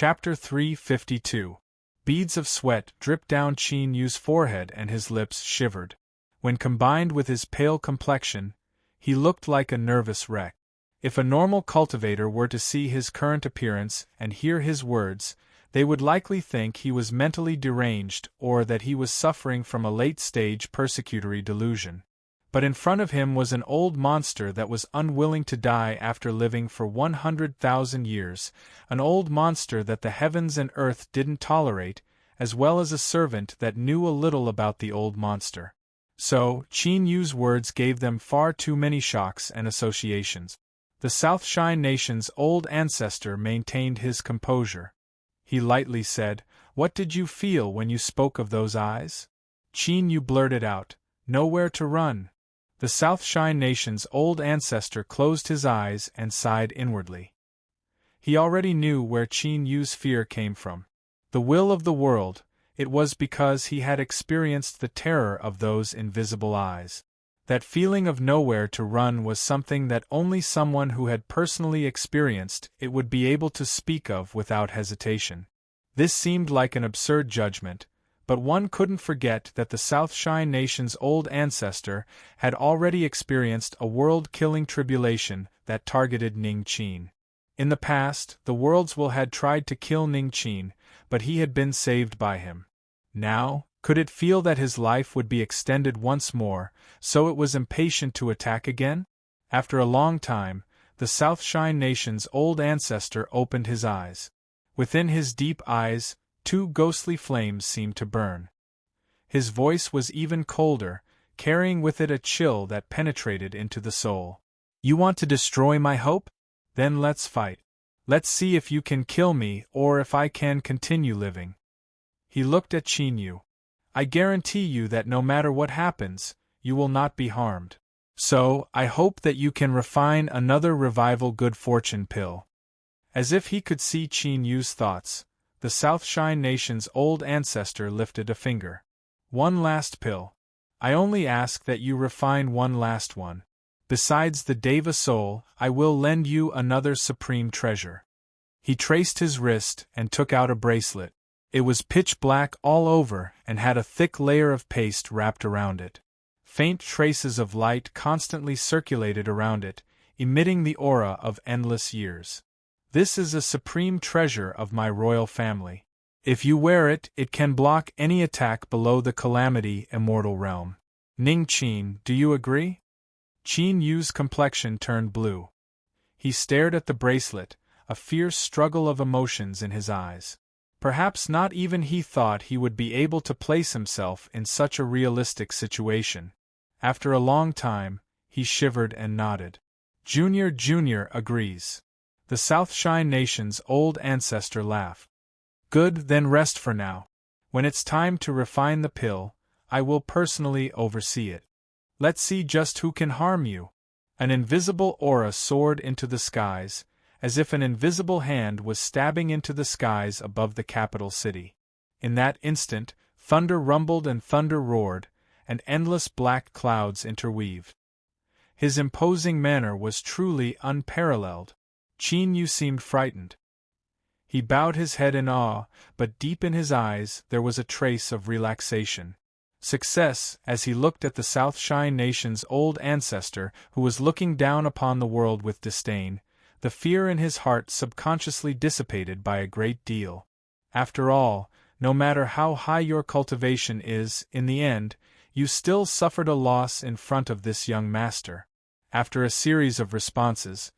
Chapter 352. Beads of sweat dripped down Qin Yu's forehead and his lips shivered. When combined with his pale complexion, he looked like a nervous wreck. If a normal cultivator were to see his current appearance and hear his words, they would likely think he was mentally deranged or that he was suffering from a late-stage persecutory delusion. But in front of him was an old monster that was unwilling to die after living for 100,000 years, an old monster that the heavens and earth didn't tolerate, as well as a servant that knew a little about the old monster. So, Qin Yu's words gave them far too many shocks and associations. The South Shine Nation's old ancestor maintained his composure. He lightly said, "What did you feel when you spoke of those eyes?" Qin Yu blurted out, "Nowhere to run." The South Shine Nation's old ancestor closed his eyes and sighed inwardly. He already knew where Qin Yu's fear came from. The will of the world, it was because he had experienced the terror of those invisible eyes. That feeling of nowhere to run was something that only someone who had personally experienced it would be able to speak of without hesitation. This seemed like an absurd judgment, but one couldn't forget that the South Shine Nation's old ancestor had already experienced a world-killing tribulation that targeted Ning Qin. In the past, the World's Will had tried to kill Ning Qin, but he had been saved by him. Now, could it feel that his life would be extended once more, so it was impatient to attack again? After a long time, the South Shine Nation's old ancestor opened his eyes. Within his deep eyes, two ghostly flames seemed to burn. His voice was even colder, carrying with it a chill that penetrated into the soul. "You want to destroy my hope? Then let's fight. Let's see if you can kill me or if I can continue living." He looked at Qin Yu. "I guarantee you that no matter what happens, you will not be harmed. So, I hope that you can refine another revival good fortune pill." As if he could see Qin Yu's thoughts, the South Shine Nation's old ancestor lifted a finger. "One last pill. I only ask that you refine one last one. Besides the Deva soul, I will lend you another supreme treasure." He traced his wrist and took out a bracelet. It was pitch black all over and had a thick layer of paste wrapped around it. Faint traces of light constantly circulated around it, emitting the aura of endless years. "This is a supreme treasure of my royal family. If you wear it, it can block any attack below the Calamity Immortal Realm. Ning Qin, do you agree?" Qin Yu's complexion turned blue. He stared at the bracelet, a fierce struggle of emotions in his eyes. Perhaps not even he thought he would be able to place himself in such a realistic situation. After a long time, he shivered and nodded. Junior agrees." The South Shine Nation's old ancestor laughed. "Good, then rest for now. When it's time to refine the pill, I will personally oversee it. Let's see just who can harm you." An invisible aura soared into the skies, as if an invisible hand was stabbing into the skies above the capital city. In that instant, thunder rumbled and thunder roared, and endless black clouds interweaved. His imposing manner was truly unparalleled. Qin Yu seemed frightened. He bowed his head in awe, but deep in his eyes there was a trace of relaxation. Success, as he looked at the South Shine Nation's old ancestor who was looking down upon the world with disdain, the fear in his heart subconsciously dissipated by a great deal. After all, no matter how high your cultivation is, in the end, you still suffered a loss in front of this young master. After a series of responses,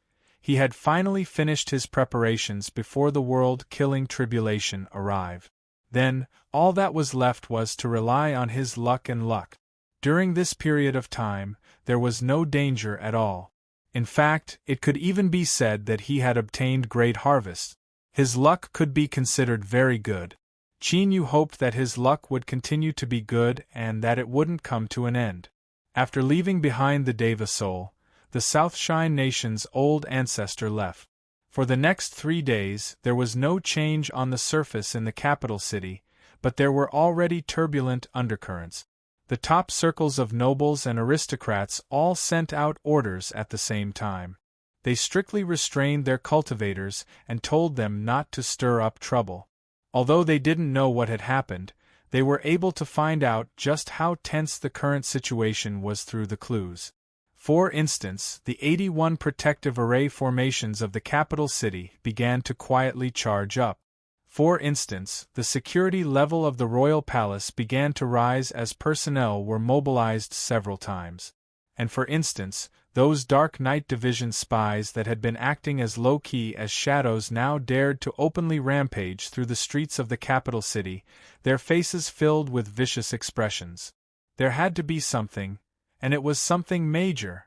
he had finally finished his preparations before the world-killing tribulation arrived. Then, all that was left was to rely on his luck and luck. During this period of time, there was no danger at all. In fact, it could even be said that he had obtained great harvests. His luck could be considered very good. Qin Yu hoped that his luck would continue to be good and that it wouldn't come to an end. After leaving behind the Deva soul, the South Shine Nation's old ancestor left. For the next 3 days, there was no change on the surface in the capital city, but there were already turbulent undercurrents. The top circles of nobles and aristocrats all sent out orders at the same time. They strictly restrained their cultivators and told them not to stir up trouble. Although they didn't know what had happened, they were able to find out just how tense the current situation was through the clues. For instance, the 81 protective array formations of the capital city began to quietly charge up. For instance, the security level of the royal palace began to rise as personnel were mobilized several times. And for instance, those dark night division spies that had been acting as low-key as shadows now dared to openly rampage through the streets of the capital city, their faces filled with vicious expressions. There had to be something, and it was something major.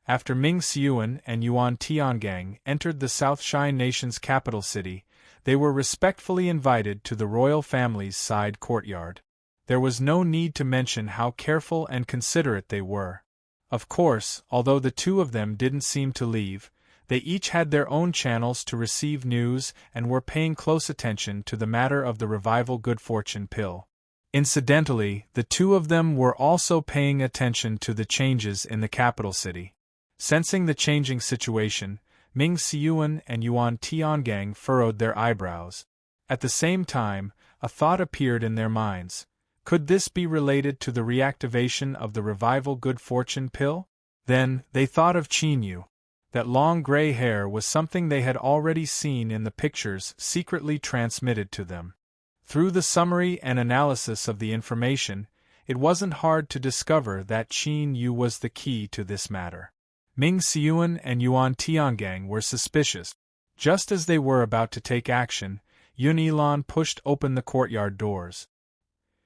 After Ming Xiuan and Yuan Tiangang entered the South Shine Nation's capital city, they were respectfully invited to the royal family's side courtyard. There was no need to mention how careful and considerate they were. Of course, although the two of them didn't seem to leave, they each had their own channels to receive news and were paying close attention to the matter of the revival good fortune pill. Incidentally, the two of them were also paying attention to the changes in the capital city. Sensing the changing situation, Ming Xiuan and Yuan Tiangang furrowed their eyebrows. At the same time, a thought appeared in their minds. Could this be related to the reactivation of the revival good fortune pill? Then, they thought of Qin Yu. That long gray hair was something they had already seen in the pictures secretly transmitted to them. Through the summary and analysis of the information, it wasn't hard to discover that Qin Yu was the key to this matter. Ming Xiuan and Yuan Tiangang were suspicious. Just as they were about to take action, Yun Yilan pushed open the courtyard doors.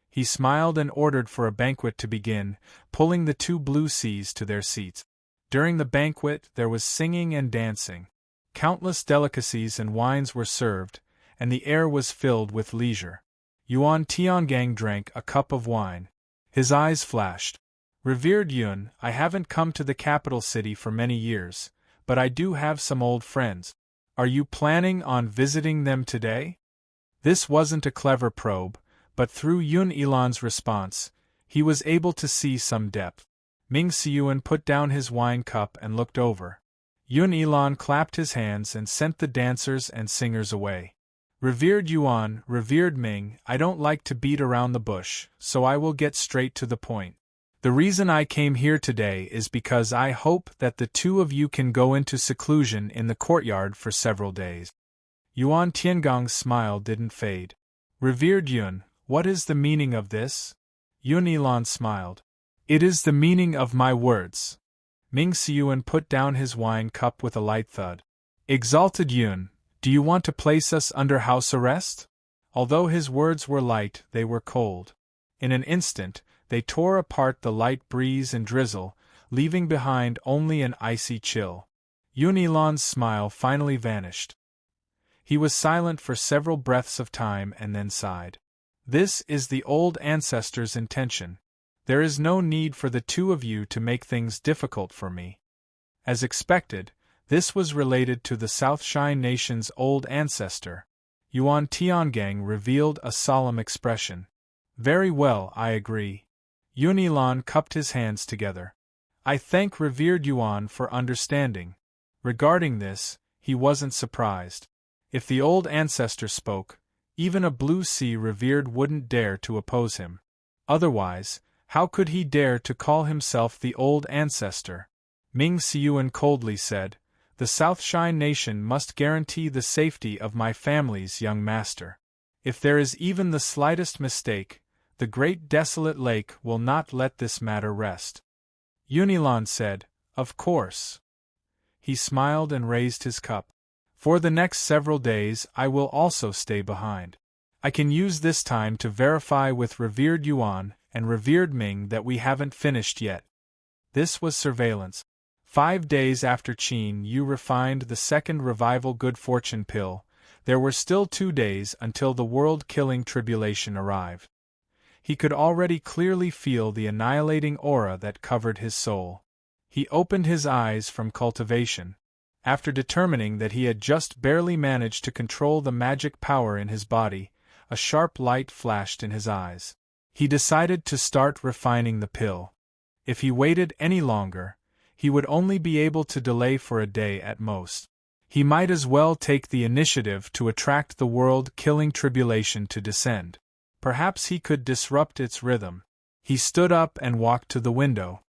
He smiled and ordered for a banquet to begin, pulling the two blue seas to their seats. During the banquet there was singing and dancing. Countless delicacies and wines were served, and the air was filled with leisure. Yuan Tiangang drank a cup of wine. His eyes flashed. Revered Yun, I haven't come to the capital city for many years, but I do have some old friends. Are you planning on visiting them today? This wasn't a clever probe, but through Yun Yilan's response, he was able to see some depth. Ming Xiuan put down his wine cup and looked over. Yun Yilan clapped his hands and sent the dancers and singers away. Revered Yuan, revered Ming, I don't like to beat around the bush, so I will get straight to the point. The reason I came here today is because I hope that the two of you can go into seclusion in the courtyard for several days. Yuan Tiangang's smile didn't fade. Revered Yun, what is the meaning of this? Yun Yilan smiled. It is the meaning of my words. Ming Xiuan put down his wine cup with a light thud. Exalted Yun, do you want to place us under house arrest? Although his words were light, they were cold. In an instant, they tore apart the light breeze and drizzle, leaving behind only an icy chill. Yun Yilan's smile finally vanished. He was silent for several breaths of time and then sighed. This is the old ancestor's intention. There is no need for the two of you to make things difficult for me. As expected, this was related to the South Shine Nation's old ancestor. Yuan Tiangang revealed a solemn expression. Very well, I agree. Yun Yilan cupped his hands together. I thank revered Yuan for understanding. Regarding this, he wasn't surprised. If the old ancestor spoke, even a blue sea revered wouldn't dare to oppose him. Otherwise, how could he dare to call himself the old ancestor? Ming Xiuan coldly said, The South Shine Nation must guarantee the safety of my family's young master. If there is even the slightest mistake, the great desolate lake will not let this matter rest. Yun Yilan said, Of course. He smiled and raised his cup. For the next several days I will also stay behind. I can use this time to verify with revered Yuan and revered Ming that we haven't finished yet. This was surveillance. 5 days after Qin Yu refined the second revival good fortune pill, there were still 2 days until the world-killing tribulation arrived. He could already clearly feel the annihilating aura that covered his soul. He opened his eyes from cultivation. After determining that he had just barely managed to control the magic power in his body, a sharp light flashed in his eyes. He decided to start refining the pill. If he waited any longer, he would only be able to delay for a day at most. He might as well take the initiative to attract the world-killing tribulation to descend. Perhaps he could disrupt its rhythm. He stood up and walked to the window.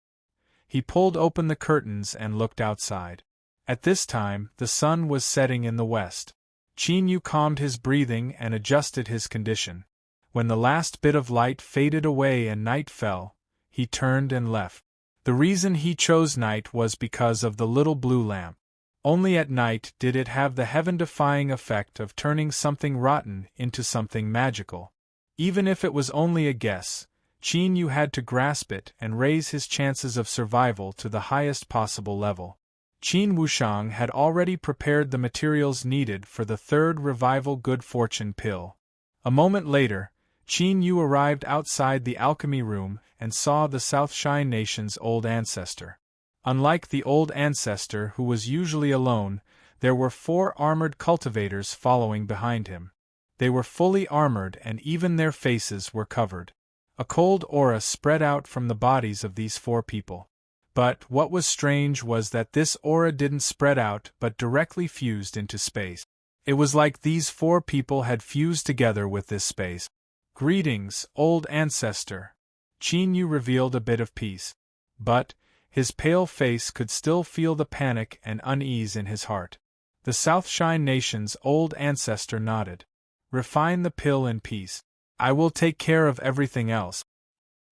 He pulled open the curtains and looked outside. At this time, the sun was setting in the west. Qin Yu calmed his breathing and adjusted his condition. When the last bit of light faded away and night fell, he turned and left. The reason he chose night was because of the little blue lamp. Only at night did it have the heaven-defying effect of turning something rotten into something magical. Even if it was only a guess, Qin Yu had to grasp it and raise his chances of survival to the highest possible level. Qin Wushang had already prepared the materials needed for the third revival good fortune pill. A moment later, Qin Yu arrived outside the alchemy room and saw the South Shine Nation's old ancestor. Unlike the old ancestor who was usually alone, there were 4 armored cultivators following behind him. They were fully armored and even their faces were covered. A cold aura spread out from the bodies of these 4 people. But what was strange was that this aura didn't spread out but directly fused into space. It was like these 4 people had fused together with this space. "Greetings, old ancestor." Qin Yu revealed a bit of peace. But his pale face could still feel the panic and unease in his heart. The South Shine Nation's old ancestor nodded. "Refine the pill in peace. I will take care of everything else."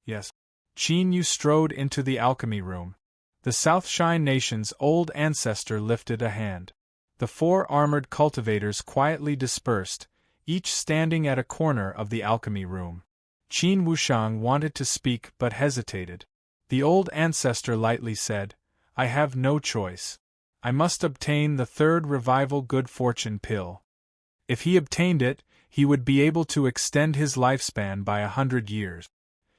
"Yes." Qin Yu strode into the alchemy room. The South Shine Nation's old ancestor lifted a hand. The 4 armored cultivators quietly dispersed, each standing at a corner of the alchemy room. Qin Wushang wanted to speak but hesitated. The old ancestor lightly said, "I have no choice. I must obtain the third revival good fortune pill. If he obtained it, he would be able to extend his lifespan by 100 years.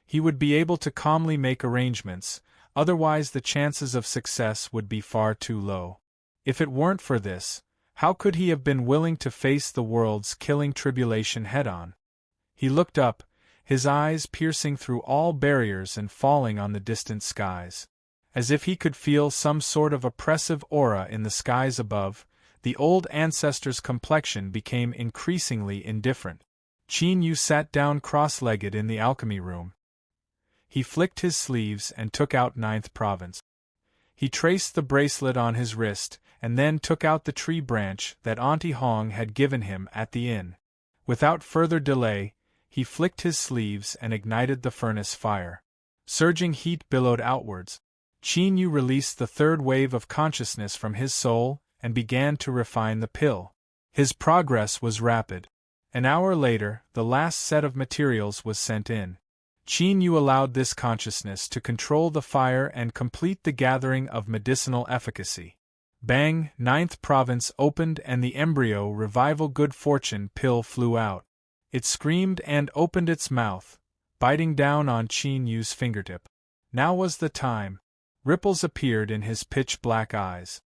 He would be able to calmly make arrangements, otherwise the chances of success would be far too low. If it weren't for this, how could he have been willing to face the world's killing tribulation head-on?" He looked up, his eyes piercing through all barriers and falling on the distant skies. As if he could feel some sort of oppressive aura in the skies above, the old ancestor's complexion became increasingly indifferent. Qin Yu sat down cross-legged in the alchemy room. He flicked his sleeves and took out 9th province. He traced the bracelet on his wrist and then took out the tree branch that Auntie Hong had given him at the inn. Without further delay, he flicked his sleeves and ignited the furnace fire. Surging heat billowed outwards. Qin Yu released the 3rd wave of consciousness from his soul and began to refine the pill. His progress was rapid. An hour later, the last set of materials was sent in. Qin Yu allowed this consciousness to control the fire and complete the gathering of medicinal efficacy. Bang! 9th province opened and the embryo revival good fortune pill flew out. It screamed and opened its mouth, biting down on Qin Yu's fingertip. Now was the time. Ripples appeared in his pitch-black eyes.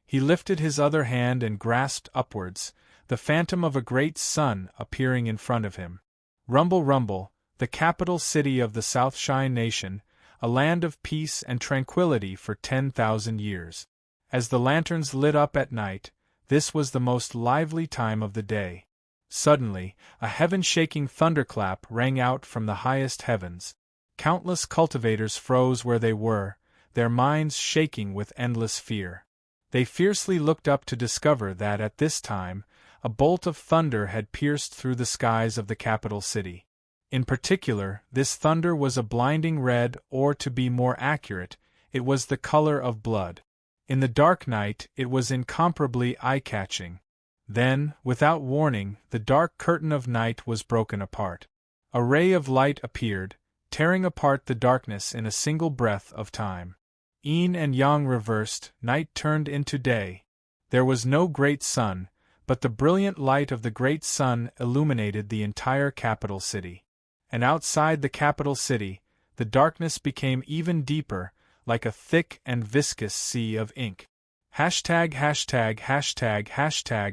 He lifted his other hand and grasped upwards, the phantom of a great sun appearing in front of him. Rumble, rumble, the capital city of the South Shine Nation, a land of peace and tranquility for 10,000 years. As the lanterns lit up at night, this was the most lively time of the day. Suddenly, a heaven-shaking thunderclap rang out from the highest heavens. Countless cultivators froze where they were, their minds shaking with endless fear. They fiercely looked up to discover that at this time, a bolt of thunder had pierced through the skies of the capital city. In particular, this thunder was a blinding red, or to be more accurate, it was the color of blood. In the dark night, it was incomparably eye-catching. Then, without warning, the dark curtain of night was broken apart. A ray of light appeared, tearing apart the darkness in a single breath of time. Yin and yang reversed, night turned into day. There was no great sun, but the brilliant light of the great sun illuminated the entire capital city. And outside the capital city, the darkness became even deeper, like a thick and viscous sea of ink. Hashtag.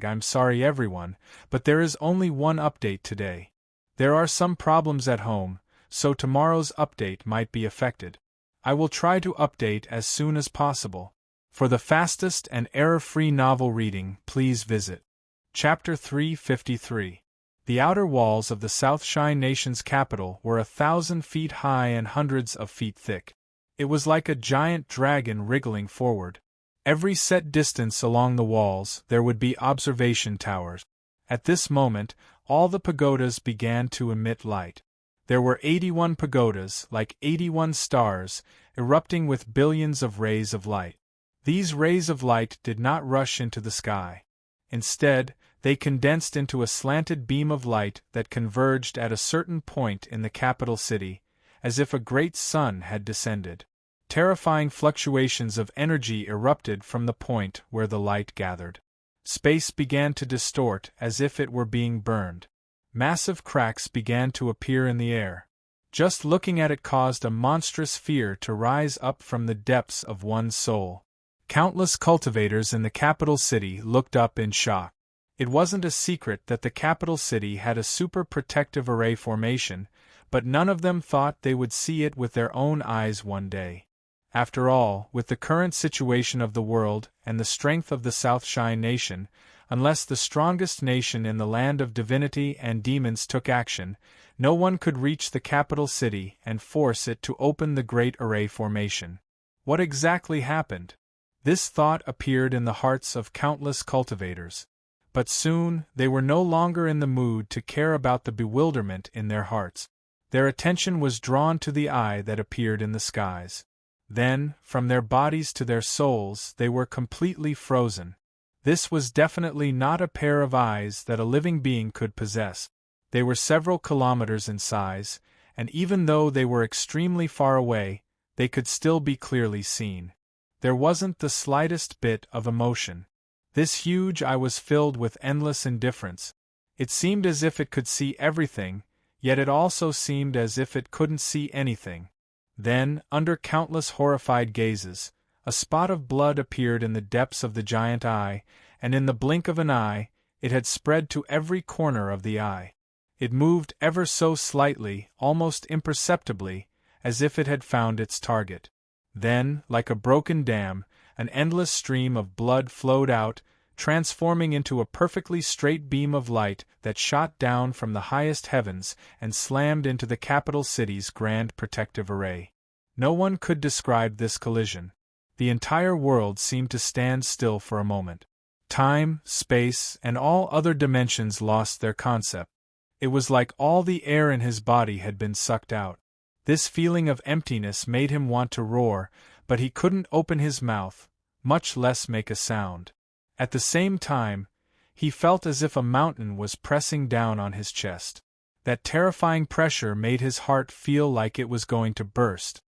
I'm sorry everyone, but there is only one update today. There are some problems at home, so tomorrow's update might be affected. I will try to update as soon as possible. For the fastest and error-free novel reading, please visit Chapter 353. The outer walls of the South Shine Nation's capital were 1,000 feet high and hundreds of feet thick. It was like a giant dragon wriggling forward. Every set distance along the walls, there would be observation towers. At this moment, all the pagodas began to emit light. There were 81 pagodas, like 81 stars, erupting with billions of rays of light. These rays of light did not rush into the sky. Instead, they condensed into a slanted beam of light that converged at a certain point in the capital city, as if a great sun had descended. Terrifying fluctuations of energy erupted from the point where the light gathered. Space began to distort as if it were being burned. Massive cracks began to appear in the air. Just looking at it caused a monstrous fear to rise up from the depths of one's soul. Countless cultivators in the capital city looked up in shock. It wasn't a secret that the capital city had a super protective array formation, but none of them thought they would see it with their own eyes one day. After all, with the current situation of the world and the strength of the South Shine Nation, unless the strongest nation in the land of divinity and demons took action, no one could reach the capital city and force it to open the Great Array formation. What exactly happened? This thought appeared in the hearts of countless cultivators. But soon, they were no longer in the mood to care about the bewilderment in their hearts. Their attention was drawn to the eye that appeared in the skies. Then, from their bodies to their souls, they were completely frozen. This was definitely not a pair of eyes that a living being could possess. They were several kilometers in size, and even though they were extremely far away, they could still be clearly seen. There wasn't the slightest bit of emotion. This huge eye was filled with endless indifference. It seemed as if it could see everything, yet it also seemed as if it couldn't see anything. Then, under countless horrified gazes, a spot of blood appeared in the depths of the giant eye, and in the blink of an eye, it had spread to every corner of the eye. It moved ever so slightly, almost imperceptibly, as if it had found its target. Then, like a broken dam, an endless stream of blood flowed out, transforming into a perfectly straight beam of light that shot down from the highest heavens and slammed into the capital city's grand protective array. No one could describe this collision. The entire world seemed to stand still for a moment. Time, space, and all other dimensions lost their concept. It was like all the air in his body had been sucked out. This feeling of emptiness made him want to roar, but he couldn't open his mouth, much less make a sound. At the same time, he felt as if a mountain was pressing down on his chest. That terrifying pressure made his heart feel like it was going to burst.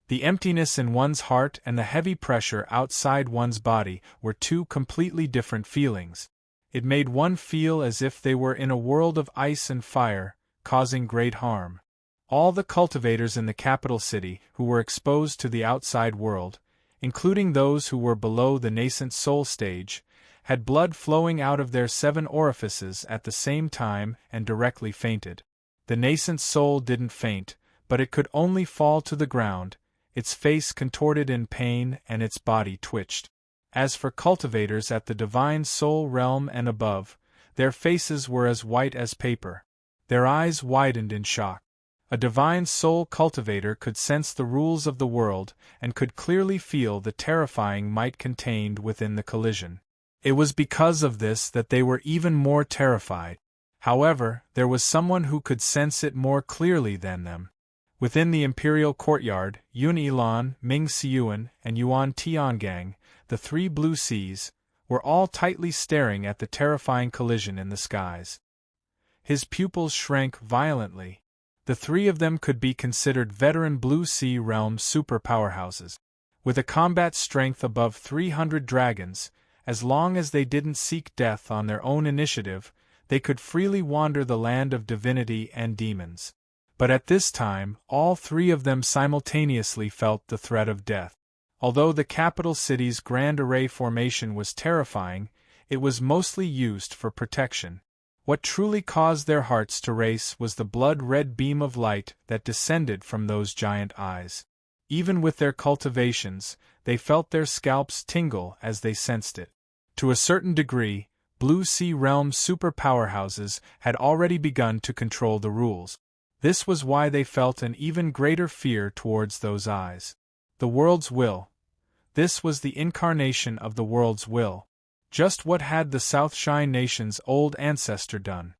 The emptiness in one's heart and the heavy pressure outside one's body were two completely different feelings. It made one feel as if they were in a world of ice and fire, causing great harm. All the cultivators in the capital city who were exposed to the outside world, including those who were below the nascent soul stage, had blood flowing out of their 7 orifices at the same time and directly fainted. The nascent soul didn't faint, but it could only fall to the ground, its face contorted in pain and its body twitched. As for cultivators at the divine soul realm and above, their faces were as white as paper. Their eyes widened in shock. A divine soul cultivator could sense the rules of the world and could clearly feel the terrifying might contained within the collision. It was because of this that they were even more terrified. However, there was someone who could sense it more clearly than them. Within the imperial courtyard, Yun Ilan, Ming Xiuan, and Yuan Tiangang, the 3 blue seas, were all tightly staring at the terrifying collision in the skies. His pupils shrank violently. The 3 of them could be considered veteran Blue Sea realm super powerhouses. With a combat strength above 300 dragons, as long as they didn't seek death on their own initiative, they could freely wander the land of divinity and demons. But at this time, all 3 of them simultaneously felt the threat of death. Although the capital city's Grand Array formation was terrifying, it was mostly used for protection. What truly caused their hearts to race was the blood-red beam of light that descended from those giant eyes. Even with their cultivations, they felt their scalps tingle as they sensed it. To a certain degree, Blue Sea Realm super powerhouses had already begun to control the rules. This was why they felt an even greater fear towards those eyes. The world's will. This was the incarnation of the world's will. Just what had the Southshine Nation's old ancestor done?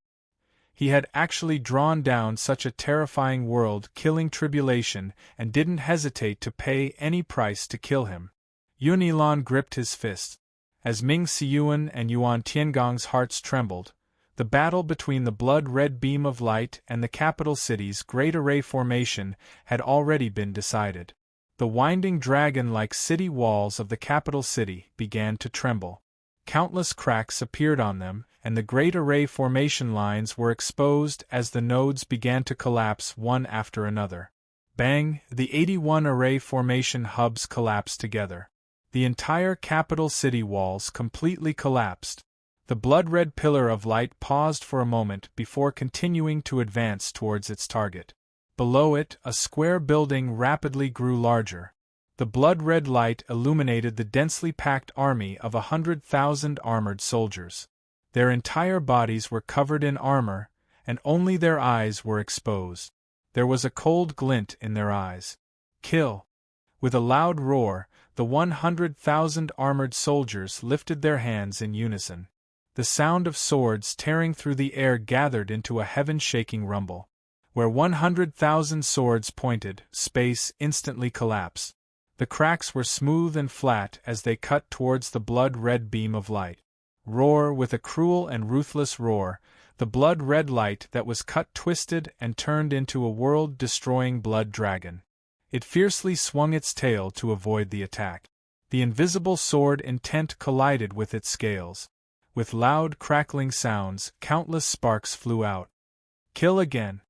He had actually drawn down such a terrifying world-killing tribulation and didn't hesitate to pay any price to kill him. Yun Ilan gripped his fist. As Ming Siyuan and Yuan Tiangong's hearts trembled, the battle between the blood-red beam of light and the capital city's great array formation had already been decided. The winding dragon-like city walls of the capital city began to tremble. Countless cracks appeared on them, and the great array formation lines were exposed as the nodes began to collapse one after another. Bang! The 81 array formation hubs collapsed together. The entire capital city walls completely collapsed. The blood-red pillar of light paused for a moment before continuing to advance towards its target. Below it, a square building rapidly grew larger. The blood-red light illuminated the densely packed army of 100,000 armored soldiers. Their entire bodies were covered in armor, and only their eyes were exposed. There was a cold glint in their eyes. Kill! With a loud roar, the 100,000 armored soldiers lifted their hands in unison. The sound of swords tearing through the air gathered into a heaven-shaking rumble. Where 100,000 swords pointed, space instantly collapsed. The cracks were smooth and flat as they cut towards the blood-red beam of light. Roar! With a cruel and ruthless roar, the blood-red light that was cut twisted and turned into a world-destroying blood dragon. It fiercely swung its tail to avoid the attack. The invisible sword intent collided with its scales. With loud crackling sounds, countless sparks flew out. Kill again!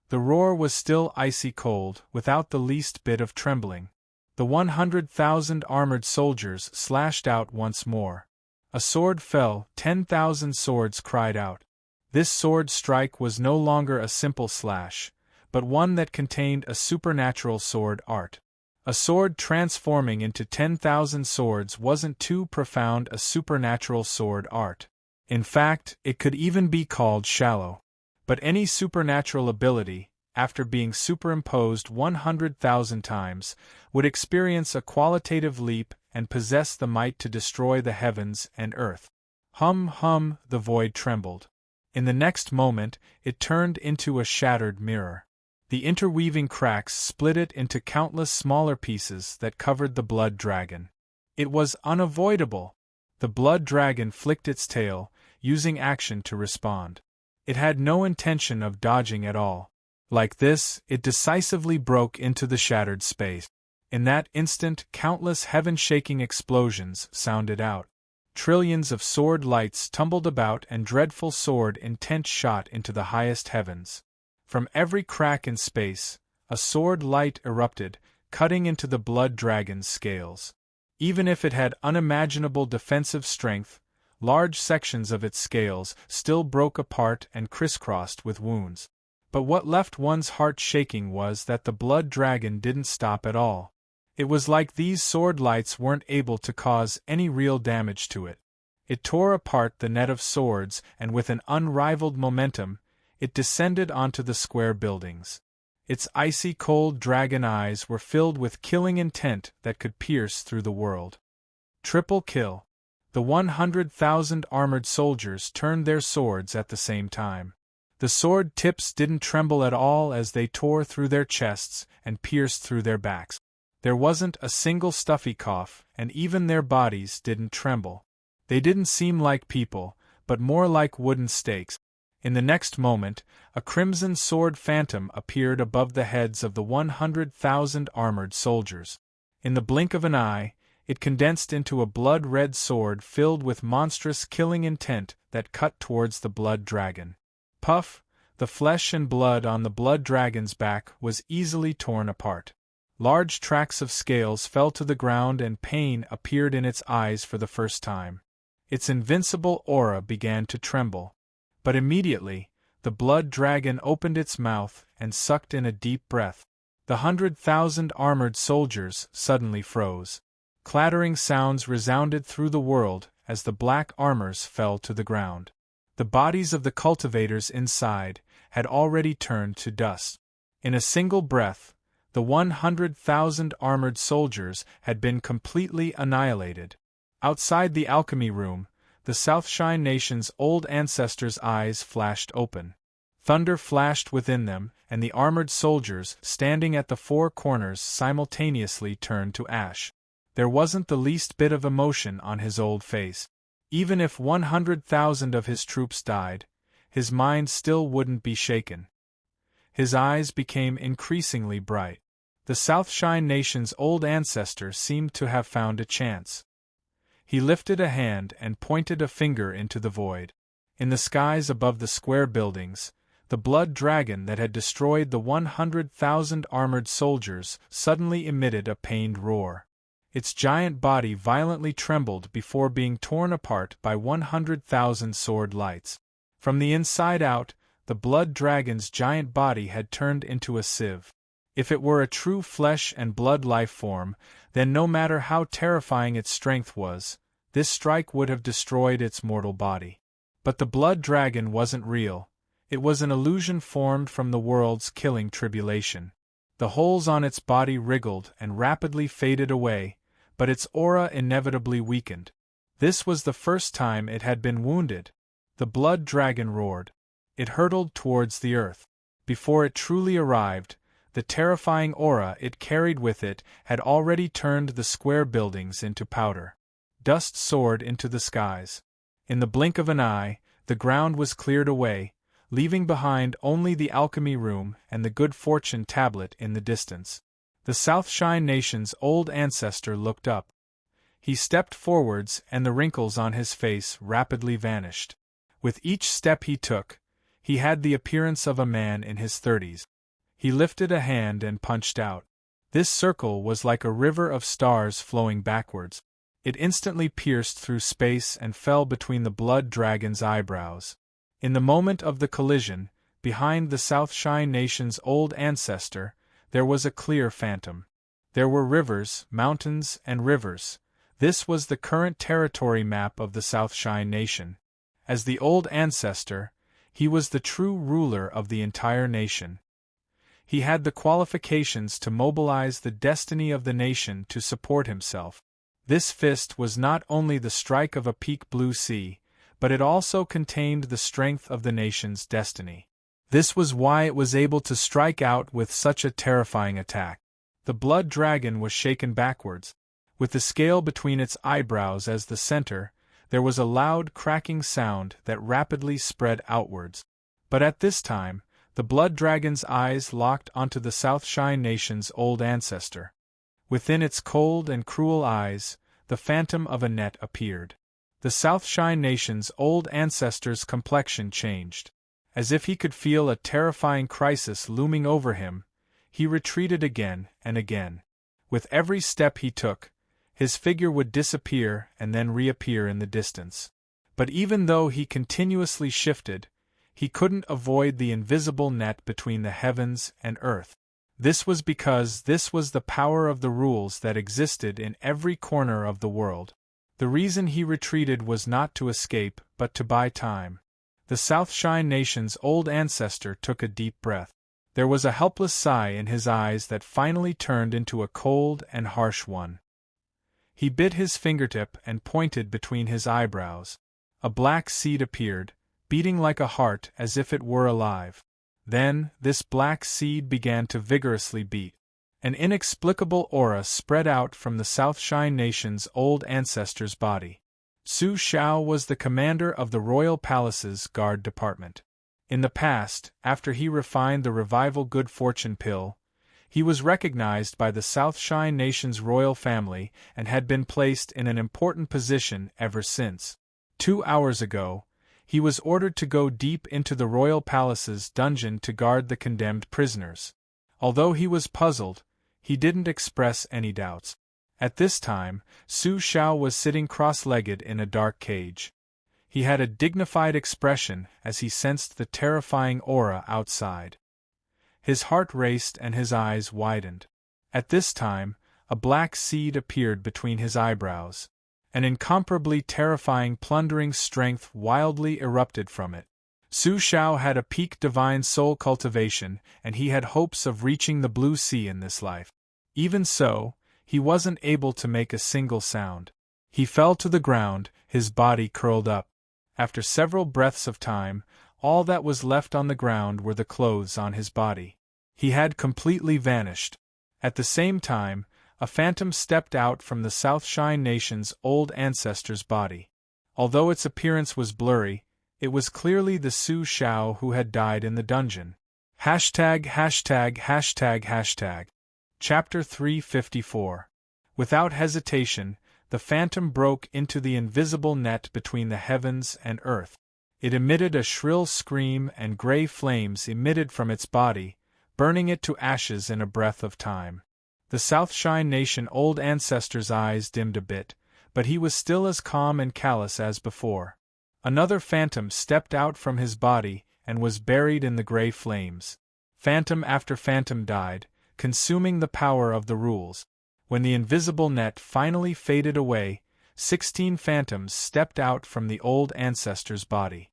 The roar was still icy cold, without the least bit of trembling. The 100,000 armored soldiers slashed out once more. A sword fell, 10,000 swords cried out. This sword strike was no longer a simple slash, but one that contained a supernatural sword art. A sword transforming into 10,000 swords wasn't too profound a supernatural sword art. In fact, it could even be called shallow. But any supernatural ability, after being superimposed 100,000 times, would experience a qualitative leap and possess the might to destroy the heavens and earth. Hum, the void trembled. In the next moment, it turned into a shattered mirror. The interweaving cracks split it into countless smaller pieces that covered the blood dragon. It was unavoidable. The blood dragon flicked its tail, using action to respond. It had no intention of dodging at all. Like this, it decisively broke into the shattered space. In that instant, countless heaven-shaking explosions sounded out. Trillions of sword lights tumbled about and dreadful sword intent shot into the highest heavens. From every crack in space, a sword light erupted, cutting into the blood dragon's scales. Even if it had unimaginable defensive strength, large sections of its scales still broke apart and crisscrossed with wounds. But what left one's heart shaking was that the blood dragon didn't stop at all. It was like these sword lights weren't able to cause any real damage to it. It tore apart the net of swords, and with an unrivaled momentum, it descended onto the square buildings. Its icy cold dragon eyes were filled with killing intent that could pierce through the world. Triple kill. The 100,000 armored soldiers turned their swords at the same time. The sword tips didn't tremble at all as they tore through their chests and pierced through their backs. There wasn't a single stuffy cough, and even their bodies didn't tremble. They didn't seem like people, but more like wooden stakes. In the next moment, a crimson sword phantom appeared above the heads of the 100,000 armored soldiers. In the blink of an eye, it condensed into a blood-red sword filled with monstrous killing intent that cut towards the blood dragon. Puff! The flesh and blood on the blood dragon's back was easily torn apart. Large tracts of scales fell to the ground and pain appeared in its eyes for the first time. Its invincible aura began to tremble. But immediately, the blood dragon opened its mouth and sucked in a deep breath. The 100,000 armored soldiers suddenly froze. Clattering sounds resounded through the world as the black armors fell to the ground. The bodies of the cultivators inside had already turned to dust. In a single breath, the 100,000 armored soldiers had been completely annihilated. Outside the alchemy room, the Southshine Nation's old ancestors' eyes flashed open. Thunder flashed within them, and the armored soldiers standing at the four corners simultaneously turned to ash. There wasn't the least bit of emotion on his old face. Even if 100,000 of his troops died, his mind still wouldn't be shaken. His eyes became increasingly bright. The Southshine Nation's old ancestor seemed to have found a chance. He lifted a hand and pointed a finger into the void. In the skies above the square buildings, the blood dragon that had destroyed the 100,000 armored soldiers suddenly emitted a pained roar. Its giant body violently trembled before being torn apart by 100,000 sword lights. From the inside out, the blood dragon's giant body had turned into a sieve. If it were a true flesh and blood life form, then no matter how terrifying its strength was, this strike would have destroyed its mortal body. But the blood dragon wasn't real. It was an illusion formed from the world's killing tribulation. The holes on its body wriggled and rapidly faded away, but its aura inevitably weakened. This was the first time it had been wounded. The blood dragon roared. It hurtled towards the earth. Before it truly arrived, the terrifying aura it carried with it had already turned the square buildings into powder. Dust soared into the skies. In the blink of an eye, the ground was cleared away, leaving behind only the alchemy room and the good fortune tablet in the distance. The Southshine Nation's old ancestor looked up. He stepped forwards and the wrinkles on his face rapidly vanished. With each step he took, he had the appearance of a man in his 30s. He lifted a hand and punched out. This circle was like a river of stars flowing backwards. It instantly pierced through space and fell between the blood dragon's eyebrows. In the moment of the collision, behind the Southshine Nation's old ancestor, there was a clear phantom. There were rivers, mountains, and rivers. This was the current territory map of the Southshine Nation. As the old ancestor, he was the true ruler of the entire nation. He had the qualifications to mobilize the destiny of the nation to support himself. This fist was not only the strike of a peak blue sea, but it also contained the strength of the nation's destiny. This was why it was able to strike out with such a terrifying attack. The blood dragon was shaken backwards. With the scale between its eyebrows as the center, there was a loud cracking sound that rapidly spread outwards. But at this time, the blood dragon's eyes locked onto the Southshine Nation's old ancestor. Within its cold and cruel eyes, the phantom of a net appeared. The Southshine Nation's old ancestor's complexion changed. As if he could feel a terrifying crisis looming over him, he retreated again and again. With every step he took, his figure would disappear and then reappear in the distance. But even though he continuously shifted, he couldn't avoid the invisible net between the heavens and earth. This was because this was the power of the rules that existed in every corner of the world. The reason he retreated was not to escape, but to buy time. The Southshine Nation's old ancestor took a deep breath. There was a helpless sigh in his eyes that finally turned into a cold and harsh one. He bit his fingertip and pointed between his eyebrows. A black seed appeared, beating like a heart as if it were alive. Then, this black seed began to vigorously beat. An inexplicable aura spread out from the Southshine Nation's old ancestor's body. Su Xiao was the commander of the Royal Palace's guard department. In the past, after he refined the revival good fortune pill, he was recognized by the Southshine Nation's royal family and had been placed in an important position ever since. 2 hours ago, he was ordered to go deep into the Royal Palace's dungeon to guard the condemned prisoners. Although he was puzzled, he didn't express any doubts. At this time, Su Xiao was sitting cross-legged in a dark cage. He had a dignified expression as he sensed the terrifying aura outside. His heart raced and his eyes widened. At this time, a black seed appeared between his eyebrows. An incomparably terrifying plundering strength wildly erupted from it. Su Xiao had a peak divine soul cultivation, and he had hopes of reaching the blue sea in this life. Even so, he wasn't able to make a single sound. He fell to the ground, his body curled up. After several breaths of time, all that was left on the ground were the clothes on his body. He had completely vanished. At the same time, a phantom stepped out from the South Shine Nation's old ancestor's body. Although its appearance was blurry, it was clearly the Su Xiao who had died in the dungeon. ######. Chapter 354. Without hesitation, the phantom broke into the invisible net between the heavens and earth. It emitted a shrill scream, and gray flames emitted from its body, burning it to ashes in a breath of time. The South Shine Nation old ancestor's eyes dimmed a bit, but he was still as calm and callous as before. Another phantom stepped out from his body and was buried in the gray flames. Phantom after phantom died, consuming the power of the rules. When the invisible net finally faded away, 16 phantoms stepped out from the old ancestor's body.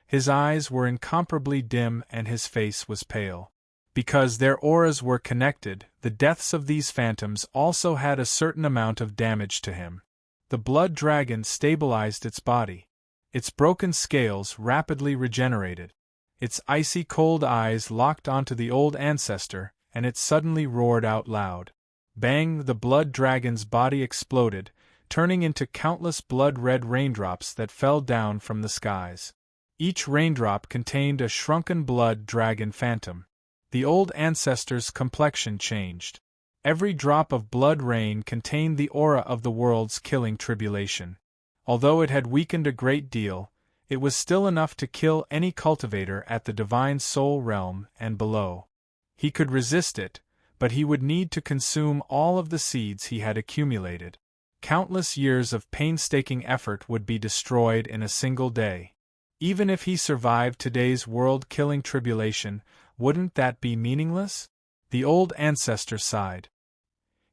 His eyes were incomparably dim and his face was pale. Because their auras were connected, the deaths of these phantoms also had a certain amount of damage to him. The blood dragon stabilized its body. Its broken scales rapidly regenerated. Its icy cold eyes locked onto the old ancestor, and it suddenly roared out loud. Bang! The blood dragon's body exploded, turning into countless blood-red raindrops that fell down from the skies. Each raindrop contained a shrunken blood dragon phantom. The old ancestor's complexion changed. Every drop of blood rain contained the aura of the world's killing tribulation. Although it had weakened a great deal, it was still enough to kill any cultivator at the divine soul realm and below. He could resist it, but he would need to consume all of the seeds he had accumulated. Countless years of painstaking effort would be destroyed in a single day. Even if he survived today's world-killing tribulation, wouldn't that be meaningless? The old ancestor sighed.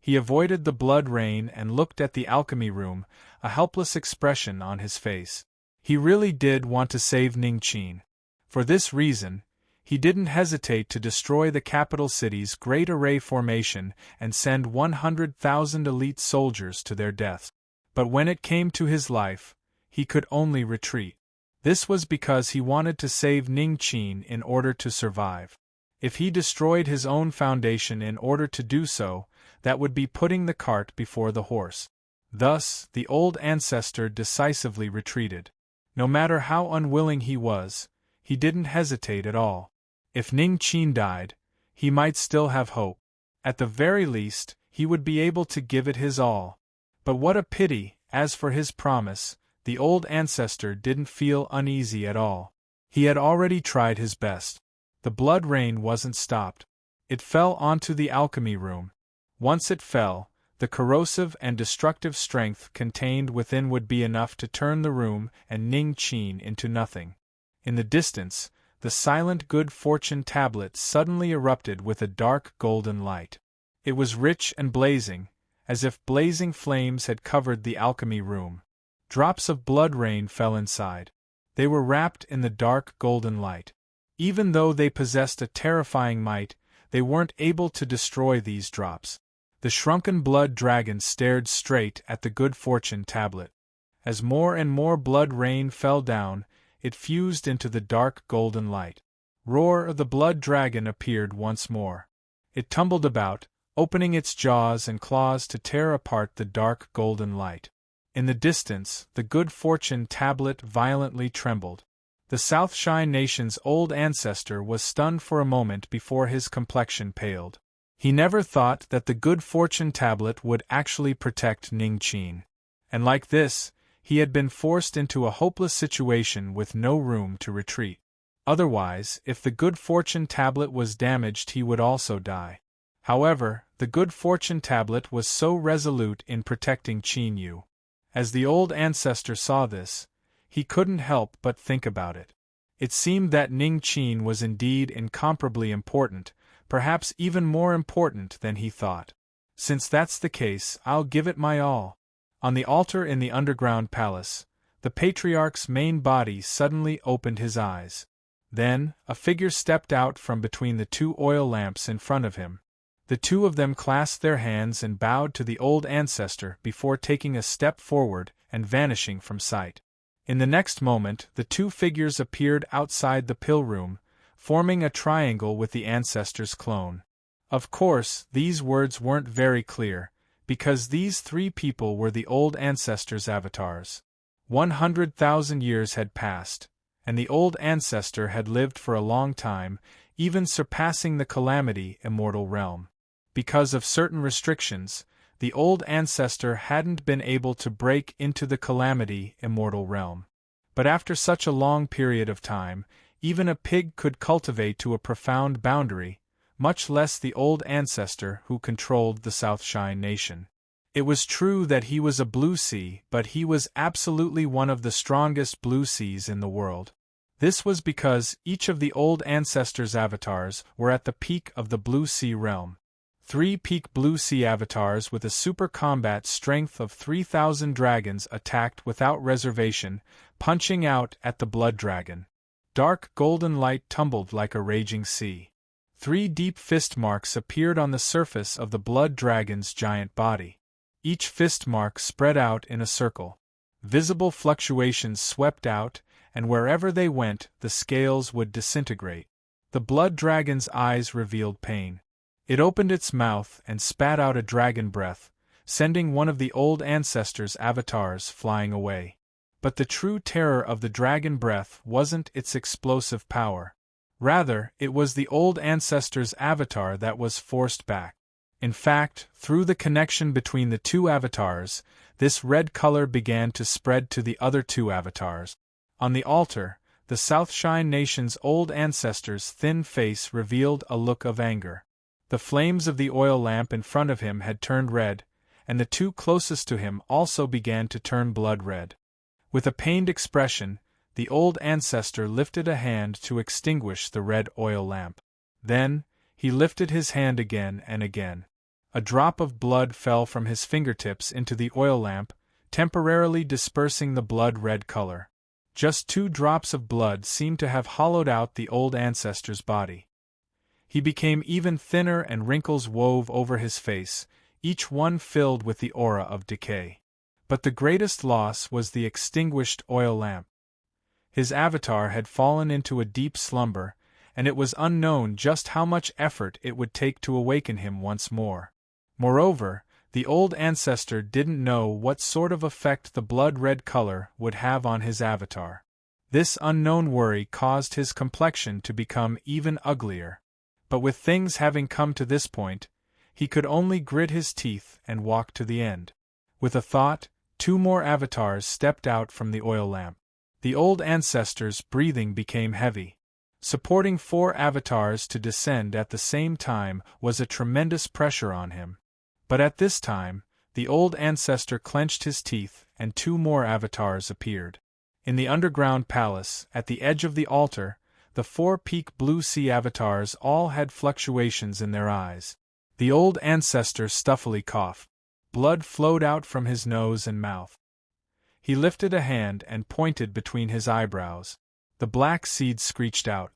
He avoided the blood rain and looked at the alchemy room, a helpless expression on his face. He really did want to save Ningqin. For this reason, he didn't hesitate to destroy the capital city's Great Array formation and send 100,000 elite soldiers to their deaths. But when it came to his life, he could only retreat. This was because he wanted to save Ningqin in order to survive. If he destroyed his own foundation in order to do so, that would be putting the cart before the horse. Thus, the old ancestor decisively retreated. No matter how unwilling he was, he didn't hesitate at all. If Ningqin died, he might still have hope. At the very least, he would be able to give it his all. But what a pity! As for his promise, the old ancestor didn't feel uneasy at all. He had already tried his best. The blood rain wasn't stopped. It fell onto the alchemy room. Once it fell, the corrosive and destructive strength contained within would be enough to turn the room and Ningqin into nothing. In the distance, the silent good fortune tablet suddenly erupted with a dark golden light. It was rich and blazing, as if blazing flames had covered the alchemy room. Drops of blood rain fell inside. They were wrapped in the dark golden light. Even though they possessed a terrifying might, they weren't able to destroy these drops. The shrunken blood dragon stared straight at the good fortune tablet. As more and more blood rain fell down, it fused into the dark golden light. Roar! The blood dragon appeared once more. It tumbled about, opening its jaws and claws to tear apart the dark golden light. In the distance, the good fortune tablet violently trembled. The South Shine Nation's old ancestor was stunned for a moment before his complexion paled. He never thought that the good fortune tablet would actually protect Ningqin. And like this, he had been forced into a hopeless situation with no room to retreat. Otherwise, if the good fortune tablet was damaged, he would also die. However, the good fortune tablet was so resolute in protecting Qin Yu. As the old ancestor saw this, he couldn't help but think about it. It seemed that Ning Qin was indeed incomparably important, perhaps even more important than he thought. Since that's the case, I'll give it my all. On the altar in the underground palace, the patriarch's main body suddenly opened his eyes. Then, a figure stepped out from between the two oil lamps in front of him. The two of them clasped their hands and bowed to the old ancestor before taking a step forward and vanishing from sight. In the next moment, the two figures appeared outside the pill room, forming a triangle with the ancestor's clone. Of course, these words weren't very clear, because these three people were the old ancestor's avatars. 100,000 years had passed, and the old ancestor had lived for a long time, even surpassing the calamity immortal realm. Because of certain restrictions, the old ancestor hadn't been able to break into the calamity immortal realm. But after such a long period of time, even a pig could cultivate to a profound boundary, much less the old ancestor who controlled the Southshine nation. It was true that he was a blue sea, but he was absolutely one of the strongest blue seas in the world. This was because each of the old ancestors' avatars were at the peak of the blue sea realm. 3 peak blue sea avatars with a super combat strength of 3,000 dragons attacked without reservation, punching out at the blood dragon. Dark golden light tumbled like a raging sea. 3 deep fist marks appeared on the surface of the blood dragon's giant body. Each fist mark spread out in a circle. Visible fluctuations swept out, and wherever they went, the scales would disintegrate. The blood dragon's eyes revealed pain. It opened its mouth and spat out a dragon breath, sending one of the old ancestors' avatars flying away. But the true terror of the dragon breath wasn't its explosive power. Rather, it was the old ancestor's avatar that was forced back. In fact, through the connection between the two avatars, this red color began to spread to the other 2 avatars. On the altar, the Southshine nation's old ancestor's thin face revealed a look of anger. The flames of the oil lamp in front of him had turned red, and the 2 closest to him also began to turn blood red. With a pained expression, the old ancestor lifted a hand to extinguish the red oil lamp. Then, he lifted his hand again and again. A drop of blood fell from his fingertips into the oil lamp, temporarily dispersing the blood-red color. Just 2 drops of blood seemed to have hollowed out the old ancestor's body. He became even thinner and wrinkles wove over his face, each one filled with the aura of decay. But the greatest loss was the extinguished oil lamp. His avatar had fallen into a deep slumber, and it was unknown just how much effort it would take to awaken him once more. Moreover, the old ancestor didn't know what sort of effect the blood-red color would have on his avatar. This unknown worry caused his complexion to become even uglier. But with things having come to this point, he could only grit his teeth and walk to the end. With a thought, 2 more avatars stepped out from the oil lamp. The old ancestor's breathing became heavy. Supporting 4 avatars to descend at the same time was a tremendous pressure on him. But at this time, the old ancestor clenched his teeth and 2 more avatars appeared. In the underground palace, at the edge of the altar, the 4 peak blue sea avatars all had fluctuations in their eyes. The old ancestor stuffily coughed. Blood flowed out from his nose and mouth. He lifted a hand and pointed between his eyebrows. The black seed screeched out.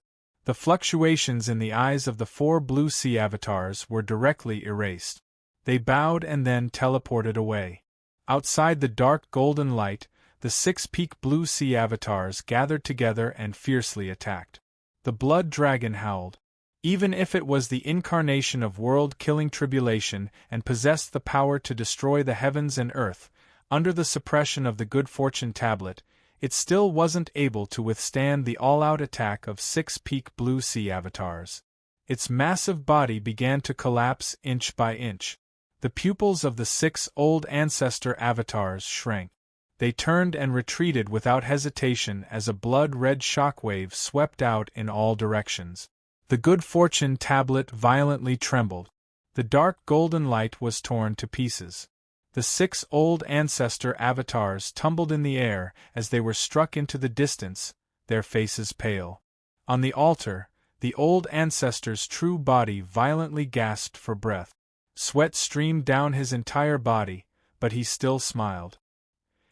The fluctuations in the eyes of the 4 blue sea avatars were directly erased. They bowed and then teleported away. Outside the dark golden light, the 6 peak blue sea avatars gathered together and fiercely attacked. The blood dragon howled. Even if it was the incarnation of world-killing tribulation and possessed the power to destroy the heavens and earth, under the suppression of the good fortune tablet, it still wasn't able to withstand the all-out attack of 6 peak blue sea avatars. Its massive body began to collapse inch by inch. The pupils of the 6 old ancestor avatars shrank. They turned and retreated without hesitation as a blood-red shockwave swept out in all directions. The good fortune tablet violently trembled. The dark golden light was torn to pieces. The 6 old ancestor avatars tumbled in the air as they were struck into the distance, their faces pale. On the altar, the old ancestor's true body violently gasped for breath. Sweat streamed down his entire body, but he still smiled.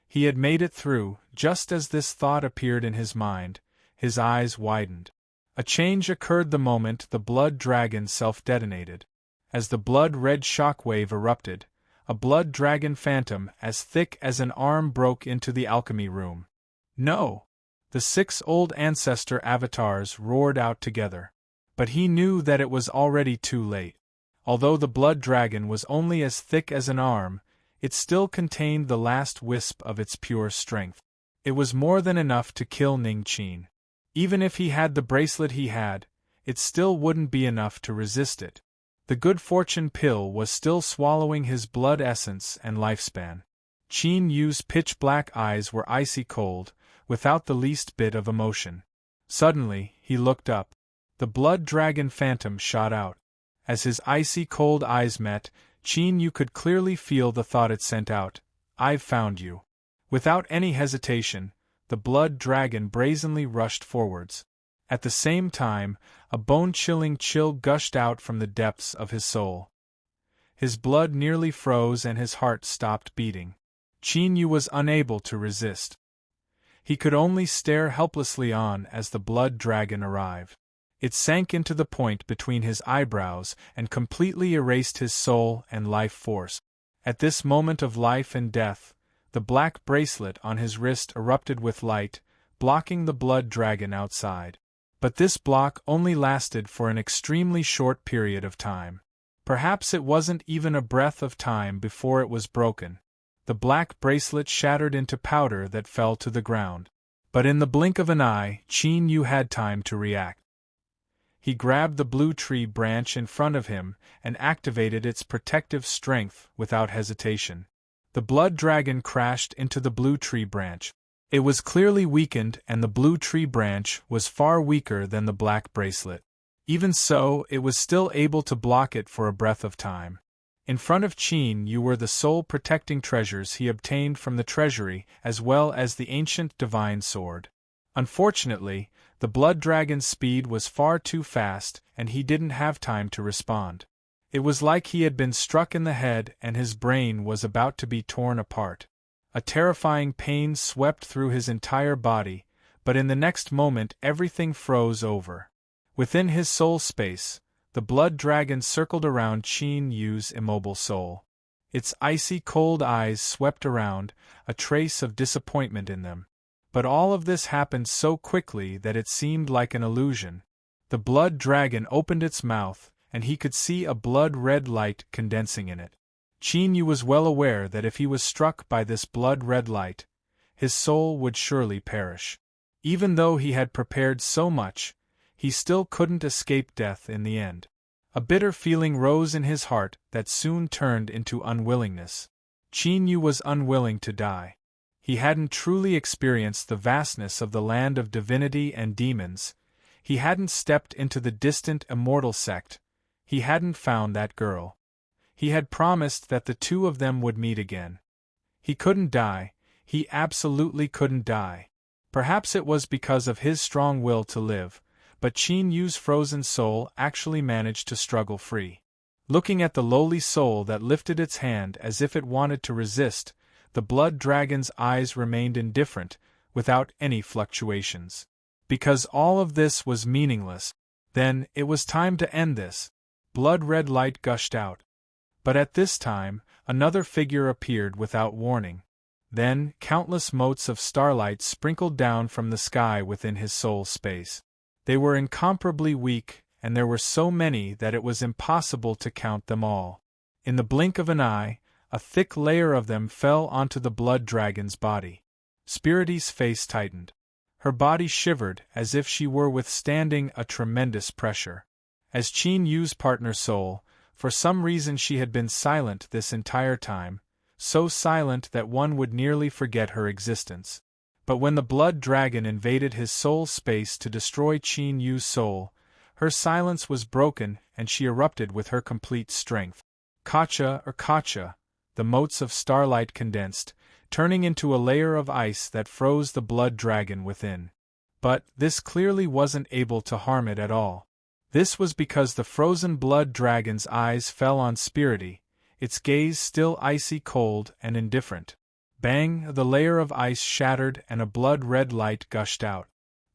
He had made it through. Just as this thought appeared in his mind, his eyes widened. A change occurred the moment the blood dragon self-detonated. As the blood-red shockwave erupted, a blood dragon phantom as thick as an arm broke into the alchemy room. No! The 6 old ancestor avatars roared out together. But he knew that it was already too late. Although the blood dragon was only as thick as an arm, it still contained the last wisp of its pure strength. It was more than enough to kill Ning Qin. Even if he had the bracelet he had, it still wouldn't be enough to resist it. The good fortune pill was still swallowing his blood essence and lifespan. Qin Yu's pitch-black eyes were icy cold, without the least bit of emotion. Suddenly, he looked up. The blood dragon phantom shot out. As his icy cold eyes met, Qin Yu could clearly feel the thought it sent out: "I've found you." Without any hesitation, the blood dragon brazenly rushed forwards. At the same time, a bone-chilling chill gushed out from the depths of his soul. His blood nearly froze and his heart stopped beating. Qin Yu was unable to resist. He could only stare helplessly on as the blood dragon arrived. It sank into the point between his eyebrows and completely erased his soul and life force. At this moment of life and death, the black bracelet on his wrist erupted with light, blocking the blood dragon outside. But this block only lasted for an extremely short period of time. Perhaps it wasn't even a breath of time before it was broken. The black bracelet shattered into powder that fell to the ground. But in the blink of an eye, Qin Yu had time to react. He grabbed the blue tree branch in front of him and activated its protective strength without hesitation. The blood dragon crashed into the blue tree branch. It was clearly weakened, and the blue tree branch was far weaker than the black bracelet. Even so, it was still able to block it for a breath of time. In front of Qin Yu were the soul protecting treasures he obtained from the treasury, as well as the ancient divine sword. Unfortunately, the blood dragon's speed was far too fast, and he didn't have time to respond. It was like he had been struck in the head and his brain was about to be torn apart. A terrifying pain swept through his entire body, but in the next moment everything froze over. Within his soul space, the blood dragon circled around Qin Yu's immobile soul. Its icy cold eyes swept around, a trace of disappointment in them. But all of this happened so quickly that it seemed like an illusion. The blood dragon opened its mouth, and he could see a blood-red light condensing in it. Qin Yu was well aware that if he was struck by this blood-red light, his soul would surely perish. Even though he had prepared so much, he still couldn't escape death in the end. A bitter feeling rose in his heart that soon turned into unwillingness. Qin Yu was unwilling to die. He hadn't truly experienced the vastness of the land of divinity and demons. He hadn't stepped into the distant immortal sect. He hadn't found that girl. He had promised that the two of them would meet again. He couldn't die. He absolutely couldn't die. Perhaps it was because of his strong will to live, but Qin Yu's frozen soul actually managed to struggle free. Looking at the lowly soul that lifted its hand as if it wanted to resist, the blood dragon's eyes remained indifferent, without any fluctuations. Because all of this was meaningless, then it was time to end this. Blood-red light gushed out. But at this time, another figure appeared without warning. Then, countless motes of starlight sprinkled down from the sky within his soul space. They were incomparably weak, and there were so many that it was impossible to count them all. In the blink of an eye, a thick layer of them fell onto the blood dragon's body. Spirity's face tightened. Her body shivered as if she were withstanding a tremendous pressure. As Qin Yu's partner soul, for some reason she had been silent this entire time, so silent that one would nearly forget her existence. But when the blood dragon invaded his soul space to destroy Qin Yu's soul, her silence was broken and she erupted with her complete strength. Kacha, the motes of starlight condensed, turning into a layer of ice that froze the blood dragon within. but this clearly wasn't able to harm it at all. This was because the frozen blood dragon's eyes fell on Spirity, its gaze still icy cold and indifferent. Bang! The layer of ice shattered and a blood-red light gushed out.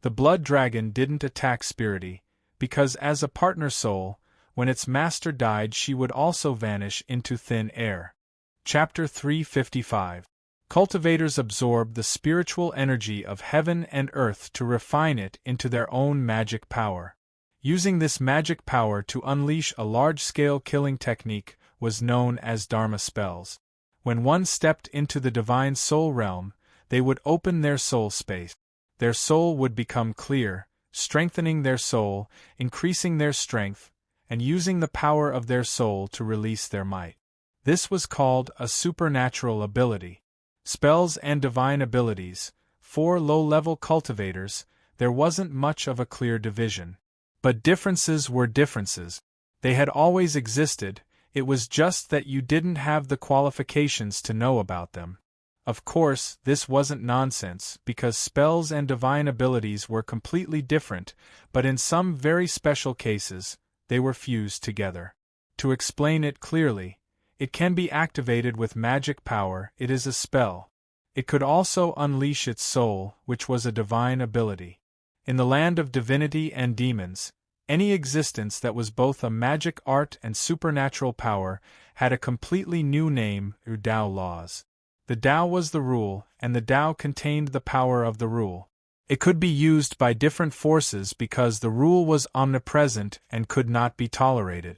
The blood dragon didn't attack Spirity, because as a partner soul, when its master died she would also vanish into thin air. Chapter 355. Cultivators absorb the spiritual energy of heaven and earth to refine it into their own magic power. Using this magic power to unleash a large-scale killing technique was known as Dharma spells. When one stepped into the divine soul realm, they would open their soul space. Their soul would become clear, strengthening their soul, increasing their strength, and using the power of their soul to release their might. This was called a supernatural ability. Spells and divine abilities, for low-level cultivators, there wasn't much of a clear division. But differences were differences. They had always existed, it was just that you didn't have the qualifications to know about them. Of course, this wasn't nonsense, because spells and divine abilities were completely different, but in some very special cases, they were fused together. To explain it clearly, it can be activated with magic power, it is a spell. It could also unleash its soul, which was a divine ability. In the land of divinity and demons, any existence that was both a magic art and supernatural power had a completely new name, Tao laws. The Tao was the rule, and the Tao contained the power of the rule. It could be used by different forces because the rule was omnipresent and could not be tolerated.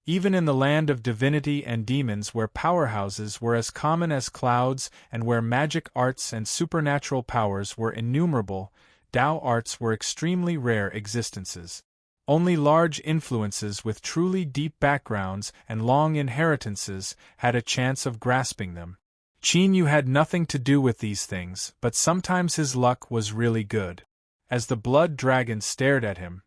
Even in the land of divinity and demons where powerhouses were as common as clouds and where magic arts and supernatural powers were innumerable, Tao arts were extremely rare existences. Only large influences with truly deep backgrounds and long inheritances had a chance of grasping them. Qin Yu had nothing to do with these things, but sometimes his luck was really good. As the blood dragon stared at him,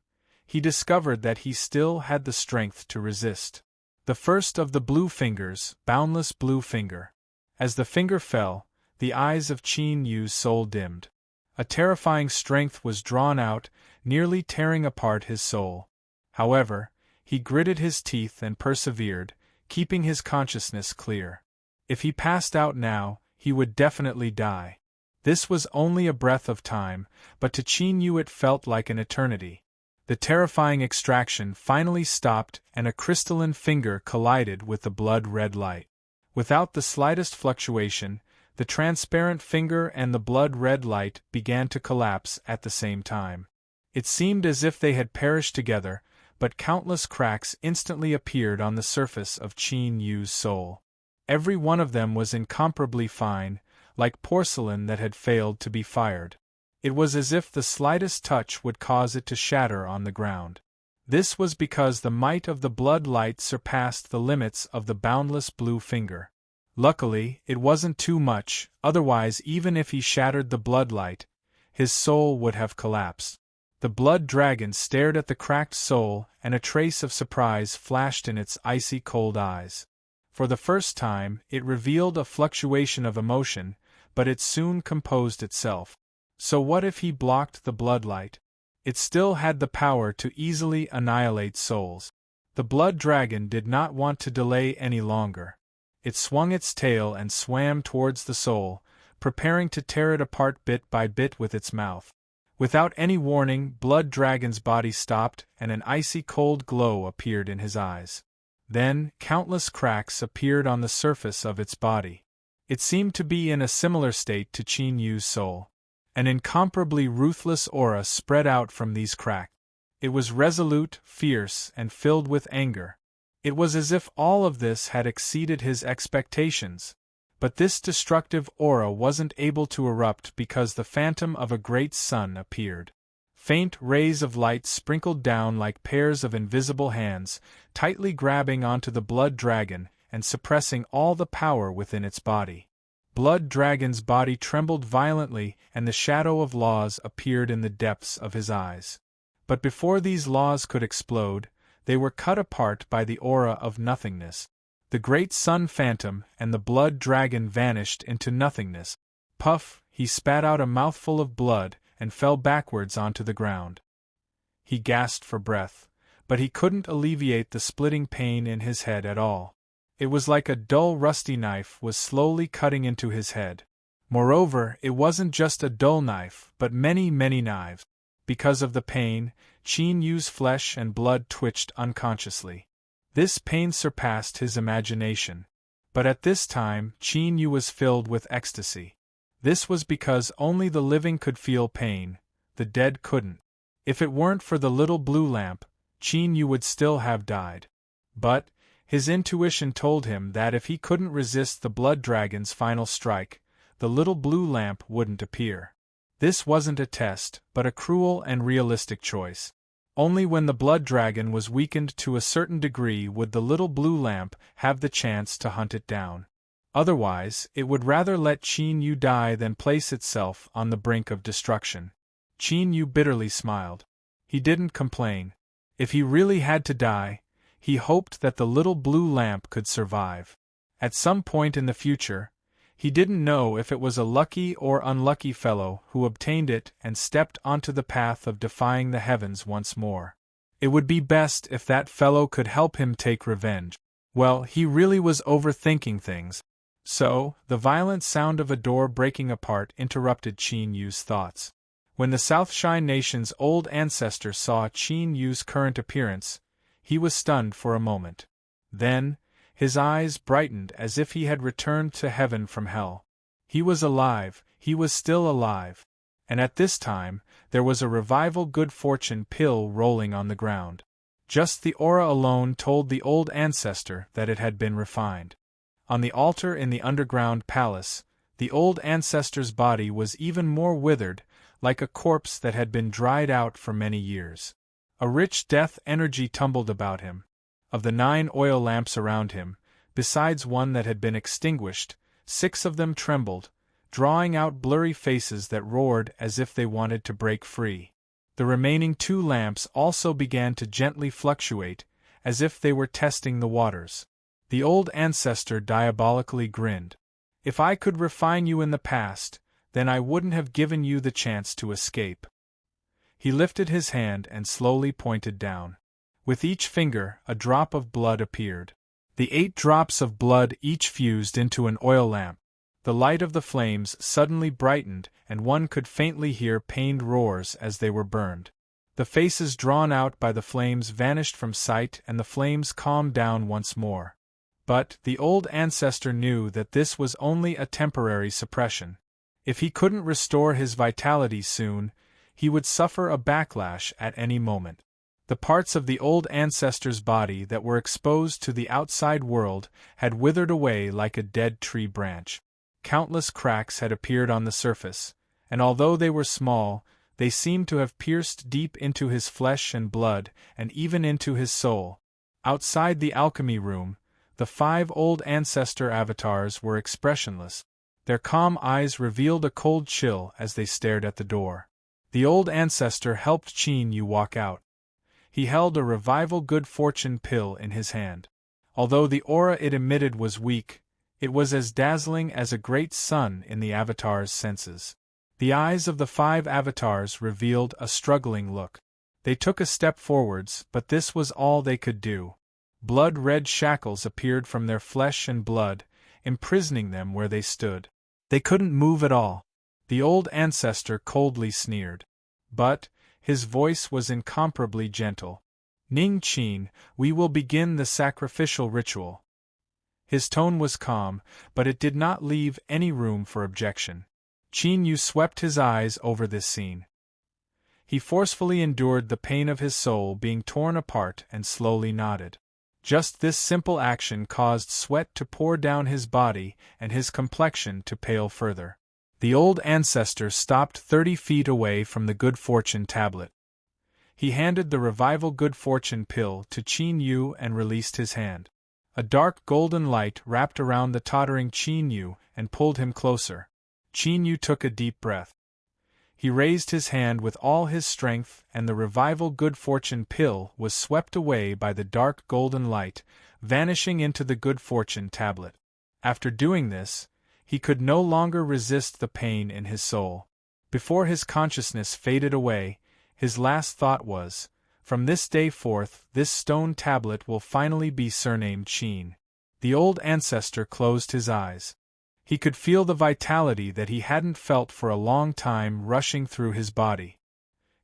he discovered that he still had the strength to resist. The first of the blue fingers, boundless blue finger. As the finger fell, the eyes of Qin Yu's soul dimmed. A terrifying strength was drawn out, nearly tearing apart his soul. However, he gritted his teeth and persevered, keeping his consciousness clear. If he passed out now, he would definitely die. This was only a breath of time, but to Qin Yu it felt like an eternity. The terrifying extraction finally stopped and a crystalline finger collided with the blood-red light. Without the slightest fluctuation, the transparent finger and the blood-red light began to collapse at the same time. It seemed as if they had perished together, but countless cracks instantly appeared on the surface of Qin Yu's soul. Every one of them was incomparably fine, like porcelain that had failed to be fired. It was as if the slightest touch would cause it to shatter on the ground. This was because the might of the blood light surpassed the limits of the boundless blue finger. Luckily, it wasn't too much, otherwise even if he shattered the blood light, his soul would have collapsed. The blood dragon stared at the cracked soul, and a trace of surprise flashed in its icy cold eyes. For the first time, it revealed a fluctuation of emotion, but it soon composed itself. So what if he blocked the bloodlight? It still had the power to easily annihilate souls. The blood dragon did not want to delay any longer. It swung its tail and swam towards the soul, preparing to tear it apart bit by bit with its mouth. Without any warning, Blood Dragon's body stopped and an icy cold glow appeared in his eyes. Then, countless cracks appeared on the surface of its body. It seemed to be in a similar state to Qin Yu's soul. An incomparably ruthless aura spread out from these cracks. It was resolute, fierce, and filled with anger. It was as if all of this had exceeded his expectations. But this destructive aura wasn't able to erupt because the phantom of a great sun appeared. Faint rays of light sprinkled down like pairs of invisible hands, tightly grabbing onto the blood dragon and suppressing all the power within its body. Blood Dragon's body trembled violently and the shadow of laws appeared in the depths of his eyes. But before these laws could explode, they were cut apart by the aura of nothingness. The great sun phantom and the blood dragon vanished into nothingness. Puff, he spat out a mouthful of blood, and fell backwards onto the ground. He gasped for breath, but he couldn't alleviate the splitting pain in his head at all. It was like a dull rusty knife was slowly cutting into his head. Moreover, it wasn't just a dull knife, but many, many knives. Because of the pain, Qin Yu's flesh and blood twitched unconsciously. This pain surpassed his imagination. But at this time, Qin Yu was filled with ecstasy. This was because only the living could feel pain, the dead couldn't. If it weren't for the little blue lamp, Qin Yu would still have died. But his intuition told him that if he couldn't resist the blood dragon's final strike, the little blue lamp wouldn't appear. This wasn't a test, but a cruel and realistic choice. Only when the blood dragon was weakened to a certain degree would the little blue lamp have the chance to hunt it down. Otherwise, it would rather let Qin Yu die than place itself on the brink of destruction. Qin Yu bitterly smiled. He didn't complain. If he really had to die, he hoped that the little blue lamp could survive. At some point in the future, he didn't know if it was a lucky or unlucky fellow who obtained it and stepped onto the path of defying the heavens once more. It would be best if that fellow could help him take revenge. Well, he really was overthinking things. So, the violent sound of a door breaking apart interrupted Qin Yu's thoughts. When the Southshine Nation's old ancestor saw Qin Yu's current appearance, he was stunned for a moment. Then, his eyes brightened as if he had returned to heaven from hell. He was alive, he was still alive. And at this time, there was a revival good fortune pill rolling on the ground. Just the aura alone told the old ancestor that it had been refined. On the altar in the underground palace, the old ancestor's body was even more withered, like a corpse that had been dried out for many years. A rich death energy tumbled about him. Of the 9 oil lamps around him, besides one that had been extinguished, 6 of them trembled, drawing out blurry faces that roared as if they wanted to break free. The remaining 2 lamps also began to gently fluctuate, as if they were testing the waters. The old ancestor diabolically grinned. If I could refine you in the past, then I wouldn't have given you the chance to escape. He lifted his hand and slowly pointed down. With each finger, a drop of blood appeared. The 8 drops of blood each fused into an oil lamp. The light of the flames suddenly brightened, and one could faintly hear pained roars as they were burned. The faces drawn out by the flames vanished from sight and the flames calmed down once more. But the old ancestor knew that this was only a temporary suppression. If he couldn't restore his vitality soon, he would suffer a backlash at any moment. The parts of the old ancestor's body that were exposed to the outside world had withered away like a dead tree branch. Countless cracks had appeared on the surface, and although they were small, they seemed to have pierced deep into his flesh and blood, and even into his soul. Outside the alchemy room, the 5 old ancestor avatars were expressionless. Their calm eyes revealed a cold chill as they stared at the door. The old ancestor helped Qin Yu walk out. He held a revival good fortune pill in his hand. Although the aura it emitted was weak, it was as dazzling as a great sun in the avatar's senses. The eyes of the 5 avatars revealed a struggling look. They took a step forwards, but this was all they could do. Blood-red shackles appeared from their flesh and blood, imprisoning them where they stood. They couldn't move at all. The old ancestor coldly sneered. But his voice was incomparably gentle. "Ning Qin, we will begin the sacrificial ritual." His tone was calm, but it did not leave any room for objection. Qin Yu swept his eyes over this scene. He forcefully endured the pain of his soul being torn apart and slowly nodded. Just this simple action caused sweat to pour down his body and his complexion to pale further. The old ancestor stopped 30 feet away from the good fortune tablet. He handed the revival good fortune pill to Qin Yu and released his hand. A dark golden light wrapped around the tottering Qin Yu and pulled him closer. Qin Yu took a deep breath. He raised his hand with all his strength and the revival good fortune pill was swept away by the dark golden light, vanishing into the good fortune tablet. After doing this, he could no longer resist the pain in his soul. Before his consciousness faded away, his last thought was, "From this day forth, this stone tablet will finally be surnamed Qin." The old ancestor closed his eyes. He could feel the vitality that he hadn't felt for a long time rushing through his body.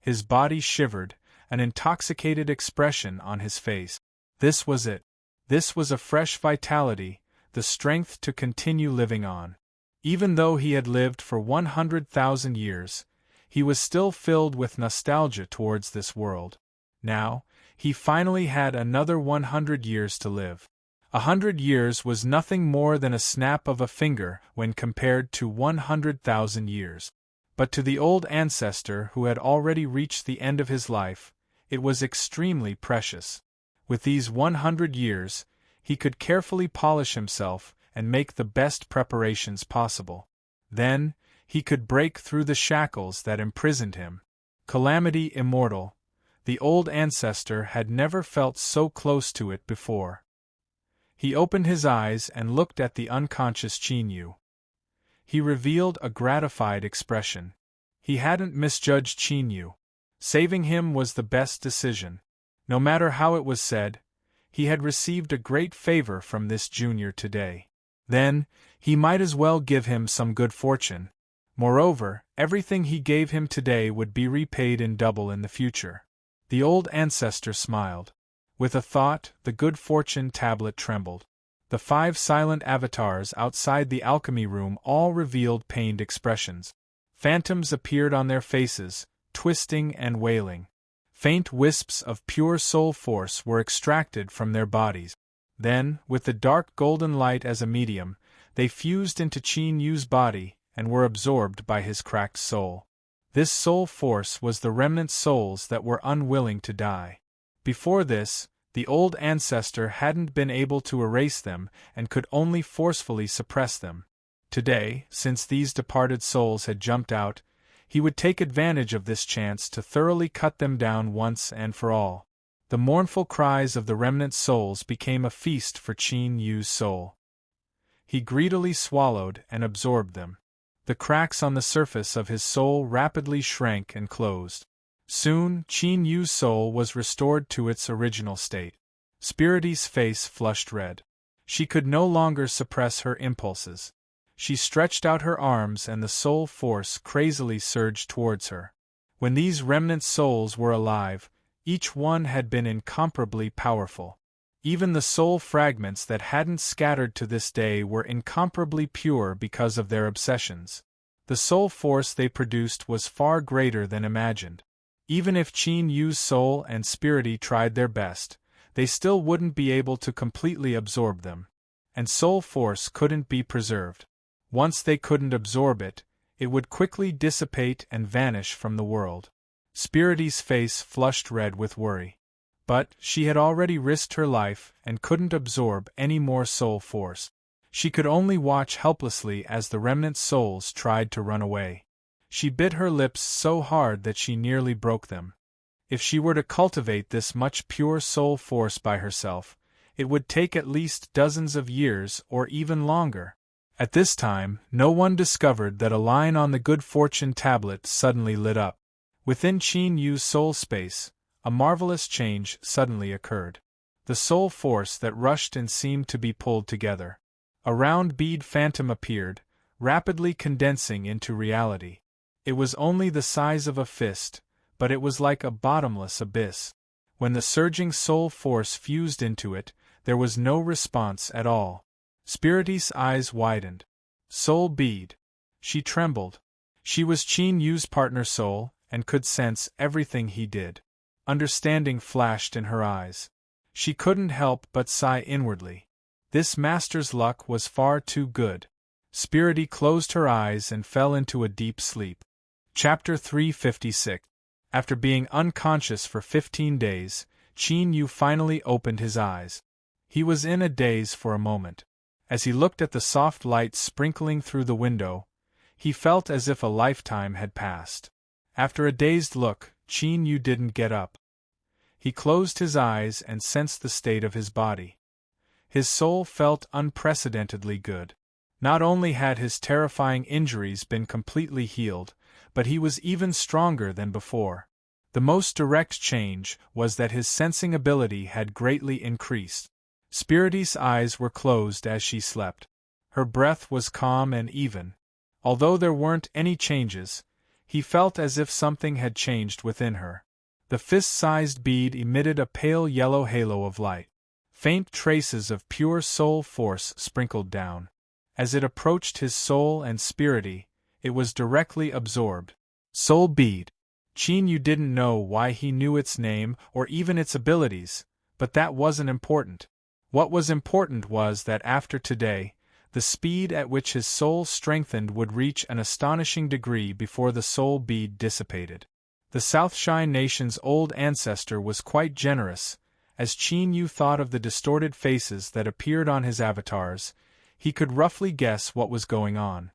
His body shivered, an intoxicated expression on his face. This was it. This was a fresh vitality, the strength to continue living on. Even though he had lived for 100,000 years, he was still filled with nostalgia towards this world. Now, he finally had another 100 years to live. 100 years was nothing more than a snap of a finger when compared to 100,000 years. But to the old ancestor who had already reached the end of his life, it was extremely precious. With these 100 years, he could carefully polish himself and make the best preparations possible. Then, he could break through the shackles that imprisoned him. Calamity immortal. The old ancestor had never felt so close to it before. He opened his eyes and looked at the unconscious Qin Yu. He revealed a gratified expression. He hadn't misjudged Qin Yu. Saving him was the best decision. No matter how it was said, he had received a great favor from this junior today. Then, he might as well give him some good fortune. Moreover, everything he gave him today would be repaid in double in the future. The old ancestor smiled. With a thought, the good fortune tablet trembled. The 5 silent avatars outside the alchemy room all revealed pained expressions. Phantoms appeared on their faces, twisting and wailing. Faint wisps of pure soul force were extracted from their bodies. Then, with the dark golden light as a medium, they fused into Qin Yu's body and were absorbed by his cracked soul. This soul force was the remnant souls that were unwilling to die. Before this, the old ancestor hadn't been able to erase them and could only forcefully suppress them. Today, since these departed souls had jumped out, he would take advantage of this chance to thoroughly cut them down once and for all. The mournful cries of the remnant souls became a feast for Qin Yu's soul. He greedily swallowed and absorbed them. The cracks on the surface of his soul rapidly shrank and closed. Soon, Qin Yu's soul was restored to its original state. Spirity's face flushed red. She could no longer suppress her impulses. She stretched out her arms and the soul force crazily surged towards her. When these remnant souls were alive, each one had been incomparably powerful. Even the soul fragments that hadn't scattered to this day were incomparably pure because of their obsessions. The soul force they produced was far greater than imagined. Even if Qin Yu's soul and spirity tried their best, they still wouldn't be able to completely absorb them. And soul force couldn't be preserved. Once they couldn't absorb it, it would quickly dissipate and vanish from the world. Spirity's face flushed red with worry. But she had already risked her life and couldn't absorb any more soul force. She could only watch helplessly as the remnant souls tried to run away. She bit her lips so hard that she nearly broke them. If she were to cultivate this much pure soul force by herself, it would take at least dozens of years or even longer. At this time, no one discovered that a line on the good fortune tablet suddenly lit up. Within Qin Yu's soul space, a marvelous change suddenly occurred. The soul force that rushed and seemed to be pulled together. A round bead phantom appeared, rapidly condensing into reality. It was only the size of a fist, but it was like a bottomless abyss. When the surging soul force fused into it, there was no response at all. Spirity's eyes widened. Soul bead. She trembled. She was Qin Yu's partner soul, and could sense everything he did. Understanding flashed in her eyes. She couldn't help but sigh inwardly. This master's luck was far too good. Spirity closed her eyes and fell into a deep sleep. Chapter 356. After being unconscious for 15 days, Qin Yu finally opened his eyes. He was in a daze for a moment. As he looked at the soft light sprinkling through the window, he felt as if a lifetime had passed. After a dazed look, Qin Yu didn't get up. He closed his eyes and sensed the state of his body. His soul felt unprecedentedly good. Not only had his terrifying injuries been completely healed, but he was even stronger than before. The most direct change was that his sensing ability had greatly increased. Spirity's eyes were closed as she slept. Her breath was calm and even. Although there weren't any changes, he felt as if something had changed within her. The fist-sized bead emitted a pale yellow halo of light. Faint traces of pure soul force sprinkled down. As it approached his soul and spirity, it was directly absorbed. Soul bead. Yu didn't know why he knew its name or even its abilities, but that wasn't important. What was important was that after today, the speed at which his soul strengthened would reach an astonishing degree before the soul bead dissipated. The Southshine Nation's old ancestor was quite generous. As Yu thought of the distorted faces that appeared on his avatars, he could roughly guess what was going on.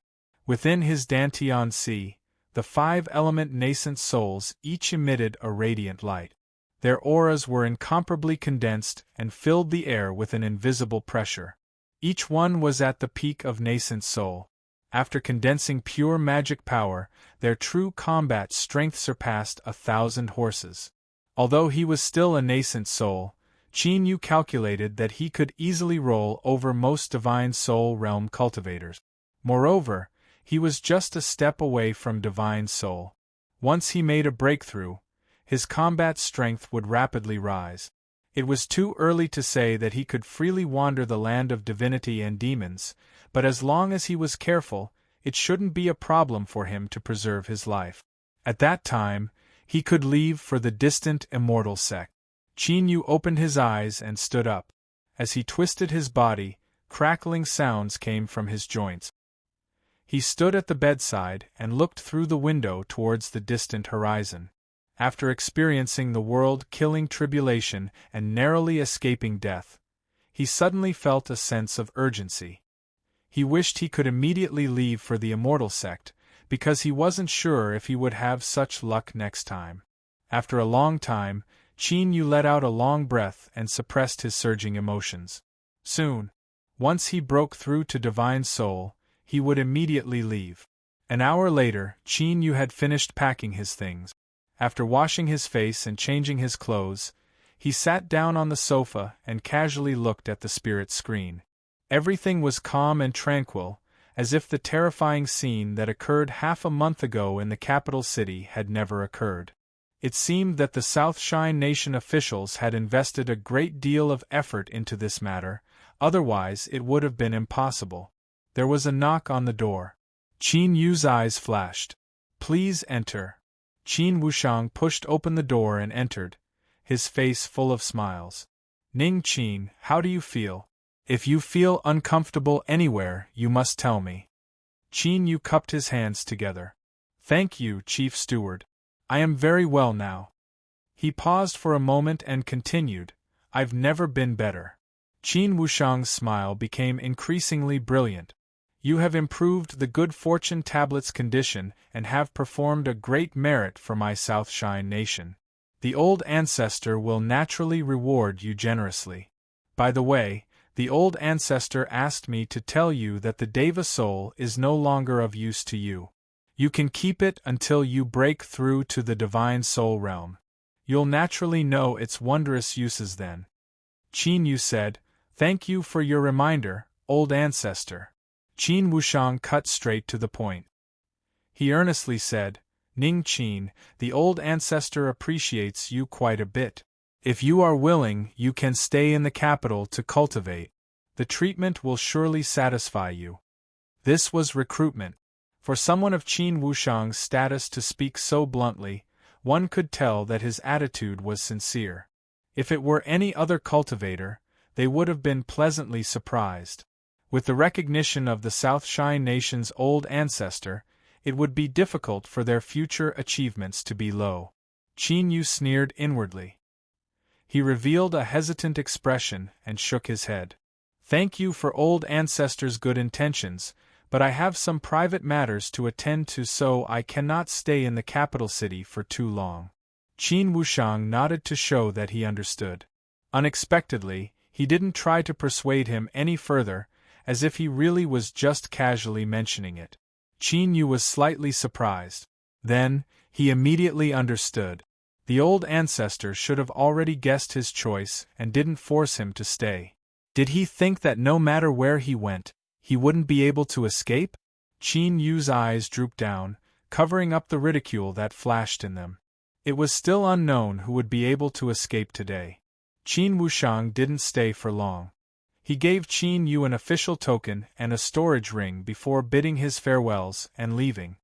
Within his Dantian Sea, the 5-element nascent souls each emitted a radiant light. Their auras were incomparably condensed and filled the air with an invisible pressure. Each one was at the peak of nascent soul. After condensing pure magic power, their true combat strength surpassed 1,000 horses. Although he was still a nascent soul, Yu calculated that he could easily roll over most Divine Soul Realm cultivators. Moreover, he was just a step away from Divine Soul. Once he made a breakthrough, his combat strength would rapidly rise. It was too early to say that he could freely wander the land of divinity and demons, but as long as he was careful, it shouldn't be a problem for him to preserve his life. At that time, he could leave for the distant immortal sect. Yu opened his eyes and stood up. As he twisted his body, crackling sounds came from his joints. He stood at the bedside and looked through the window towards the distant horizon. After experiencing the world-killing tribulation and narrowly escaping death, he suddenly felt a sense of urgency. He wished he could immediately leave for the immortal sect, because he wasn't sure if he would have such luck next time. After a long time, Yu let out a long breath and suppressed his surging emotions. Soon, once he broke through to Divine Soul, he would immediately leave. An hour later, Yu had finished packing his things. After washing his face and changing his clothes, he sat down on the sofa and casually looked at the spirit screen. Everything was calm and tranquil, as if the terrifying scene that occurred half a month ago in the capital city had never occurred. It seemed that the Southshine Nation officials had invested a great deal of effort into this matter, otherwise it would have been impossible. There was a knock on the door. Yu's eyes flashed. "Please enter." Qin Wushang pushed open the door and entered, his face full of smiles. "Ning Qin, how do you feel? If you feel uncomfortable anywhere, you must tell me." Qin Yu cupped his hands together. "Thank you, Chief Steward. I am very well now." He paused for a moment and continued, "I've never been better." Qin Wushang's smile became increasingly brilliant. "You have improved the good fortune tablet's condition and have performed a great merit for my Southshine Nation. The old ancestor will naturally reward you generously. By the way, the old ancestor asked me to tell you that the Deva soul is no longer of use to you. You can keep it until you break through to the Divine Soul Realm. You'll naturally know its wondrous uses then." Qin Yu said, "Thank you for your reminder, old ancestor." Qin Wushang cut straight to the point. He earnestly said, "Ning Qin, the old ancestor appreciates you quite a bit. If you are willing, you can stay in the capital to cultivate. The treatment will surely satisfy you." This was recruitment. For someone of Qin Wushang's status to speak so bluntly, one could tell that his attitude was sincere. If it were any other cultivator, they would have been pleasantly surprised. With the recognition of the Southshine Nation's old ancestor, it would be difficult for their future achievements to be low. Qin Yu sneered inwardly. He revealed a hesitant expression and shook his head. "Thank you for old ancestors' good intentions, but I have some private matters to attend to, so I cannot stay in the capital city for too long." Qin Wushang nodded to show that he understood. Unexpectedly, he didn't try to persuade him any further, as if he really was just casually mentioning it. Qin Yu was slightly surprised. Then, he immediately understood. The old ancestor should have already guessed his choice and didn't force him to stay. Did he think that no matter where he went, he wouldn't be able to escape? Qin Yu's eyes drooped down, covering up the ridicule that flashed in them. It was still unknown who would be able to escape today. Qin Wushang didn't stay for long. He gave Qin Yu an official token and a storage ring before bidding his farewells and leaving.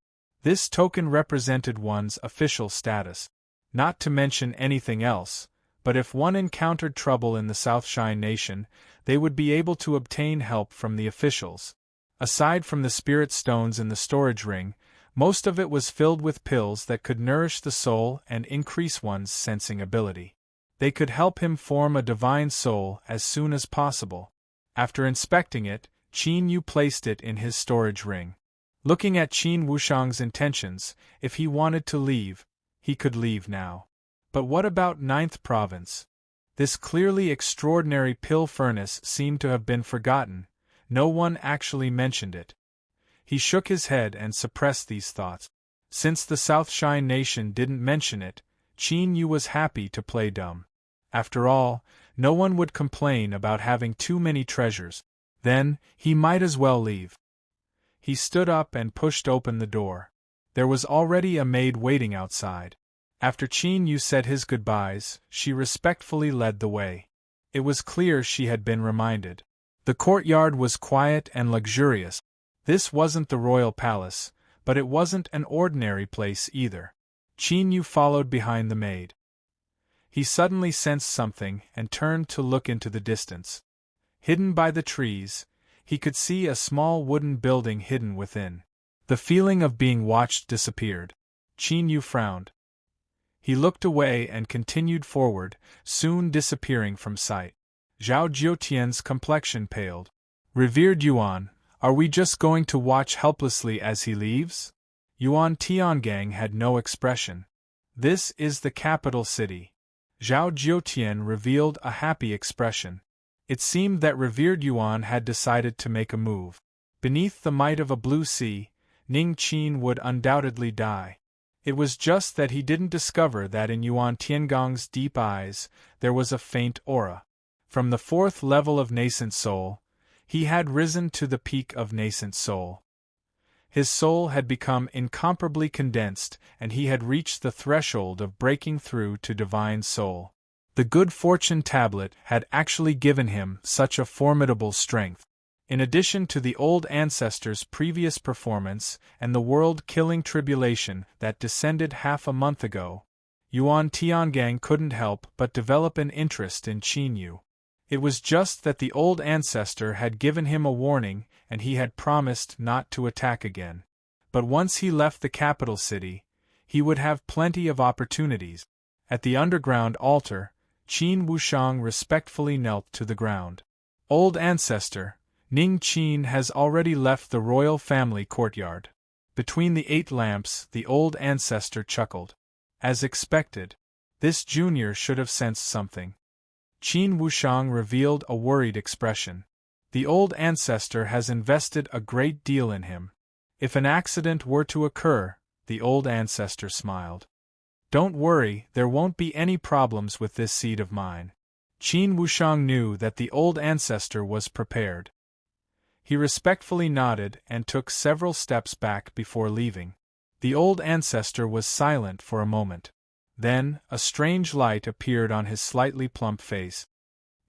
This token represented one's official status. Not to mention anything else, but if one encountered trouble in the South Shine Nation, they would be able to obtain help from the officials. Aside from the spirit stones in the storage ring, most of it was filled with pills that could nourish the soul and increase one's sensing ability. They could help him form a divine soul as soon as possible. After inspecting it, Qin Yu placed it in his storage ring. Looking at Qin Wushang's intentions, if he wanted to leave, he could leave now. But what about 9th Province? This clearly extraordinary pill furnace seemed to have been forgotten. No one actually mentioned it. He shook his head and suppressed these thoughts. Since the South Shine Nation didn't mention it, Qin Yu was happy to play dumb. After all, no one would complain about having too many treasures. Then, he might as well leave. He stood up and pushed open the door. There was already a maid waiting outside. After Qin Yu said his goodbyes, she respectfully led the way. It was clear she had been reminded. The courtyard was quiet and luxurious. This wasn't the royal palace, but it wasn't an ordinary place either. Qin Yu followed behind the maid. He suddenly sensed something and turned to look into the distance. Hidden by the trees, he could see a small wooden building hidden within. The feeling of being watched disappeared. Qin Yu frowned. He looked away and continued forward, soon disappearing from sight. Zhao Jiutian's complexion paled. "Revered Yuan, are we just going to watch helplessly as he leaves?" Yuan Tiangang had no expression. "This is the capital city." Zhao Jiutian revealed a happy expression. It seemed that revered Yuan had decided to make a move. Beneath the might of a blue sea, Ning Qin would undoubtedly die. It was just that he didn't discover that in Yuan Tiangong's deep eyes there was a faint aura. From the 4th level of nascent soul, he had risen to the peak of nascent soul. His soul had become incomparably condensed, and he had reached the threshold of breaking through to divine soul. The good fortune tablet had actually given him such a formidable strength. In addition to the old ancestor's previous performance and the world-killing tribulation that descended half a month ago, Yuan Tiangang couldn't help but develop an interest in Qin Yu. It was just that the old ancestor had given him a warning and he had promised not to attack again. But once he left the capital city, he would have plenty of opportunities. At the underground altar, Qin Wushang respectfully knelt to the ground. "Old ancestor, Ning Qin has already left the royal family courtyard." Between the 8 lamps, the old ancestor chuckled. As expected, this junior should have sensed something. Qin Wushang revealed a worried expression. The old ancestor has invested a great deal in him. If an accident were to occur, the old ancestor smiled. "Don't worry, there won't be any problems with this seed of mine." Qin Wushang knew that the old ancestor was prepared. He respectfully nodded and took several steps back before leaving. The old ancestor was silent for a moment. Then, a strange light appeared on his slightly plump face.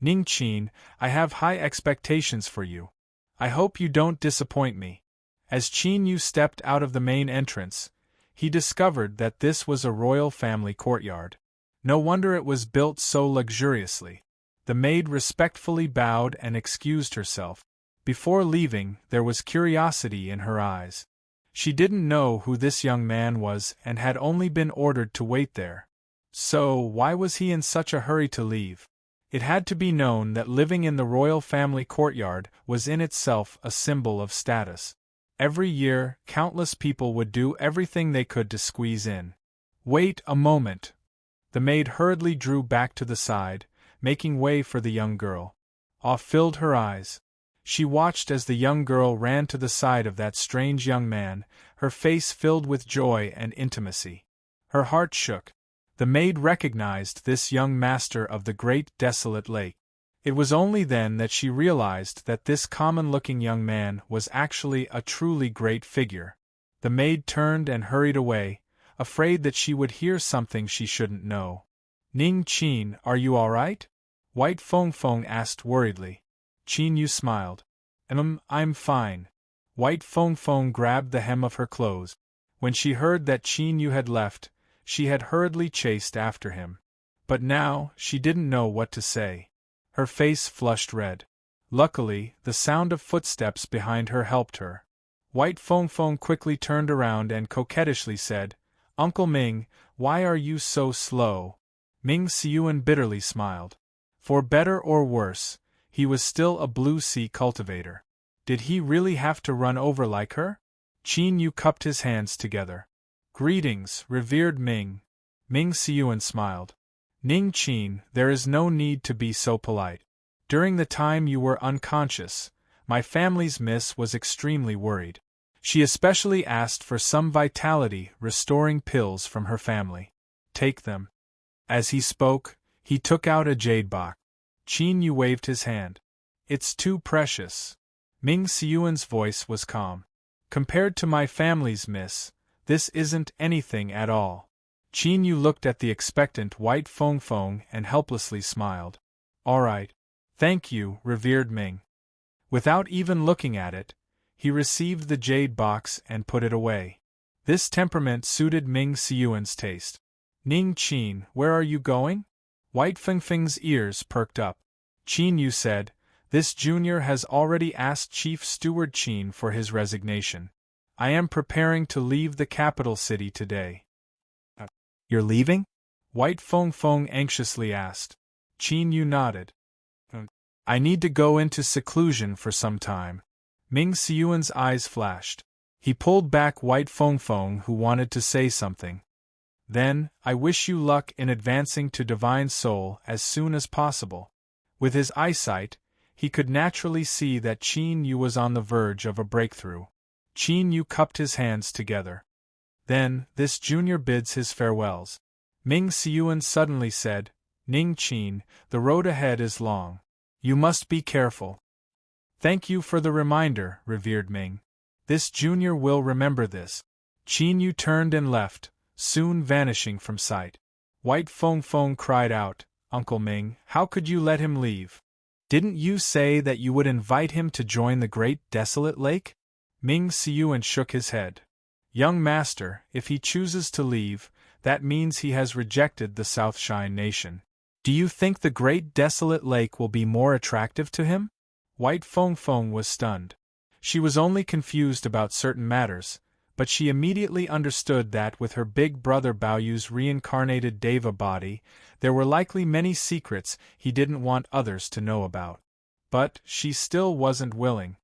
"Ning Qin, I have high expectations for you. I hope you don't disappoint me." As Qin Yu stepped out of the main entrance, he discovered that this was a royal family courtyard. No wonder it was built so luxuriously. The maid respectfully bowed and excused herself. Before leaving, there was curiosity in her eyes. She didn't know who this young man was and had only been ordered to wait there. So, why was he in such a hurry to leave? It had to be known that living in the royal family courtyard was in itself a symbol of status. Every year, countless people would do everything they could to squeeze in. "Wait a moment." The maid hurriedly drew back to the side, making way for the young girl. Awe filled her eyes. She watched as the young girl ran to the side of that strange young man, her face filled with joy and intimacy. Her heart shook. The maid recognized this young master of the great desolate lake. It was only then that she realized that this common-looking young man was actually a truly great figure. The maid turned and hurried away, afraid that she would hear something she shouldn't know. "Ning Qin, are you all right?" White Feng Feng asked worriedly. Qin Yu smiled. I'm fine." White Feng Feng grabbed the hem of her clothes. When she heard that Qin Yu had left, she had hurriedly chased after him. But now, she didn't know what to say. Her face flushed red. Luckily, the sound of footsteps behind her helped her. White Feng Feng quickly turned around and coquettishly said, "Uncle Ming, why are you so slow?" Ming Siyuan bitterly smiled. For better or worse, he was still a blue sea cultivator. Did he really have to run over like her? Qin Yu cupped his hands together. "Greetings, revered Ming." Ming Siyuan smiled. "Ning Qin, there is no need to be so polite. During the time you were unconscious, my family's miss was extremely worried. She especially asked for some vitality-restoring pills from her family. Take them." As he spoke, he took out a jade box. Qin Yu waved his hand. "It's too precious." Ming Siyuan's voice was calm. "Compared to my family's miss, this isn't anything at all." Qin Yu looked at the expectant White Feng Feng and helplessly smiled. "All right. Thank you, revered Ming." Without even looking at it, he received the jade box and put it away. This temperament suited Ming Siyuan's taste. "Ning Qin, where are you going?" White Feng Feng's ears perked up. Qin Yu said, "This junior has already asked Chief Steward Qin for his resignation. I am preparing to leave the capital city today." "You're leaving?" White Feng Feng anxiously asked. Qin Yu nodded. "I need to go into seclusion for some time." Ming Siyuan's eyes flashed. He pulled back White Feng Feng, who wanted to say something. "Then, I wish you luck in advancing to Divine Soul as soon as possible." With his eyesight, he could naturally see that Qin Yu was on the verge of a breakthrough. Qin Yu cupped his hands together. "Then, this junior bids his farewells." Ming Siyuan suddenly said, "Ning Qin, the road ahead is long. You must be careful." "Thank you for the reminder, revered Ming. This junior will remember this." Qin Yu turned and left, soon vanishing from sight. White Feng Feng cried out, "Uncle Ming, how could you let him leave? Didn't you say that you would invite him to join the great desolate lake?" Ming Siyuan shook his head. "Young master, if he chooses to leave, that means he has rejected the Southshine Nation. Do you think the great desolate lake will be more attractive to him?" White Feng Feng was stunned. She was only confused about certain matters, but she immediately understood that with her big brother Baoyu's reincarnated Deva body, there were likely many secrets he didn't want others to know about. But she still wasn't willing.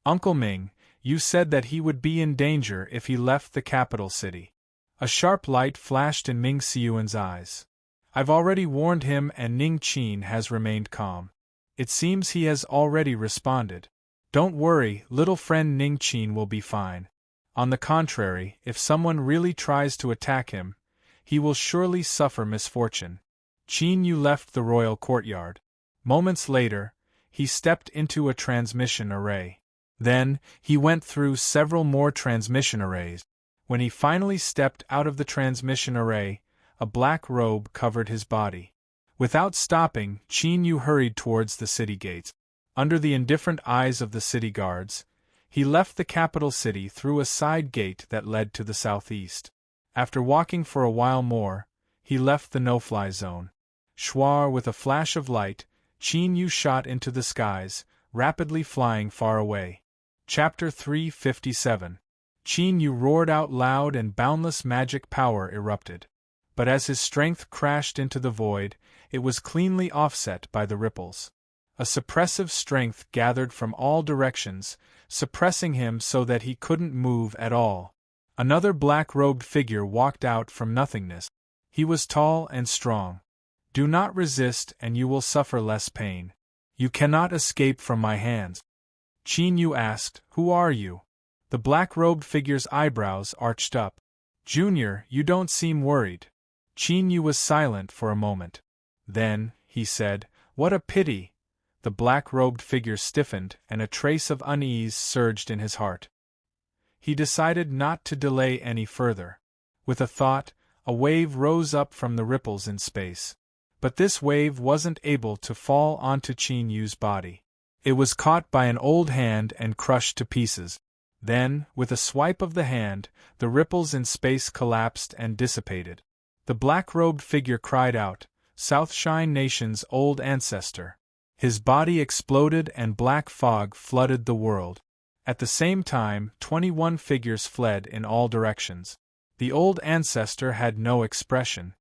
"Uncle Ming, you said that he would be in danger if he left the capital city." A sharp light flashed in Ming Siyuan's eyes. "I've already warned him and Ning Qin has remained calm. It seems he has already responded. Don't worry, little friend Ning Qin will be fine. On the contrary, if someone really tries to attack him, he will surely suffer misfortune." Qin Yu left the royal courtyard. Moments later, he stepped into a transmission array. Then, he went through several more transmission arrays. When he finally stepped out of the transmission array, a black robe covered his body. Without stopping, Qin Yu hurried towards the city gates. Under the indifferent eyes of the city guards, he left the capital city through a side gate that led to the southeast. After walking for a while more, he left the no-fly zone. Shwar, with a flash of light, Qin Yu shot into the skies, rapidly flying far away. Chapter 357. Qin Yu roared out loud and boundless magic power erupted. But as his strength crashed into the void, it was cleanly offset by the ripples. A suppressive strength gathered from all directions, suppressing him so that he couldn't move at all. Another black-robed figure walked out from nothingness. He was tall and strong. "Do not resist and you will suffer less pain. You cannot escape from my hands." Qin Yu asked, "Who are you?" The black-robed figure's eyebrows arched up. "Junior, you don't seem worried." Qin Yu was silent for a moment. Then, he said, "What a pity." The black-robed figure stiffened, and a trace of unease surged in his heart. He decided not to delay any further. With a thought, a wave rose up from the ripples in space. But this wave wasn't able to fall onto Qin Yu's body. It was caught by an old hand and crushed to pieces. Then, with a swipe of the hand, the ripples in space collapsed and dissipated. The black-robed figure cried out, "Southshine Nation's old ancestor." His body exploded and black fog flooded the world. At the same time, 21 figures fled in all directions. The old ancestor had no expression.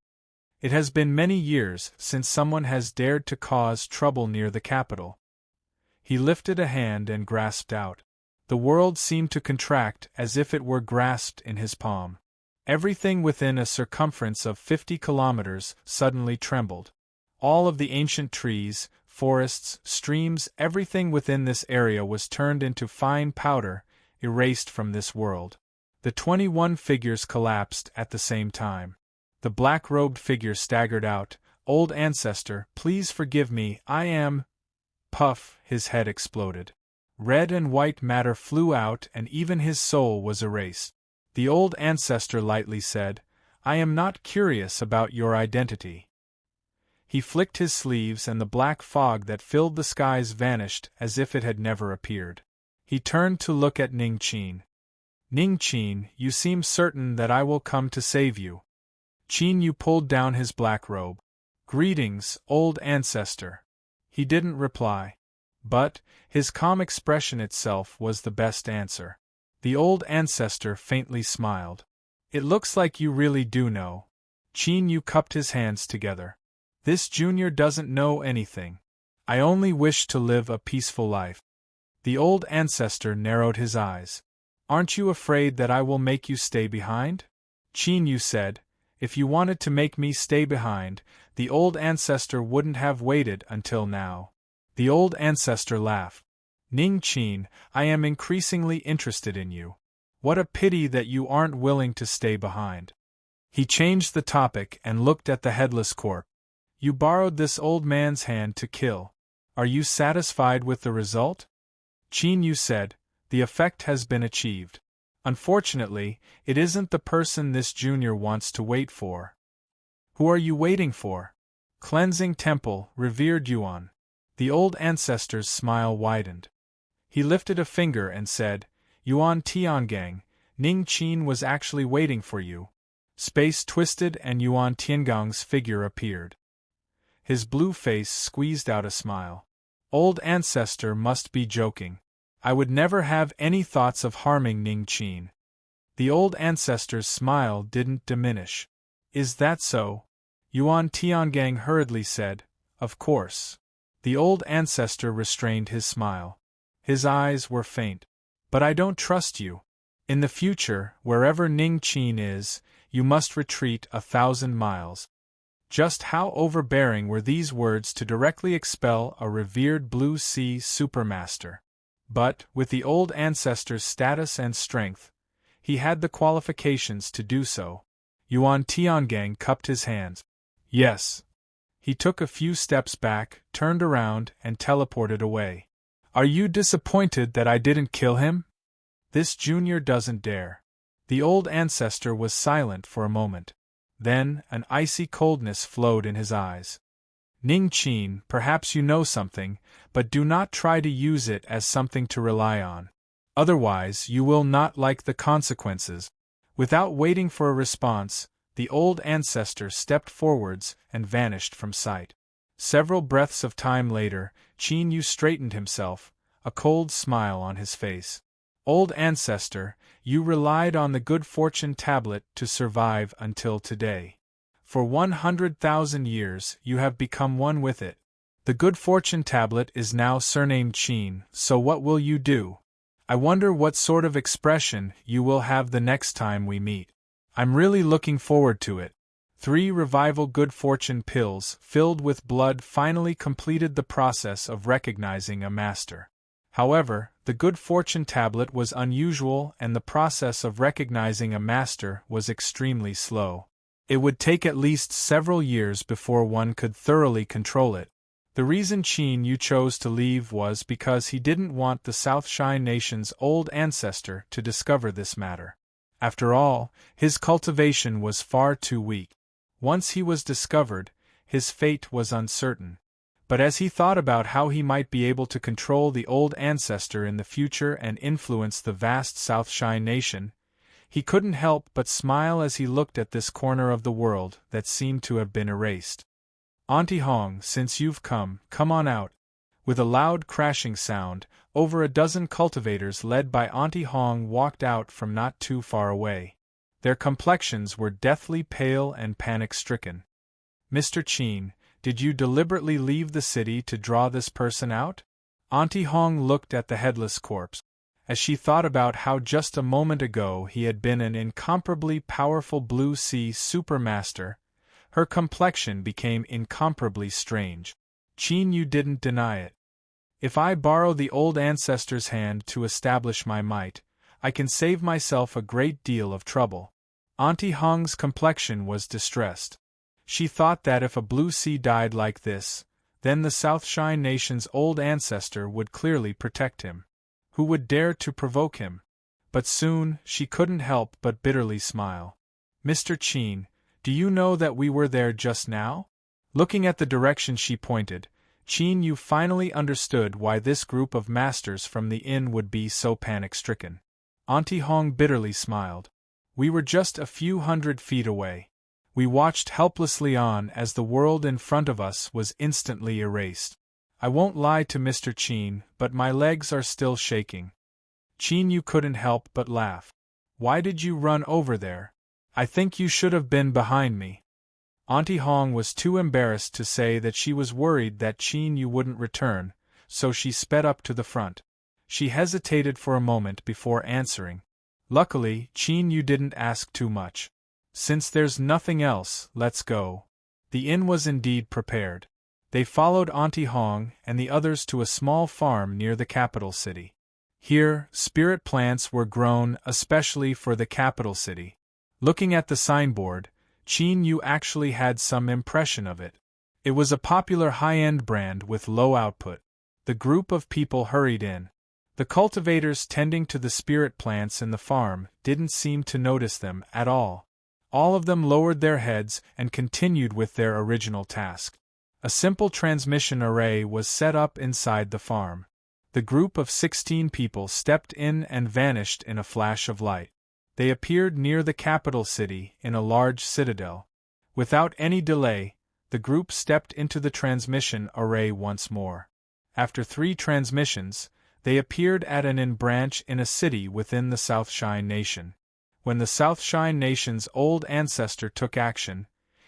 It has been many years since someone has dared to cause trouble near the capital. He lifted a hand and grasped out. The world seemed to contract as if it were grasped in his palm. Everything within a circumference of 50 kilometers suddenly trembled. All of the ancient trees, forests, streams, everything within this area was turned into fine powder, erased from this world. The 21 figures collapsed at the same time. The black-robed figure staggered out, "Old ancestor, please forgive me, I am—" Puff, his head exploded. Red and white matter flew out and even his soul was erased. The old ancestor lightly said, "I am not curious about your identity." He flicked his sleeves and the black fog that filled the skies vanished as if it had never appeared. He turned to look at Ning Qin. "Ning Qin, you seem certain that I will come to save you." Qin Yu pulled down his black robe. "Greetings, old ancestor." He didn't reply. But, his calm expression itself was the best answer. The old ancestor faintly smiled. "It looks like you really do know." Qin Yu cupped his hands together. "This junior doesn't know anything. I only wish to live a peaceful life." The old ancestor narrowed his eyes. "Aren't you afraid that I will make you stay behind?" Qin Yu said, "If you wanted to make me stay behind, the old ancestor wouldn't have waited until now." The old ancestor laughed. "Ning Qin, I am increasingly interested in you. What a pity that you aren't willing to stay behind." He changed the topic and looked at the headless corpse. "You borrowed this old man's hand to kill. Are you satisfied with the result?" Qin Yu said, "The effect has been achieved. Unfortunately, it isn't the person this junior wants to wait for." "Who are you waiting for?" "Cleansing Temple, revered Yuan." The old ancestor's smile widened. He lifted a finger and said, "Yuan Tiangang, Ning Qin was actually waiting for you." Space twisted and Yuan Tiangang's figure appeared. His blue face squeezed out a smile. "Old ancestor must be joking. I would never have any thoughts of harming Ning Qin." The old ancestor's smile didn't diminish. "Is that so?" Yuan Tiangang hurriedly said, "Of course." The old ancestor restrained his smile. His eyes were faint. "But I don't trust you. In the future, wherever Ning Qin is, you must retreat 1,000 miles. Just how overbearing were these words to directly expel a revered Blue Sea supermaster? But, with the old ancestor's status and strength, he had the qualifications to do so. Yuan Tiangang cupped his hands. "Yes." He took a few steps back, turned around, and teleported away. "Are you disappointed that I didn't kill him?" "This junior doesn't dare." The old ancestor was silent for a moment. Then, an icy coldness flowed in his eyes. "Ning Qin, perhaps you know something, but do not try to use it as something to rely on. Otherwise, you will not like the consequences." Without waiting for a response, the old ancestor stepped forwards and vanished from sight. Several breaths of time later, Qin Yu straightened himself, a cold smile on his face. "Old ancestor, you relied on the good fortune tablet to survive until today. For 100,000 years, you have become one with it. The good fortune tablet is now surnamed Qin, so what will you do? I wonder what sort of expression you will have the next time we meet. I'm really looking forward to it." 3 revival good fortune pills filled with blood finally completed the process of recognizing a master. However, The good fortune tablet was unusual and the process of recognizing a master was extremely slow. It would take at least several years before one could thoroughly control it. The reason Qin Yu chose to leave was because he didn't want the South Shine Nation's old ancestor to discover this matter. After all, his cultivation was far too weak. Once he was discovered, his fate was uncertain. But as he thought about how he might be able to control the old ancestor in the future and influence the vast South Shine Nation, he couldn't help but smile as he looked at this corner of the world that seemed to have been erased. "Auntie Hong, since you've come on out." With a loud crashing sound, over a dozen cultivators led by Auntie Hong walked out from not too far away. Their complexions were deathly pale and panic-stricken. "Mr. Qin, did you deliberately leave the city to draw this person out?" Auntie Hong looked at the headless corpse. As she thought about how just a moment ago he had been an incomparably powerful Blue Sea Supermaster, her complexion became incomparably strange. Qin Yu didn't deny it. "If I borrow the old ancestor's hand to establish my might, I can save myself a great deal of trouble." Auntie Hong's complexion was distressed. She thought that if a Blue Sea died like this, then the South Shine Nation's old ancestor would clearly protect him. Who would dare to provoke him? But soon, she couldn't help but bitterly smile. "Mr. Qin, do you know that we were there just now?" Looking at the direction she pointed, Qin Yu finally understood why this group of masters from the inn would be so panic-stricken. Auntie Hong bitterly smiled. "We were just a few hundred feet away. We watched helplessly on as the world in front of us was instantly erased. I won't lie to Mr. Qin, but my legs are still shaking." Qin Yu couldn't help but laugh. "Why did you run over there? I think you should have been behind me." Auntie Hong was too embarrassed to say that she was worried that Qin Yu wouldn't return, so she sped up to the front. She hesitated for a moment before answering. Luckily, Qin Yu didn't ask too much. "Since there's nothing else, let's go." The inn was indeed prepared. They followed Auntie Hong and the others to a small farm near the capital city. Here, spirit plants were grown especially for the capital city. Looking at the signboard, Qin Yu actually had some impression of it. It was a popular high-end brand with low output. The group of people hurried in. The cultivators tending to the spirit plants in the farm didn't seem to notice them at all. All of them lowered their heads and continued with their original task. A simple transmission array was set up inside the farm. The group of 16 people stepped in and vanished in a flash of light. They appeared near the capital city in a large citadel. Without any delay, the group stepped into the transmission array once more. After 3 transmissions, they appeared at an inn branch in a city within the South Shine Nation. When the South Shine Nation's old ancestor took action,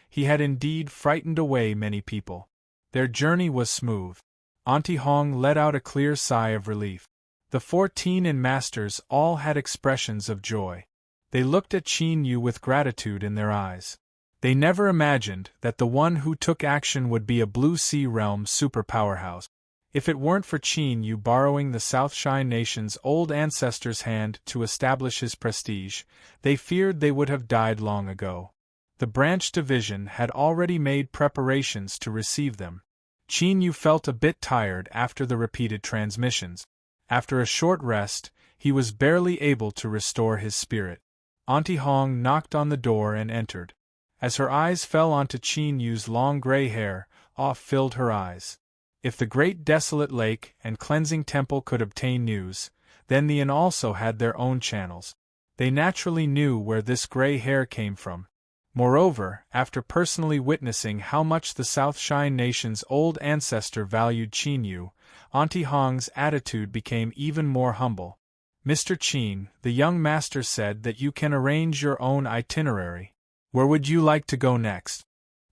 he had indeed frightened away many people. Their journey was smooth. Auntie Hong let out a clear sigh of relief. The 14 inn masters all had expressions of joy. They looked at Qin Yu with gratitude in their eyes. They never imagined that the one who took action would be a Blue Sea Realm super powerhouse. If it weren't for Qin Yu borrowing the South Shine Nation's old ancestor's hand to establish his prestige, they feared they would have died long ago. The branch division had already made preparations to receive them. Qin Yu felt a bit tired after the repeated transmissions. After a short rest, he was barely able to restore his spirit. Auntie Hong knocked on the door and entered. As her eyes fell onto Qin Yu's long gray hair, awe filled her eyes. If the great desolate lake and cleansing temple could obtain news, then the inn also had their own channels. They naturally knew where this gray hair came from. Moreover, after personally witnessing how much the South Shine Nation's old ancestor valued Qin Yu, Auntie Hong's attitude became even more humble. "Mr. Qin, the young master said that you can arrange your own itinerary. Where would you like to go next?"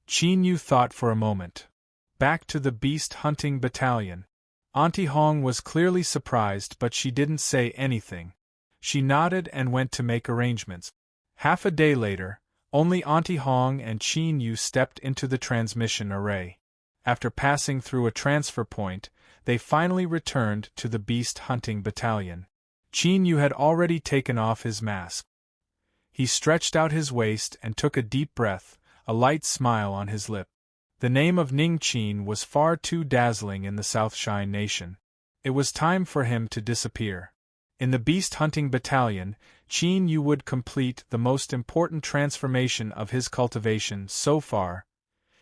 Qin Yu thought for a moment. "Back to the beast hunting battalion." Auntie Hong was clearly surprised, but she didn't say anything. She nodded and went to make arrangements. Half a day later, only Auntie Hong and Qin Yu stepped into the transmission array. After passing through a transfer point, they finally returned to the beast-hunting battalion. Qin Yu had already taken off his mask. He stretched out his waist and took a deep breath, a light smile on his lip. The name of Ning Qin was far too dazzling in the Southshine nation. It was time for him to disappear. In the beast-hunting battalion, Qin Yu would complete the most important transformation of his cultivation so far.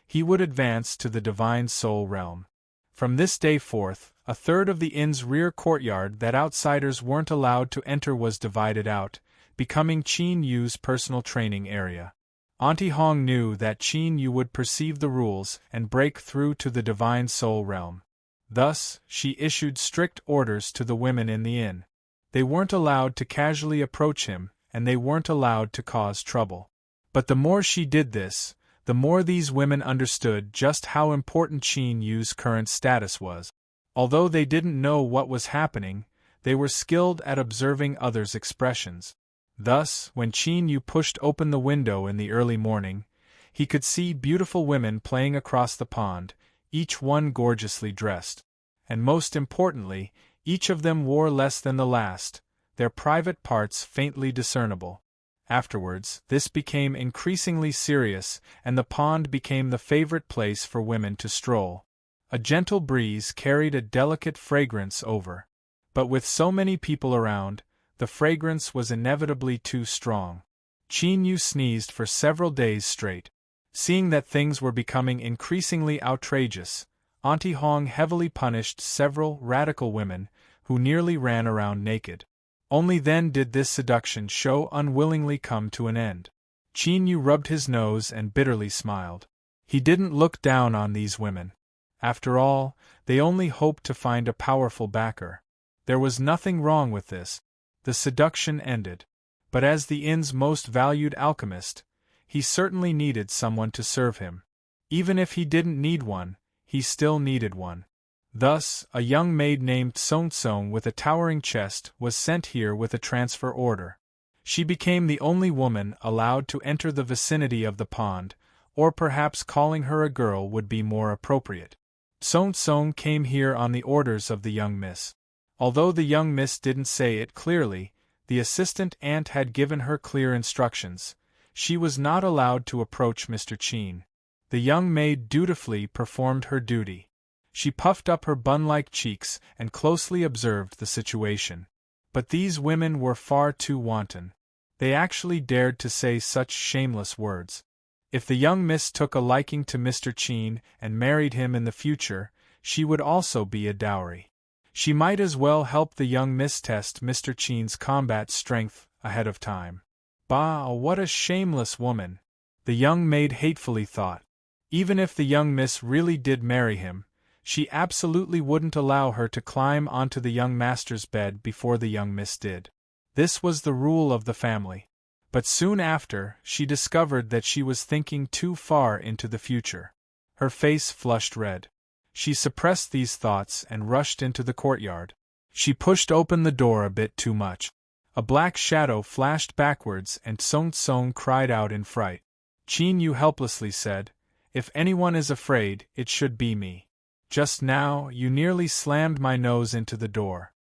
He would advance to the divine soul realm. From this day forth, a third of the inn's rear courtyard that outsiders weren't allowed to enter was divided out, becoming Qin Yu's personal training area. Auntie Hong knew that Qin Yu would perceive the rules and break through to the divine soul realm. Thus, she issued strict orders to the women in the inn. They weren't allowed to casually approach him, and they weren't allowed to cause trouble. But the more she did this, the more these women understood just how important Qin Yu's current status was. Although they didn't know what was happening, they were skilled at observing others' expressions. Thus, when Qin Yu pushed open the window in the early morning, he could see beautiful women playing across the pond, each one gorgeously dressed. And most importantly, each of them wore less than the last, their private parts faintly discernible. Afterwards, this became increasingly serious, and the pond became the favorite place for women to stroll. A gentle breeze carried a delicate fragrance over. But with so many people around, the fragrance was inevitably too strong. Qin Yu sneezed for several days straight. Seeing that things were becoming increasingly outrageous, Auntie Hong heavily punished several radical women who nearly ran around naked. Only then did this seduction show unwillingly come to an end. Qin Yu rubbed his nose and bitterly smiled. He didn't look down on these women. After all, they only hoped to find a powerful backer. There was nothing wrong with this. The seduction ended. But as the inn's most valued alchemist, he certainly needed someone to serve him. Even if he didn't need one, he still needed one. Thus, a young maid named Song Song with a towering chest was sent here with a transfer order. She became the only woman allowed to enter the vicinity of the pond, or perhaps calling her a girl would be more appropriate. Song Song came here on the orders of the young miss. Although the young miss didn't say it clearly, the assistant aunt had given her clear instructions. She was not allowed to approach Mr. Qin. The young maid dutifully performed her duty. She puffed up her bun-like cheeks and closely observed the situation. But these women were far too wanton. They actually dared to say such shameless words. If the young miss took a liking to Mr. Qin and married him in the future, she would also be a dowry. She might as well help the young miss test Mr. Qin's combat strength ahead of time. Bah, what a shameless woman! The young maid hatefully thought. Even if the young miss really did marry him, she absolutely wouldn't allow her to climb onto the young master's bed before the young miss did. This was the rule of the family. But soon after, she discovered that she was thinking too far into the future. Her face flushed red. She suppressed these thoughts and rushed into the courtyard. She pushed open the door a bit too much. A black shadow flashed backwards and Song Song cried out in fright. Qin Yu helplessly said, "If anyone is afraid, it should be me. Just now, you nearly slammed my nose into the door."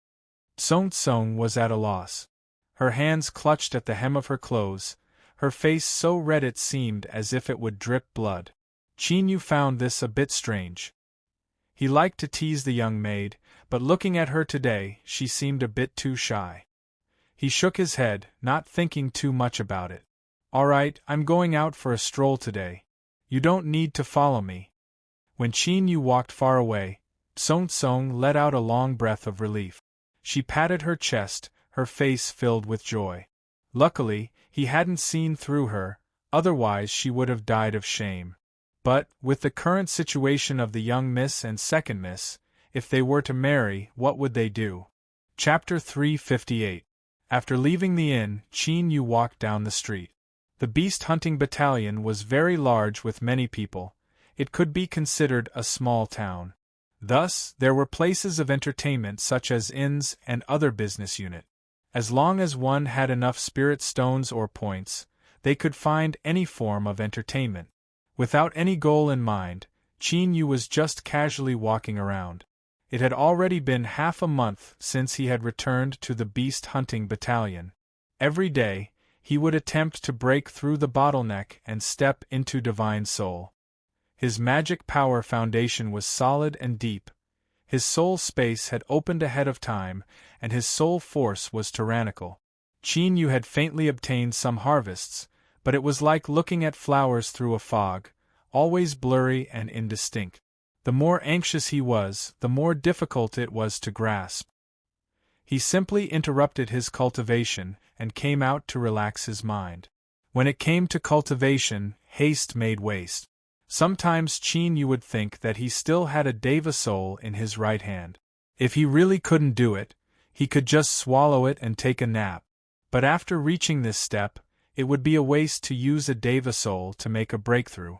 Song Song was at a loss. Her hands clutched at the hem of her clothes, her face so red it seemed as if it would drip blood. Qin Yu found this a bit strange. He liked to tease the young maid, but looking at her today, she seemed a bit too shy. He shook his head, not thinking too much about it. "All right, I'm going out for a stroll today. You don't need to follow me." When Qin Yu walked far away, Song Song let out a long breath of relief. She patted her chest, her face filled with joy. Luckily, he hadn't seen through her, otherwise she would have died of shame. But, with the current situation of the young miss and second miss, if they were to marry, what would they do? Chapter 358. After leaving the inn, Qin Yu walked down the street. The beast-hunting battalion was very large with many people. It could be considered a small town. Thus, there were places of entertainment such as inns and other business unit. As long as one had enough spirit stones or points, they could find any form of entertainment. Without any goal in mind, Qin Yu was just casually walking around. It had already been half a month since he had returned to the beast hunting battalion. Every day, he would attempt to break through the bottleneck and step into Divine Soul. His magic power foundation was solid and deep. His soul space had opened ahead of time, and his soul force was tyrannical. Qin Yu had faintly obtained some harvests, but it was like looking at flowers through a fog, always blurry and indistinct. The more anxious he was, the more difficult it was to grasp. He simply interrupted his cultivation and came out to relax his mind. When it came to cultivation, haste made waste. Sometimes Qin Yu would think that he still had a deva soul in his right hand. If he really couldn't do it, he could just swallow it and take a nap. But after reaching this step, it would be a waste to use a deva soul to make a breakthrough.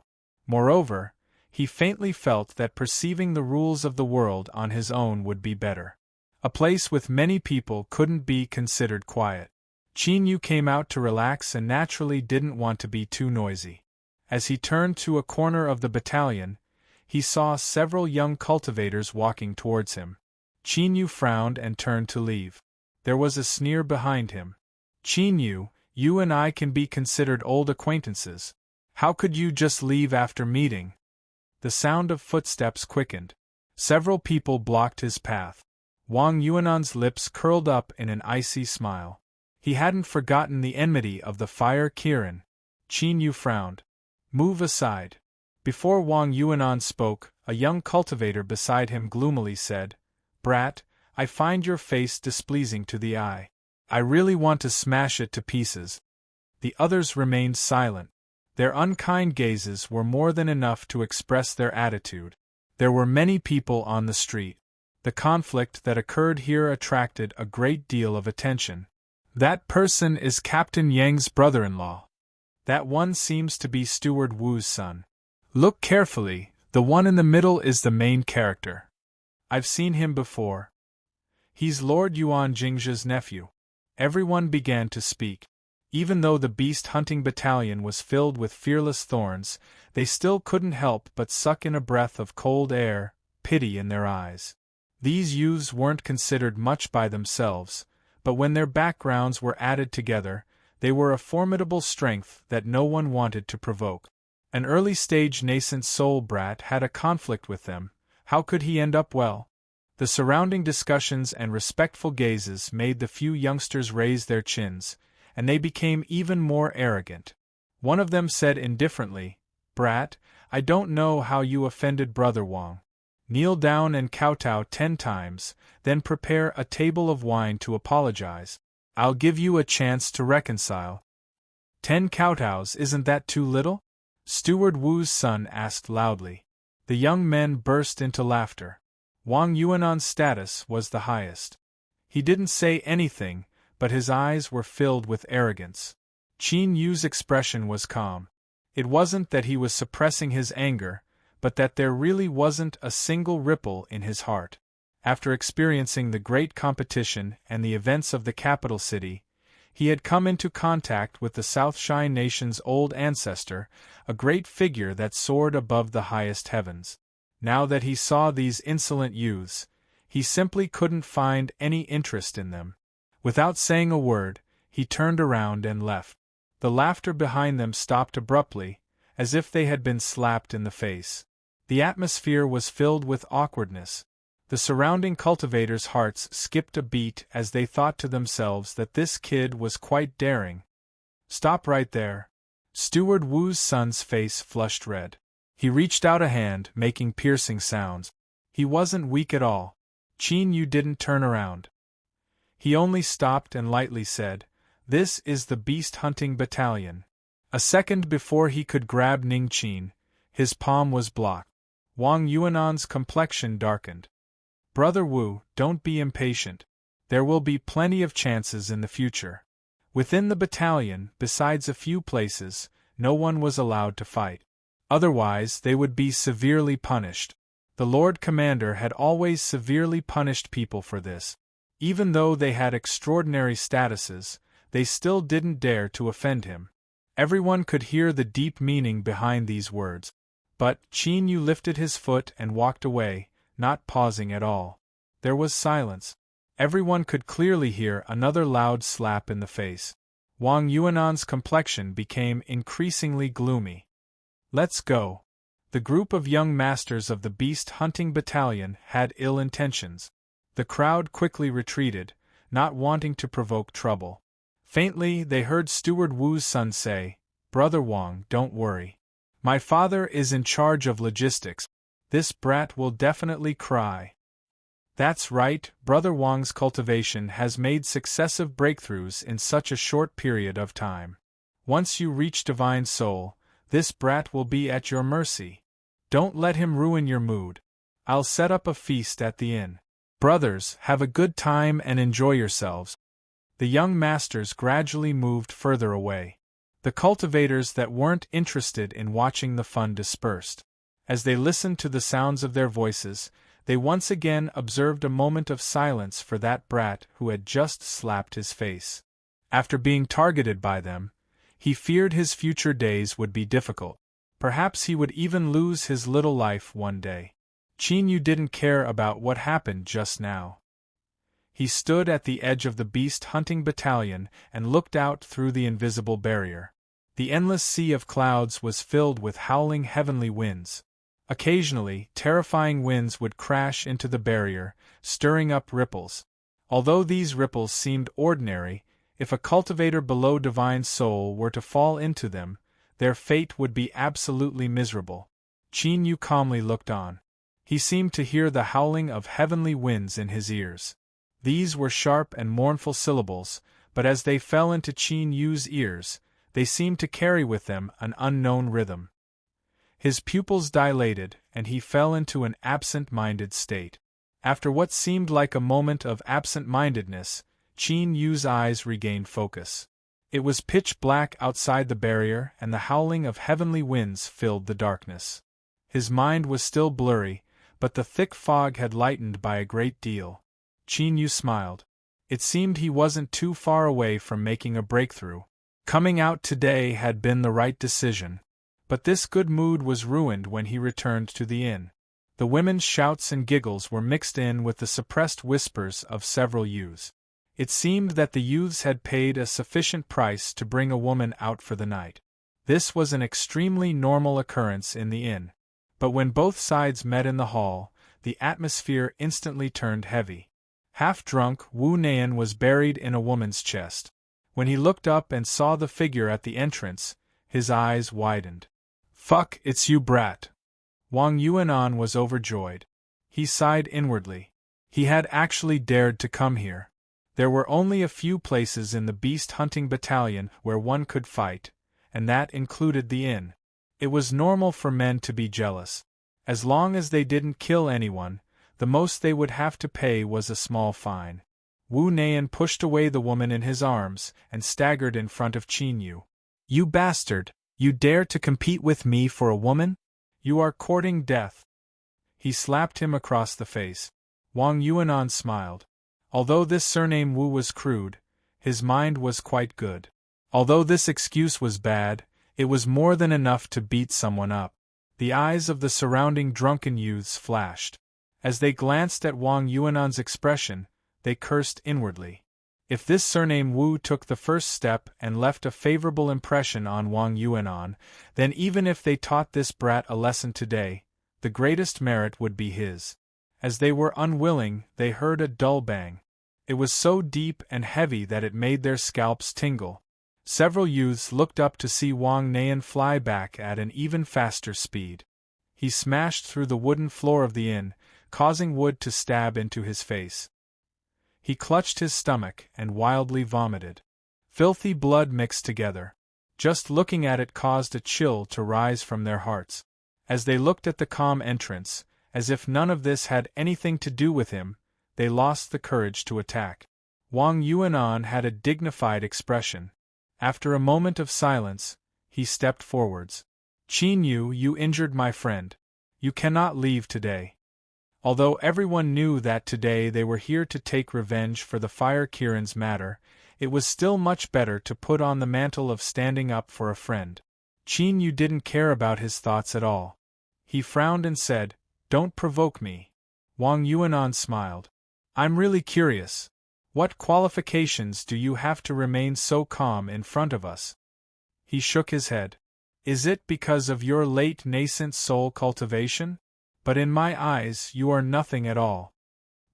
Moreover, he faintly felt that perceiving the rules of the world on his own would be better. A place with many people couldn't be considered quiet. Qin Yu came out to relax and naturally didn't want to be too noisy. As he turned to a corner of the battalion, he saw several young cultivators walking towards him. Qin Yu frowned and turned to leave. There was a sneer behind him. "Qin Yu, you and I can be considered old acquaintances. How could you just leave after meeting?" The sound of footsteps quickened. Several people blocked his path. Wang Yuanan's lips curled up in an icy smile. He hadn't forgotten the enmity of the Fire Kirin. Qin Yu frowned. "Move aside." Before Wang Yuanan spoke, a young cultivator beside him gloomily said, "Brat, I find your face displeasing to the eye. I really want to smash it to pieces." The others remained silent. Their unkind gazes were more than enough to express their attitude. There were many people on the street. The conflict that occurred here attracted a great deal of attention. "That person is Captain Yang's brother-in-law. That one seems to be Steward Wu's son. Look carefully, the one in the middle is the main character. I've seen him before. He's Lord Yuan Jingzhe's nephew." Everyone began to speak. Even though the beast-hunting battalion was filled with fearless thorns, they still couldn't help but suck in a breath of cold air, pity in their eyes. These youths weren't considered much by themselves, but when their backgrounds were added together, they were a formidable strength that no one wanted to provoke. An early-stage nascent soul brat had a conflict with them. How could he end up well? The surrounding discussions and respectful gazes made the few youngsters raise their chins, and they became even more arrogant. One of them said indifferently, "Brat, I don't know how you offended Brother Wang. Kneel down and kowtow 10 times, then prepare a table of wine to apologize. I'll give you a chance to reconcile." 10 kowtows, isn't that too little? Steward Wu's son asked loudly. The young men burst into laughter. Wang Yuanan's status was the highest. He didn't say anything, but his eyes were filled with arrogance. Qin Yu's expression was calm. It wasn't that he was suppressing his anger, but that there really wasn't a single ripple in his heart. After experiencing the great competition and the events of the capital city, he had come into contact with the South Shine Nation's old ancestor, a great figure that soared above the highest heavens. Now that he saw these insolent youths, he simply couldn't find any interest in them. Without saying a word, he turned around and left. The laughter behind them stopped abruptly, as if they had been slapped in the face. The atmosphere was filled with awkwardness. The surrounding cultivators' hearts skipped a beat as they thought to themselves that this kid was quite daring. "Stop right there." Steward Wu's son's face flushed red. He reached out a hand, making piercing sounds. He wasn't weak at all. Qin Yu didn't turn around. He only stopped and lightly said, "This is the beast-hunting battalion." A second before he could grab Ning Qin, his palm was blocked. Wang Yuanan's complexion darkened. "Brother Wu, don't be impatient. There will be plenty of chances in the future." Within the battalion, besides a few places, no one was allowed to fight. Otherwise, they would be severely punished. The Lord Commander had always severely punished people for this. Even though they had extraordinary statuses, they still didn't dare to offend him. Everyone could hear the deep meaning behind these words. But Qin Yu lifted his foot and walked away, not pausing at all. There was silence. Everyone could clearly hear another loud slap in the face. Wang Yuanan's complexion became increasingly gloomy. "Let's go." The group of young masters of the beast hunting battalion had ill intentions. The crowd quickly retreated, not wanting to provoke trouble. Faintly, they heard Steward Wu's son say, "Brother Wang, don't worry. My father is in charge of logistics. This brat will definitely cry." That's right, Brother Wang's cultivation has made successive breakthroughs in such a short period of time. Once you reach Divine Soul, this brat will be at your mercy. Don't let him ruin your mood. I'll set up a feast at the inn. Brothers, have a good time and enjoy yourselves. The young masters gradually moved further away. The cultivators that weren't interested in watching the fun dispersed. As they listened to the sounds of their voices, they once again observed a moment of silence for that brat who had just slapped his face. After being targeted by them, he feared his future days would be difficult. Perhaps he would even lose his little life one day. Qin Yu didn't care about what happened just now. He stood at the edge of the beast hunting battalion and looked out through the invisible barrier. The endless sea of clouds was filled with howling heavenly winds. Occasionally, terrifying winds would crash into the barrier, stirring up ripples. Although these ripples seemed ordinary, if a cultivator below Divine Soul were to fall into them, their fate would be absolutely miserable. Qin Yu calmly looked on. He seemed to hear the howling of heavenly winds in his ears. These were sharp and mournful syllables, but as they fell into Qin Yu's ears, they seemed to carry with them an unknown rhythm. His pupils dilated, and he fell into an absent-minded state. After what seemed like a moment of absent-mindedness, Qin Yu's eyes regained focus. It was pitch black outside the barrier, and the howling of heavenly winds filled the darkness. His mind was still blurry, but the thick fog had lightened by a great deal. Qin Yu smiled. It seemed he wasn't too far away from making a breakthrough. Coming out today had been the right decision. But this good mood was ruined when he returned to the inn. The women's shouts and giggles were mixed in with the suppressed whispers of several youths. It seemed that the youths had paid a sufficient price to bring a woman out for the night. This was an extremely normal occurrence in the inn. But when both sides met in the hall, the atmosphere instantly turned heavy. Half-drunk, Wu Neian was buried in a woman's chest. When he looked up and saw the figure at the entrance, his eyes widened. "Fuck, it's you, brat." Wang Yuanan was overjoyed. He sighed inwardly. He had actually dared to come here. There were only a few places in the beast hunting battalion where one could fight, and that included the inn. It was normal for men to be jealous. As long as they didn't kill anyone, the most they would have to pay was a small fine. Wu Neian pushed away the woman in his arms and staggered in front of Qin Yu. "You bastard! You dare to compete with me for a woman? You are courting death." He slapped him across the face. Wang Yuanan smiled. Although this surname Wu was crude, his mind was quite good. Although this excuse was bad, it was more than enough to beat someone up. The eyes of the surrounding drunken youths flashed. As they glanced at Wang Yuanan's expression, they cursed inwardly. If this surname Wu took the first step and left a favorable impression on Wang Yuanan, then even if they taught this brat a lesson today, the greatest merit would be his. As they were unwilling, they heard a dull bang. It was so deep and heavy that it made their scalps tingle. Several youths looked up to see Wang Neian fly back at an even faster speed. He smashed through the wooden floor of the inn, causing wood to stab into his face. He clutched his stomach and wildly vomited. Filthy blood mixed together. Just looking at it caused a chill to rise from their hearts. As they looked at the calm entrance, as if none of this had anything to do with him, they lost the courage to attack. Wang Yuanan had a dignified expression. After a moment of silence, he stepped forwards. "Qin Yu, you injured my friend. You cannot leave today." Although everyone knew that today they were here to take revenge for the Fire Kirin's matter, it was still much better to put on the mantle of standing up for a friend. Qin Yu didn't care about his thoughts at all. He frowned and said, "Don't provoke me." Wang Yuanan smiled. I'm really curious. What qualifications do you have to remain so calm in front of us? He shook his head. Is it because of your late nascent soul cultivation? But in my eyes you are nothing at all.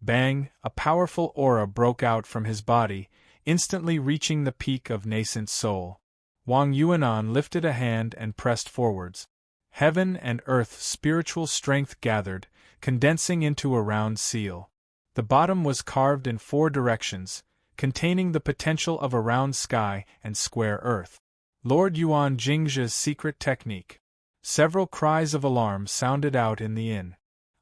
Bang! A powerful aura broke out from his body, instantly reaching the peak of nascent soul. Wang Yuanan lifted a hand and pressed forwards. Heaven and earth spiritual strength gathered, condensing into a round seal. The bottom was carved in 4 directions, containing the potential of a round sky and square earth. Lord Yuan Jingzhe's secret technique. Several cries of alarm sounded out in the inn.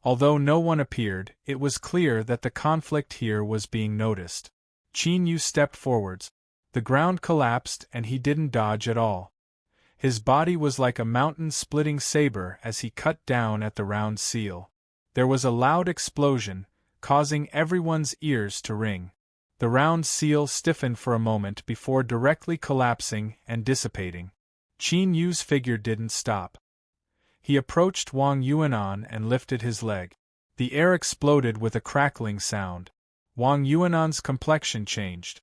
Although no one appeared, it was clear that the conflict here was being noticed. Qin Yu stepped forwards. The ground collapsed and he didn't dodge at all. His body was like a mountain-splitting saber as he cut down at the round seal. There was a loud explosion, causing everyone's ears to ring. The round seal stiffened for a moment before directly collapsing and dissipating. Qin Yu's figure didn't stop. He approached Wang Yuanan and lifted his leg. The air exploded with a crackling sound. Wang Yuanan's complexion changed.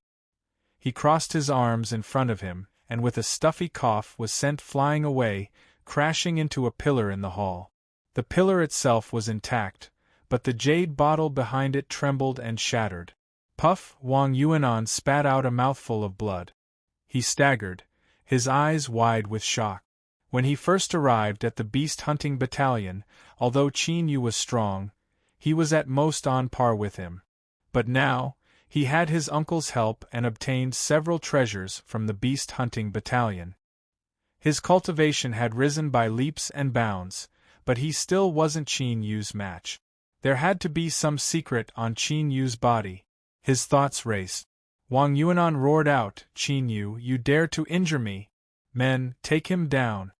He crossed his arms in front of him, and with a stuffy cough was sent flying away, crashing into a pillar in the hall. The pillar itself was intact, but the jade bottle behind it trembled and shattered. Puff! Wang Yuanan spat out a mouthful of blood. He staggered, his eyes wide with shock. When he first arrived at the beast-hunting battalion, although Qin Yu was strong, he was at most on par with him. But now, he had his uncle's help and obtained several treasures from the beast-hunting battalion. His cultivation had risen by leaps and bounds, but he still wasn't Qin Yu's match. There had to be some secret on Qin Yu's body. His thoughts raced. Wang Yuanan roared out, "Qin Yu, you dare to injure me! Men, take him down!"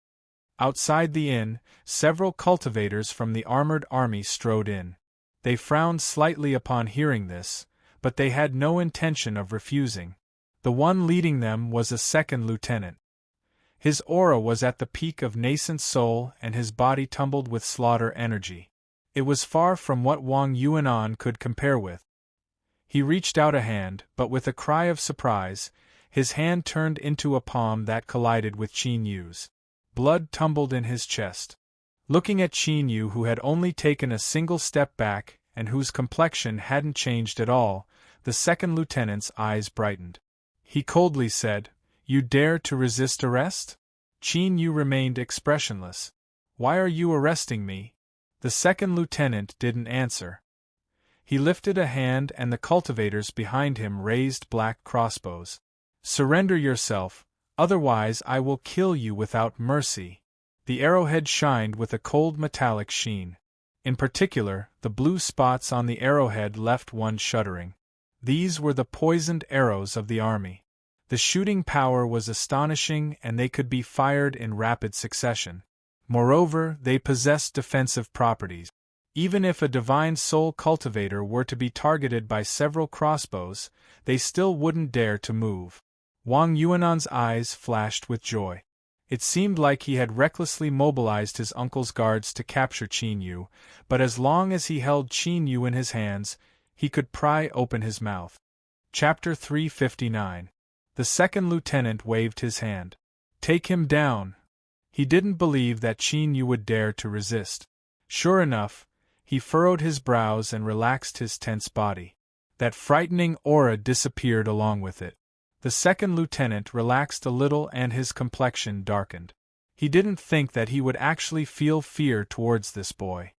Outside the inn, several cultivators from the armored army strode in. They frowned slightly upon hearing this, but they had no intention of refusing. The one leading them was a second lieutenant. His aura was at the peak of nascent soul and his body tumbled with slaughter energy. It was far from what Wang Yuanan could compare with. He reached out a hand, but with a cry of surprise, his hand turned into a palm that collided with Qin Yu's. Blood tumbled in his chest. Looking at Qin Yu, who had only taken a single step back and whose complexion hadn't changed at all, the second lieutenant's eyes brightened. He coldly said, "You dare to resist arrest?" Qin Yu remained expressionless. "Why are you arresting me?" The second lieutenant didn't answer. He lifted a hand and the cultivators behind him raised black crossbows. "Surrender yourself, otherwise I will kill you without mercy." The arrowhead shined with a cold metallic sheen. In particular, the blue spots on the arrowhead left one shuddering. These were the poisoned arrows of the army. The shooting power was astonishing and they could be fired in rapid succession. Moreover, they possessed defensive properties. Even if a divine soul cultivator were to be targeted by several crossbows, they still wouldn't dare to move. Wang Yuanan's eyes flashed with joy. It seemed like he had recklessly mobilized his uncle's guards to capture Qin Yu, but as long as he held Qin Yu in his hands, he could pry open his mouth. Chapter 359. The second lieutenant waved his hand. "Take him down." He didn't believe that Qin Yu would dare to resist. Sure enough, he furrowed his brows and relaxed his tense body. That frightening aura disappeared along with it. The second lieutenant relaxed a little and his complexion darkened. He didn't think that he would actually feel fear towards this boy.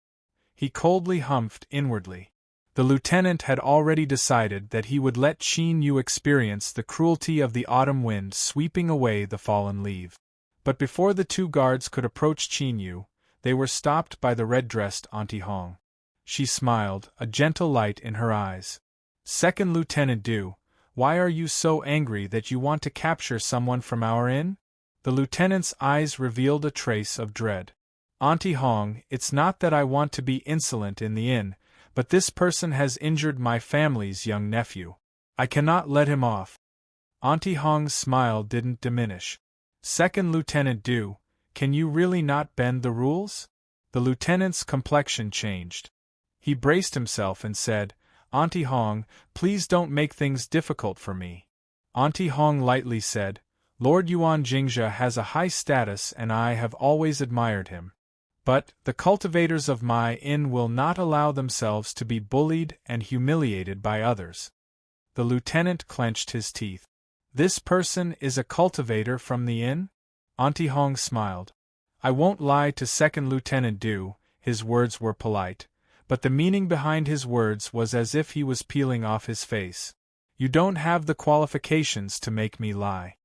He coldly humphed inwardly. The lieutenant had already decided that he would let Qin Yu experience the cruelty of the autumn wind sweeping away the fallen leaves. But before the two guards could approach Qin Yu, they were stopped by the red-dressed Auntie Hong. She smiled, a gentle light in her eyes. "Second Lieutenant Du, why are you so angry that you want to capture someone from our inn?" The lieutenant's eyes revealed a trace of dread. "Auntie Hong, it's not that I want to be insolent in the inn, but this person has injured my family's young nephew. I cannot let him off." Auntie Hong's smile didn't diminish. "Second Lieutenant Du, can you really not bend the rules?" The lieutenant's complexion changed. He braced himself and said, "Auntie Hong, please don't make things difficult for me." Auntie Hong lightly said, "Lord Yuan Jingzhe has a high status and I have always admired him. But the cultivators of my inn will not allow themselves to be bullied and humiliated by others." The lieutenant clenched his teeth. "This person is a cultivator from the inn?" Auntie Hong smiled. "I won't lie to Second Lieutenant Du," his words were polite, but the meaning behind his words was as if he was peeling off his face. "You don't have the qualifications to make me lie.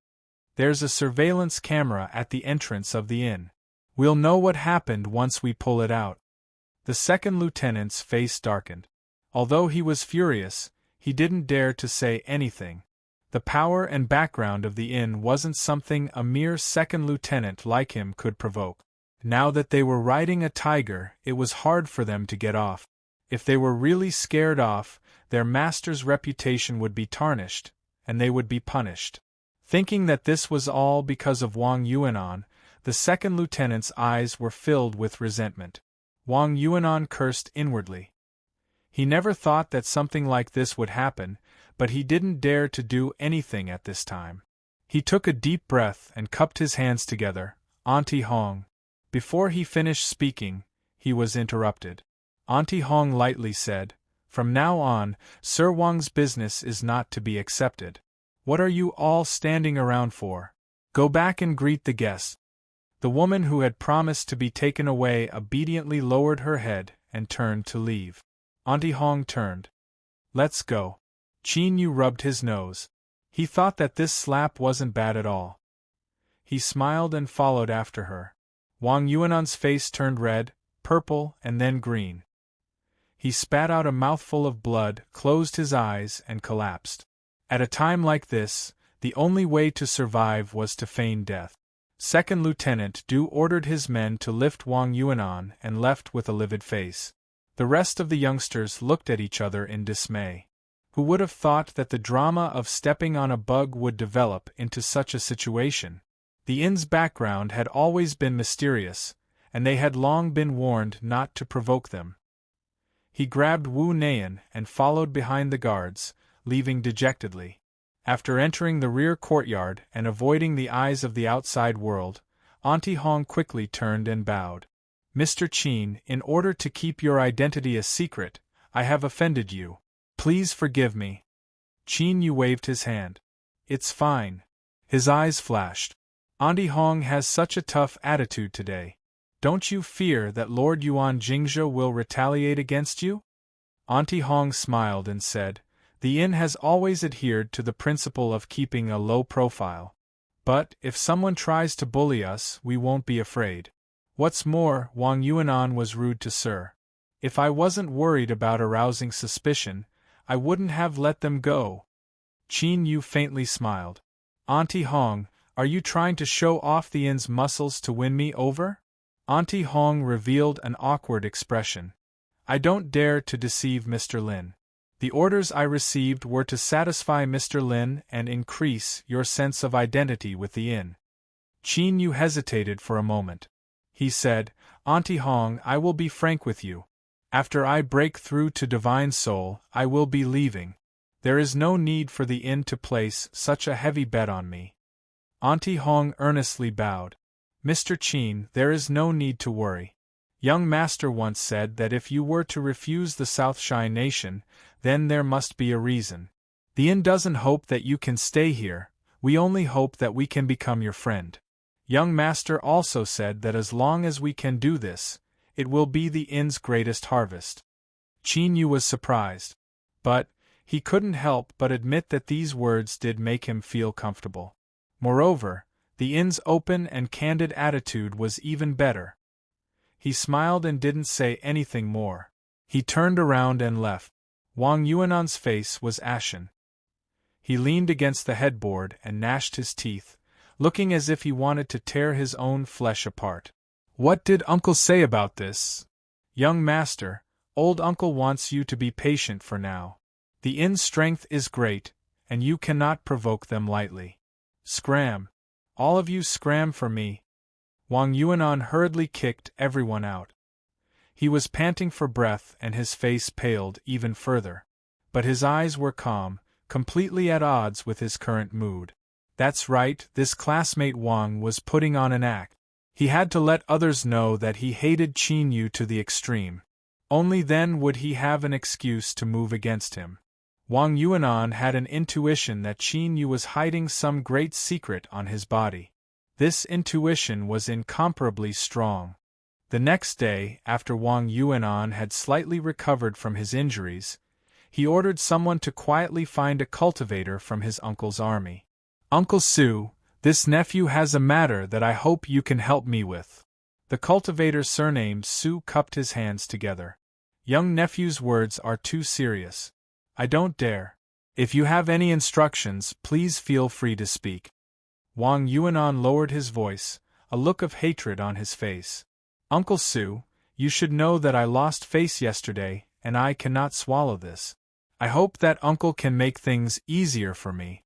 There's a surveillance camera at the entrance of the inn. We'll know what happened once we pull it out." The second lieutenant's face darkened. Although he was furious, he didn't dare to say anything. The power and background of the inn wasn't something a mere second lieutenant like him could provoke. Now that they were riding a tiger, it was hard for them to get off. If they were really scared off, their master's reputation would be tarnished, and they would be punished. Thinking that this was all because of Wang Yuanan, the second lieutenant's eyes were filled with resentment. Wang Yuanan cursed inwardly. He never thought that something like this would happen, but he didn't dare to do anything at this time. He took a deep breath and cupped his hands together. "Auntie Hong." Before he finished speaking, he was interrupted. Auntie Hong lightly said, "From now on, Sir Wang's business is not to be accepted. What are you all standing around for? Go back and greet the guests." The woman who had promised to be taken away obediently lowered her head and turned to leave. Auntie Hong turned. "Let's go." Qin Yu rubbed his nose. He thought that this slap wasn't bad at all. He smiled and followed after her. Wang Yuanan's face turned red, purple, and then green. He spat out a mouthful of blood, closed his eyes, and collapsed. At a time like this, the only way to survive was to feign death. Second Lieutenant Du ordered his men to lift Wang Yuanan and left with a livid face. The rest of the youngsters looked at each other in dismay. Who would have thought that the drama of stepping on a bug would develop into such a situation? The inn's background had always been mysterious, and they had long been warned not to provoke them. He grabbed Wu Neian and followed behind the guards, leaving dejectedly. After entering the rear courtyard and avoiding the eyes of the outside world, Auntie Hong quickly turned and bowed. "Mr. Qin, in order to keep your identity a secret, I have offended you. Please forgive me." Qin Yu waved his hand. "It's fine." His eyes flashed. "Auntie Hong has such a tough attitude today. Don't you fear that Lord Yuan Jingzhe will retaliate against you?" Auntie Hong smiled and said, "The inn has always adhered to the principle of keeping a low profile. But if someone tries to bully us, we won't be afraid. What's more, Wang Yuanan was rude to Sir. If I wasn't worried about arousing suspicion, I wouldn't have let them go." Qin Yu faintly smiled. "Auntie Hong, are you trying to show off the inn's muscles to win me over?" Auntie Hong revealed an awkward expression. "I don't dare to deceive Mr. Lin. The orders I received were to satisfy Mr. Lin and increase your sense of identity with the inn." Qin Yu hesitated for a moment. He said, "Auntie Hong, I will be frank with you. After I break through to Divine Soul, I will be leaving. There is no need for the inn to place such a heavy bet on me." Auntie Hong earnestly bowed. "Mr. Qin, there is no need to worry. Young Master once said that if you were to refuse the South Shy Nation, then there must be a reason. The inn doesn't hope that you can stay here, we only hope that we can become your friend. Young Master also said that as long as we can do this, it will be the inn's greatest harvest." Qin Yu was surprised. But he couldn't help but admit that these words did make him feel comfortable. Moreover, the inn's open and candid attitude was even better. He smiled and didn't say anything more. He turned around and left. Wang Yuanan's face was ashen. He leaned against the headboard and gnashed his teeth, looking as if he wanted to tear his own flesh apart. "What did Uncle say about this?" "Young Master, old Uncle wants you to be patient for now. The inn's strength is great, and you cannot provoke them lightly. Scram! All of you scram for me." Wang Yuanan hurriedly kicked everyone out. He was panting for breath and his face paled even further. But his eyes were calm, completely at odds with his current mood. That's right, this classmate Wang was putting on an act. He had to let others know that he hated Qin Yu to the extreme. Only then would he have an excuse to move against him. Wang Yuanan had an intuition that Qin Yu was hiding some great secret on his body. This intuition was incomparably strong. The next day, after Wang Yuanan had slightly recovered from his injuries, he ordered someone to quietly find a cultivator from his uncle's army. "Uncle Su, this nephew has a matter that I hope you can help me with." The cultivator surnamed Su cupped his hands together. "Young nephew's words are too serious. I don't dare. If you have any instructions, please feel free to speak." Wang Yuanan lowered his voice, a look of hatred on his face. "Uncle Su, you should know that I lost face yesterday, and I cannot swallow this. I hope that uncle can make things easier for me."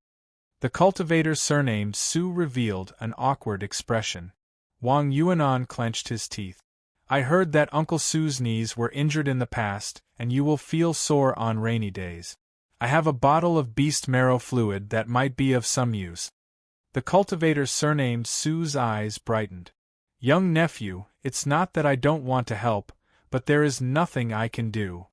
The cultivator surnamed Su revealed an awkward expression. Wang Yuanan clenched his teeth. "I heard that Uncle Su's knees were injured in the past, and you will feel sore on rainy days. I have a bottle of beast marrow fluid that might be of some use." The cultivator surnamed Su's eyes brightened. "Young nephew, it's not that I don't want to help, but there is nothing I can do."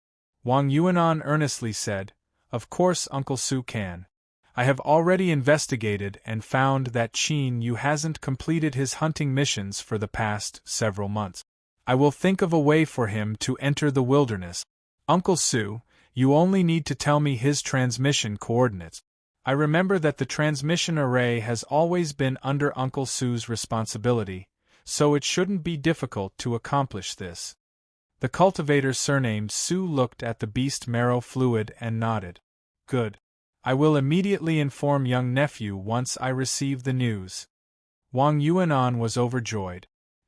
Wang Yuanan earnestly said, "Of course Uncle Su can. I have already investigated and found that Qin Yu hasn't completed his hunting missions for the past several months. I will think of a way for him to enter the wilderness. Uncle Su, you only need to tell me his transmission coordinates. I remember that the transmission array has always been under Uncle Su's responsibility, so it shouldn't be difficult to accomplish this." The cultivator surnamed Su looked at the beast marrow fluid and nodded. "Good. I will immediately inform young nephew once I receive the news." Wang Yuanan was overjoyed.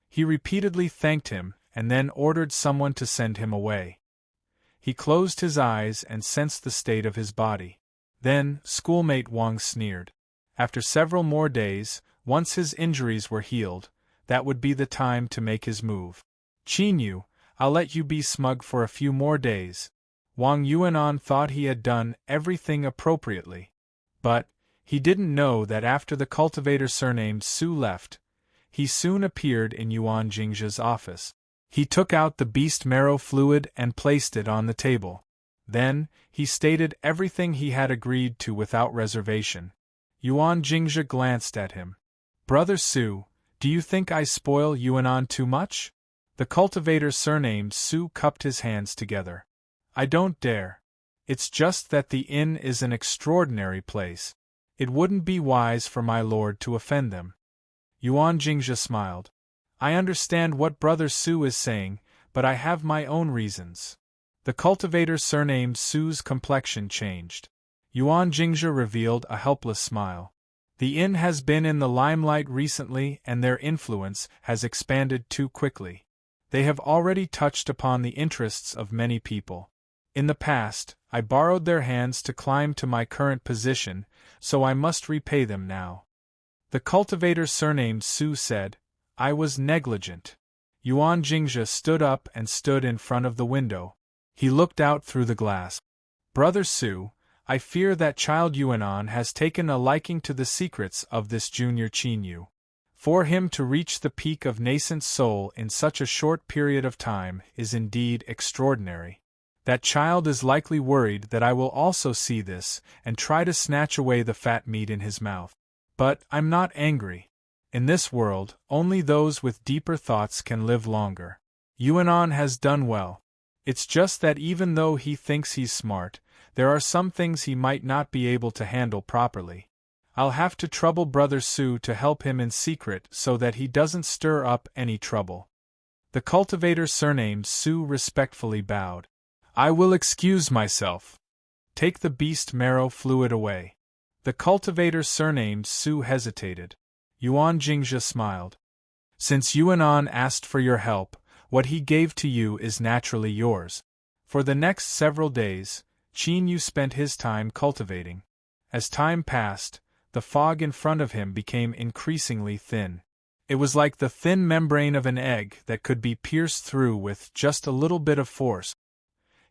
He repeatedly thanked him and then ordered someone to send him away. He closed his eyes and sensed the state of his body. Then, schoolmate Wang sneered. After several more days, once his injuries were healed, that would be the time to make his move. "Qin Yu, I'll let you be smug for a few more days." Wang Yuanan thought he had done everything appropriately. But he didn't know that after the cultivator surnamed Su left, he soon appeared in Yuan Jingzha's office. He took out the beast marrow fluid and placed it on the table. Then, he stated everything he had agreed to without reservation. Yuan Jingzha glanced at him. "Brother Su, do you think I spoil Yuanan too much?" The cultivator surnamed Su cupped his hands together. "I don't dare. It's just that the inn is an extraordinary place. It wouldn't be wise for my lord to offend them." Yuan Jingzha smiled. "I understand what Brother Su is saying, but I have my own reasons." The cultivator surnamed Su's complexion changed. Yuan Jingzha revealed a helpless smile. "The inn has been in the limelight recently and their influence has expanded too quickly. They have already touched upon the interests of many people. In the past, I borrowed their hands to climb to my current position, so I must repay them now." The cultivator surnamed Su said, "I was negligent." Yuan Jingzha stood up and stood in front of the window. He looked out through the glass. "Brother Su, I fear that child Yuanan has taken a liking to the secrets of this junior Qin Yu. For him to reach the peak of nascent soul in such a short period of time is indeed extraordinary. That child is likely worried that I will also see this and try to snatch away the fat meat in his mouth. But I'm not angry. In this world, only those with deeper thoughts can live longer. Yuanan has done well. It's just that even though he thinks he's smart, there are some things he might not be able to handle properly. I'll have to trouble Brother Su to help him in secret so that he doesn't stir up any trouble." The cultivator surnamed Su respectfully bowed. "I will excuse myself. Take the beast marrow fluid away." The cultivator surnamed Su hesitated. Yuan Jingzha smiled. "Since Yuanan asked for your help, what he gave to you is naturally yours." For the next several days, Qin Yu spent his time cultivating. As time passed, the fog in front of him became increasingly thin. It was like the thin membrane of an egg that could be pierced through with just a little bit of force.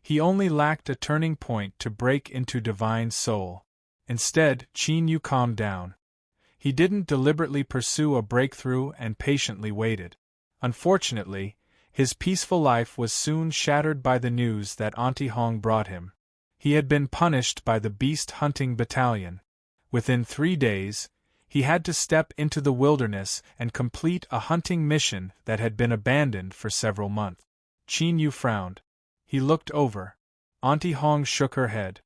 He only lacked a turning point to break into divine soul. Instead, Qin Yu calmed down. He didn't deliberately pursue a breakthrough and patiently waited. Unfortunately, his peaceful life was soon shattered by the news that Auntie Hong brought him. He had been punished by the beast hunting battalion. Within 3 days, he had to step into the wilderness and complete a hunting mission that had been abandoned for several months. Qin Yu frowned. He looked over. Auntie Hong shook her head.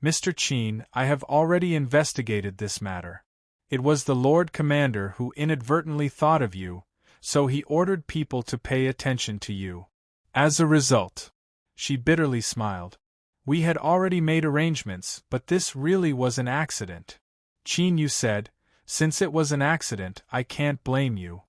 Mr. Qin, I have already investigated this matter. It was the Lord Commander who inadvertently thought of you, so he ordered people to pay attention to you. As a result, she bitterly smiled. We had already made arrangements, but this really was an accident. Qin Yu said, since it was an accident, I can't blame you.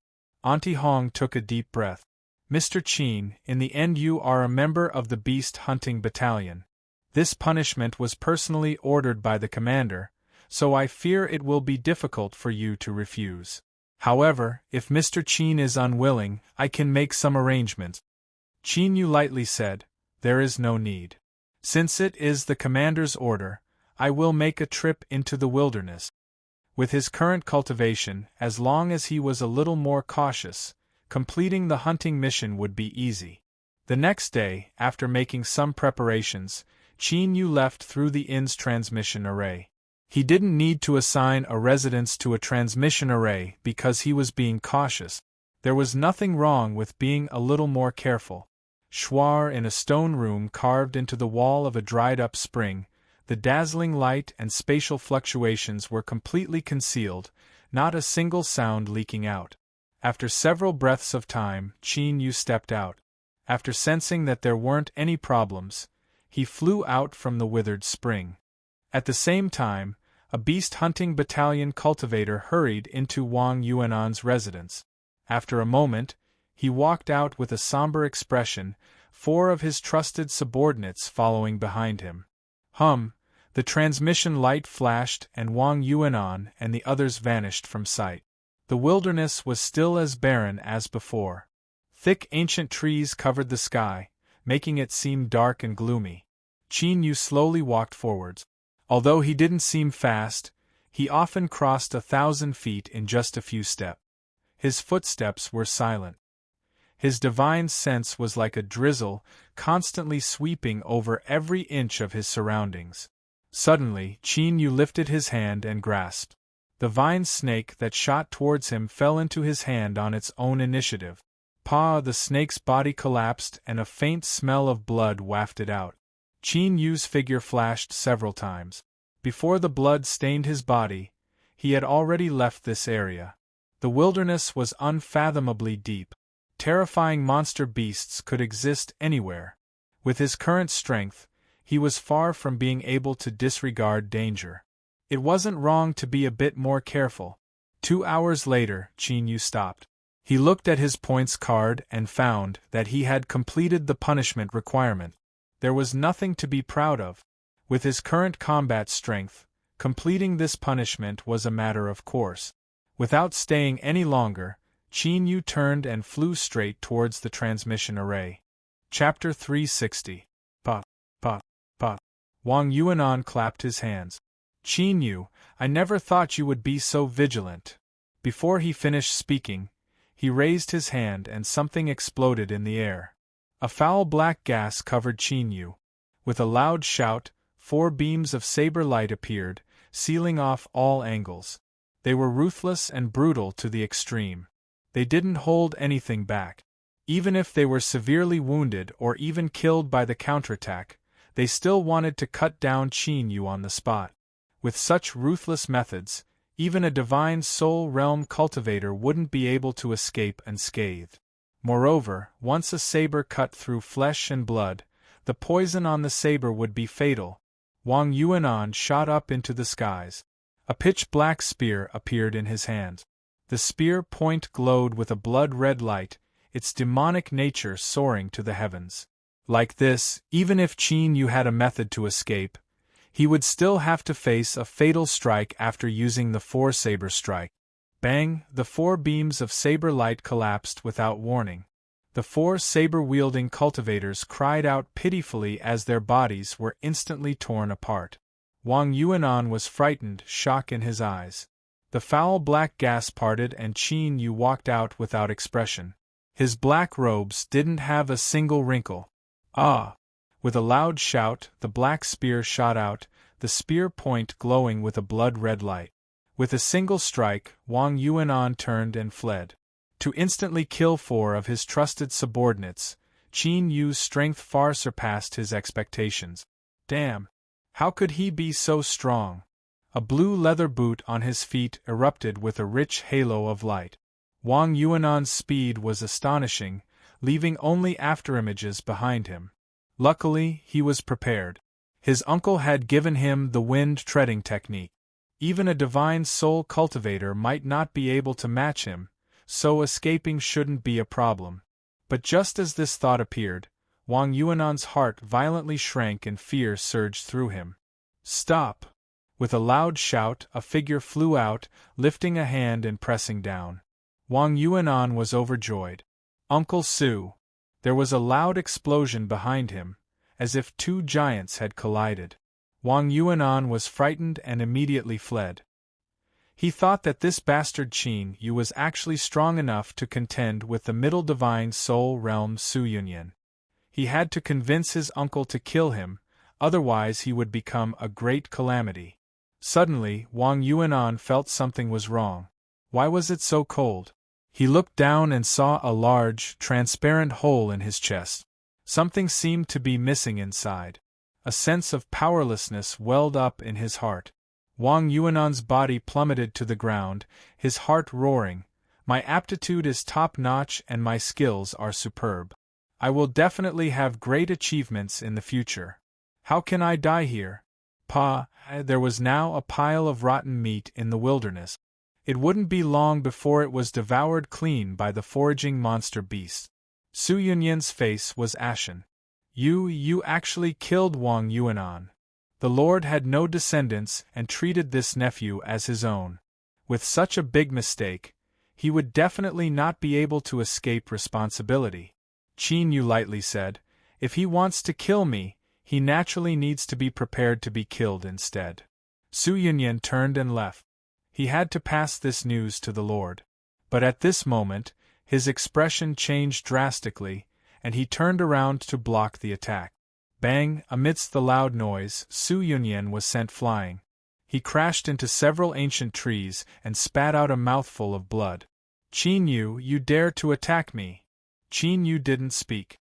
Auntie Hong took a deep breath. Mr. Qin, in the end you are a member of the beast hunting battalion. This punishment was personally ordered by the commander, so I fear it will be difficult for you to refuse. However, if Mr. Qin is unwilling, I can make some arrangements. Qin Yu lightly said, there is no need. Since it is the commander's order, I will make a trip into the wilderness. With his current cultivation, as long as he was a little more cautious, completing the hunting mission would be easy. The next day, after making some preparations, Qin Yu left through the inn's transmission array. He didn't need to assign a residence to a transmission array because he was being cautious. There was nothing wrong with being a little more careful. Shuar in a stone room carved into the wall of a dried-up spring, the dazzling light and spatial fluctuations were completely concealed, not a single sound leaking out. After several breaths of time, Qin Yu stepped out. After sensing that there weren't any problems, he flew out from the withered spring. At the same time, a beast-hunting battalion cultivator hurried into Wang Yuan'an's residence. After a moment, he walked out with a somber expression, 4 of his trusted subordinates following behind him. The transmission light flashed and Wang Yuan'an and the others vanished from sight. The wilderness was still as barren as before. Thick ancient trees covered the sky, making it seem dark and gloomy. Qin Yu slowly walked forwards. Although he didn't seem fast, he often crossed 1,000 feet in just a few steps. His footsteps were silent. His divine sense was like a drizzle, constantly sweeping over every inch of his surroundings. Suddenly, Qin Yu lifted his hand and grasped. The vine snake that shot towards him fell into his hand on its own initiative. The snake's body collapsed and a faint smell of blood wafted out. Qin Yu's figure flashed several times. Before the blood stained his body, he had already left this area. The wilderness was unfathomably deep. Terrifying monster beasts could exist anywhere. With his current strength, he was far from being able to disregard danger. It wasn't wrong to be a bit more careful. 2 hours later, Qin Yu stopped. He looked at his points card and found that he had completed the punishment requirement. There was nothing to be proud of. With his current combat strength, completing this punishment was a matter of course. Without staying any longer, Qin Yu turned and flew straight towards the transmission array. Chapter 360. Wang Yuanan clapped his hands. Qin Yu, I never thought you would be so vigilant. Before he finished speaking, he raised his hand and something exploded in the air. A foul black gas covered Qin Yu. With a loud shout, 4 beams of saber light appeared, sealing off all angles. They were ruthless and brutal to the extreme. They didn't hold anything back. Even if they were severely wounded or even killed by the counterattack, they still wanted to cut down Qin Yu on the spot. With such ruthless methods, even a divine soul realm cultivator wouldn't be able to escape unscathed. Moreover, once a saber cut through flesh and blood, the poison on the saber would be fatal. Wang Yuanan shot up into the skies. A pitch-black spear appeared in his hand. The spear point glowed with a blood-red light, its demonic nature soaring to the heavens. Like this, even if Qin Yu had a method to escape, he would still have to face a fatal strike after using the 4-saber strike. Bang! The 4 beams of saber light collapsed without warning. The 4 saber-wielding cultivators cried out pitifully as their bodies were instantly torn apart. Wang Yuanan was frightened, shock in his eyes. The foul black gas parted and Qin Yu walked out without expression. His black robes didn't have a single wrinkle. Ah! With a loud shout, the black spear shot out, the spear point glowing with a blood-red light. With a single strike, Wang Yuanan turned and fled. To instantly kill 4 of his trusted subordinates, Qin Yu's strength far surpassed his expectations. Damn! How could he be so strong? A blue leather boot on his feet erupted with a rich halo of light. Wang Yuanan's speed was astonishing, leaving only afterimages behind him. Luckily, he was prepared. His uncle had given him the wind-treading technique. Even a divine soul cultivator might not be able to match him, so escaping shouldn't be a problem. But just as this thought appeared, Wang Yuanan's heart violently shrank and fear surged through him. Stop! With a loud shout, a figure flew out, lifting a hand and pressing down. Wang Yuanan was overjoyed. Uncle Su! There was a loud explosion behind him, as if 2 giants had collided. Wang Yuanan was frightened and immediately fled. He thought that this bastard Qin Yu was actually strong enough to contend with the middle divine soul realm Su Yunyan. He had to convince his uncle to kill him, otherwise he would become a great calamity. Suddenly, Wang Yuanan felt something was wrong. Why was it so cold? He looked down and saw a large, transparent hole in his chest. Something seemed to be missing inside. A sense of powerlessness welled up in his heart. Wang Yuanan's body plummeted to the ground, his heart roaring. My aptitude is top-notch and my skills are superb. I will definitely have great achievements in the future. How can I die here? There was now a pile of rotten meat in the wilderness. It wouldn't be long before it was devoured clean by the foraging monster beasts. Su Yunyan's face was ashen. You actually killed Wang Yuanan. The Lord had no descendants and treated this nephew as his own. With such a big mistake, he would definitely not be able to escape responsibility. Qin Yu lightly said, if he wants to kill me, he naturally needs to be prepared to be killed instead. Su Yunyan turned and left. He had to pass this news to the Lord. But at this moment, his expression changed drastically, and he turned around to block the attack. Bang! Amidst the loud noise, Su Yunyan was sent flying. He crashed into several ancient trees and spat out a mouthful of blood. Qin Yu, you dare to attack me! Qin Yu didn't speak.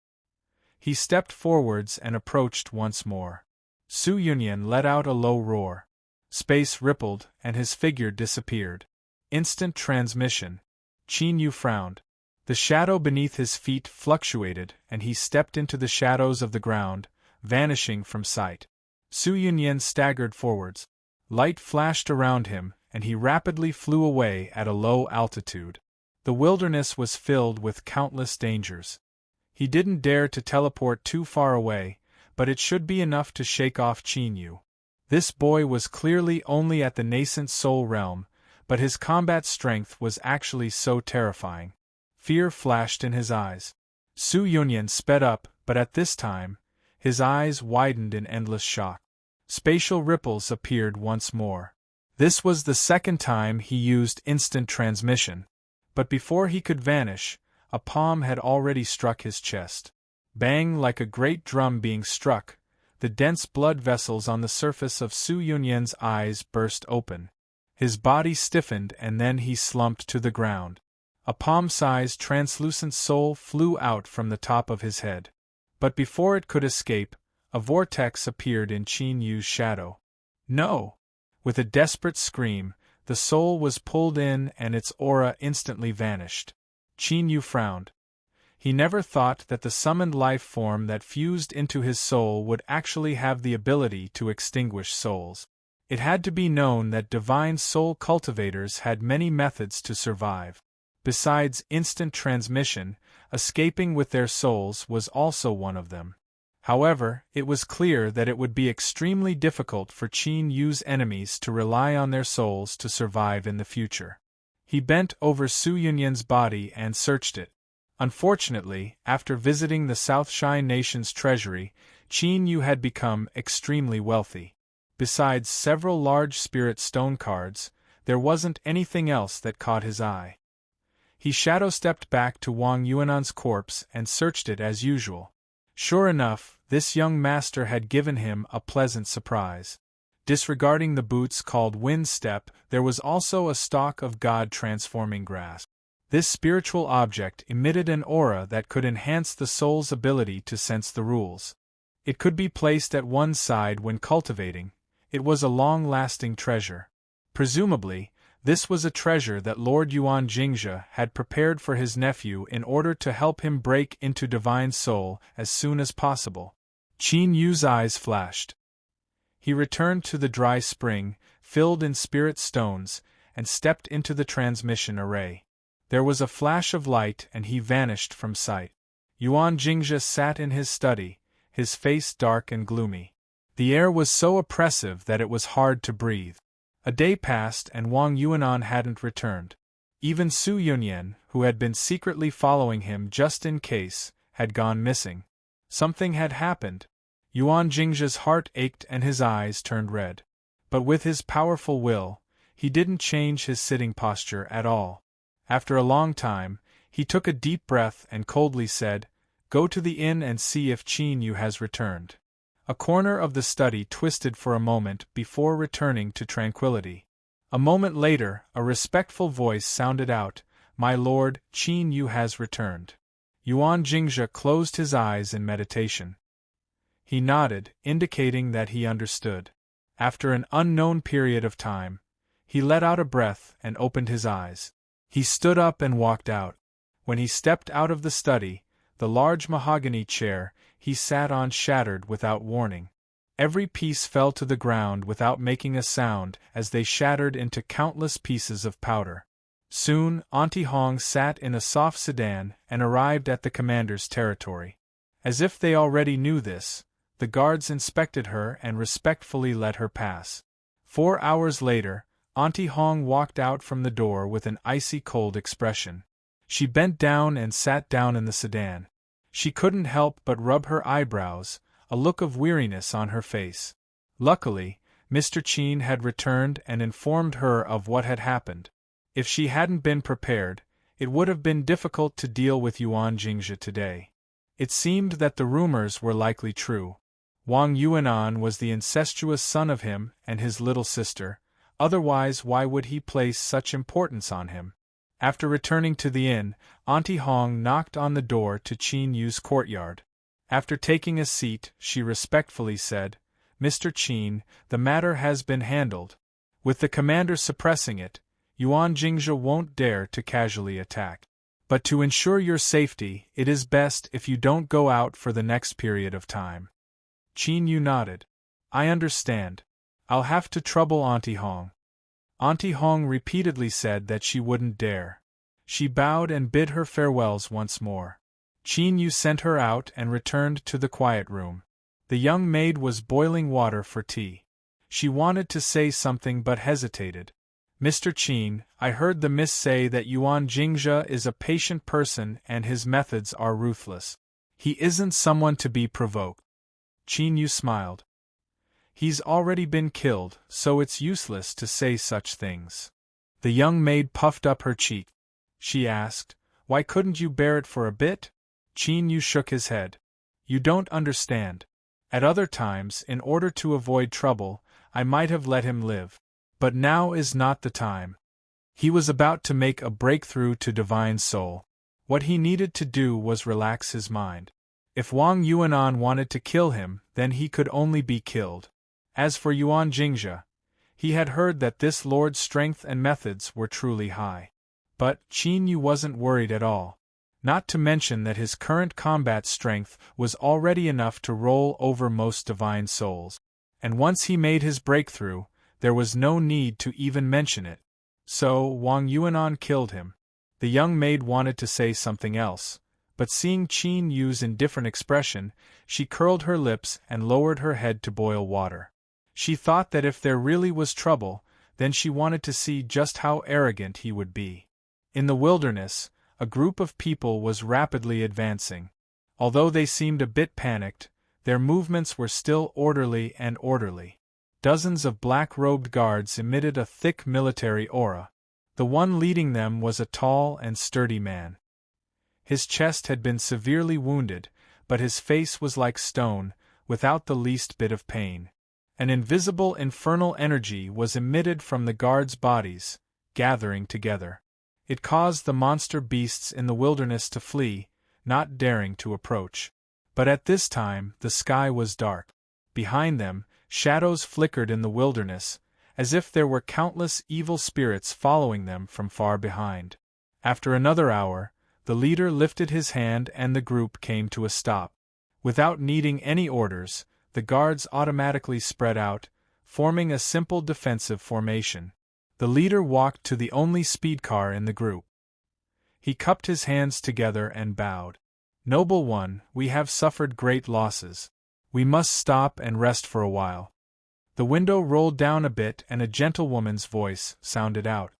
He stepped forwards and approached once more. Su Yunyan let out a low roar. Space rippled, and his figure disappeared. Instant transmission. Qin Yu frowned. The shadow beneath his feet fluctuated, and he stepped into the shadows of the ground, vanishing from sight. Su Yunyan staggered forwards. Light flashed around him, and he rapidly flew away at a low altitude. The wilderness was filled with countless dangers. He didn't dare to teleport too far away, but it should be enough to shake off Qin Yu. This boy was clearly only at the nascent soul realm, but his combat strength was actually so terrifying. Fear flashed in his eyes. Su Yunyan sped up, but at this time, his eyes widened in endless shock. Spatial ripples appeared once more. This was the second time he used instant transmission. But before he could vanish, a palm had already struck his chest. Bang! Like a great drum being struck, the dense blood vessels on the surface of Su Yunyan's eyes burst open. His body stiffened and then he slumped to the ground. A palm-sized translucent soul flew out from the top of his head. But before it could escape, a vortex appeared in Qin Yu's shadow. No! With a desperate scream, the soul was pulled in and its aura instantly vanished. Qin Yu frowned. He never thought that the summoned life form that fused into his soul would actually have the ability to extinguish souls. It had to be known that divine soul cultivators had many methods to survive. Besides instant transmission, escaping with their souls was also one of them. However, it was clear that it would be extremely difficult for Qin Yu's enemies to rely on their souls to survive in the future. He bent over Su Yunyan's body and searched it. Unfortunately, after visiting the South Shy Nation's treasury, Qin Yu had become extremely wealthy. Besides several large spirit stone cards, there wasn't anything else that caught his eye. He shadow-stepped back to Wang Yuan'an's corpse and searched it as usual. Sure enough, this young master had given him a pleasant surprise. Disregarding the boots called wind step, there was also a stalk of God-transforming grass. This spiritual object emitted an aura that could enhance the soul's ability to sense the rules. It could be placed at one side when cultivating. It was a long-lasting treasure. Presumably, this was a treasure that Lord Yuan Jingzhe had prepared for his nephew in order to help him break into divine soul as soon as possible. Qin Yu's eyes flashed. He returned to the dry spring, filled in spirit stones, and stepped into the transmission array. There was a flash of light and he vanished from sight. Yuan Jingzhe sat in his study, his face dark and gloomy. The air was so oppressive that it was hard to breathe. A day passed and Wang Yuanan hadn't returned. Even Su Yunyan, who had been secretly following him just in case, had gone missing. Something had happened. Yuan Jingzhe's heart ached and his eyes turned red. But with his powerful will, he didn't change his sitting posture at all. After a long time, he took a deep breath and coldly said, "Go to the inn and see if Qin Yu has returned." A corner of the study twisted for a moment before returning to tranquility. A moment later, a respectful voice sounded out, "My lord, Qin Yu has returned." Yuan Jingzhe closed his eyes in meditation. He nodded, indicating that he understood. After an unknown period of time, he let out a breath and opened his eyes. He stood up and walked out. When he stepped out of the study, the large mahogany chair he sat on shattered without warning. Every piece fell to the ground without making a sound as they shattered into countless pieces of powder. Soon, Auntie Hong sat in a soft sedan and arrived at the commander's territory. As if they already knew this, the guards inspected her and respectfully let her pass. 4 hours later, Auntie Hong walked out from the door with an icy cold expression. She bent down and sat down in the sedan. She couldn't help but rub her eyebrows, a look of weariness on her face. Luckily, Mr. Qin had returned and informed her of what had happened. If she hadn't been prepared, it would have been difficult to deal with Yuan Jingzhe today. It seemed that the rumors were likely true. Wang Yuanan was the incestuous son of him and his little sister, otherwise why would he place such importance on him? After returning to the inn, Auntie Hong knocked on the door to Qin Yu's courtyard. After taking a seat, she respectfully said, "Mr. Qin, the matter has been handled. With the commander suppressing it, Yuan Jingzhe won't dare to casually attack. But to ensure your safety, it is best if you don't go out for the next period of time." Qin Yu nodded. "I understand. I'll have to trouble Auntie Hong." Auntie Hong repeatedly said that she wouldn't dare. She bowed and bid her farewells once more. Qin Yu sent her out and returned to the quiet room. The young maid was boiling water for tea. She wanted to say something but hesitated. "Mr. Qin, I heard the miss say that Yuan Jingzhe is a patient person and his methods are ruthless. He isn't someone to be provoked." Qin Yu smiled. "He's already been killed, so it's useless to say such things." The young maid puffed up her cheek. She asked, "Why couldn't you bear it for a bit?" Qin Yu shook his head. "You don't understand. At other times, in order to avoid trouble, I might have let him live. But now is not the time." He was about to make a breakthrough to divine soul. What he needed to do was relax his mind. If Wang Yuanan wanted to kill him, then he could only be killed. As for Yuan Jingzhe, he had heard that this lord's strength and methods were truly high. But Qin Yu wasn't worried at all. Not to mention that his current combat strength was already enough to roll over most divine souls. And once he made his breakthrough, there was no need to even mention it. So, Wang Yuanan killed him. The young maid wanted to say something else, but seeing Qin Yu's indifferent expression, she curled her lips and lowered her head to boil water. She thought that if there really was trouble, Then she wanted to see just how arrogant he would be. In the wilderness, a group of people was rapidly advancing. Although they seemed a bit panicked, their movements were still orderly and orderly. Dozens of black-robed guards emitted a thick military aura. The one leading them was a tall and sturdy man. His chest had been severely wounded, but his face was like stone, without the least bit of pain. An invisible infernal energy was emitted from the guards' bodies, gathering together. It caused the monster beasts in the wilderness to flee, not daring to approach. But at this time the sky was dark. Behind them, shadows flickered in the wilderness, as if there were countless evil spirits following them from far behind. After another hour, the leader lifted his hand and the group came to a stop. Without needing any orders, the guards automatically spread out, forming a simple defensive formation. The leader walked to the only speed car in the group. He cupped his hands together and bowed. "Noble one, we have suffered great losses. We must stop and rest for a while." The window rolled down a bit and a gentlewoman's voice sounded out.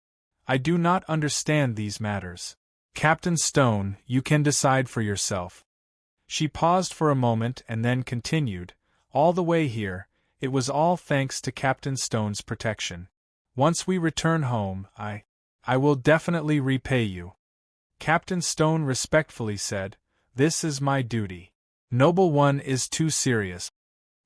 "I do not understand these matters. Captain Stone, you can decide for yourself." She paused for a moment and then continued, "All the way here, it was all thanks to Captain Stone's protection. Once we return home, I will definitely repay you." Captain Stone respectfully said, "This is my duty. Noble one is too serious."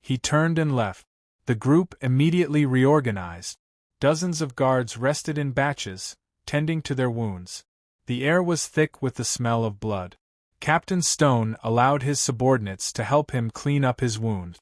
He turned and left. The group immediately reorganized. Dozens of guards rested in batches, tending to their wounds. The air was thick with the smell of blood. Captain Stone allowed his subordinates to help him clean up his wound.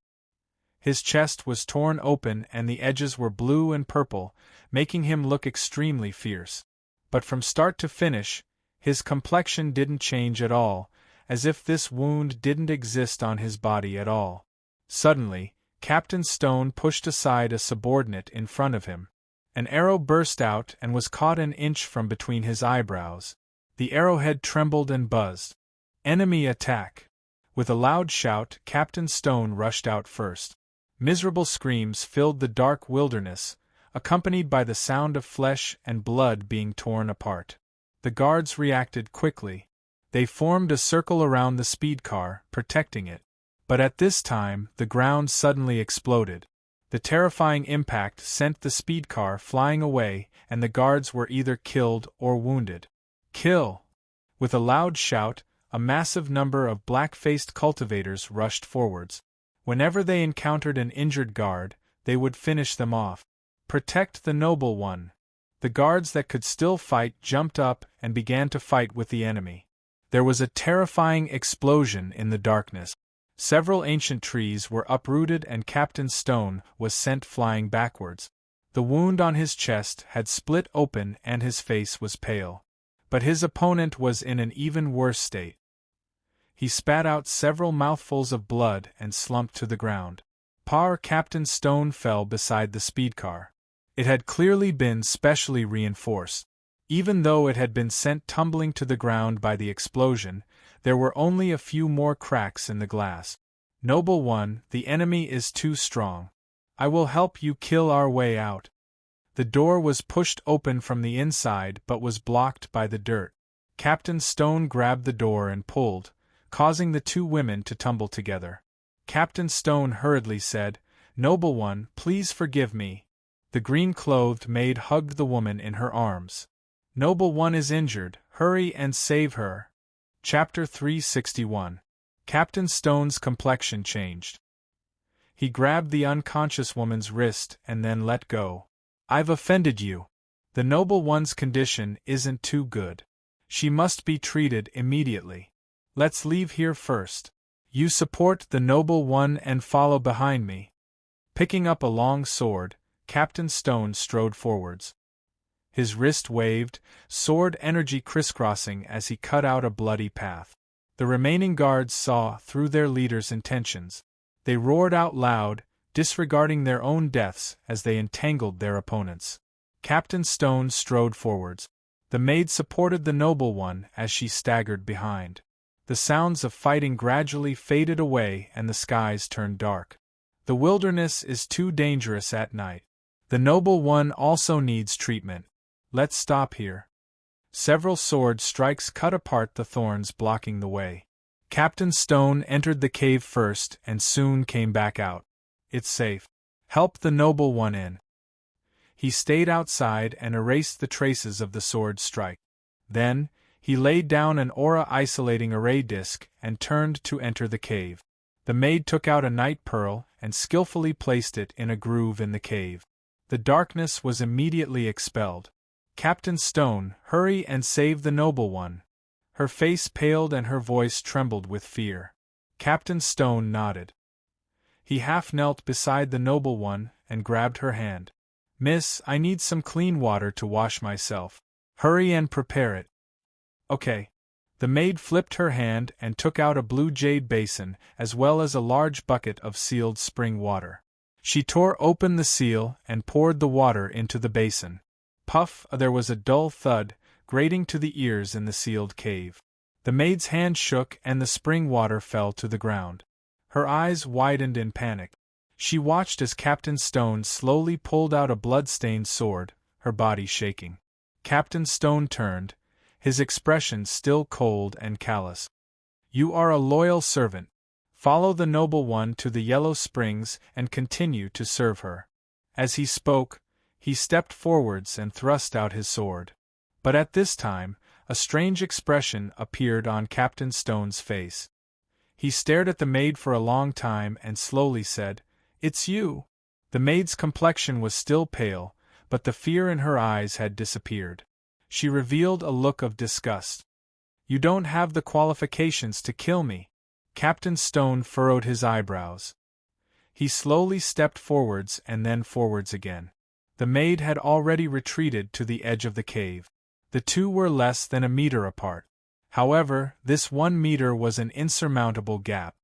His chest was torn open and the edges were blue and purple, making him look extremely fierce. But from start to finish, his complexion didn't change at all, as if this wound didn't exist on his body at all. Suddenly, Captain Stone pushed aside a subordinate in front of him. An arrow burst out and was caught an inch from between his eyebrows. The arrowhead trembled and buzzed. "Enemy attack!" With a loud shout, Captain Stone rushed out first. Miserable screams filled the dark wilderness, accompanied by the sound of flesh and blood being torn apart. The guards reacted quickly. They formed a circle around the speed car, protecting it. But at this time, the ground suddenly exploded. The terrifying impact sent the speed car flying away, and the guards were either killed or wounded. "Kill!" With a loud shout, a massive number of black-faced cultivators rushed forwards. Whenever they encountered an injured guard, they would finish them off. "Protect the noble one!" The guards that could still fight jumped up and began to fight with the enemy. There was a terrifying explosion in the darkness. Several ancient trees were uprooted and Captain Stone was sent flying backwards. The wound on his chest had split open and his face was pale. But his opponent was in an even worse state. He spat out several mouthfuls of blood and slumped to the ground. Poor Captain Stone fell beside the speed car. It had clearly been specially reinforced. Even though it had been sent tumbling to the ground by the explosion, there were only a few more cracks in the glass. "Noble one, the enemy is too strong. I will help you kill our way out." The door was pushed open from the inside but was blocked by the dirt. Captain Stone grabbed the door and pulled, causing the two women to tumble together. Captain Stone hurriedly said, "Noble one, please forgive me." The green-clothed maid hugged the woman in her arms. "Noble one is injured, hurry and save her." Chapter 361. Captain Stone's complexion changed. He grabbed the unconscious woman's wrist and then let go. "I've offended you. The noble one's condition isn't too good. She must be treated immediately. Let's leave here first. You support the noble one and follow behind me." Picking up a long sword, Captain Stone strode forwards. His wrist waved, sword energy crisscrossing as he cut out a bloody path. The remaining guards saw through their leader's intentions. They roared out loud, disregarding their own deaths as they entangled their opponents. Captain Stone strode forwards. The maid supported the noble one as she staggered behind. The sounds of fighting gradually faded away and the skies turned dark. The wilderness is too dangerous at night. The noble one also needs treatment. Let's stop here. Several sword strikes cut apart the thorns blocking the way. Captain Stone entered the cave first and soon came back out. It's safe. Help the noble one in. He stayed outside and erased the traces of the sword strike. Then, he laid down an aura-isolating array disk and turned to enter the cave. The maid took out a night pearl and skillfully placed it in a groove in the cave. The darkness was immediately expelled. Captain Stone, hurry and save the noble one. Her face paled and her voice trembled with fear. Captain Stone nodded. He half knelt beside the noble one and grabbed her hand. Miss, I need some clean water to wash myself. Hurry and prepare it. Okay. The maid flipped her hand and took out a blue jade basin as well as a large bucket of sealed spring water. She tore open the seal and poured the water into the basin. Puff, there was a dull thud, grating to the ears in the sealed cave. The maid's hand shook and the spring water fell to the ground. Her eyes widened in panic. She watched as Captain Stone slowly pulled out a blood-stained sword, her body shaking. Captain Stone turned, his expression still cold and callous. You are a loyal servant. Follow the noble one to the Yellow Springs and continue to serve her. As he spoke, he stepped forwards and thrust out his sword. But at this time, a strange expression appeared on Captain Stone's face. He stared at the maid for a long time and slowly said, It's you. The maid's complexion was still pale, but the fear in her eyes had disappeared. She revealed a look of disgust. You don't have the qualifications to kill me. Captain Stone furrowed his eyebrows. He slowly stepped forwards and then forwards again. The maid had already retreated to the edge of the cave. The two were less than a meter apart. However, this 1 meter was an insurmountable gap.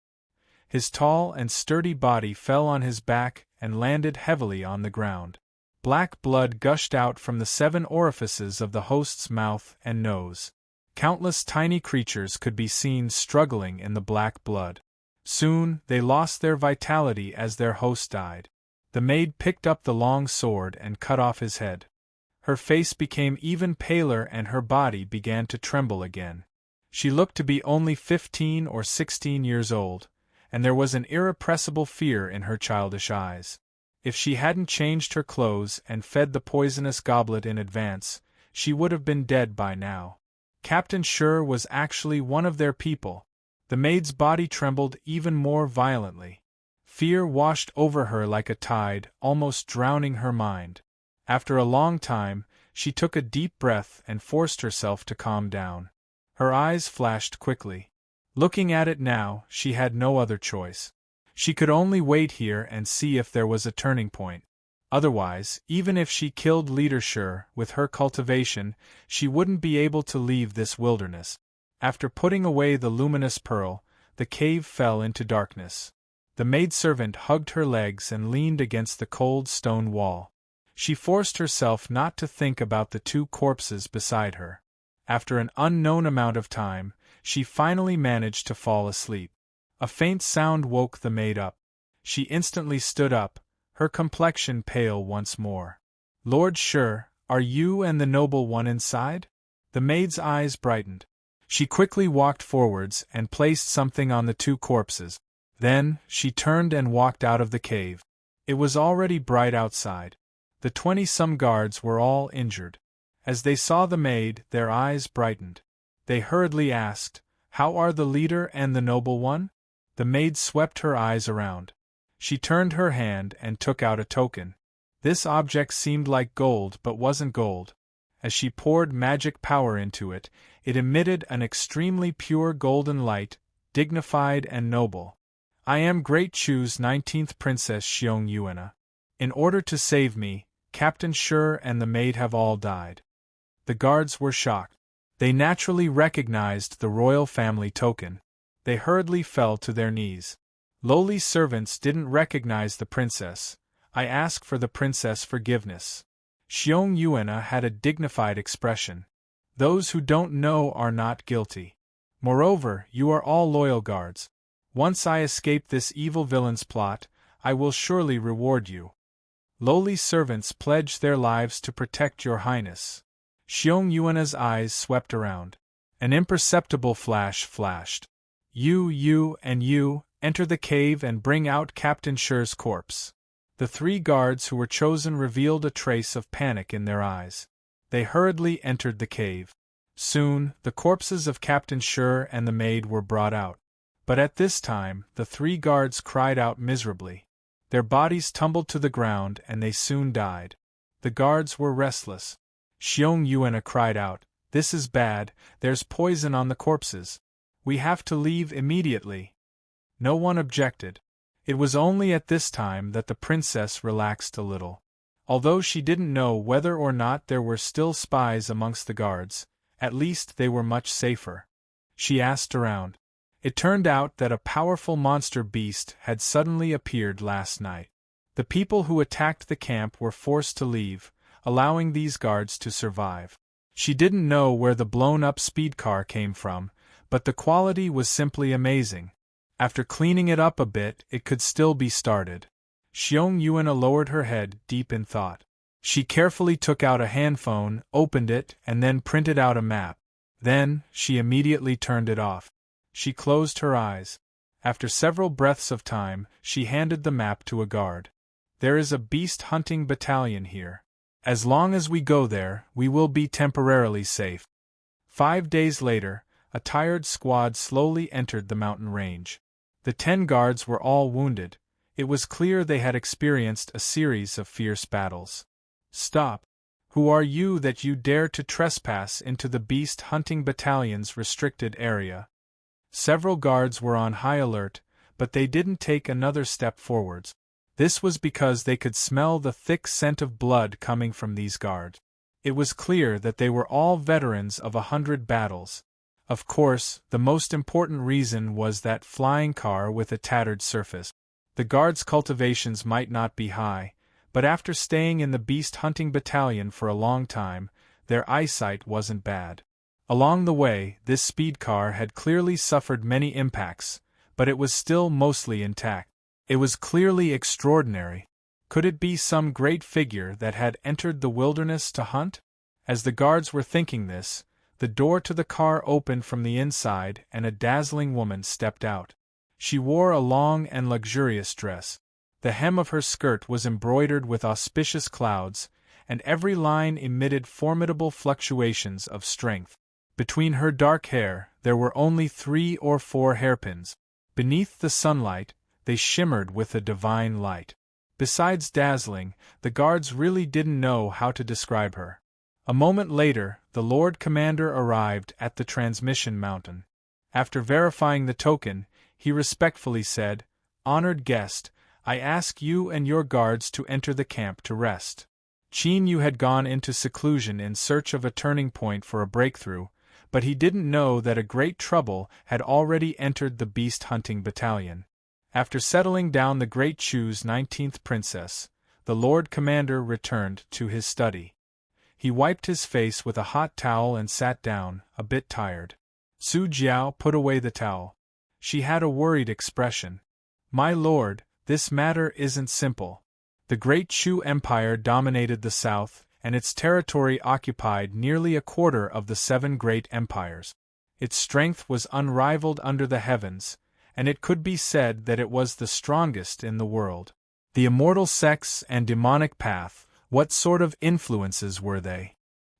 His tall and sturdy body fell on his back and landed heavily on the ground. Black blood gushed out from the 7 orifices of the host's mouth and nose. Countless tiny creatures could be seen struggling in the black blood. Soon, they lost their vitality as their host died. The maid picked up the long sword and cut off his head. Her face became even paler and her body began to tremble again. She looked to be only 15 or 16 years old, and there was an irrepressible fear in her childish eyes. If she hadn't changed her clothes and fed the poisonous goblet in advance, she would have been dead by now. Captain Schur was actually one of their people. The maid's body trembled even more violently. Fear washed over her like a tide, almost drowning her mind. After a long time, she took a deep breath and forced herself to calm down. Her eyes flashed quickly. Looking at it now, she had no other choice. She could only wait here and see if there was a turning point. Otherwise, even if she killed Leader Schur with her cultivation, she wouldn't be able to leave this wilderness. After putting away the luminous pearl, the cave fell into darkness. The maidservant hugged her legs and leaned against the cold stone wall. She forced herself not to think about the 2 corpses beside her. After an unknown amount of time, she finally managed to fall asleep. A faint sound woke the maid up. She instantly stood up, her complexion pale once more. Lord Schur, are you and the noble one inside? The maid's eyes brightened. She quickly walked forwards and placed something on the 2 corpses. Then, she turned and walked out of the cave. It was already bright outside. The 20-some guards were all injured. As they saw the maid, their eyes brightened. They hurriedly asked, How are the leader and the noble one? The maid swept her eyes around. She turned her hand and took out a token. This object seemed like gold but wasn't gold. As she poured magic power into it, it emitted an extremely pure golden light, dignified and noble. I am Great Chu's 19th Princess Xiong Yuena. In order to save me, Captain Schur and the maid have all died. The guards were shocked. They naturally recognized the royal family token. They hurriedly fell to their knees. Lowly servants didn't recognize the princess. I ask for the princess forgiveness. Xiong Yuena had a dignified expression. Those who don't know are not guilty. Moreover, you are all loyal guards. Once I escape this evil villain's plot, I will surely reward you. Lowly servants pledge their lives to protect your highness. Xiong Yuan's eyes swept around. An imperceptible flash flashed. You, and you, enter the cave and bring out Captain Shi's corpse. The 3 guards who were chosen revealed a trace of panic in their eyes. They hurriedly entered the cave. Soon, the corpses of Captain Shi and the maid were brought out. But at this time, the 3 guards cried out miserably. Their bodies tumbled to the ground and they soon died. The guards were restless. Xiong Yuan cried out, "This is bad, there's poison on the corpses. We have to leave immediately." No one objected. It was only at this time that the princess relaxed a little. Although she didn't know whether or not there were still spies amongst the guards, at least they were much safer. She asked around. It turned out that a powerful monster beast had suddenly appeared last night. The people who attacked the camp were forced to leave, allowing these guards to survive. She didn't know where the blown-up speed car came from, but the quality was simply amazing. After cleaning it up a bit, it could still be started. Xiong Yuan lowered her head deep in thought. She carefully took out a handphone, opened it, and then printed out a map. Then, she immediately turned it off. She closed her eyes. After several breaths of time, she handed the map to a guard. "There is a beast hunting battalion here. As long as we go there, we will be temporarily safe." 5 days later, a tired squad slowly entered the mountain range. The 10 guards were all wounded. It was clear they had experienced a series of fierce battles. "Stop! Who are you that you dare to trespass into the beast hunting battalion's restricted area?" Several guards were on high alert, but they didn't take another step forwards. This was because they could smell the thick scent of blood coming from these guards. It was clear that they were all veterans of 100 battles. Of course, the most important reason was that flying car with a tattered surface. The guards' cultivations might not be high, but after staying in the beast hunting battalion for a long time, their eyesight wasn't bad. Along the way, this speed car had clearly suffered many impacts, but it was still mostly intact. It was clearly extraordinary. Could it be some great figure that had entered the wilderness to hunt? As the guards were thinking this, the door to the car opened from the inside and a dazzling woman stepped out. She wore a long and luxurious dress. The hem of her skirt was embroidered with auspicious clouds, and every line emitted formidable fluctuations of strength. Between her dark hair, there were only 3 or 4 hairpins. Beneath the sunlight, they shimmered with a divine light. Besides dazzling, the guards really didn't know how to describe her. A moment later, the Lord Commander arrived at the transmission mountain. After verifying the token, he respectfully said, "Honored guest, I ask you and your guards to enter the camp to rest." Qin Yu had gone into seclusion in search of a turning point for a breakthrough, but he didn't know that a great trouble had already entered the beast hunting battalion. After settling down the Great Chu's 19th princess, the Lord Commander returned to his study. He wiped his face with a hot towel and sat down, a bit tired. Su Jiao put away the towel. She had a worried expression. "My lord, this matter isn't simple. The Great Chu Empire dominated the south, and its territory occupied nearly a quarter of the 7 great empires. Its strength was unrivaled under the heavens, and it could be said that it was the strongest in the world. The immortal sects and demonic path, what sort of influences were they?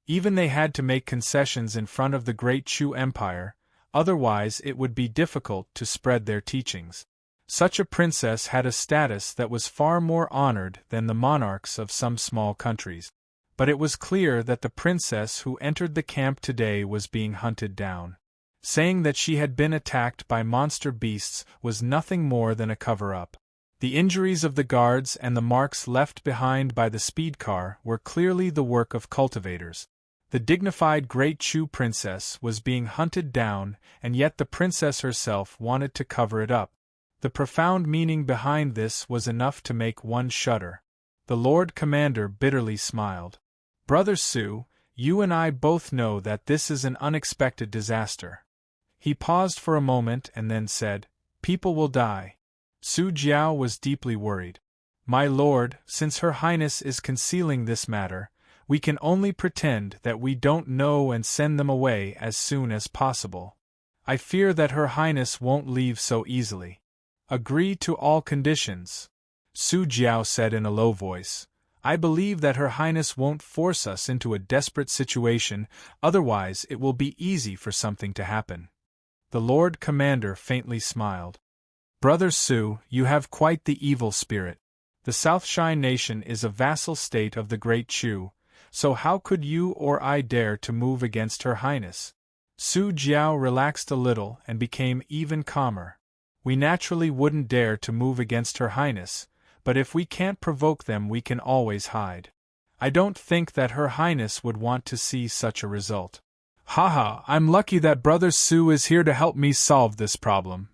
Even they had to make concessions in front of the Great Chu Empire, otherwise it would be difficult to spread their teachings. Such a princess had a status that was far more honored than the monarchs of some small countries. But it was clear that the princess who entered the camp today was being hunted down. Saying that she had been attacked by monster beasts was nothing more than a cover-up. The injuries of the guards and the marks left behind by the speed car were clearly the work of cultivators. The dignified Great Chu princess was being hunted down, and yet the princess herself wanted to cover it up. The profound meaning behind this was enough to make one shudder. The Lord Commander bitterly smiled. "Brother Su, you and I both know that this is an unexpected disaster." He paused for a moment and then said, "People will die." Su Jiao was deeply worried. My lord, since Her Highness is concealing this matter, we can only pretend that we don't know and send them away as soon as possible. I fear that Her Highness won't leave so easily. Agree to all conditions, Su Jiao said in a low voice. I believe that Her Highness won't force us into a desperate situation, otherwise it will be easy for something to happen. The Lord Commander faintly smiled. Brother Su, you have quite the evil spirit. The South Shine Nation is a vassal state of the Great Chu, so how could you or I dare to move against Her Highness? Su Jiao relaxed a little and became even calmer. We naturally wouldn't dare to move against Her Highness, but if we can't provoke them we can always hide. I don't think that Her Highness would want to see such a result. Haha, I'm lucky that Brother Su is here to help me solve this problem.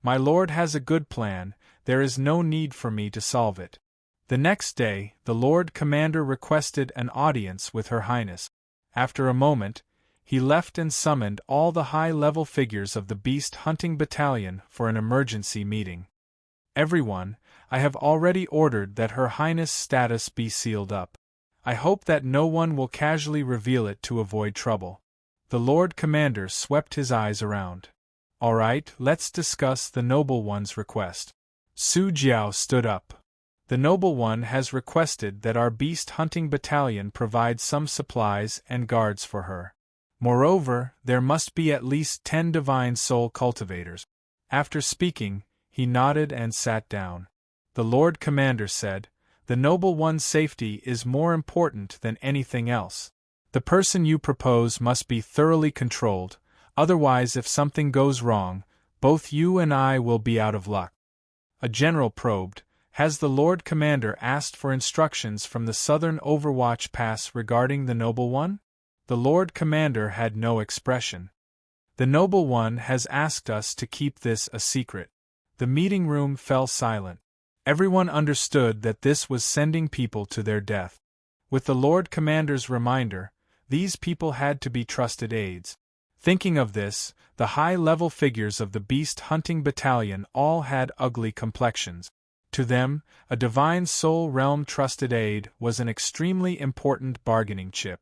My lord has a good plan, there is no need for me to solve it. The next day, the Lord Commander requested an audience with Her Highness. After a moment, he left and summoned all the high-level figures of the Beast Hunting Battalion for an emergency meeting. Everyone, I have already ordered that Her Highness' status be sealed up. I hope that no one will casually reveal it to avoid trouble. The Lord Commander swept his eyes around. All right, let's discuss the Noble One's request. Su Jiao stood up. The Noble One has requested that our Beast Hunting Battalion provide some supplies and guards for her. Moreover, there must be at least 10 Divine Soul cultivators. After speaking, he nodded and sat down. The Lord Commander said, The Noble One's safety is more important than anything else. The person you propose must be thoroughly controlled, otherwise if something goes wrong, both you and I will be out of luck. A general probed, Has the Lord Commander asked for instructions from the Southern Overwatch Pass regarding the Noble One? The Lord Commander had no expression. The Noble One has asked us to keep this a secret. The meeting room fell silent. Everyone understood that this was sending people to their death. With the Lord Commander's reminder, these people had to be trusted aides. Thinking of this, the high-level figures of the Beast Hunting Battalion all had ugly complexions. To them, a Divine Soul Realm trusted aide was an extremely important bargaining chip.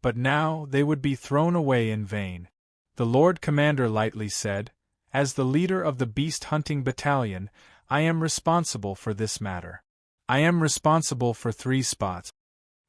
But now they would be thrown away in vain. The Lord Commander lightly said, As the leader of the Beast Hunting Battalion, I am responsible for this matter. I am responsible for 3 spots.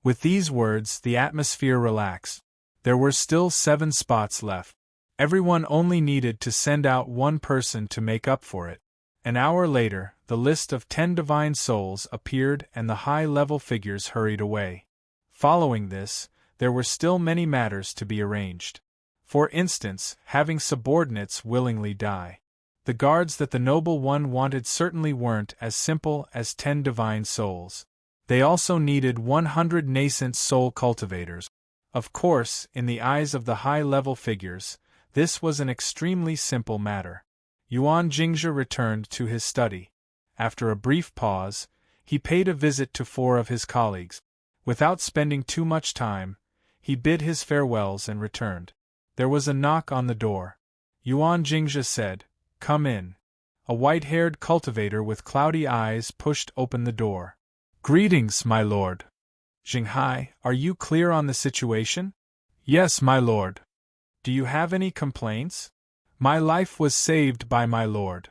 With these words, the atmosphere relaxed. There were still 7 spots left. Everyone only needed to send out one person to make up for it. An hour later, the list of 10 Divine Souls appeared and the high-level figures hurried away. Following this, there were still many matters to be arranged. For instance, having subordinates willingly die. The guards that the Noble One wanted certainly weren't as simple as 10 Divine Souls. They also needed 100 nascent soul cultivators. Of course, in the eyes of the high-level figures, this was an extremely simple matter. Yuan Jingzhe returned to his study. After a brief pause, he paid a visit to 4 of his colleagues. Without spending too much time, he bid his farewells and returned. There was a knock on the door. Yuan Jingzhe said, Come in. A white-haired cultivator with cloudy eyes pushed open the door. Greetings, my lord. Jinghai, are you clear on the situation? Yes, my lord. Do you have any complaints? My life was saved by my lord.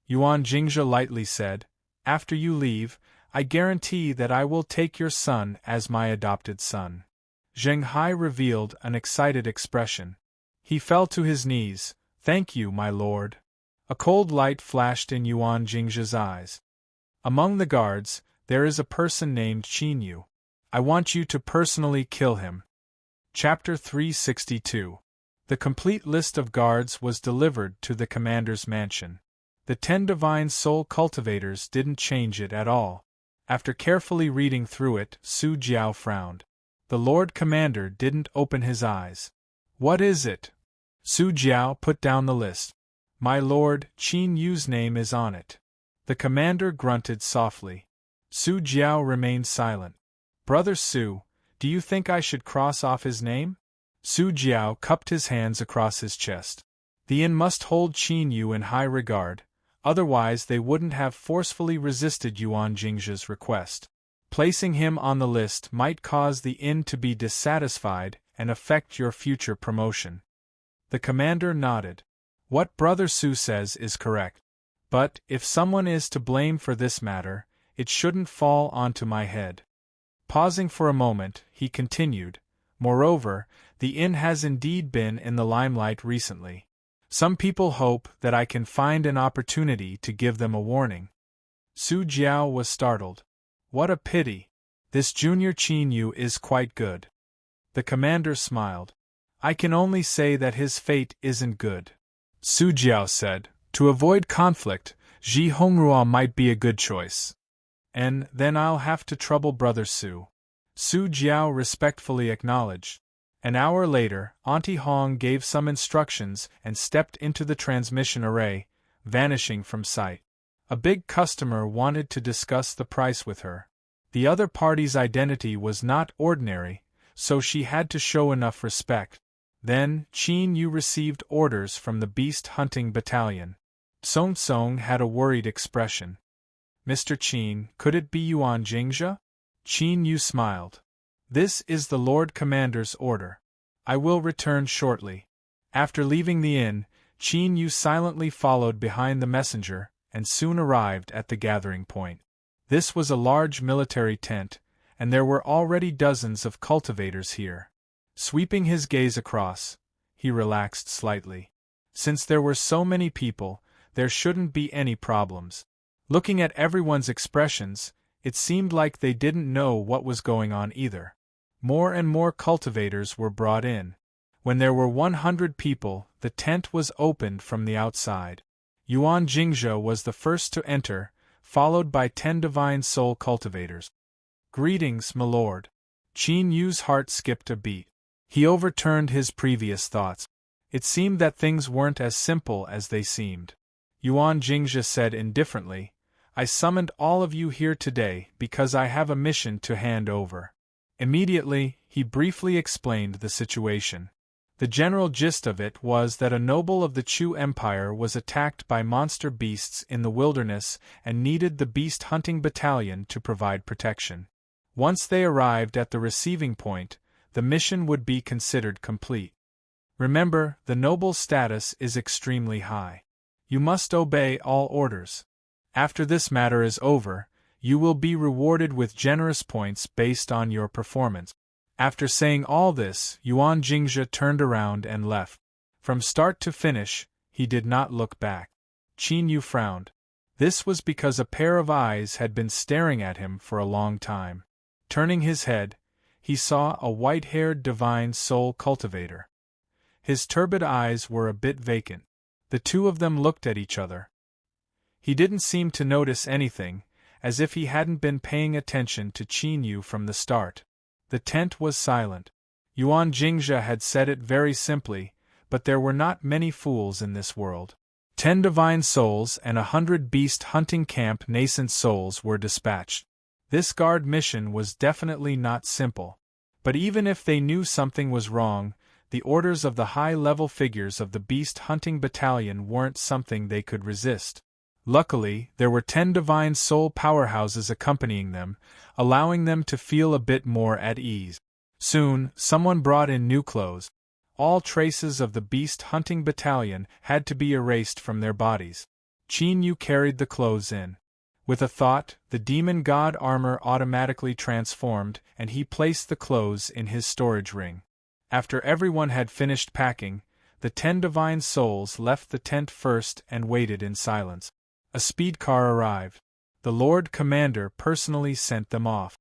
Yuan Jingzhe lightly said, After you leave, I guarantee that I will take your son as my adopted son. Zhenghai revealed an excited expression. He fell to his knees. Thank you, my lord. A cold light flashed in Yuan Jingzhe's eyes. Among the guards, there is a person named Qin Yu. I want you to personally kill him. Chapter 362. The complete list of guards was delivered to the commander's mansion. The 10 Divine Soul cultivators didn't change it at all. After carefully reading through it, Su Jiao frowned. The Lord Commander didn't open his eyes. What is it? Su Jiao put down the list. My lord, Qin Yu's name is on it. The commander grunted softly. Su Jiao remained silent. Brother Su, do you think I should cross off his name? Su Jiao cupped his hands across his chest. The inn must hold Qin Yu in high regard, Otherwise they wouldn't have forcefully resisted Yuan Jingzhe's request. Placing him on the list might cause the inn to be dissatisfied and affect your future promotion. The commander nodded. What Brother Su says is correct. But, if someone is to blame for this matter, it shouldn't fall onto my head. Pausing for a moment, he continued, moreover, the inn has indeed been in the limelight recently. Some people hope that I can find an opportunity to give them a warning. Su Jiao was startled. What a pity. This junior Qin Yu is quite good. The commander smiled. I can only say that his fate isn't good. Su Jiao said, to avoid conflict, Ji Hongrua might be a good choice. And then I'll have to trouble Brother Su. Su Jiao respectfully acknowledged. An hour later, Auntie Hong gave some instructions and stepped into the transmission array, vanishing from sight. A big customer wanted to discuss the price with her. The other party's identity was not ordinary, so she had to show enough respect. Then, Qin Yu received orders from the beast hunting battalion. Song Song had a worried expression. Mr. Qin, could it be Yuan Jingzhe? Qin Yu smiled. This is the Lord Commander's order. I will return shortly. After leaving the inn, Qin Yu silently followed behind the messenger, and soon arrived at the gathering point. This was a large military tent, and there were already dozens of cultivators here. Sweeping his gaze across, he relaxed slightly. Since there were so many people, there shouldn't be any problems. Looking at everyone's expressions, it seemed like they didn't know what was going on either. More and more cultivators were brought in. When there were 100 people, the tent was opened from the outside. Yuan Jingzhe was the first to enter, followed by 10 divine soul cultivators. Greetings, my lord. Qin Yu's heart skipped a beat. He overturned his previous thoughts. It seemed that things weren't as simple as they seemed. Yuan Jingzhe said indifferently, I summoned all of you here today because I have a mission to hand over. Immediately, he briefly explained the situation. The general gist of it was that a noble of the Chu Empire was attacked by monster beasts in the wilderness and needed the beast hunting battalion to provide protection. Once they arrived at the receiving point, the mission would be considered complete. Remember, the noble's status is extremely high. You must obey all orders. After this matter is over, you will be rewarded with generous points based on your performance. After saying all this, Yuan Jingzhe turned around and left. From start to finish, he did not look back. Qin Yu frowned. This was because a pair of eyes had been staring at him for a long time. Turning his head, he saw a white-haired divine soul cultivator. His turbid eyes were a bit vacant. The two of them looked at each other. He didn't seem to notice anything, as if he hadn't been paying attention to Qin Yu from the start. The tent was silent. Yuan Jingzhe had said it very simply, but there were not many fools in this world. 10 divine souls and 100 beast hunting camp nascent souls were dispatched. This guard mission was definitely not simple. But even if they knew something was wrong, the orders of the high-level figures of the beast hunting battalion weren't something they could resist. Luckily, there were 10 divine soul powerhouses accompanying them, allowing them to feel a bit more at ease. Soon, someone brought in new clothes. All traces of the beast hunting battalion had to be erased from their bodies. Qin Yu carried the clothes in. With a thought, the demon god armor automatically transformed, and he placed the clothes in his storage ring. After everyone had finished packing, the 10 divine souls left the tent first and waited in silence. A speed car arrived. The Lord Commander personally sent them off.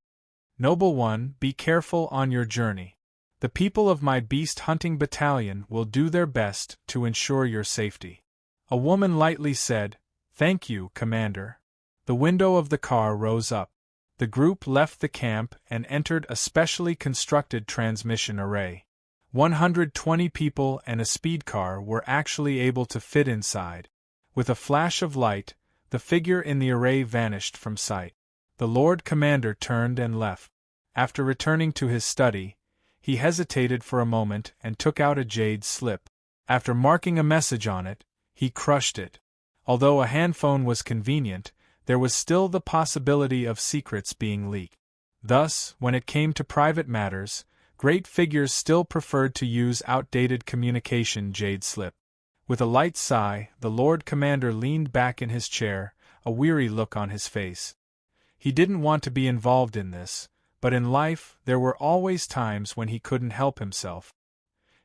Noble one, be careful on your journey. The people of my beast hunting battalion will do their best to ensure your safety. A woman lightly said, Thank you, Commander. The window of the car rose up. The group left the camp and entered a specially constructed transmission array. 120 people and a speed car were actually able to fit inside. With a flash of light, the figure in the array vanished from sight. The Lord Commander turned and left. After returning to his study, he hesitated for a moment and took out a jade slip. After marking a message on it, he crushed it. Although a handphone was convenient, there was still the possibility of secrets being leaked. Thus, when it came to private matters, great figures still preferred to use outdated communication jade slip. With a light sigh, the Lord Commander leaned back in his chair, a weary look on his face. He didn't want to be involved in this, but in life there were always times when he couldn't help himself.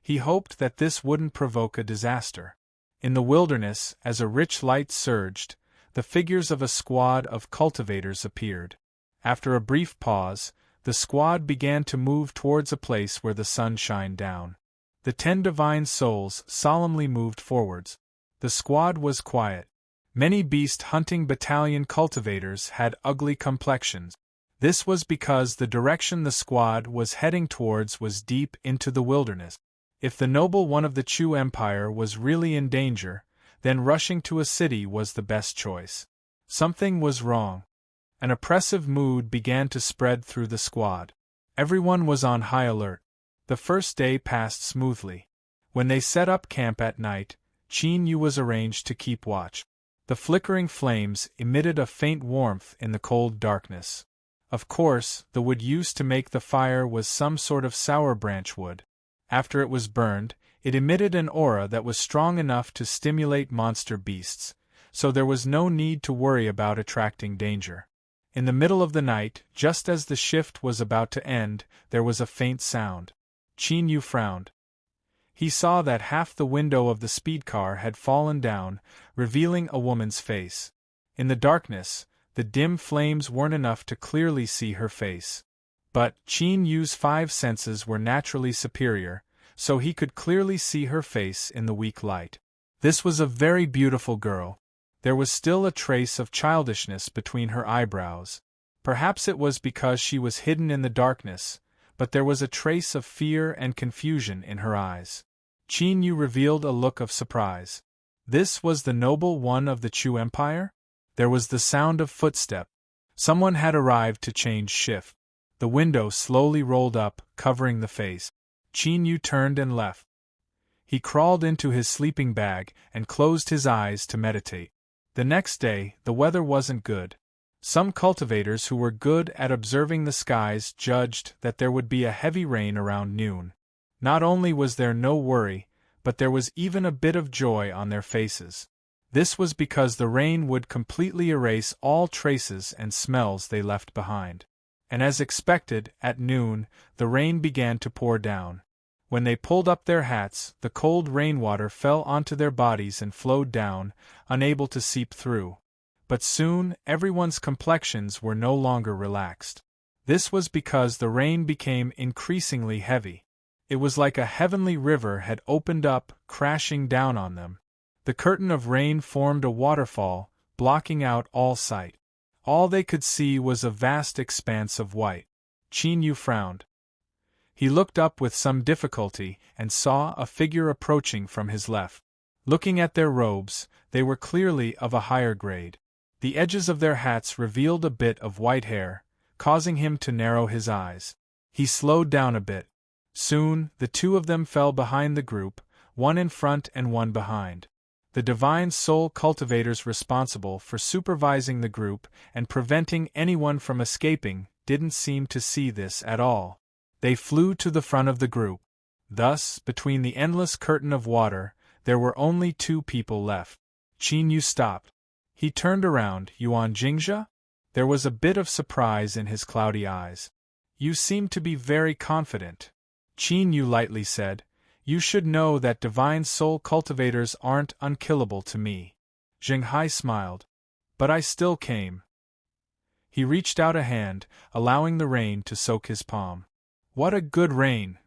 He hoped that this wouldn't provoke a disaster. In the wilderness, as a rich light surged, the figures of a squad of cultivators appeared. After a brief pause, the squad began to move towards a place where the sun shined down. The 10 divine souls solemnly moved forwards. The squad was quiet. Many beast-hunting battalion cultivators had ugly complexions. This was because the direction the squad was heading towards was deep into the wilderness. If the noble one of the Chu Empire was really in danger, then rushing to a city was the best choice. Something was wrong. An oppressive mood began to spread through the squad. Everyone was on high alert. The first day passed smoothly. When they set up camp at night, Qin Yu was arranged to keep watch. The flickering flames emitted a faint warmth in the cold darkness. Of course, the wood used to make the fire was some sort of sour branch wood. After it was burned, it emitted an aura that was strong enough to stimulate monster beasts, so there was no need to worry about attracting danger. In the middle of the night, just as the shift was about to end, there was a faint sound. Qin Yu frowned. He saw that half the window of the speed car had fallen down, revealing a woman's face. In the darkness, the dim flames weren't enough to clearly see her face. But Qin Yu's 5 senses were naturally superior, so he could clearly see her face in the weak light. This was a very beautiful girl. There was still a trace of childishness between her eyebrows. Perhaps it was because she was hidden in the darkness, but there was a trace of fear and confusion in her eyes. Qin Yu revealed a look of surprise. This was the noble one of the Chu Empire? There was the sound of footsteps. Someone had arrived to change shift. The window slowly rolled up, covering the face. Qin Yu turned and left. He crawled into his sleeping bag and closed his eyes to meditate. The next day, the weather wasn't good. Some cultivators who were good at observing the skies judged that there would be a heavy rain around noon. Not only was there no worry, but there was even a bit of joy on their faces. This was because the rain would completely erase all traces and smells they left behind. And as expected, at noon, the rain began to pour down. When they pulled up their hats, the cold rainwater fell onto their bodies and flowed down, unable to seep through. But soon, everyone's complexions were no longer relaxed. This was because the rain became increasingly heavy. It was like a heavenly river had opened up, crashing down on them. The curtain of rain formed a waterfall, blocking out all sight. All they could see was a vast expanse of white. Qin Yu frowned. He looked up with some difficulty and saw a figure approaching from his left. Looking at their robes, they were clearly of a higher grade. The edges of their hats revealed a bit of white hair, causing him to narrow his eyes. He slowed down a bit. Soon, the 2 of them fell behind the group, one in front and one behind. The divine soul cultivators responsible for supervising the group and preventing anyone from escaping didn't seem to see this at all. They flew to the front of the group. Thus, between the endless curtain of water, there were only 2 people left. Qin Yu stopped. He turned around. Yuan Jingzhe? There was a bit of surprise in his cloudy eyes. You seem to be very confident. Qin Yu lightly said, You should know that divine soul cultivators aren't unkillable to me. Zheng Hai smiled. But I still came. He reached out a hand, allowing the rain to soak his palm. What a good rain!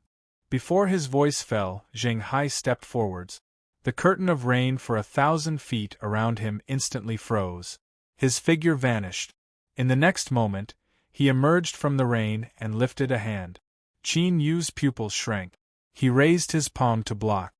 Before his voice fell, Zheng Hai stepped forwards. The curtain of rain for 1,000 feet around him instantly froze. His figure vanished. In the next moment, he emerged from the rain and lifted a hand. Qin Yu's pupils shrank. He raised his palm to block.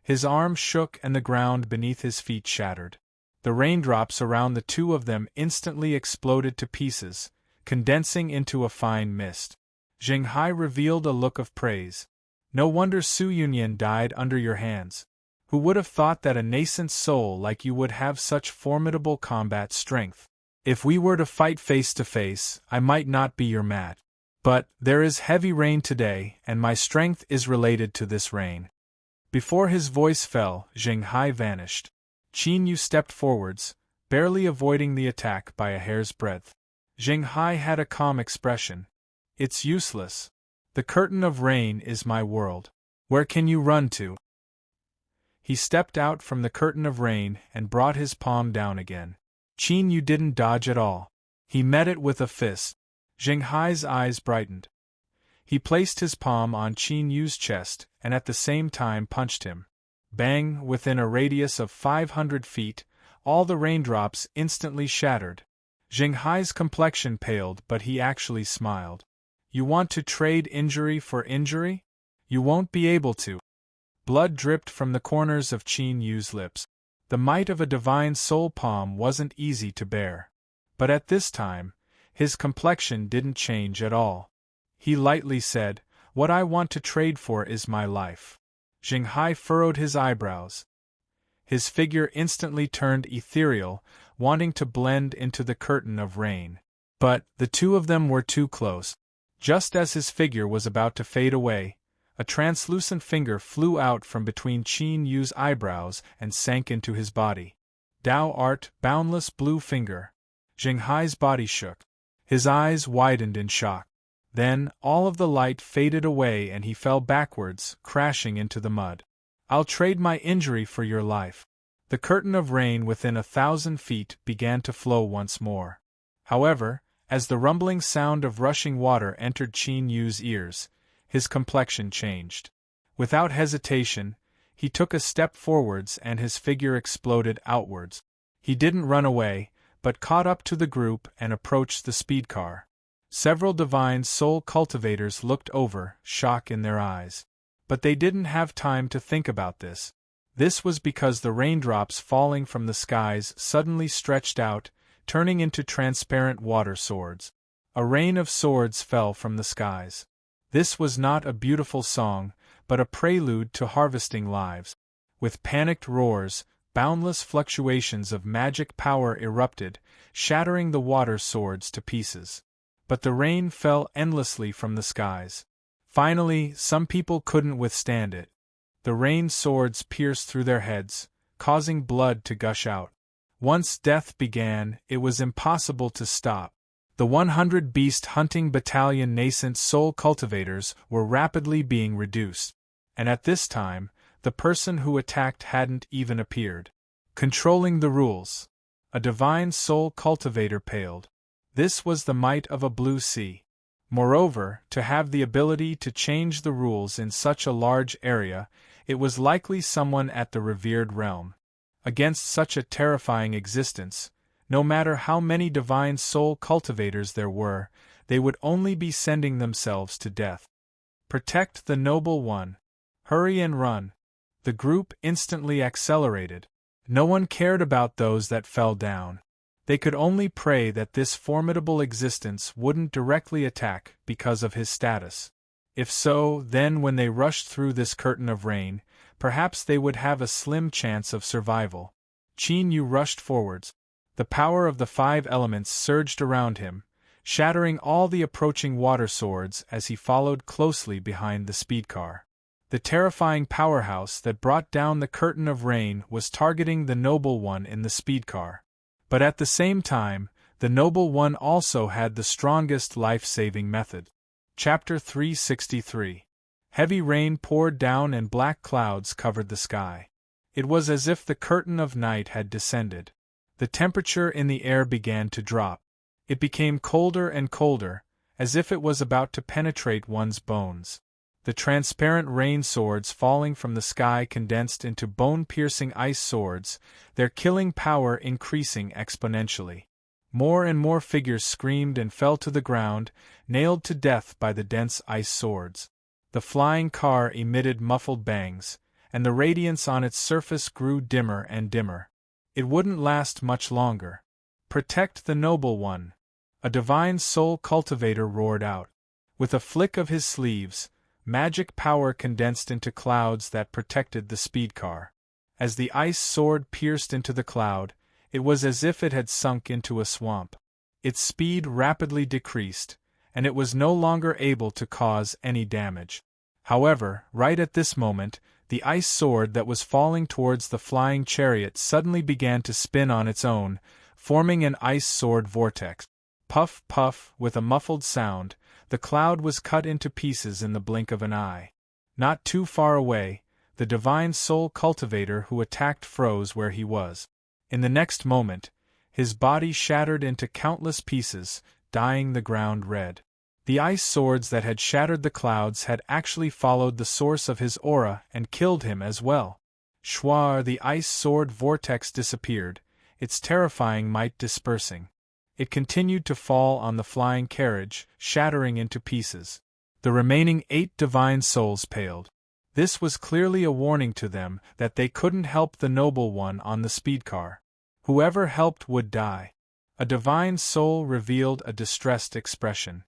His arm shook and the ground beneath his feet shattered. The raindrops around the 2 of them instantly exploded to pieces, condensing into a fine mist. Zheng Hai revealed a look of praise. No wonder Su Yunyan died under your hands. Who would have thought that a nascent soul like you would have such formidable combat strength? If we were to fight face to face, I might not be your match. But, there is heavy rain today, and my strength is related to this rain. Before his voice fell, Zheng Hai vanished. Qin Yu stepped forwards, barely avoiding the attack by a hair's breadth. Zheng Hai had a calm expression. It's useless. The curtain of rain is my world. Where can you run to? He stepped out from the curtain of rain and brought his palm down again. Qin Yu didn't dodge at all. He met it with a fist. Zheng Hai's eyes brightened. He placed his palm on Qin Yu's chest and at the same time punched him. Bang! Within a radius of 500 feet, all the raindrops instantly shattered. Zheng Hai's complexion paled, but he actually smiled. You want to trade injury for injury? You won't be able to. Blood dripped from the corners of Qin Yu's lips. The might of a divine soul palm wasn't easy to bear. But at this time, his complexion didn't change at all. He lightly said, "What I want to trade for is my life." Zheng Hai furrowed his eyebrows. His figure instantly turned ethereal, wanting to blend into the curtain of rain. But, the two of them were too close. Just as his figure was about to fade away, a translucent finger flew out from between Qin Yu's eyebrows and sank into his body. Thou art, boundless blue finger. Zheng Hai's body shook. His eyes widened in shock. Then, all of the light faded away and he fell backwards, crashing into the mud. I'll trade my injury for your life. The curtain of rain within 1,000 feet began to flow once more. However, as the rumbling sound of rushing water entered Qin Yu's ears, his complexion changed. Without hesitation, he took a step forwards and his figure exploded outwards. He didn't run away, but caught up to the group and approached the speed car. Several divine soul cultivators looked over, shock in their eyes. But they didn't have time to think about this. This was because the raindrops falling from the skies suddenly stretched out, turning into transparent water swords. A rain of swords fell from the skies. This was not a beautiful song, but a prelude to harvesting lives. With panicked roars, boundless fluctuations of magic power erupted, shattering the water swords to pieces. But the rain fell endlessly from the skies. Finally, some people couldn't withstand it. The rain swords pierced through their heads, causing blood to gush out. Once death began, it was impossible to stop. The 100 beast hunting battalion nascent soul cultivators were rapidly being reduced. And at this time, the person who attacked hadn't even appeared. Controlling the rules. A divine soul cultivator paled. This was the might of a blue sea. Moreover, to have the ability to change the rules in such a large area, it was likely someone at the revered realm. Against such a terrifying existence, no matter how many divine soul cultivators there were, they would only be sending themselves to death. Protect the noble one. Hurry and run. The group instantly accelerated. No one cared about those that fell down. They could only pray that this formidable existence wouldn't directly attack because of his status. If so, then when they rushed through this curtain of rain, perhaps they would have a slim chance of survival. Qin Yu rushed forwards. The power of the 5 elements surged around him, shattering all the approaching water swords as he followed closely behind the speed car. The terrifying powerhouse that brought down the curtain of rain was targeting the noble one in the speed car. But at the same time, the noble one also had the strongest life-saving method. Chapter 363. Heavy rain poured down and black clouds covered the sky. It was as if the curtain of night had descended. The temperature in the air began to drop. It became colder and colder, as if it was about to penetrate one's bones. The transparent rain swords falling from the sky condensed into bone-piercing ice swords, their killing power increasing exponentially. More and more figures screamed and fell to the ground, nailed to death by the dense ice swords. The flying car emitted muffled bangs, and the radiance on its surface grew dimmer and dimmer. It wouldn't last much longer. Protect the noble one. A divine soul cultivator roared out. With a flick of his sleeves, magic power condensed into clouds that protected the speed car. As the ice sword pierced into the cloud, it was as if it had sunk into a swamp. Its speed rapidly decreased, and it was no longer able to cause any damage. However, right at this moment, the ice sword that was falling towards the flying chariot suddenly began to spin on its own, forming an ice sword vortex. Puff, puff, with a muffled sound, the cloud was cut into pieces in the blink of an eye. Not too far away, the divine soul cultivator who attacked froze where he was. In the next moment, his body shattered into countless pieces, dyeing the ground red. The ice swords that had shattered the clouds had actually followed the source of his aura and killed him as well. Schwar, the ice sword vortex disappeared, its terrifying might dispersing. It continued to fall on the flying carriage, shattering into pieces. The remaining 8 divine souls paled. This was clearly a warning to them that they couldn't help the noble one on the speedcar. Whoever helped would die. A divine soul revealed a distressed expression.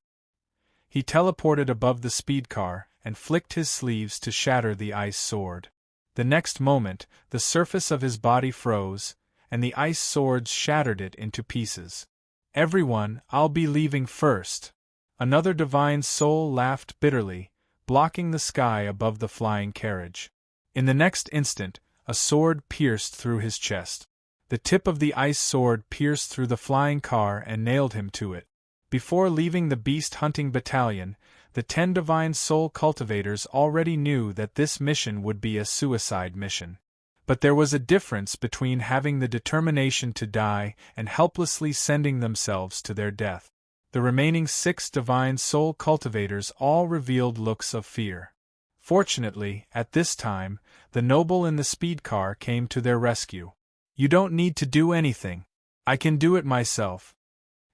He teleported above the speedcar and flicked his sleeves to shatter the ice sword. The next moment, the surface of his body froze, and the ice swords shattered it into pieces. "Everyone, I'll be leaving first." Another divine soul laughed bitterly, blocking the sky above the flying carriage. In the next instant, a sword pierced through his chest. The tip of the ice sword pierced through the flying car and nailed him to it. Before leaving the beast-hunting battalion, the 10 divine soul cultivators already knew that this mission would be a suicide mission. But there was a difference between having the determination to die and helplessly sending themselves to their death. The remaining 6 divine soul cultivators all revealed looks of fear. Fortunately, at this time, the noble in the speed car came to their rescue. "You don't need to do anything. I can do it myself."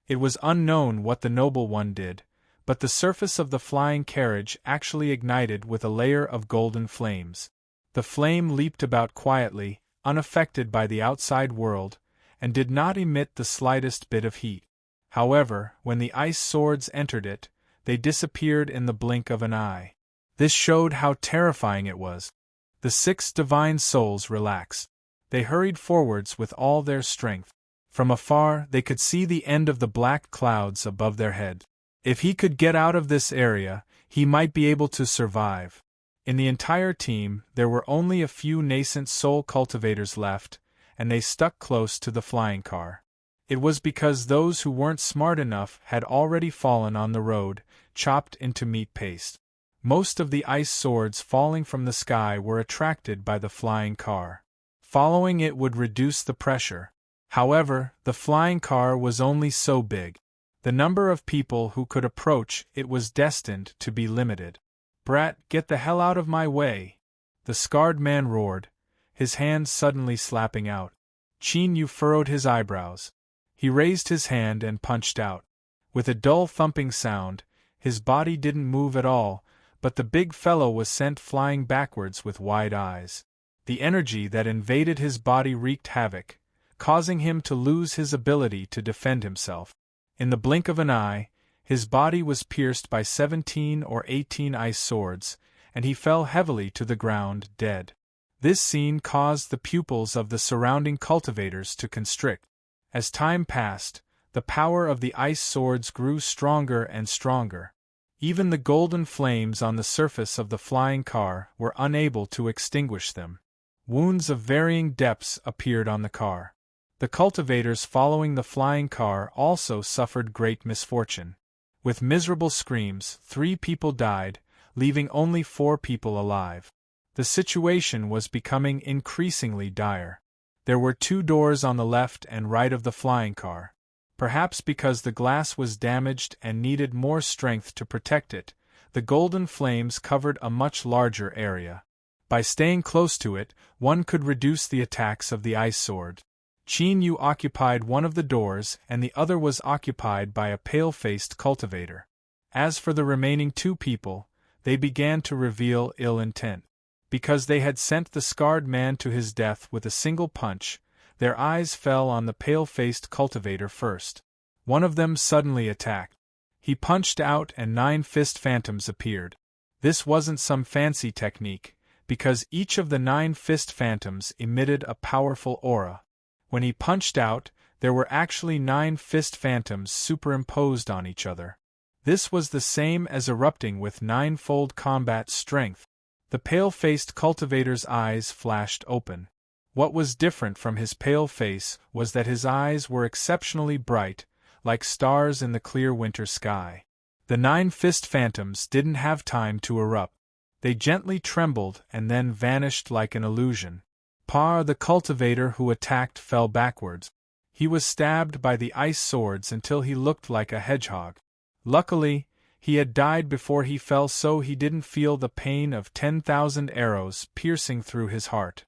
It was unknown what the noble one did, but the surface of the flying carriage actually ignited with a layer of golden flames. The flame leaped about quietly, unaffected by the outside world, and did not emit the slightest bit of heat. However, when the ice swords entered it, they disappeared in the blink of an eye. This showed how terrifying it was. The 6 divine souls relaxed. They hurried forwards with all their strength. From afar, they could see the end of the black clouds above their head. If he could get out of this area, he might be able to survive. In the entire team, there were only a few nascent soul cultivators left, and they stuck close to the flying car. It was because those who weren't smart enough had already fallen on the road, chopped into meat paste. Most of the ice swords falling from the sky were attracted by the flying car. Following it would reduce the pressure. However, the flying car was only so big. The number of people who could approach it was destined to be limited. "Brat, get the hell out of my way!" the scarred man roared, his hands suddenly slapping out. Qin Yu furrowed his eyebrows. He raised his hand and punched out. With a dull thumping sound, his body didn't move at all, but the big fellow was sent flying backwards with wide eyes. The energy that invaded his body wreaked havoc, causing him to lose his ability to defend himself. In the blink of an eye, his body was pierced by 17 or 18 ice swords, and he fell heavily to the ground, dead. This scene caused the pupils of the surrounding cultivators to constrict. As time passed, the power of the ice swords grew stronger and stronger. Even the golden flames on the surface of the flying car were unable to extinguish them. Wounds of varying depths appeared on the car. The cultivators following the flying car also suffered great misfortune. With miserable screams, 3 people died, leaving only 4 people alive. The situation was becoming increasingly dire. There were 2 doors on the left and right of the flying car. Perhaps because the glass was damaged and needed more strength to protect it, the golden flames covered a much larger area. By staying close to it, one could reduce the attacks of the ice sword. Qin Yu occupied one of the doors and the other was occupied by a pale-faced cultivator. As for the remaining 2 people, they began to reveal ill intent. Because they had sent the scarred man to his death with a single punch, their eyes fell on the pale-faced cultivator first. One of them suddenly attacked. He punched out and 9 fist phantoms appeared. This wasn't some fancy technique, because each of the 9 fist phantoms emitted a powerful aura. When he punched out, there were actually 9 fist phantoms superimposed on each other. This was the same as erupting with 9-fold combat strength. The pale-faced cultivator's eyes flashed open. What was different from his pale face was that his eyes were exceptionally bright, like stars in the clear winter sky. The 9 fist phantoms didn't have time to erupt. They gently trembled and then vanished like an illusion. The cultivator who attacked fell backwards. He was stabbed by the ice swords until he looked like a hedgehog. Luckily, he had died before he fell, so he didn't feel the pain of 10,000 arrows piercing through his heart.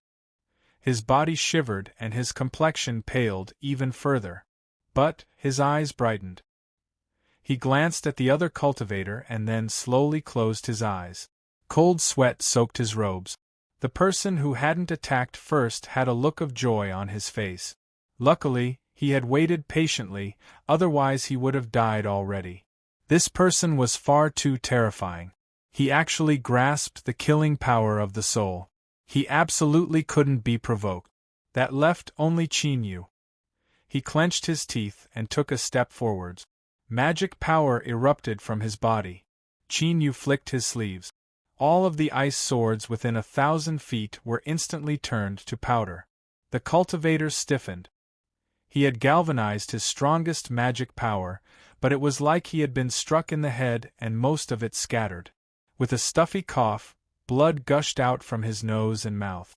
His body shivered and his complexion paled even further. But his eyes brightened. He glanced at the other cultivator and then slowly closed his eyes. Cold sweat soaked his robes. The person who hadn't attacked first had a look of joy on his face. Luckily, he had waited patiently, otherwise he would have died already. This person was far too terrifying. He actually grasped the killing power of the soul. He absolutely couldn't be provoked. That left only Chinyu. He clenched his teeth and took a step forwards. Magic power erupted from his body. Chinyu flicked his sleeves. All of the ice swords within 1,000 feet were instantly turned to powder. The cultivator stiffened. He had galvanized his strongest magic power, but it was like he had been struck in the head and most of it scattered. With a stuffy cough, blood gushed out from his nose and mouth.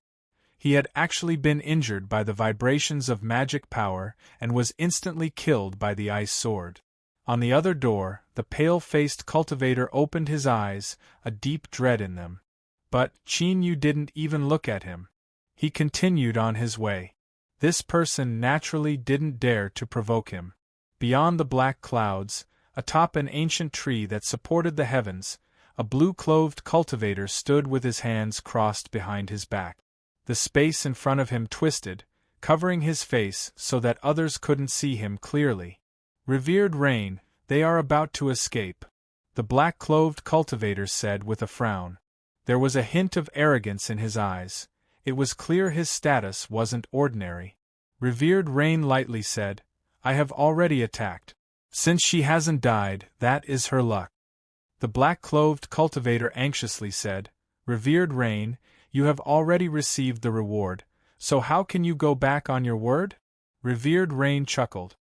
He had actually been injured by the vibrations of magic power and was instantly killed by the ice sword. On the other door, the pale-faced cultivator opened his eyes, a deep dread in them. But Chinyu didn't even look at him. He continued on his way. This person naturally didn't dare to provoke him. Beyond the black clouds, atop an ancient tree that supported the heavens, a blue-clothed cultivator stood with his hands crossed behind his back. The space in front of him twisted, covering his face so that others couldn't see him clearly. "Revered Rain, they are about to escape," the black-clothed cultivator said with a frown. There was a hint of arrogance in his eyes. It was clear his status wasn't ordinary. Revered Rain lightly said, "I have already attacked. Since she hasn't died, that is her luck." The black-clothed cultivator anxiously said, "Revered Rain, you have already received the reward, so how can you go back on your word?" Revered Rain chuckled.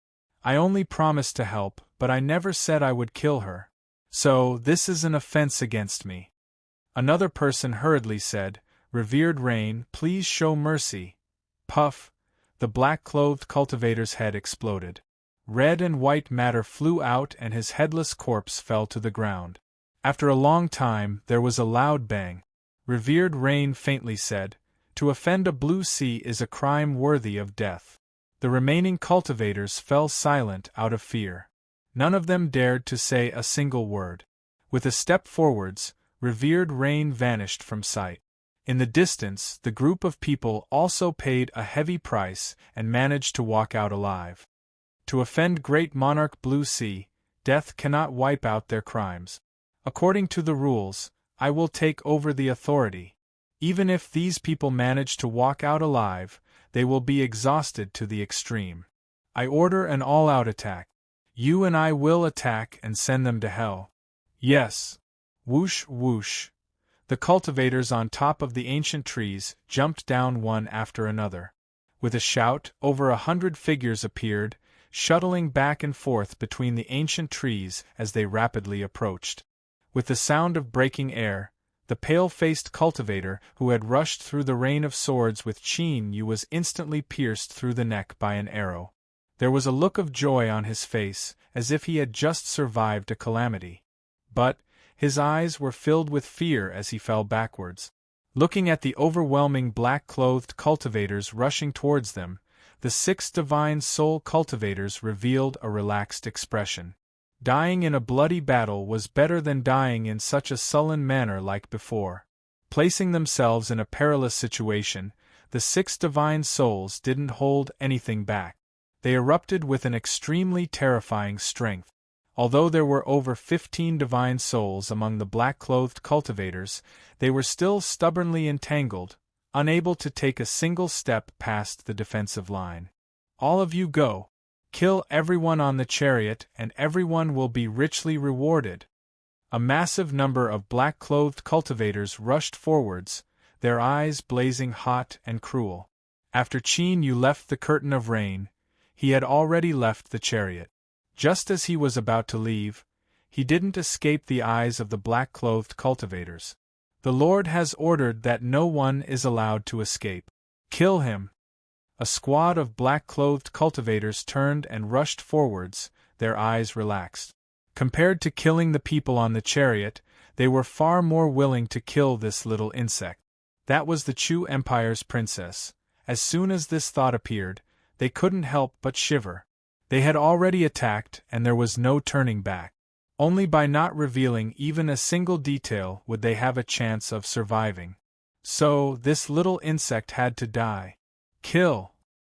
"I only promised to help, but I never said I would kill her. So, this is an offense against me." Another person hurriedly said, "Revered Rain, please show mercy." Puff! The black-clothed cultivator's head exploded. Red and white matter flew out and his headless corpse fell to the ground. After a long time, there was a loud bang. Revered Rain faintly said, "To offend a blue sea is a crime worthy of death." The remaining cultivators fell silent out of fear. None of them dared to say a single word. With a step forwards, Revered Rain vanished from sight. In the distance, the group of people also paid a heavy price and managed to walk out alive. To offend Great Monarch Blue Sea, death cannot wipe out their crimes. According to the rules, I will take over the authority. Even if these people manage to walk out alive, they will be exhausted to the extreme. I order an all-out attack. You and I will attack and send them to hell. Yes. Whoosh, whoosh. The cultivators on top of the ancient trees jumped down one after another. With a shout, over 100 figures appeared, shuttling back and forth between the ancient trees as they rapidly approached. With the sound of breaking air, the pale-faced cultivator who had rushed through the rain of swords with Chinyu was instantly pierced through the neck by an arrow. There was a look of joy on his face, as if he had just survived a calamity. But his eyes were filled with fear as he fell backwards. Looking at the overwhelming black-clothed cultivators rushing towards them, the 6 divine soul cultivators revealed a relaxed expression. Dying in a bloody battle was better than dying in such a sullen manner like before. Placing themselves in a perilous situation, the 6 divine souls didn't hold anything back. They erupted with an extremely terrifying strength. Although there were over 15 divine souls among the black-clothed cultivators, they were still stubbornly entangled, unable to take a single step past the defensive line. "All of you go. Kill everyone on the chariot and everyone will be richly rewarded." A massive number of black-clothed cultivators rushed forwards, their eyes blazing hot and cruel. After Qin Yu left the curtain of rain, he had already left the chariot. Just as he was about to leave, he didn't escape the eyes of the black-clothed cultivators. "The Lord has ordered that no one is allowed to escape. Kill him!" A squad of black-clothed cultivators turned and rushed forwards, their eyes relaxed. Compared to killing the people on the chariot, they were far more willing to kill this little insect. That was the Chu Empire's princess. As soon as this thought appeared, they couldn't help but shiver. They had already attacked and there was no turning back. Only by not revealing even a single detail would they have a chance of surviving. So, this little insect had to die. Kill!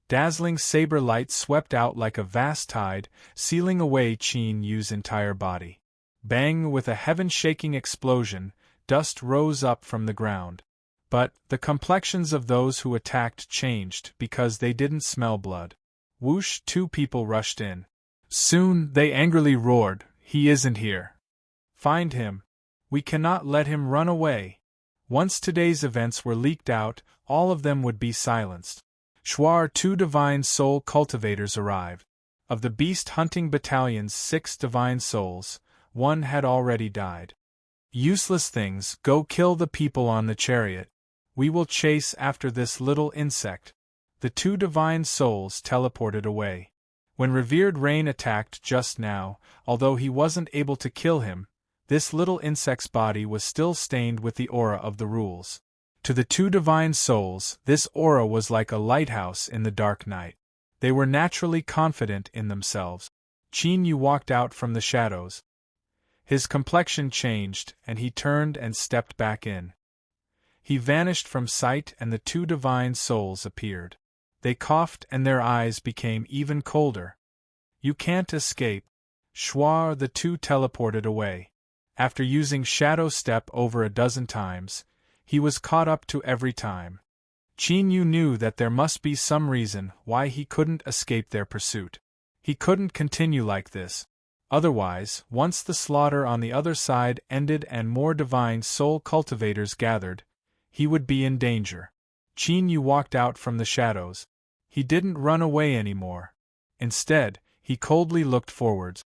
Dazzling saber light swept out like a vast tide, sealing away Qin Yu's entire body. Bang! With a heaven-shaking explosion, dust rose up from the ground. But, the complexions of those who attacked changed because they didn't smell blood. Whoosh! 2 people rushed in. Soon, they angrily roared, "He isn't here. Find him. We cannot let him run away." Once today's events were leaked out, all of them would be silenced. Shuar 2 divine soul cultivators arrived. Of the beast-hunting battalion's 6 divine souls, 1 had already died. "Useless things, go kill the people on the chariot. We will chase after this little insect." The 2 divine souls teleported away. When revered Rain attacked just now, although he wasn't able to kill him, this little insect's body was still stained with the aura of the rules. To the 2 divine souls, this aura was like a lighthouse in the dark night. They were naturally confident in themselves. Qin Yu walked out from the shadows. His complexion changed, and he turned and stepped back in. He vanished from sight and the 2 divine souls appeared. They coughed and their eyes became even colder. "You can't escape." Shuar the 2 teleported away. After using Shadow Step over a dozen times, he was caught up to every time. Qin Yu knew that there must be some reason why he couldn't escape their pursuit. He couldn't continue like this. Otherwise, once the slaughter on the other side ended and more divine soul cultivators gathered, he would be in danger. Qin Yu walked out from the shadows. He didn't run away anymore. Instead, he coldly looked forwards.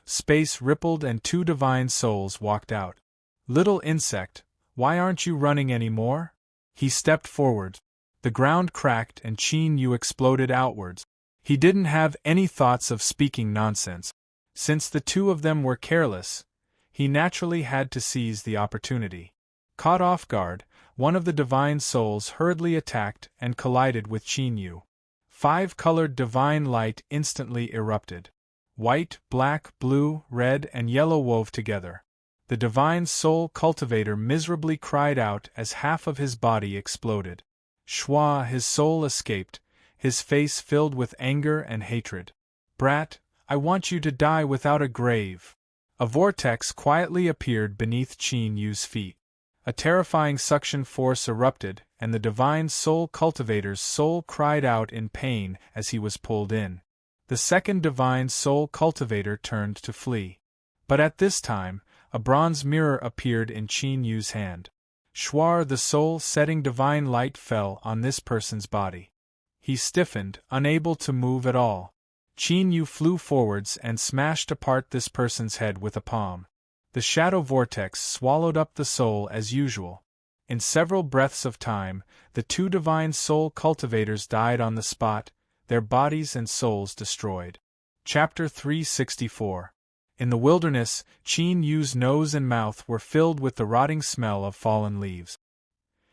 Space rippled and 2 divine souls walked out. "Little insect, why aren't you running anymore?" He stepped forward. The ground cracked and Qin Yu exploded outwards. He didn't have any thoughts of speaking nonsense. Since the 2 of them were careless, he naturally had to seize the opportunity. Caught off guard, one of the divine souls hurriedly attacked and collided with Qin Yu. 5-colored divine light instantly erupted. White, black, blue, red, and yellow wove together. The divine soul cultivator miserably cried out as half of his body exploded. Shua, his soul escaped, his face filled with anger and hatred. "Brat, I want you to die without a grave." A vortex quietly appeared beneath Qin Yu's feet. A terrifying suction force erupted, and the divine soul cultivator's soul cried out in pain as he was pulled in. The second divine soul cultivator turned to flee. But at this time, a bronze mirror appeared in Qin Yu's hand. Shuar, the soul-setting divine light fell on this person's body. He stiffened, unable to move at all. Qin Yu flew forwards and smashed apart this person's head with a palm. The shadow vortex swallowed up the soul as usual. In several breaths of time, the 2 divine soul cultivators died on the spot, their bodies and souls destroyed. Chapter 364. In the wilderness, Qin Yu's nose and mouth were filled with the rotting smell of fallen leaves.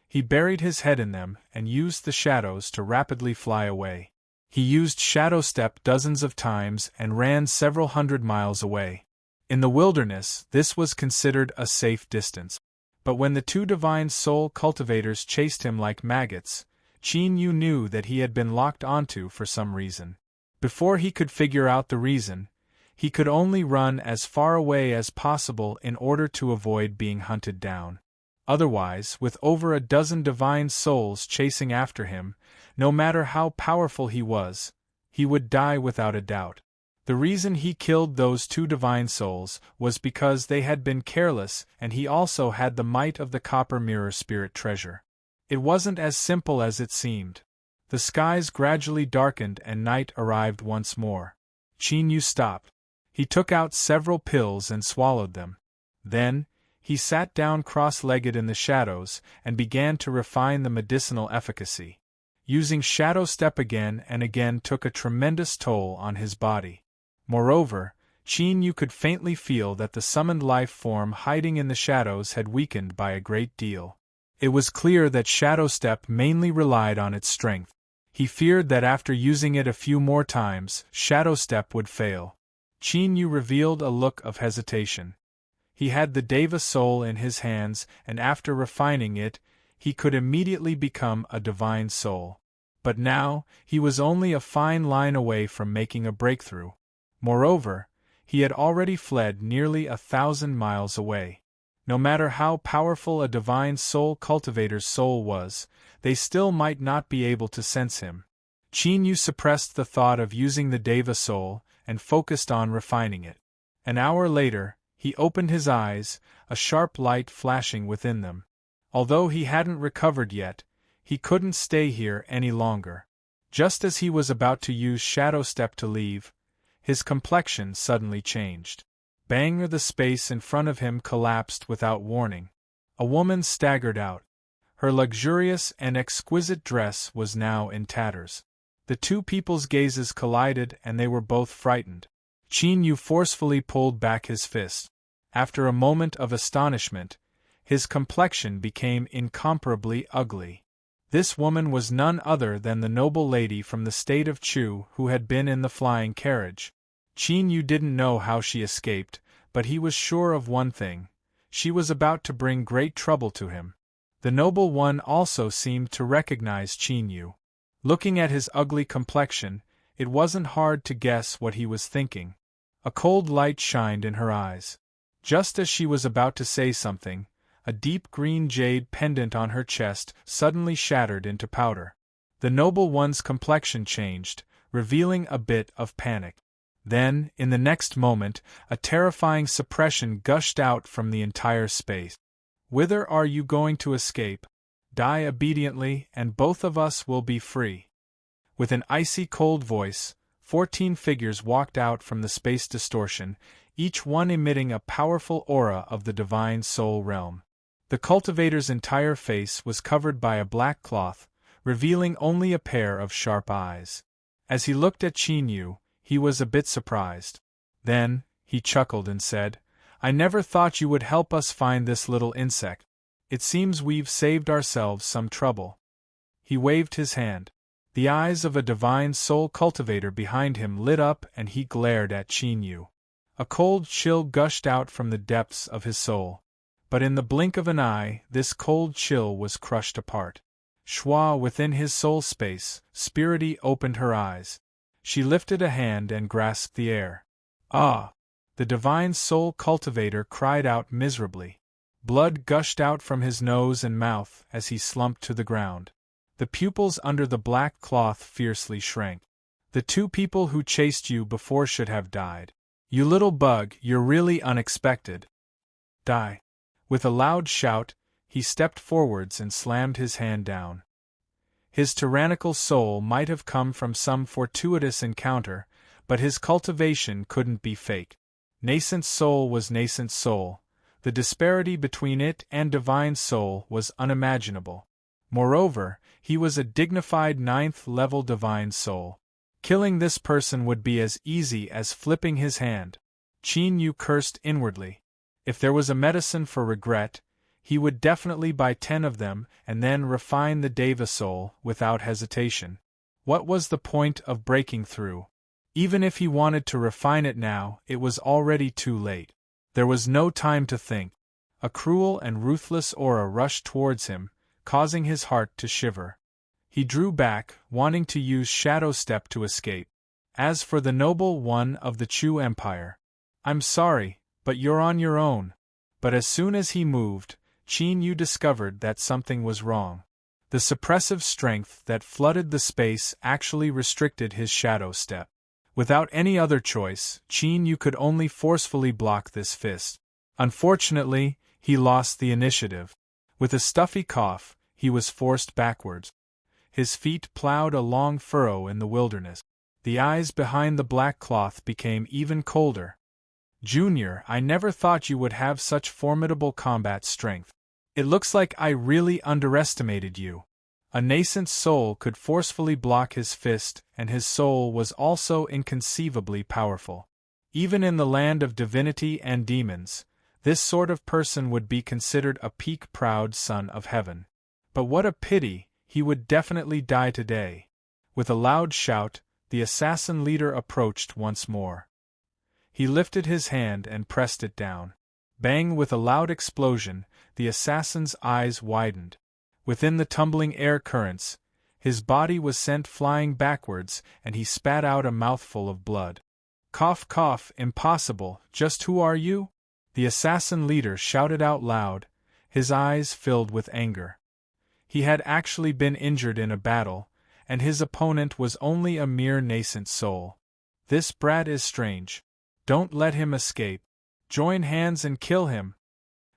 He buried his head in them and used the shadows to rapidly fly away. He used Shadow Step dozens of times and ran several hundred miles away. In the wilderness, this was considered a safe distance. But when the 2 divine soul cultivators chased him like maggots, Qin Yu knew that he had been locked onto for some reason. Before he could figure out the reason, He could only run as far away as possible in order to avoid being hunted down. Otherwise, with over a dozen divine souls chasing after him, no matter how powerful he was, he would die without a doubt. The reason he killed those 2 divine souls was because they had been careless, and he also had the might of the copper mirror spirit treasure. It wasn't as simple as it seemed. The skies gradually darkened and night arrived once more. Qin Yu stopped. He took out several pills and swallowed them. Then, he sat down cross-legged in the shadows and began to refine the medicinal efficacy. Using shadow step again and again took a tremendous toll on his body. Moreover, Qin Yu could faintly feel that the summoned life form hiding in the shadows had weakened by a great deal. It was clear that shadow step mainly relied on its strength. He feared that after using it a few more times, shadow step would fail. Qin Yu revealed a look of hesitation. He had the Deva soul in his hands, and after refining it, he could immediately become a divine soul. But now, he was only a fine line away from making a breakthrough. Moreover, he had already fled nearly 1,000 miles away. No matter how powerful a divine soul cultivator's soul was, they still might not be able to sense him. Qin Yu suppressed the thought of using the Deva soul, and focused on refining it. An hour later, he opened his eyes, a sharp light flashing within them. Although he hadn't recovered yet, he couldn't stay here any longer. Just as he was about to use shadow step to leave, his complexion suddenly changed. Bang! The space in front of him collapsed without warning. A woman staggered out. Her luxurious and exquisite dress was now in tatters. The 2 people's gazes collided and they were both frightened. Qin Yu forcefully pulled back his fist. After a moment of astonishment, his complexion became incomparably ugly. This woman was none other than the noble lady from the state of Chu who had been in the flying carriage. Qin Yu didn't know how she escaped, but he was sure of one thing: she was about to bring great trouble to him. The noble one also seemed to recognize Qin Yu. Looking at his ugly complexion, it wasn't hard to guess what he was thinking. A cold light shined in her eyes. Just as she was about to say something, a deep green jade pendant on her chest suddenly shattered into powder. The noble one's complexion changed, revealing a bit of panic. Then, in the next moment, a terrifying suppression gushed out from the entire space. "Whither are you going to escape? Die obediently, and both of us will be free." With an icy cold voice, 14 figures walked out from the space distortion, each one emitting a powerful aura of the divine soul realm. The cultivator's entire face was covered by a black cloth, revealing only a pair of sharp eyes. As he looked at Qin Yu, he was a bit surprised. Then, he chuckled and said, "I never thought you would help us find this little insect. It seems we've saved ourselves some trouble." He waved his hand. The eyes of a divine soul cultivator behind him lit up and he glared at Qin Yu. A cold chill gushed out from the depths of his soul. But in the blink of an eye, this cold chill was crushed apart. Schwa within his soul space, Spirity opened her eyes. She lifted a hand and grasped the air. "Ah!" The divine soul cultivator cried out miserably. Blood gushed out from his nose and mouth as he slumped to the ground. The pupils under the black cloth fiercely shrank. "The 2 people who chased you before should have died. You little bug, you're really unexpected. Die." With a loud shout, he stepped forwards and slammed his hand down. His tyrannical soul might have come from some fortuitous encounter, but his cultivation couldn't be fake. Nascent soul was nascent soul. The disparity between it and divine soul was unimaginable. Moreover, he was a dignified 9th-level divine soul. Killing this person would be as easy as flipping his hand. Qin Yu cursed inwardly. If there was a medicine for regret, he would definitely buy 10 of them and then refine the Deva soul without hesitation. What was the point of breaking through? Even if he wanted to refine it now, it was already too late. There was no time to think. A cruel and ruthless aura rushed towards him, causing his heart to shiver. He drew back, wanting to use shadow step to escape. As for the noble one of the Chu Empire, I'm sorry, but you're on your own. But as soon as he moved, Qin Yu discovered that something was wrong. The suppressive strength that flooded the space actually restricted his shadow step. Without any other choice, Qin Yu could only forcefully block this fist. Unfortunately, he lost the initiative. With a stuffy cough, he was forced backwards. His feet plowed a long furrow in the wilderness. The eyes behind the black cloth became even colder. Junior, I never thought you would have such formidable combat strength. It looks like I really underestimated you. A nascent soul could forcefully block his fist, and his soul was also inconceivably powerful. Even in the land of divinity and demons, this sort of person would be considered a peak proud son of heaven. But what a pity, he would definitely die today. With a loud shout, the assassin leader approached once more. He lifted his hand and pressed it down. Bang! With a loud explosion, the assassin's eyes widened. Within the tumbling air currents, his body was sent flying backwards, and he spat out a mouthful of blood. Cough, cough, impossible, just who are you? The assassin leader shouted out loud, his eyes filled with anger. He had actually been injured in a battle, and his opponent was only a mere nascent soul. This brat is strange. Don't let him escape. Join hands and kill him.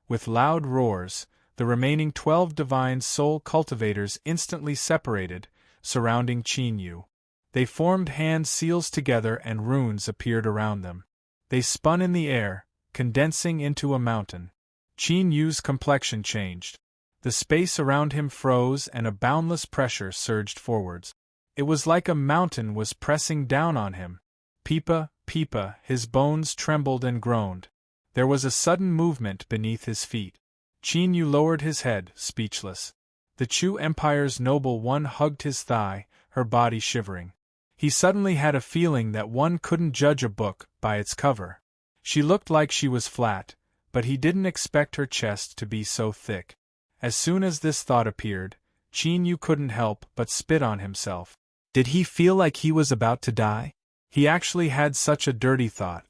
With loud roars, the remaining 12 divine soul cultivators instantly separated, surrounding Qin Yu. They formed hand seals together and runes appeared around them. They spun in the air, condensing into a mountain. Qin Yu's complexion changed. The space around him froze and a boundless pressure surged forwards. It was like a mountain was pressing down on him. Peepa, Peepa, his bones trembled and groaned. There was a sudden movement beneath his feet. Qin Yu lowered his head, speechless. The Chu Empire's noble one hugged his thigh, her body shivering. He suddenly had a feeling that one couldn't judge a book by its cover. She looked like she was flat, but he didn't expect her chest to be so thick. As soon as this thought appeared, Qin Yu couldn't help but spit on himself. Did he feel like he was about to die? He actually had such a dirty thought.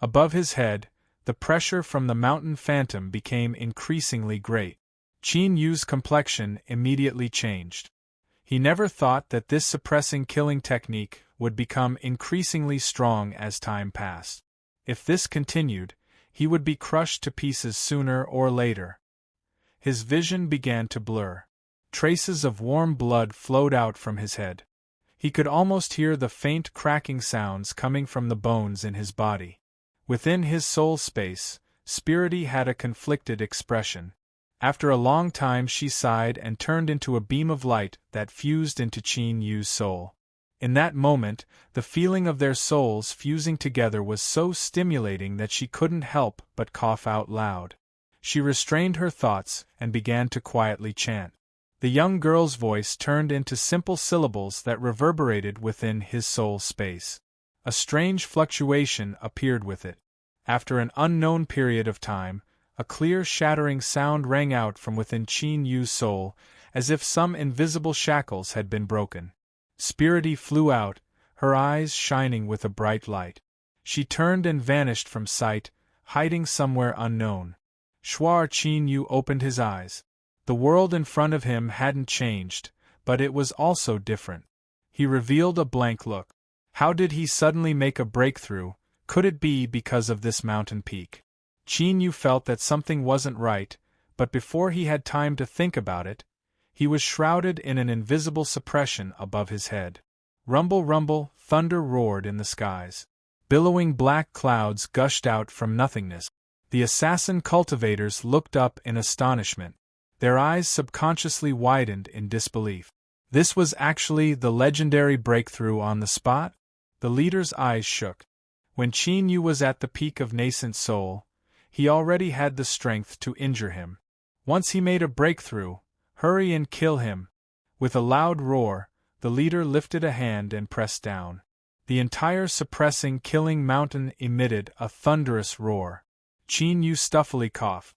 Above his head, the pressure from the mountain phantom became increasingly great. Qin Yu's complexion immediately changed. He never thought that this suppressing killing technique would become increasingly strong as time passed. If this continued, he would be crushed to pieces sooner or later. His vision began to blur. Traces of warm blood flowed out from his head. He could almost hear the faint cracking sounds coming from the bones in his body. Within his soul space, Spirity had a conflicted expression. After a long time she sighed and turned into a beam of light that fused into Qin Yu's soul. In that moment, the feeling of their souls fusing together was so stimulating that she couldn't help but cough out loud. She restrained her thoughts and began to quietly chant. The young girl's voice turned into simple syllables that reverberated within his soul space. A strange fluctuation appeared with it. After an unknown period of time, a clear shattering sound rang out from within Qin Yu's soul, as if some invisible shackles had been broken. Spirity flew out, her eyes shining with a bright light. She turned and vanished from sight, hiding somewhere unknown. Shuar Qin Yu opened his eyes. The world in front of him hadn't changed, but it was also different. He revealed a blank look. How did he suddenly make a breakthrough? Could it be because of this mountain peak? Qin Yu felt that something wasn't right, but before he had time to think about it, he was shrouded in an invisible suppression above his head. Rumble, rumble, thunder roared in the skies. Billowing black clouds gushed out from nothingness. The assassin cultivators looked up in astonishment. Their eyes subconsciously widened in disbelief. This was actually the legendary breakthrough on the spot? The leader's eyes shook. When Qin Yu was at the peak of nascent soul, he already had the strength to injure him. Once he made a breakthrough, hurry and kill him. With a loud roar, the leader lifted a hand and pressed down. The entire suppressing killing mountain emitted a thunderous roar. Qin Yu stuffily coughed.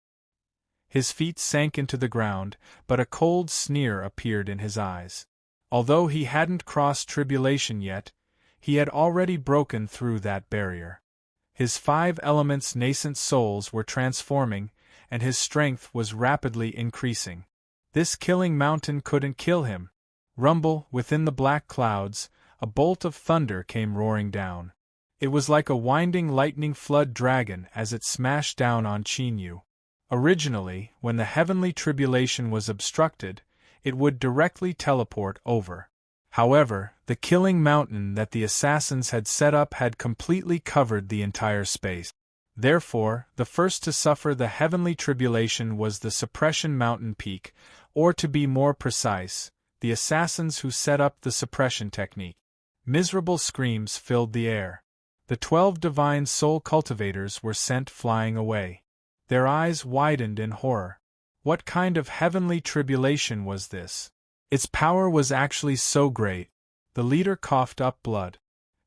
His feet sank into the ground, but a cold sneer appeared in his eyes. Although he hadn't crossed tribulation yet, he had already broken through that barrier. His 5 elements' nascent souls were transforming, and his strength was rapidly increasing. This killing mountain couldn't kill him. Rumble, within the black clouds, a bolt of thunder came roaring down. It was like a winding lightning flood dragon as it smashed down on Chinyu. Originally, when the heavenly tribulation was obstructed, it would directly teleport over. However, the killing mountain that the assassins had set up had completely covered the entire space. Therefore, the first to suffer the heavenly tribulation was the suppression mountain peak, or to be more precise, the assassins who set up the suppression technique. Miserable screams filled the air. The 12 divine soul cultivators were sent flying away. Their eyes widened in horror. What kind of heavenly tribulation was this? Its power was actually so great. The leader coughed up blood.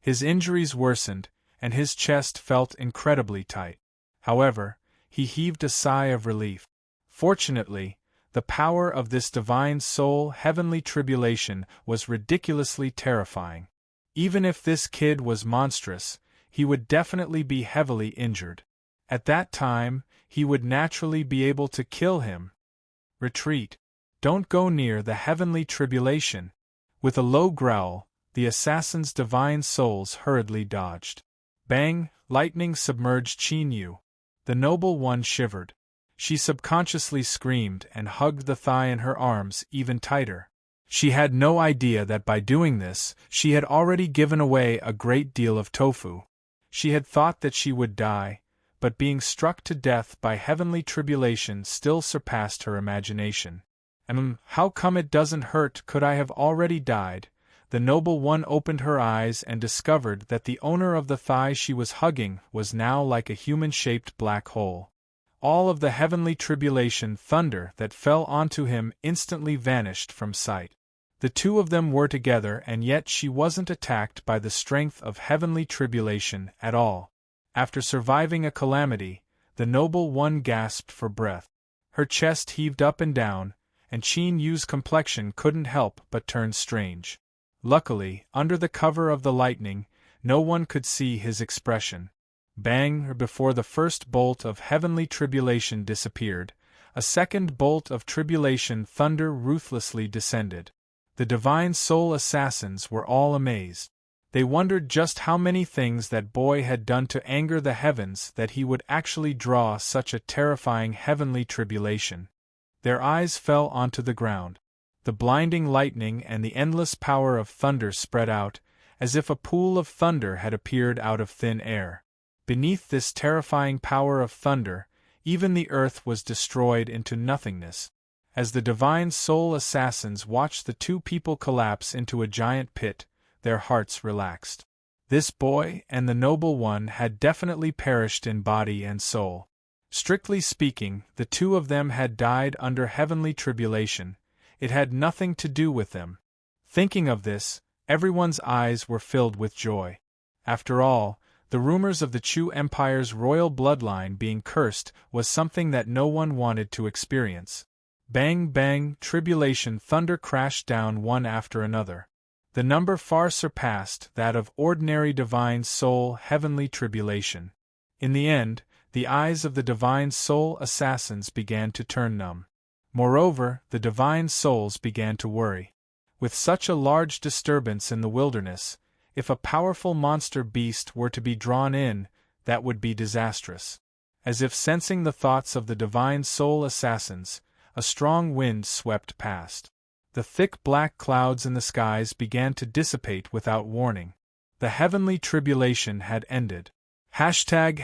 His injuries worsened, and his chest felt incredibly tight. However, he heaved a sigh of relief. Fortunately, the power of this divine soul heavenly tribulation was ridiculously terrifying. Even if this kid was monstrous, he would definitely be heavily injured. At that time, he would naturally be able to kill him. Retreat. Don't go near the heavenly tribulation. With a low growl, the assassin's divine souls hurriedly dodged. Bang! Lightning submerged Chinyu. The noble one shivered. She subconsciously screamed and hugged the thigh in her arms even tighter. She had no idea that by doing this, she had already given away a great deal of tofu. She had thought that she would die, but being struck to death by heavenly tribulation still surpassed her imagination. How come it doesn't hurt? Could I have already died? The noble one opened her eyes and discovered that the owner of the thigh she was hugging was now like a human-shaped black hole. All of the heavenly tribulation thunder that fell onto him instantly vanished from sight. The two of them were together, and yet she wasn't attacked by the strength of heavenly tribulation at all. After surviving a calamity, the noble one gasped for breath. Her chest heaved up and down, and Chinyu's complexion couldn't help but turn strange. Luckily, under the cover of the lightning, no one could see his expression. Bang! Before the first bolt of heavenly tribulation disappeared, a second bolt of tribulation thunder ruthlessly descended. The divine soul assassins were all amazed. They wondered just how many things that boy had done to anger the heavens that he would actually draw such a terrifying heavenly tribulation. Their eyes fell onto the ground. The blinding lightning and the endless power of thunder spread out, as if a pool of thunder had appeared out of thin air. Beneath this terrifying power of thunder, even the earth was destroyed into nothingness. As the divine soul assassins watched the two people collapse into a giant pit, their hearts relaxed. This boy and the noble one had definitely perished in body and soul. Strictly speaking, the two of them had died under heavenly tribulation. It had nothing to do with them. Thinking of this, everyone's eyes were filled with joy. After all, the rumors of the Chu Empire's royal bloodline being cursed was something that no one wanted to experience. Bang bang, tribulation thunder crashed down one after another. The number far surpassed that of ordinary divine soul heavenly tribulation. In the end, the eyes of the divine soul assassins began to turn numb. Moreover, the divine souls began to worry. With such a large disturbance in the wilderness, if a powerful monster beast were to be drawn in, that would be disastrous. As if sensing the thoughts of the divine soul assassins, a strong wind swept past. The thick black clouds in the skies began to dissipate without warning. The heavenly tribulation had ended. Hashtag.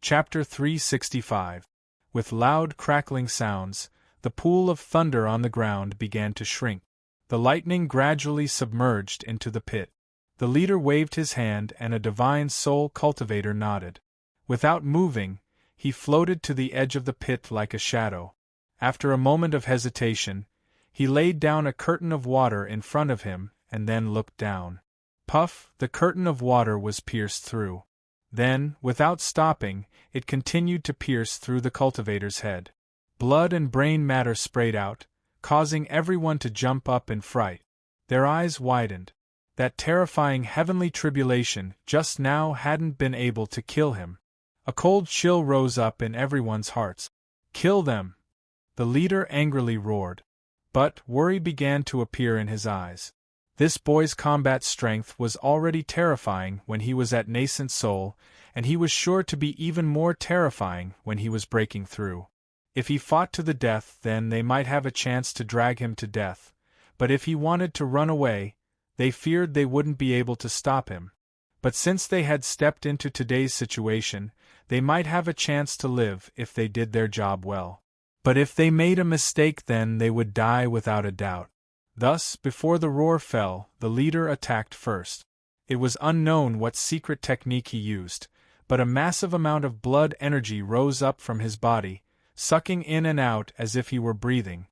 Chapter 365. With loud crackling sounds, the pool of thunder on the ground began to shrink. The lightning gradually submerged into the pit. The leader waved his hand and a divine soul cultivator nodded. Without moving, he floated to the edge of the pit like a shadow. After a moment of hesitation, he laid down a curtain of water in front of him and then looked down. Puff, the curtain of water was pierced through. Then, without stopping, it continued to pierce through the cultivator's head. Blood and brain matter sprayed out, causing everyone to jump up in fright. Their eyes widened. That terrifying heavenly tribulation just now hadn't been able to kill him. A cold chill rose up in everyone's hearts. "Kill them!" the leader angrily roared. But worry began to appear in his eyes. This boy's combat strength was already terrifying when he was at nascent soul, and he was sure to be even more terrifying when he was breaking through. If he fought to the death, then they might have a chance to drag him to death, but if he wanted to run away, they feared they wouldn't be able to stop him. But since they had stepped into today's situation, they might have a chance to live if they did their job well. But if they made a mistake, then they would die without a doubt. Thus, before the roar fell, the leader attacked first. It was unknown what secret technique he used, but a massive amount of blood energy rose up from his body, sucking in and out as if he were breathing.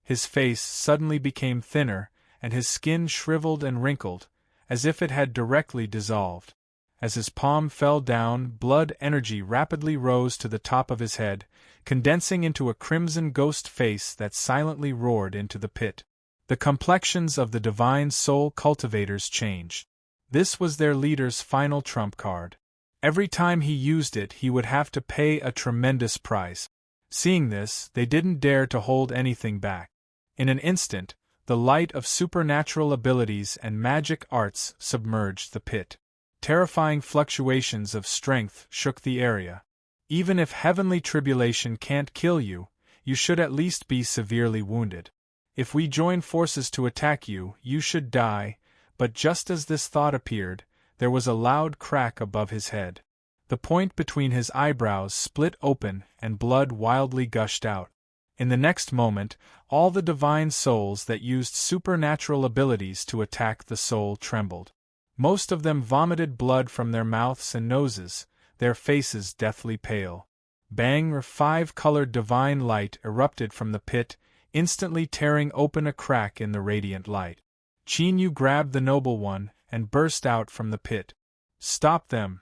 His face suddenly became thinner, and his skin shriveled and wrinkled, as if it had directly dissolved. As his palm fell down, blood energy rapidly rose to the top of his head, condensing into a crimson ghost face that silently roared into the pit. The complexions of the divine soul cultivators changed. This was their leader's final trump card. Every time he used it, he would have to pay a tremendous price. Seeing this, they didn't dare to hold anything back. In an instant, the light of supernatural abilities and magic arts submerged the pit. Terrifying fluctuations of strength shook the area. Even if heavenly tribulation can't kill you, you should at least be severely wounded. If we join forces to attack you, you should die. But just as this thought appeared, there was a loud crack above his head. The point between his eyebrows split open and blood wildly gushed out. In the next moment, all the divine souls that used supernatural abilities to attack the soul trembled. Most of them vomited blood from their mouths and noses, their faces deathly pale. Bang! 5-colored divine light erupted from the pit, instantly tearing open a crack in the radiant light. Chinyu grabbed the noble one and burst out from the pit. "Stop them!"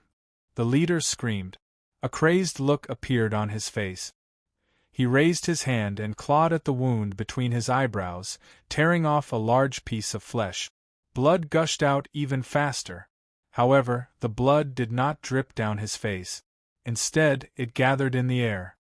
the leader screamed. A crazed look appeared on his face. He raised his hand and clawed at the wound between his eyebrows, tearing off a large piece of flesh. Blood gushed out even faster. However, the blood did not drip down his face. Instead, it gathered in the air.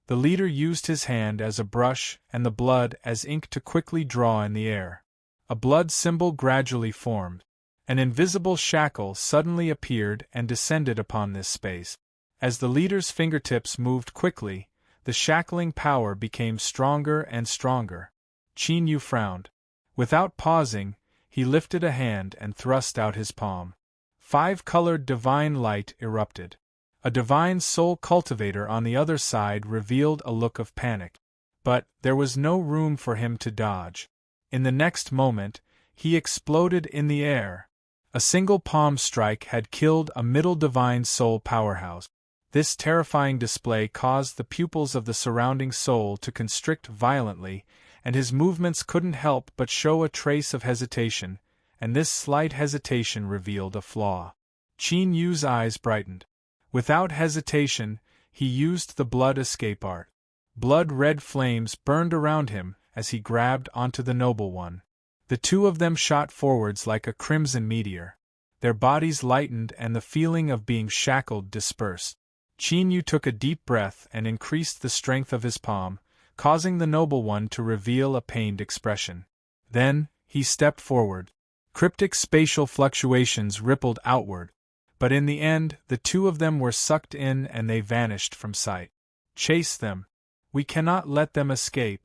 The leader used his hand as a brush and the blood as ink to quickly draw in the air. A blood symbol gradually formed. An invisible shackle suddenly appeared and descended upon this space. As the leader's fingertips moved quickly, the shackling power became stronger and stronger. Chinyu frowned. Without pausing, he lifted a hand and thrust out his palm. 5-colored divine light erupted. A divine soul cultivator on the other side revealed a look of panic. But there was no room for him to dodge. In the next moment, he exploded in the air. A single palm strike had killed a middle divine soul powerhouse. This terrifying display caused the pupils of the surrounding soul to constrict violently, and his movements couldn't help but show a trace of hesitation, and this slight hesitation revealed a flaw. Qinyu's eyes brightened. Without hesitation, he used the blood escape art. Blood-red flames burned around him as he grabbed onto the noble one. The two of them shot forwards like a crimson meteor. Their bodies lightened and the feeling of being shackled dispersed. Chinyu took a deep breath and increased the strength of his palm, causing the noble one to reveal a pained expression. Then, he stepped forward. Cryptic spatial fluctuations rippled outward, but in the end, the two of them were sucked in and they vanished from sight. "Chase them. We cannot let them escape."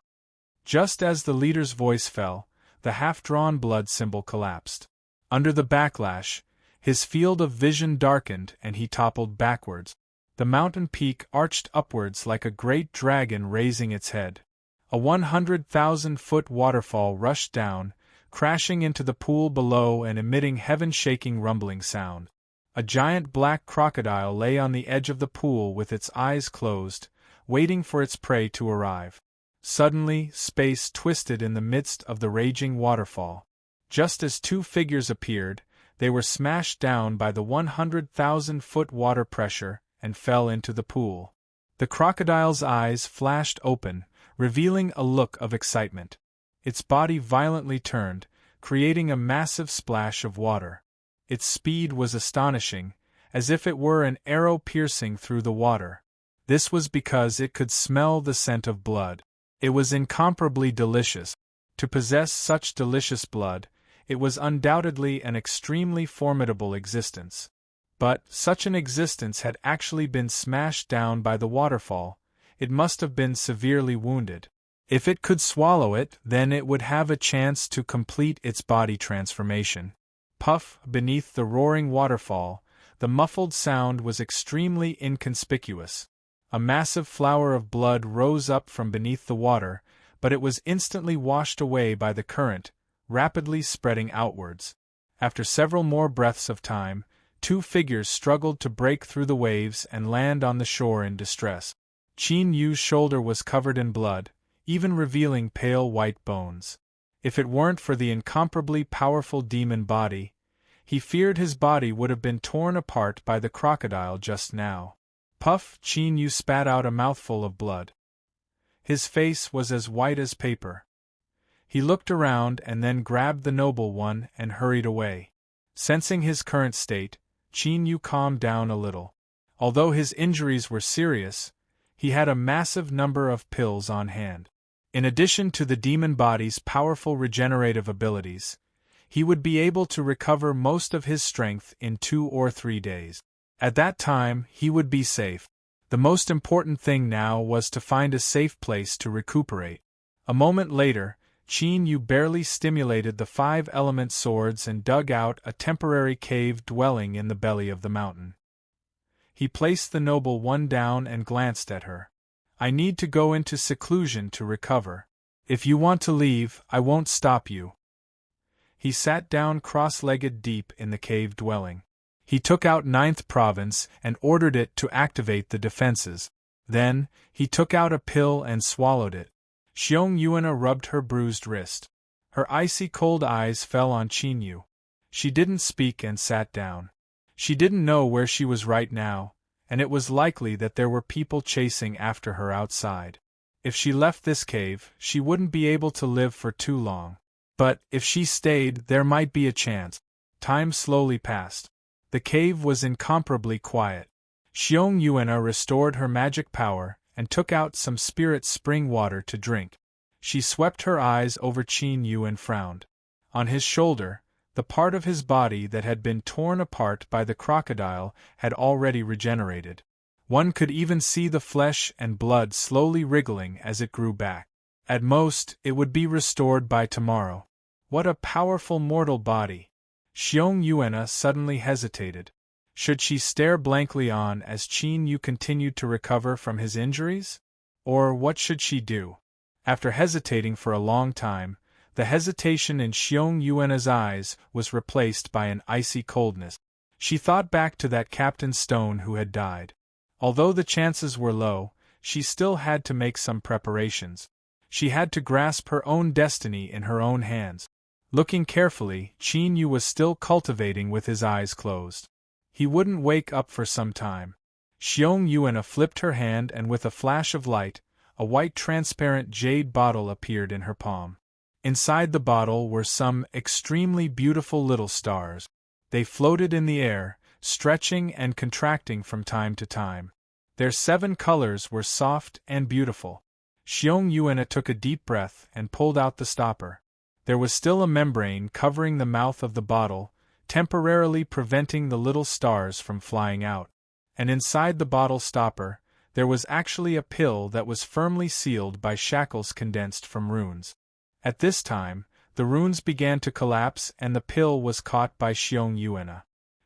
Just as the leader's voice fell, the half-drawn blood symbol collapsed. Under the backlash, his field of vision darkened and he toppled backwards. The mountain peak arched upwards like a great dragon raising its head. A 100,000-foot waterfall rushed down, crashing into the pool below and emitting heaven-shaking rumbling sound. A giant black crocodile lay on the edge of the pool with its eyes closed, waiting for its prey to arrive. Suddenly, space twisted in the midst of the raging waterfall. Just as two figures appeared, they were smashed down by the 100,000-foot water pressure and fell into the pool. The crocodile's eyes flashed open, revealing a look of excitement. Its body violently turned, creating a massive splash of water. Its speed was astonishing, as if it were an arrow piercing through the water. This was because it could smell the scent of blood. It was incomparably delicious. To possess such delicious blood, it was undoubtedly an extremely formidable existence. But such an existence had actually been smashed down by the waterfall. It must have been severely wounded. If it could swallow it, then it would have a chance to complete its body transformation. Puff, beneath the roaring waterfall, the muffled sound was extremely inconspicuous. A massive flower of blood rose up from beneath the water, but it was instantly washed away by the current, rapidly spreading outwards. After several more breaths of time, two figures struggled to break through the waves and land on the shore in distress. Qin Yu's shoulder was covered in blood, even revealing pale white bones. If it weren't for the incomparably powerful demon body, he feared his body would have been torn apart by the crocodile just now. Puff, Qin Yu spat out a mouthful of blood. His face was as white as paper. He looked around and then grabbed the noble one and hurried away. Sensing his current state, Qin Yu calmed down a little. Although his injuries were serious, he had a massive number of pills on hand. In addition to the demon body's powerful regenerative abilities, he would be able to recover most of his strength in 2 or 3 days. At that time, he would be safe. The most important thing now was to find a safe place to recuperate. A moment later, Qin Yu barely stimulated the 5-element swords and dug out a temporary cave dwelling in the belly of the mountain. He placed the noble one down and glanced at her. "I need to go into seclusion to recover. If you want to leave, I won't stop you." He sat down cross-legged deep in the cave dwelling. He took out 9th province and ordered it to activate the defenses. Then, he took out a pill and swallowed it. Xiong Yuana rubbed her bruised wrist. Her icy cold eyes fell on Qin Yu. She didn't speak and sat down. She didn't know where she was right now, and it was likely that there were people chasing after her outside. If she left this cave, she wouldn't be able to live for too long. But, if she stayed, there might be a chance. Time slowly passed. The cave was incomparably quiet. Xiong Yuana restored her magic power and took out some spirit spring water to drink. She swept her eyes over Qin Yu and frowned. On his shoulder, the part of his body that had been torn apart by the crocodile had already regenerated. One could even see the flesh and blood slowly wriggling as it grew back. At most, it would be restored by tomorrow. What a powerful mortal body! Xiong Yuana suddenly hesitated. Should she stare blankly on as Qin Yu continued to recover from his injuries? Or what should she do? After hesitating for a long time, the hesitation in Xiong Yuana's eyes was replaced by an icy coldness. She thought back to that Captain Stone who had died. Although the chances were low, she still had to make some preparations. She had to grasp her own destiny in her own hands. Looking carefully, Qin Yu was still cultivating with his eyes closed. He wouldn't wake up for some time. Xiong Yuana flipped her hand and with a flash of light, a white transparent jade bottle appeared in her palm. Inside the bottle were some extremely beautiful little stars. They floated in the air, stretching and contracting from time to time. Their 7 colors were soft and beautiful. Xiong Yuana took a deep breath and pulled out the stopper. There was still a membrane covering the mouth of the bottle, temporarily preventing the little stars from flying out. And inside the bottle stopper, there was actually a pill that was firmly sealed by shackles condensed from runes. At this time, the runes began to collapse and the pill was caught by Xiong Yuana.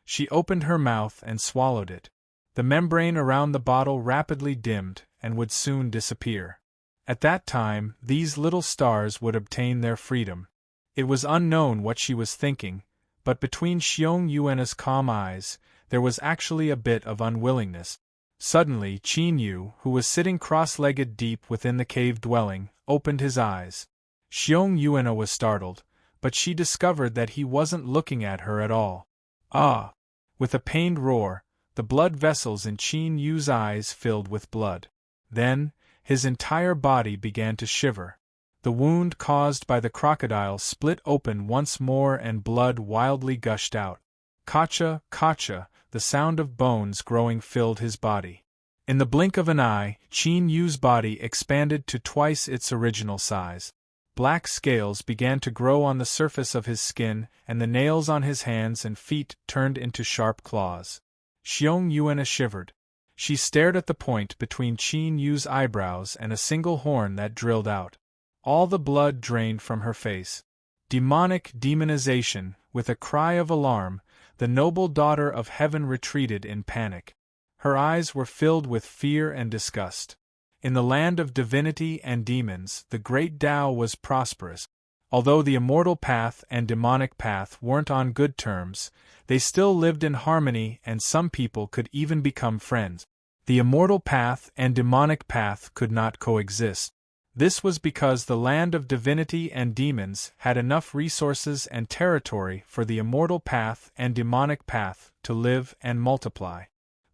She opened her mouth and swallowed it. The membrane around the bottle rapidly dimmed and would soon disappear. At that time, these little stars would obtain their freedom. It was unknown what she was thinking, but between Xiong Yuana's calm eyes, there was actually a bit of unwillingness. Suddenly, Qin Yu, who was sitting cross-legged deep within the cave dwelling, opened his eyes. Xiong Yuana was startled, but she discovered that he wasn't looking at her at all. Ah! With a pained roar, the blood vessels in Qin Yu's eyes filled with blood. Then, his entire body began to shiver. The wound caused by the crocodile split open once more and blood wildly gushed out. Kacha, kacha, the sound of bones growing filled his body. In the blink of an eye, Qin Yu's body expanded to twice its original size. Black scales began to grow on the surface of his skin, and the nails on his hands and feet turned into sharp claws. Xiong Yuan shivered. She stared at the point between Qin Yu's eyebrows and a single horn that drilled out. All the blood drained from her face. Demonic demonization. With a cry of alarm, the noble daughter of heaven retreated in panic. Her eyes were filled with fear and disgust. In the land of divinity and demons, the great Tao was prosperous. Although the immortal path and demonic path weren't on good terms, they still lived in harmony, and some people could even become friends. The immortal path and demonic path could not coexist. This was because the land of divinity and demons had enough resources and territory for the immortal path and demonic path to live and multiply.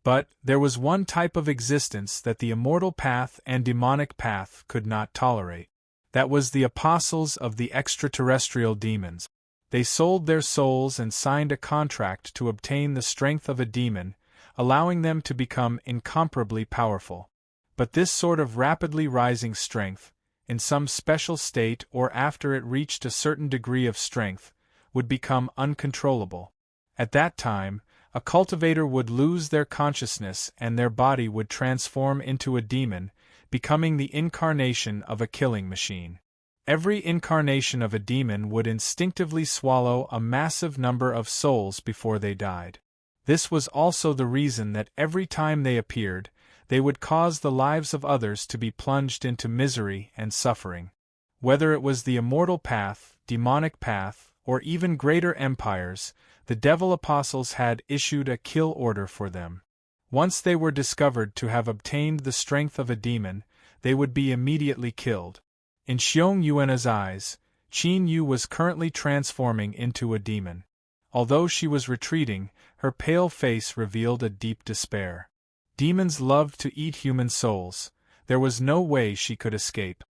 But there was one type of existence that the immortal path and demonic path could not tolerate. That was the apostles of the extraterrestrial demons. They sold their souls and signed a contract to obtain the strength of a demon, allowing them to become incomparably powerful. But this sort of rapidly rising strength, in some special state or after it reached a certain degree of strength, would become uncontrollable. At that time, a cultivator would lose their consciousness and their body would transform into a demon, becoming the incarnation of a killing machine. Every incarnation of a demon would instinctively swallow a massive number of souls before they died. This was also the reason that every time they appeared, they would cause the lives of others to be plunged into misery and suffering. Whether it was the immortal path, demonic path, or even greater empires, the devil apostles had issued a kill order for them. Once they were discovered to have obtained the strength of a demon, they would be immediately killed. In Xiong Yuan's eyes, Qin Yu was currently transforming into a demon. Although she was retreating, her pale face revealed a deep despair. Demons loved to eat human souls. There was no way she could escape.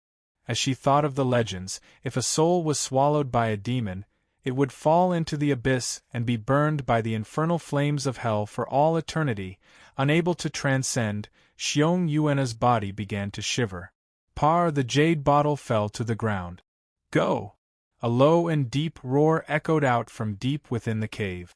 As she thought of the legends, if a soul was swallowed by a demon, it would fall into the abyss and be burned by the infernal flames of hell for all eternity. Unable to transcend, Xiong Yuan's body began to shiver. The jade bottle fell to the ground. Go! A low and deep roar echoed out from deep within the cave.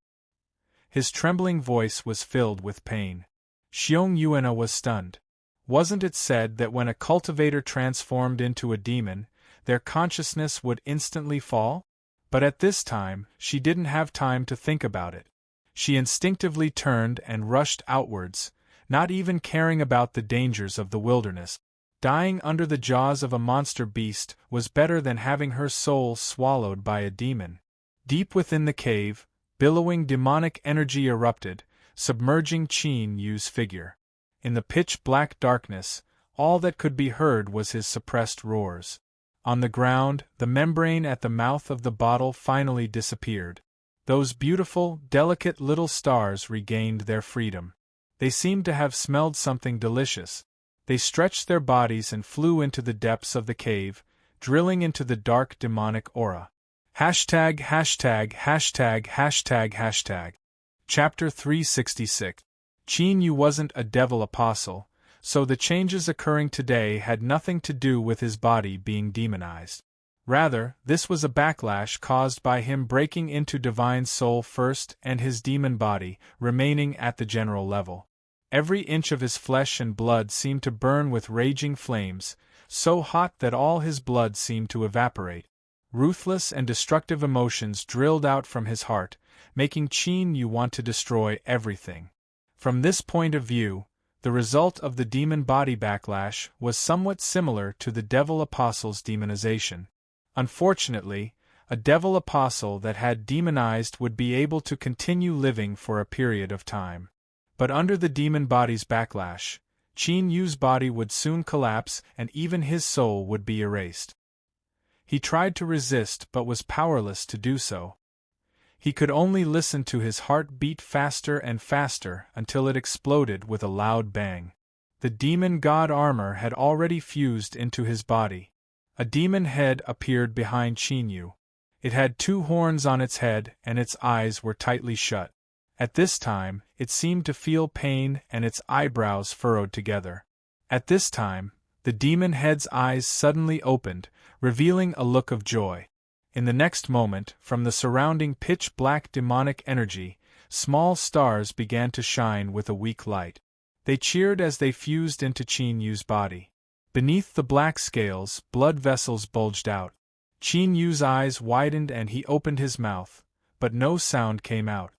His trembling voice was filled with pain. Xiong Yuan was stunned. Wasn't it said that when a cultivator transformed into a demon, their consciousness would instantly fall? But at this time, she didn't have time to think about it. She instinctively turned and rushed outwards, not even caring about the dangers of the wilderness. Dying under the jaws of a monster beast was better than having her soul swallowed by a demon. Deep within the cave, billowing demonic energy erupted, submerging Qin Yu's figure. In the pitch-black darkness, all that could be heard was his suppressed roars. On the ground, the membrane at the mouth of the bottle finally disappeared. Those beautiful, delicate little stars regained their freedom. They seemed to have smelled something delicious. They stretched their bodies and flew into the depths of the cave, drilling into the dark demonic aura. Hashtag, hashtag, hashtag, hashtag, hashtag. Chapter 366. Qin Yu wasn't a devil apostle, so the changes occurring today had nothing to do with his body being demonized. Rather, this was a backlash caused by him breaking into divine soul first and his demon body remaining at the general level. Every inch of his flesh and blood seemed to burn with raging flames, so hot that all his blood seemed to evaporate. Ruthless and destructive emotions drilled out from his heart, making Qin Yu want to destroy everything. From this point of view, the result of the demon body backlash was somewhat similar to the devil apostle's demonization. Unfortunately, a devil apostle that had demonized would be able to continue living for a period of time. But under the demon body's backlash, Qin Yu's body would soon collapse and even his soul would be erased. He tried to resist but was powerless to do so. He could only listen to his heart beat faster and faster until it exploded with a loud bang. The demon god armor had already fused into his body. A demon head appeared behind Chinyu. It had 2 horns on its head and its eyes were tightly shut. At this time, it seemed to feel pain and its eyebrows furrowed together. At this time, the demon head's eyes suddenly opened, revealing a look of joy. In the next moment, from the surrounding pitch-black demonic energy, small stars began to shine with a weak light. They cheered as they fused into Chinyu's body. Beneath the black scales, blood vessels bulged out. Chinyu's eyes widened and he opened his mouth, but no sound came out.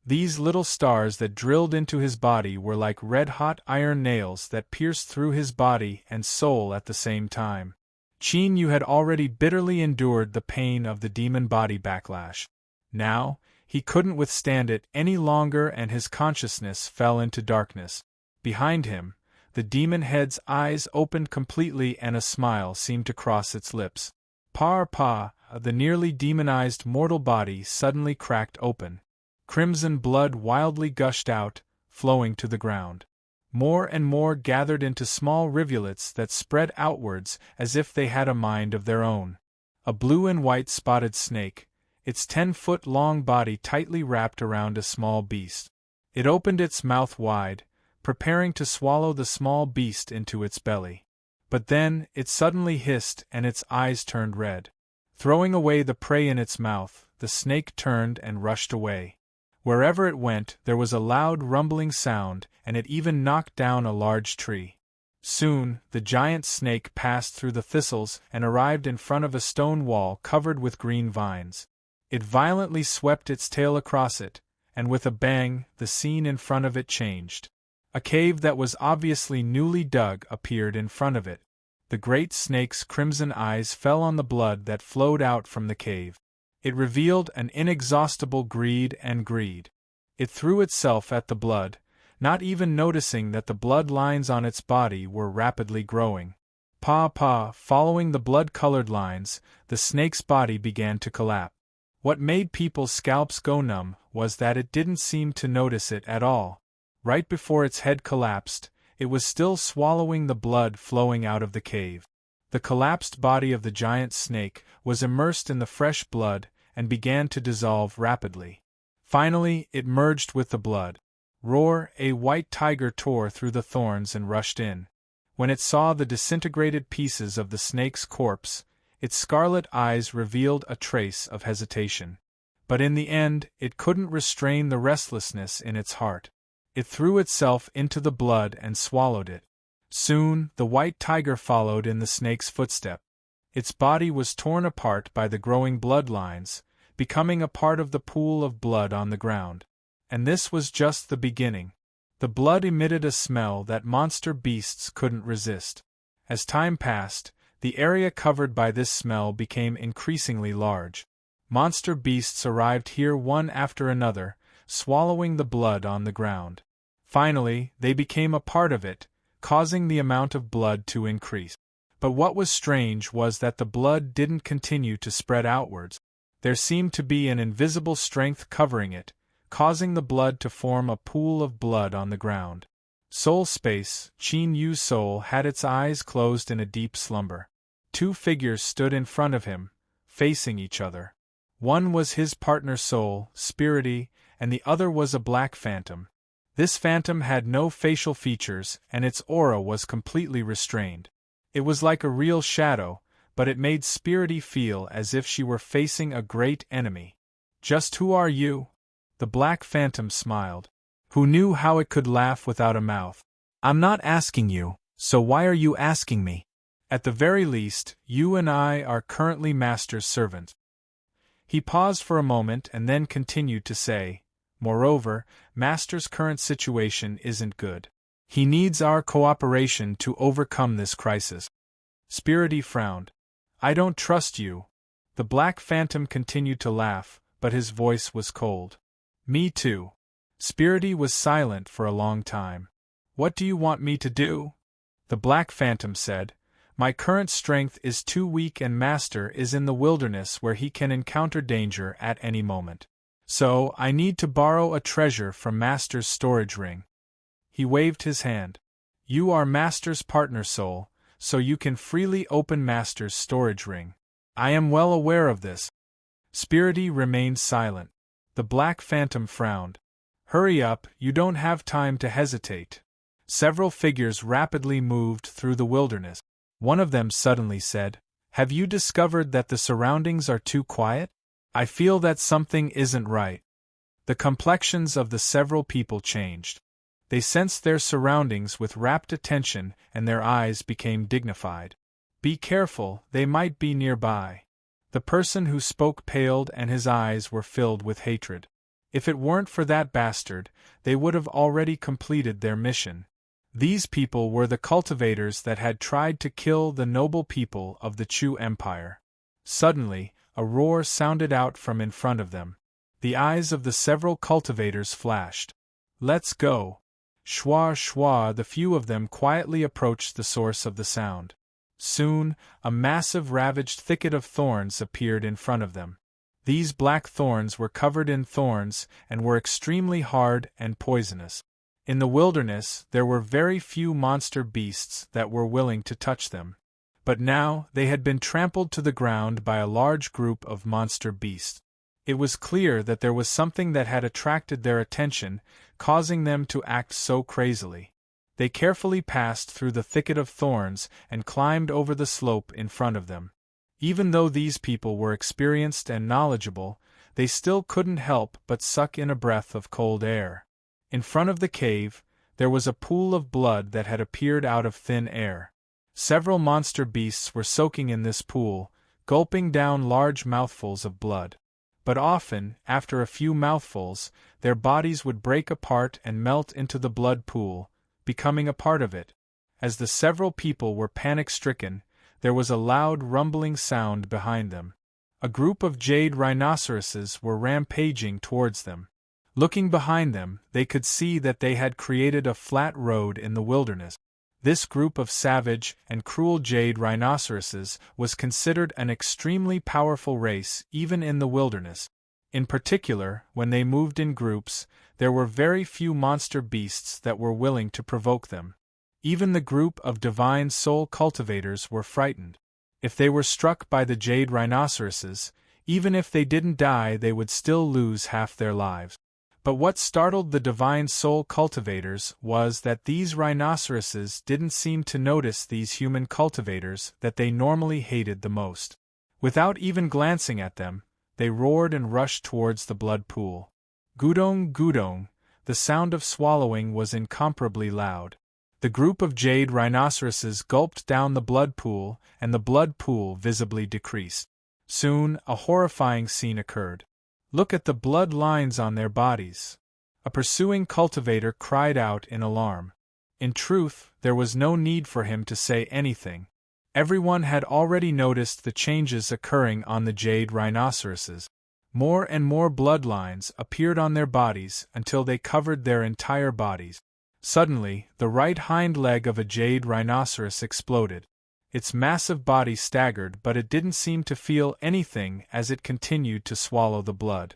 These little stars that drilled into his body were like red-hot iron nails that pierced through his body and soul at the same time. Chinyu had already bitterly endured the pain of the demon body backlash. Now, he couldn't withstand it any longer and his consciousness fell into darkness. Behind him, the demon head's eyes opened completely and a smile seemed to cross its lips. Pa, the nearly demonized mortal body suddenly cracked open. Crimson blood wildly gushed out, flowing to the ground. More and more gathered into small rivulets that spread outwards as if they had a mind of their own. A blue and white spotted snake, its 10-foot-long body tightly wrapped around a small beast. It opened its mouth wide, preparing to swallow the small beast into its belly. But then, it suddenly hissed and its eyes turned red. Throwing away the prey in its mouth, the snake turned and rushed away. Wherever it went, there was a loud rumbling sound, and it even knocked down a large tree. Soon, the giant snake passed through the thistles and arrived in front of a stone wall covered with green vines. It violently swept its tail across it, and with a bang, the scene in front of it changed. A cave that was obviously newly dug appeared in front of it. The great snake's crimson eyes fell on the blood that flowed out from the cave. It revealed an inexhaustible greed. It threw itself at the blood, not even noticing that the blood lines on its body were rapidly growing. Following the blood-colored lines, the snake's body began to collapse. What made people's scalps go numb was that it didn't seem to notice it at all. Right before its head collapsed, it was still swallowing the blood flowing out of the cave. The collapsed body of the giant snake was immersed in the fresh blood and began to dissolve rapidly. Finally, it merged with the blood. Roar! A white tiger tore through the thorns and rushed in. When it saw the disintegrated pieces of the snake's corpse, its scarlet eyes revealed a trace of hesitation. But in the end, it couldn't restrain the restlessness in its heart. It threw itself into the blood and swallowed it. Soon, the white tiger followed in the snake's footsteps. Its body was torn apart by the growing bloodlines, becoming a part of the pool of blood on the ground. And this was just the beginning. The blood emitted a smell that monster beasts couldn't resist. As time passed, the area covered by this smell became increasingly large. Monster beasts arrived here one after another, swallowing the blood on the ground. Finally, they became a part of it, causing the amount of blood to increase. But what was strange was that the blood didn't continue to spread outwards. There seemed to be an invisible strength covering it, causing the blood to form a pool of blood on the ground. Soul space, Chinyu's soul had its eyes closed in a deep slumber. 2 figures stood in front of him, facing each other. One was his partner soul, Spirity, and the other was a black phantom. This phantom had no facial features and its aura was completely restrained. It was like a real shadow, but it made Spirity feel as if she were facing a great enemy. "Just who are you?" The black phantom smiled. Who knew how it could laugh without a mouth? "I'm not asking you, so why are you asking me? At the very least, you and I are currently Master's servants." He paused for a moment and then continued to say, "Moreover, Master's current situation isn't good. He needs our cooperation to overcome this crisis." Spirity frowned. "I don't trust you." The black phantom continued to laugh, but his voice was cold. "Me too." Spirity was silent for a long time. "What do you want me to do?" The black phantom said, "My current strength is too weak and Master is in the wilderness where he can encounter danger at any moment. So, I need to borrow a treasure from Master's storage ring." He waved his hand. "You are Master's partner soul, so you can freely open Master's storage ring. I am well aware of this. Spirity remained silent. The Black Phantom frowned. Hurry up, you don't have time to hesitate. Several figures rapidly moved through the wilderness. One of them suddenly said, Have you discovered that the surroundings are too quiet? I feel that something isn't right. The complexions of the several people changed. They sensed their surroundings with rapt attention and their eyes became dignified. Be careful, they might be nearby. The person who spoke paled and his eyes were filled with hatred. If it weren't for that bastard, they would have already completed their mission. These people were the cultivators that had tried to kill the noble people of the Chu Empire. Suddenly, a roar sounded out from in front of them. The eyes of the several cultivators flashed. Let's go. Schwa schwa, the few of them quietly approached the source of the sound. Soon, a massive ravaged thicket of thorns appeared in front of them. These black thorns were covered in thorns and were extremely hard and poisonous. In the wilderness, there were very few monster beasts that were willing to touch them. But now, they had been trampled to the ground by a large group of monster beasts. It was clear that there was something that had attracted their attention, causing them to act so crazily. They carefully passed through the thicket of thorns and climbed over the slope in front of them. Even though these people were experienced and knowledgeable, they still couldn't help but suck in a breath of cold air. In front of the cave, there was a pool of blood that had appeared out of thin air. Several monster beasts were soaking in this pool, gulping down large mouthfuls of blood. But often, after a few mouthfuls, their bodies would break apart and melt into the blood pool, becoming a part of it. As the several people were panic-stricken, there was a loud rumbling sound behind them. A group of jade rhinoceroses were rampaging towards them. Looking behind them, they could see that they had created a flat road in the wilderness. This group of savage and cruel jade rhinoceroses was considered an extremely powerful race even in the wilderness. In particular, when they moved in groups, there were very few monster beasts that were willing to provoke them. Even the group of divine soul cultivators were frightened. If they were struck by the jade rhinoceroses, even if they didn't die, they would still lose half their lives. But what startled the divine soul cultivators was that these rhinoceroses didn't seem to notice these human cultivators that they normally hated the most. Without even glancing at them, they roared and rushed towards the blood pool. Gudong gudong, the sound of swallowing was incomparably loud. The group of jade rhinoceroses gulped down the blood pool, and the blood pool visibly decreased. Soon, a horrifying scene occurred. Look at the blood lines on their bodies. A pursuing cultivator cried out in alarm. In truth, there was no need for him to say anything. Everyone had already noticed the changes occurring on the jade rhinoceroses. More and more bloodlines appeared on their bodies until they covered their entire bodies. Suddenly, the right hind leg of a jade rhinoceros exploded. Its massive body staggered, but it didn't seem to feel anything as it continued to swallow the blood.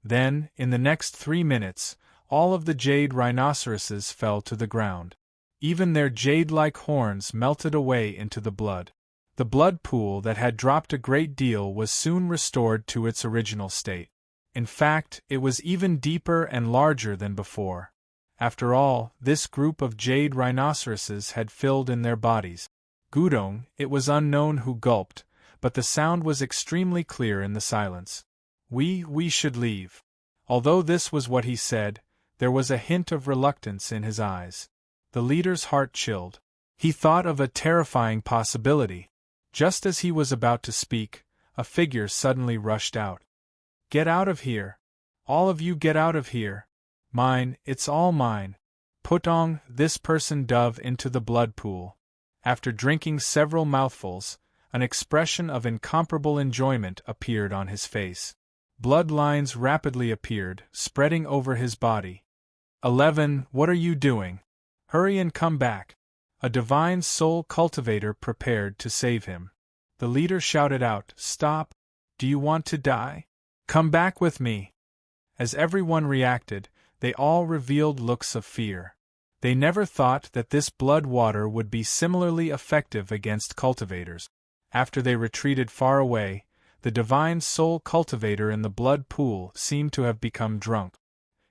Then, in the next 3 minutes, all of the jade rhinoceroses fell to the ground. Even their jade-like horns melted away into the blood. The blood pool that had dropped a great deal was soon restored to its original state. In fact, it was even deeper and larger than before. After all, this group of jade rhinoceroses had filled in their bodies. Gudong, it was unknown who gulped, but the sound was extremely clear in the silence. We should leave. Although this was what he said, there was a hint of reluctance in his eyes. The leader's heart chilled. He thought of a terrifying possibility. Just as he was about to speak, a figure suddenly rushed out. Get out of here. All of you get out of here. Mine, it's all mine. Putong, this person dove into the blood pool. After drinking several mouthfuls, an expression of incomparable enjoyment appeared on his face. Blood lines rapidly appeared, spreading over his body. 11. What are you doing? Hurry and come back. A divine soul cultivator prepared to save him. The leader shouted out, Stop! Do you want to die? Come back with me! As everyone reacted, they all revealed looks of fear. They never thought that this blood water would be similarly effective against cultivators. After they retreated far away, the divine soul cultivator in the blood pool seemed to have become drunk.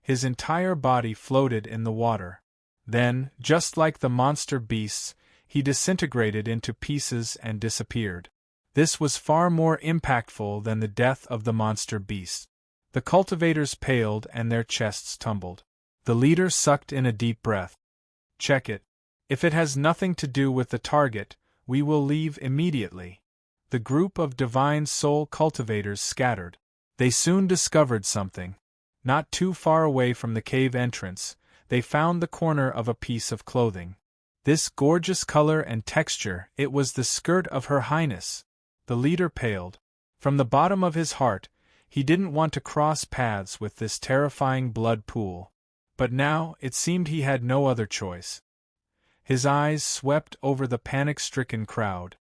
His entire body floated in the water. Then, just like the monster beasts, he disintegrated into pieces and disappeared. This was far more impactful than the death of the monster beasts. The cultivators paled and their chests tumbled. The leader sucked in a deep breath. Check it. If it has nothing to do with the target, we will leave immediately. The group of divine soul cultivators scattered. They soon discovered something. Not too far away from the cave entrance, they found the corner of a piece of clothing. This gorgeous color and texture, it was the skirt of Her Highness. The leader paled. From the bottom of his heart, he didn't want to cross paths with this terrifying blood pool. But now, it seemed he had no other choice. His eyes swept over the panic-stricken crowd.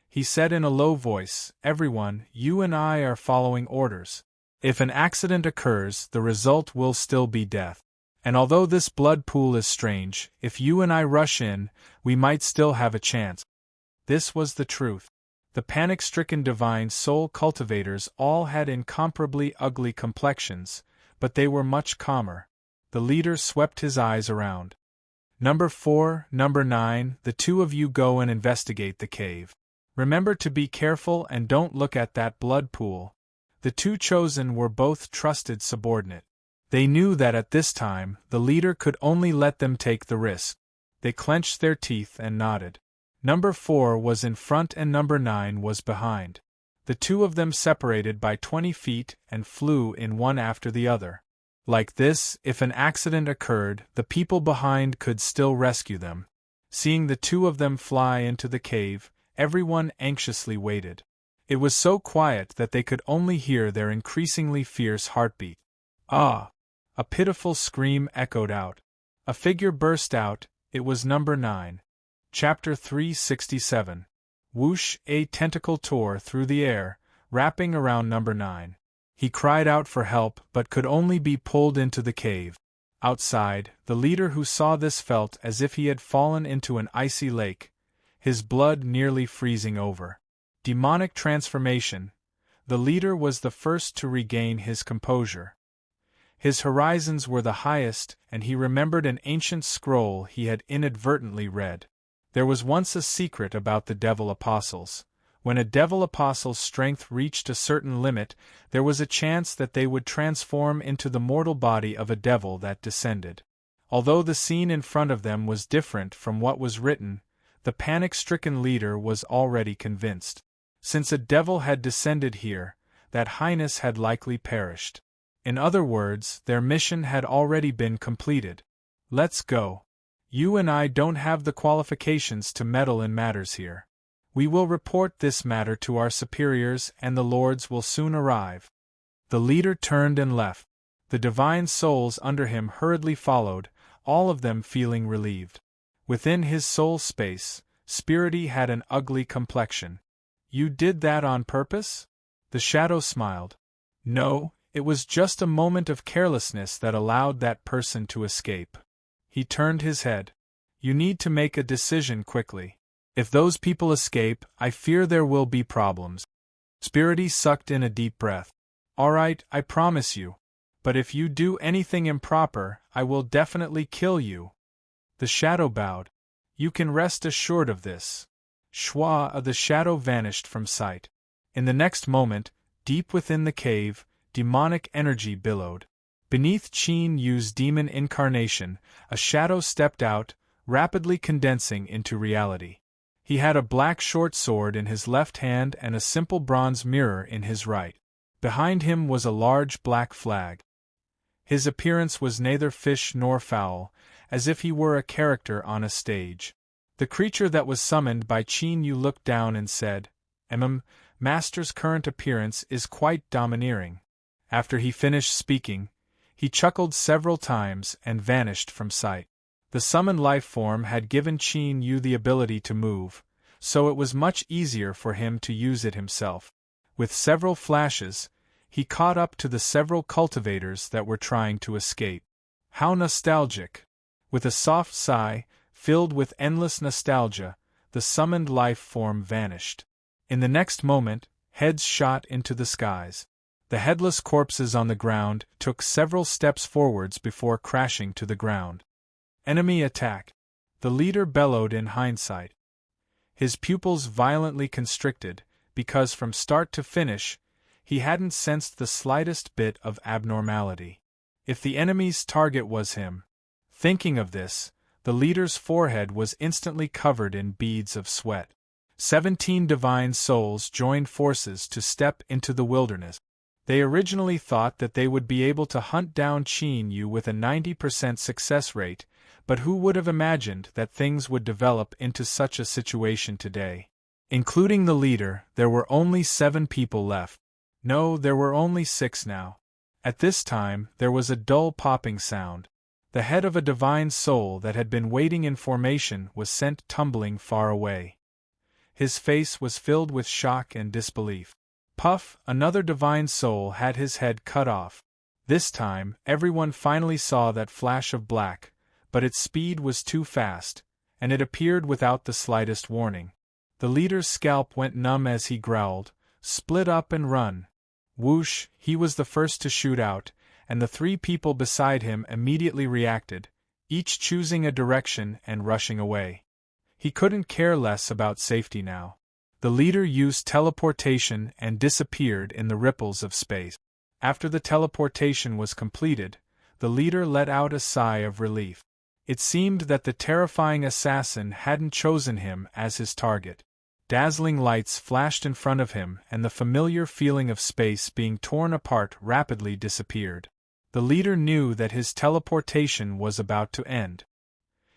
He said in a low voice, "Everyone, you and I are following orders. If an accident occurs, the result will still be death. And although this blood pool is strange, if you and I rush in, we might still have a chance." This was the truth. The panic-stricken divine soul cultivators all had incomparably ugly complexions, but they were much calmer. The leader swept his eyes around. "Number 4, Number 9, the two of you go and investigate the cave. Remember to be careful and don't look at that blood pool." The two chosen were both trusted subordinate. They knew that at this time, the leader could only let them take the risk. They clenched their teeth and nodded. Number 4 was in front and Number 9 was behind. The two of them separated by 20 feet and flew in one after the other. Like this, if an accident occurred, the people behind could still rescue them. Seeing the two of them fly into the cave, everyone anxiously waited. It was so quiet that they could only hear their increasingly fierce heartbeat. "Ah!" A pitiful scream echoed out. A figure burst out. It was Number 9. Chapter 367. Whoosh! A tentacle tore through the air, wrapping around Number 9. He cried out for help but could only be pulled into the cave. Outside, the leader who saw this felt as if he had fallen into an icy lake, his blood nearly freezing over. Demonic transformation. The leader was the first to regain his composure. His horizons were the highest, and he remembered an ancient scroll he had inadvertently read. There was once a secret about the devil apostles. When a devil apostle's strength reached a certain limit, there was a chance that they would transform into the mortal body of a devil that descended. Although the scene in front of them was different from what was written, the panic-stricken leader was already convinced. Since a devil had descended here, that highness had likely perished. In other words, their mission had already been completed. "Let's go. You and I don't have the qualifications to meddle in matters here. We will report this matter to our superiors and the lords will soon arrive." The leader turned and left. The divine souls under him hurriedly followed, all of them feeling relieved. Within his soul space, Spirity had an ugly complexion. "You did that on purpose?" The shadow smiled. "No, it was just a moment of carelessness that allowed that person to escape." He turned his head. "You need to make a decision quickly. If those people escape, I fear there will be problems." Spirity sucked in a deep breath. "All right, I promise you. But if you do anything improper, I will definitely kill you." The shadow bowed. "You can rest assured of this." Shwa, the shadow vanished from sight. In the next moment, deep within the cave, demonic energy billowed. Beneath Qin Yu's demon incarnation, a shadow stepped out, rapidly condensing into reality. He had a black short sword in his left hand and a simple bronze mirror in his right. Behind him was a large black flag. His appearance was neither fish nor fowl, as if he were a character on a stage. The creature that was summoned by Qin Yu looked down and said, Master's current appearance is quite domineering." After he finished speaking, he chuckled several times and vanished from sight. The summoned life form had given Qin Yu the ability to move, so it was much easier for him to use it himself. With several flashes, he caught up to the several cultivators that were trying to escape. How nostalgic! With a soft sigh, filled with endless nostalgia, the summoned life form vanished. In the next moment, heads shot into the skies. The headless corpses on the ground took several steps forwards before crashing to the ground. Enemy attack! The leader bellowed in hindsight. His pupils violently constricted, because from start to finish, he hadn't sensed the slightest bit of abnormality. If the enemy's target was him. Thinking of this, the leader's forehead was instantly covered in beads of sweat. 17 divine souls joined forces to step into the wilderness. They originally thought that they would be able to hunt down Qin Yu with a 90% success rate, but who would have imagined that things would develop into such a situation today? Including the leader, there were only 7 people left. No, there were only 6 now. At this time, there was a dull popping sound. The head of a divine soul that had been waiting in formation was sent tumbling far away. His face was filled with shock and disbelief. Puff, another divine soul, had his head cut off. This time, everyone finally saw that flash of black, but its speed was too fast, and it appeared without the slightest warning. The leader's scalp went numb as he growled, "Split up and run." Whoosh, he was the first to shoot out, and the 3 people beside him immediately reacted, each choosing a direction and rushing away. He couldn't care less about safety now. The leader used teleportation and disappeared in the ripples of space. After the teleportation was completed, the leader let out a sigh of relief. It seemed that the terrifying assassin hadn't chosen him as his target. Dazzling lights flashed in front of him, and the familiar feeling of space being torn apart rapidly disappeared. The leader knew that his teleportation was about to end.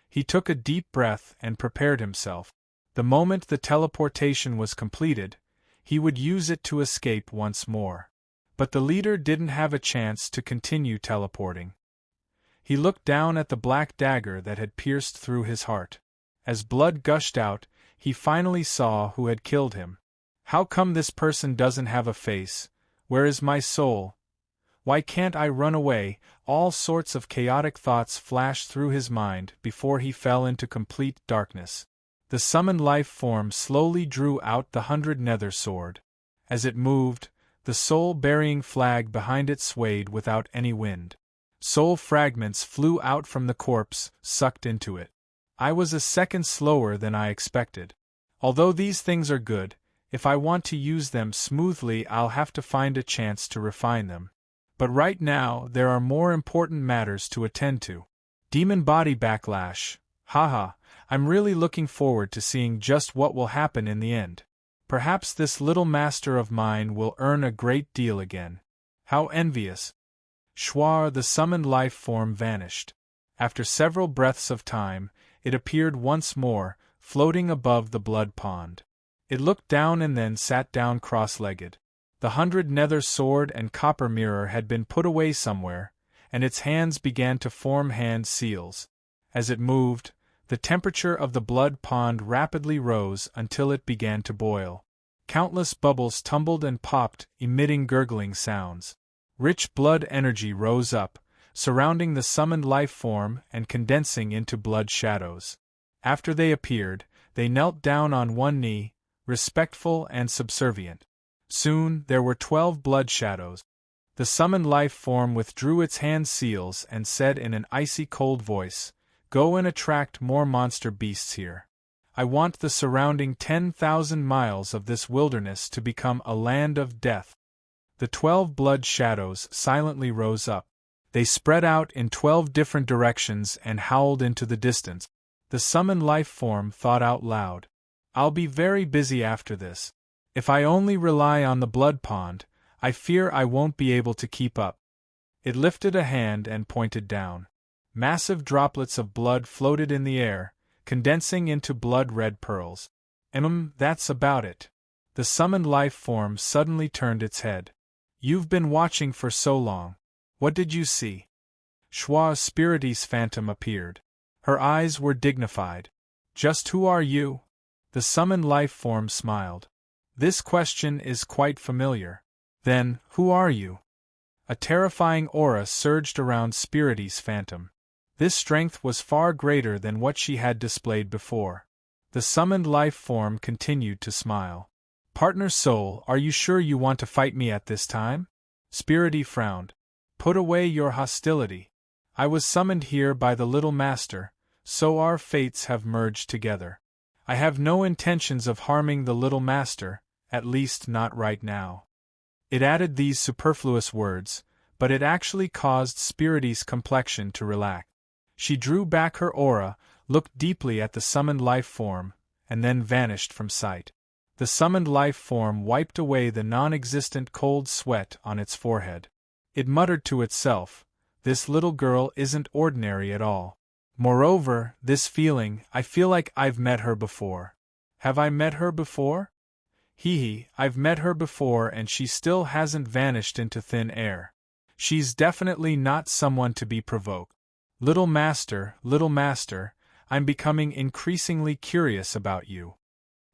He took a deep breath and prepared himself. The moment the teleportation was completed, he would use it to escape once more. But the leader didn't have a chance to continue teleporting. He looked down at the black dagger that had pierced through his heart. As blood gushed out, he finally saw who had killed him. How come this person doesn't have a face? Where is my soul? Why can't I run away? All sorts of chaotic thoughts flashed through his mind before he fell into complete darkness. The summoned life form slowly drew out the 100 nether sword. As it moved, the soul-bearing flag behind it swayed without any wind. Soul fragments flew out from the corpse, sucked into it. I was a second slower than I expected. Although these things are good, if I want to use them smoothly I'll have to find a chance to refine them. But right now there are more important matters to attend to. Demon body backlash. Haha, I'm really looking forward to seeing just what will happen in the end. Perhaps this little master of mine will earn a great deal again. How envious. Shwar, the summoned life form, vanished. After several breaths of time, it appeared once more, floating above the blood pond. It looked down and then sat down cross-legged. The 100 nether sword and copper mirror had been put away somewhere, and its hands began to form hand seals. As it moved, the temperature of the blood pond rapidly rose until it began to boil. Countless bubbles tumbled and popped, emitting gurgling sounds. Rich blood energy rose up, surrounding the summoned life form and condensing into blood shadows. After they appeared, they knelt down on one knee, respectful and subservient. Soon there were 12 blood shadows. The summoned life form withdrew its hand seals and said in an icy cold voice, "Go and attract more monster beasts here. I want the surrounding 10,000 miles of this wilderness to become a land of death." The 12 blood shadows silently rose up. They spread out in 12 different directions and howled into the distance. The summoned life form thought out loud, "I'll be very busy after this. If I only rely on the blood pond, I fear I won't be able to keep up." It lifted a hand and pointed down. Massive droplets of blood floated in the air, condensing into blood-red pearls. That's about it." The summoned life form suddenly turned its head. "You've been watching for so long. What did you see?" Schwa's Spirites phantom appeared. Her eyes were dignified. "Just who are you?" The summoned life form smiled. "This question is quite familiar." "Then, who are you?" A terrifying aura surged around Spirites' phantom. This strength was far greater than what she had displayed before. The summoned life form continued to smile. Partner soul, are you sure you want to fight me at this time? Spirity frowned. Put away your hostility. I was summoned here by the little master, so our fates have merged together. I have no intentions of harming the little master, at least not right now. It added these superfluous words, but it actually caused Spirity's complexion to relax. She drew back her aura, looked deeply at the summoned life form, and then vanished from sight. The summoned life form wiped away the non-existent cold sweat on its forehead. It muttered to itself, "This little girl isn't ordinary at all. Moreover, this feeling, I feel like I've met her before. Have I met her before? Hee, I've met her before and she still hasn't vanished into thin air. She's definitely not someone to be provoked. Little master, I'm becoming increasingly curious about you."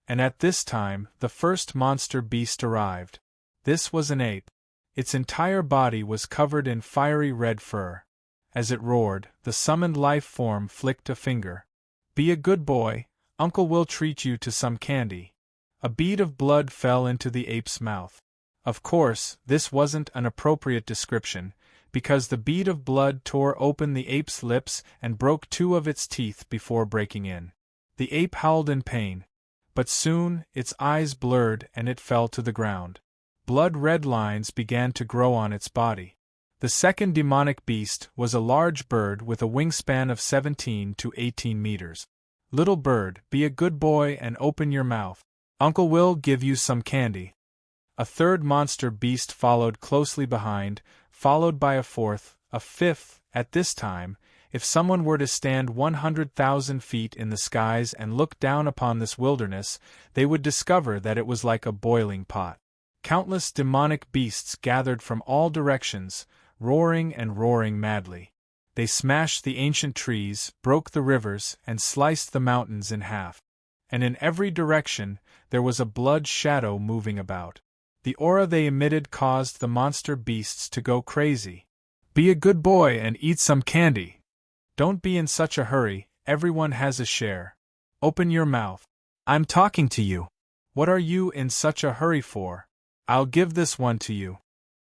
And at this time, the first monster beast arrived. This was an ape. Its entire body was covered in fiery red fur. As it roared, the summoned life form flicked a finger. "Be a good boy, Uncle will treat you to some candy." A bead of blood fell into the ape's mouth. Of course, this wasn't an appropriate description, because the bead of blood tore open the ape's lips and broke 2 of its teeth before breaking in. The ape howled in pain, but soon its eyes blurred and it fell to the ground. Blood-red lines began to grow on its body. The second demonic beast was a large bird with a wingspan of 17 to 18 meters. "Little bird, be a good boy and open your mouth. Uncle will give you some candy." A third monster beast followed closely behind, followed by a fourth, a fifth. At this time, if someone were to stand 100,000 feet in the skies and look down upon this wilderness, they would discover that it was like a boiling pot. Countless demonic beasts gathered from all directions, roaring and roaring madly. They smashed the ancient trees, broke the rivers, and sliced the mountains in half. And in every direction, there was a blood shadow moving about. The aura they emitted caused the monster beasts to go crazy. "Be a good boy and eat some candy. Don't be in such a hurry, everyone has a share. Open your mouth. I'm talking to you. What are you in such a hurry for? I'll give this one to you."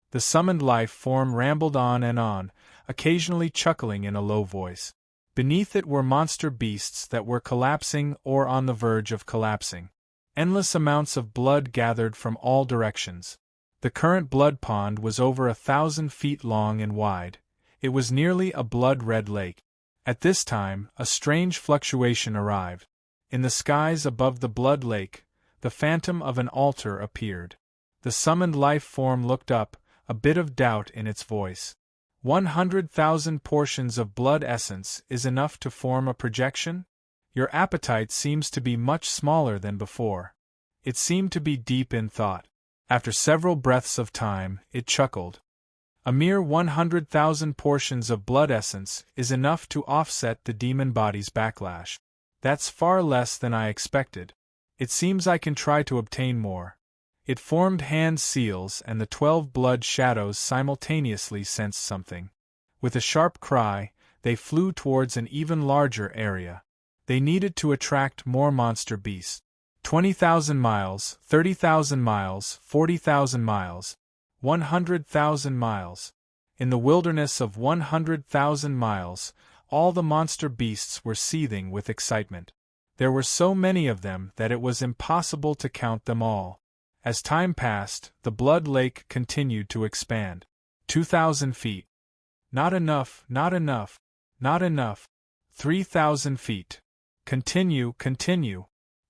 The summoned life form rambled on and on, occasionally chuckling in a low voice. Beneath it were monster beasts that were collapsing or on the verge of collapsing. Endless amounts of blood gathered from all directions. The current blood pond was over 1,000 feet long and wide. It was nearly a blood-red lake. At this time, a strange fluctuation arrived. In the skies above the blood lake, the phantom of an altar appeared. The summoned life form looked up, a bit of doubt in its voice. 100,000 portions of blood essence is enough to form a projection? Your appetite seems to be much smaller than before. It seemed to be deep in thought. After several breaths of time, it chuckled. A mere 100,000 portions of blood essence is enough to offset the demon body's backlash. That's far less than I expected. It seems I can try to obtain more. It formed hand seals and the 12 blood shadows simultaneously sensed something. With a sharp cry, they flew towards an even larger area. They needed to attract more monster beasts. 20,000 miles, 30,000 miles, 40,000 miles, 100,000 miles. In the wilderness of 100,000 miles, all the monster beasts were seething with excitement. There were so many of them that it was impossible to count them all. As time passed, the blood lake continued to expand. 2,000 feet. Not enough, not enough, not enough. 3,000 feet. Continue.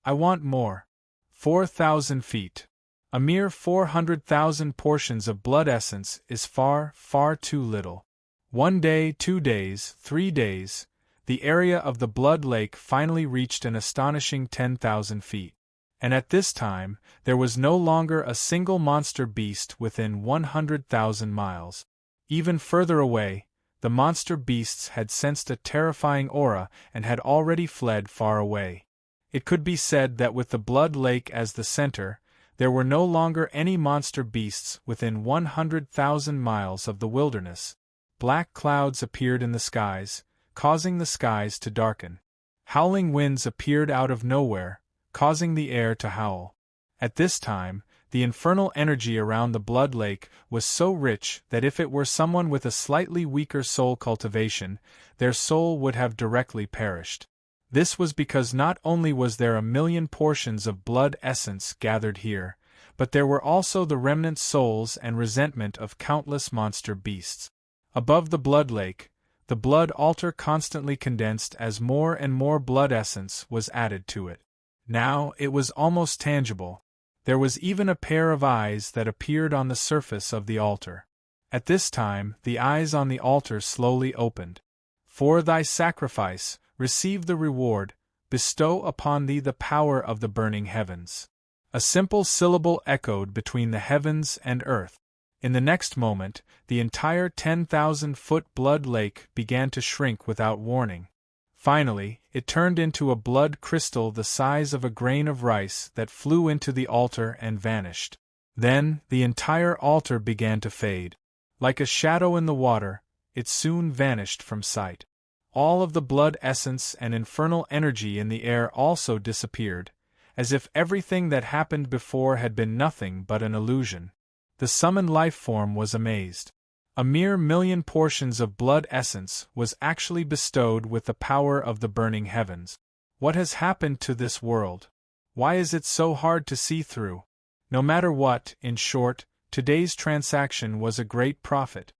I want more. 4,000 feet. A mere 400,000 portions of blood essence is far, far too little. 1 day, 2 days, 3 days, the area of the blood lake finally reached an astonishing 10,000 feet. And at this time, there was no longer a single monster beast within 100,000 miles. Even further away, the monster beasts had sensed a terrifying aura and had already fled far away. It could be said that with the blood lake as the center, there were no longer any monster beasts within 100,000 miles of the wilderness. Black clouds appeared in the skies, causing the skies to darken. Howling winds appeared out of nowhere, causing the air to howl. At this time, the infernal energy around the blood lake was so rich that if it were someone with a slightly weaker soul cultivation, their soul would have directly perished. This was because not only was there 1,000,000 portions of blood essence gathered here, but there were also the remnant souls and resentment of countless monster beasts. Above the blood lake, the blood altar constantly condensed as more and more blood essence was added to it. Now it was almost tangible. There was even a pair of eyes that appeared on the surface of the altar. At this time, the eyes on the altar slowly opened. For thy sacrifice, receive the reward, bestow upon thee the power of the burning heavens. A simple syllable echoed between the heavens and earth. In the next moment, the entire 10,000-foot blood lake began to shrink without warning. Finally, it turned into a blood crystal the size of a grain of rice that flew into the altar and vanished. Then, the entire altar began to fade. Like a shadow in the water, it soon vanished from sight. All of the blood essence and infernal energy in the air also disappeared, as if everything that happened before had been nothing but an illusion. The summoned life form was amazed. A mere 1,000,000 portions of blood essence was actually bestowed with the power of the burning heavens. What has happened to this world? Why is it so hard to see through? No matter what, in short, today's transaction was a great profit.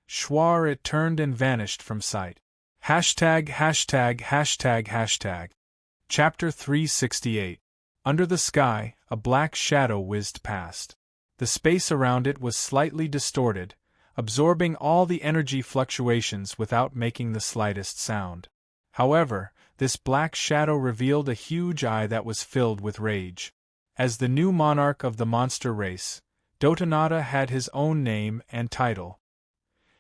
Schwar it turned and vanished from sight. Hashtag. Chapter 368. Under the sky, a black shadow whizzed past. The space around it was slightly distorted, absorbing all the energy fluctuations without making the slightest sound. However, this black shadow revealed a huge eye that was filled with rage. As the new monarch of the monster race, Dotonata had his own name and title.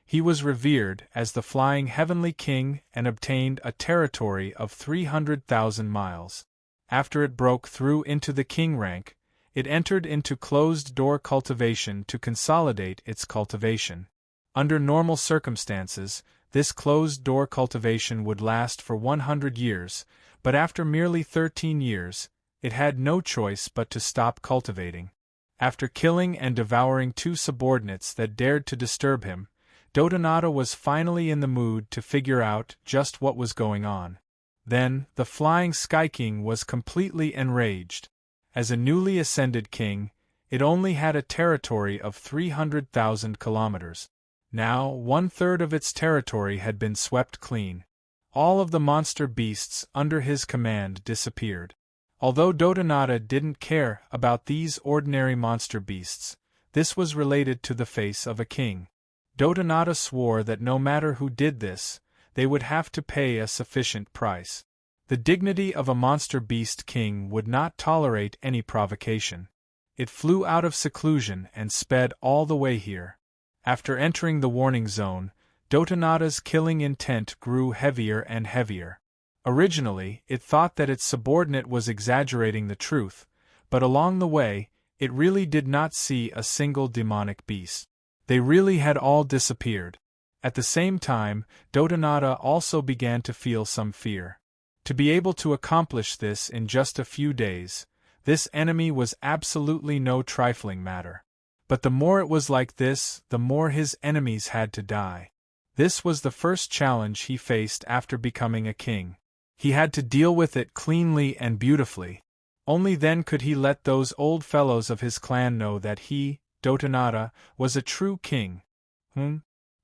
He was revered as the Flying Heavenly King and obtained a territory of 300,000 miles. After it broke through into the king rank, it entered into closed-door cultivation to consolidate its cultivation. Under normal circumstances, this closed-door cultivation would last for 100 years, but after merely 13 years, it had no choice but to stop cultivating. After killing and devouring 2 subordinates that dared to disturb him, Dotonata was finally in the mood to figure out just what was going on. Then, the Flying Sky King was completely enraged. As a newly ascended king, it only had a territory of 300,000 kilometers. Now, 1/3 of its territory had been swept clean. All of the monster beasts under his command disappeared. Although Dotonata didn't care about these ordinary monster beasts, this was related to the face of a king. Dotonata swore that no matter who did this, they would have to pay a sufficient price. The dignity of a monster beast king would not tolerate any provocation. It flew out of seclusion and sped all the way here. After entering the warning zone, Dotonata's killing intent grew heavier and heavier. Originally, it thought that its subordinate was exaggerating the truth, but along the way, it really did not see a single demonic beast. They really had all disappeared. At the same time, Dotonata also began to feel some fear. To be able to accomplish this in just a few days, this enemy was absolutely no trifling matter. But the more it was like this, the more his enemies had to die. This was the first challenge he faced after becoming a king. He had to deal with it cleanly and beautifully. Only then could he let those old fellows of his clan know that he, Dotonata, was a true king.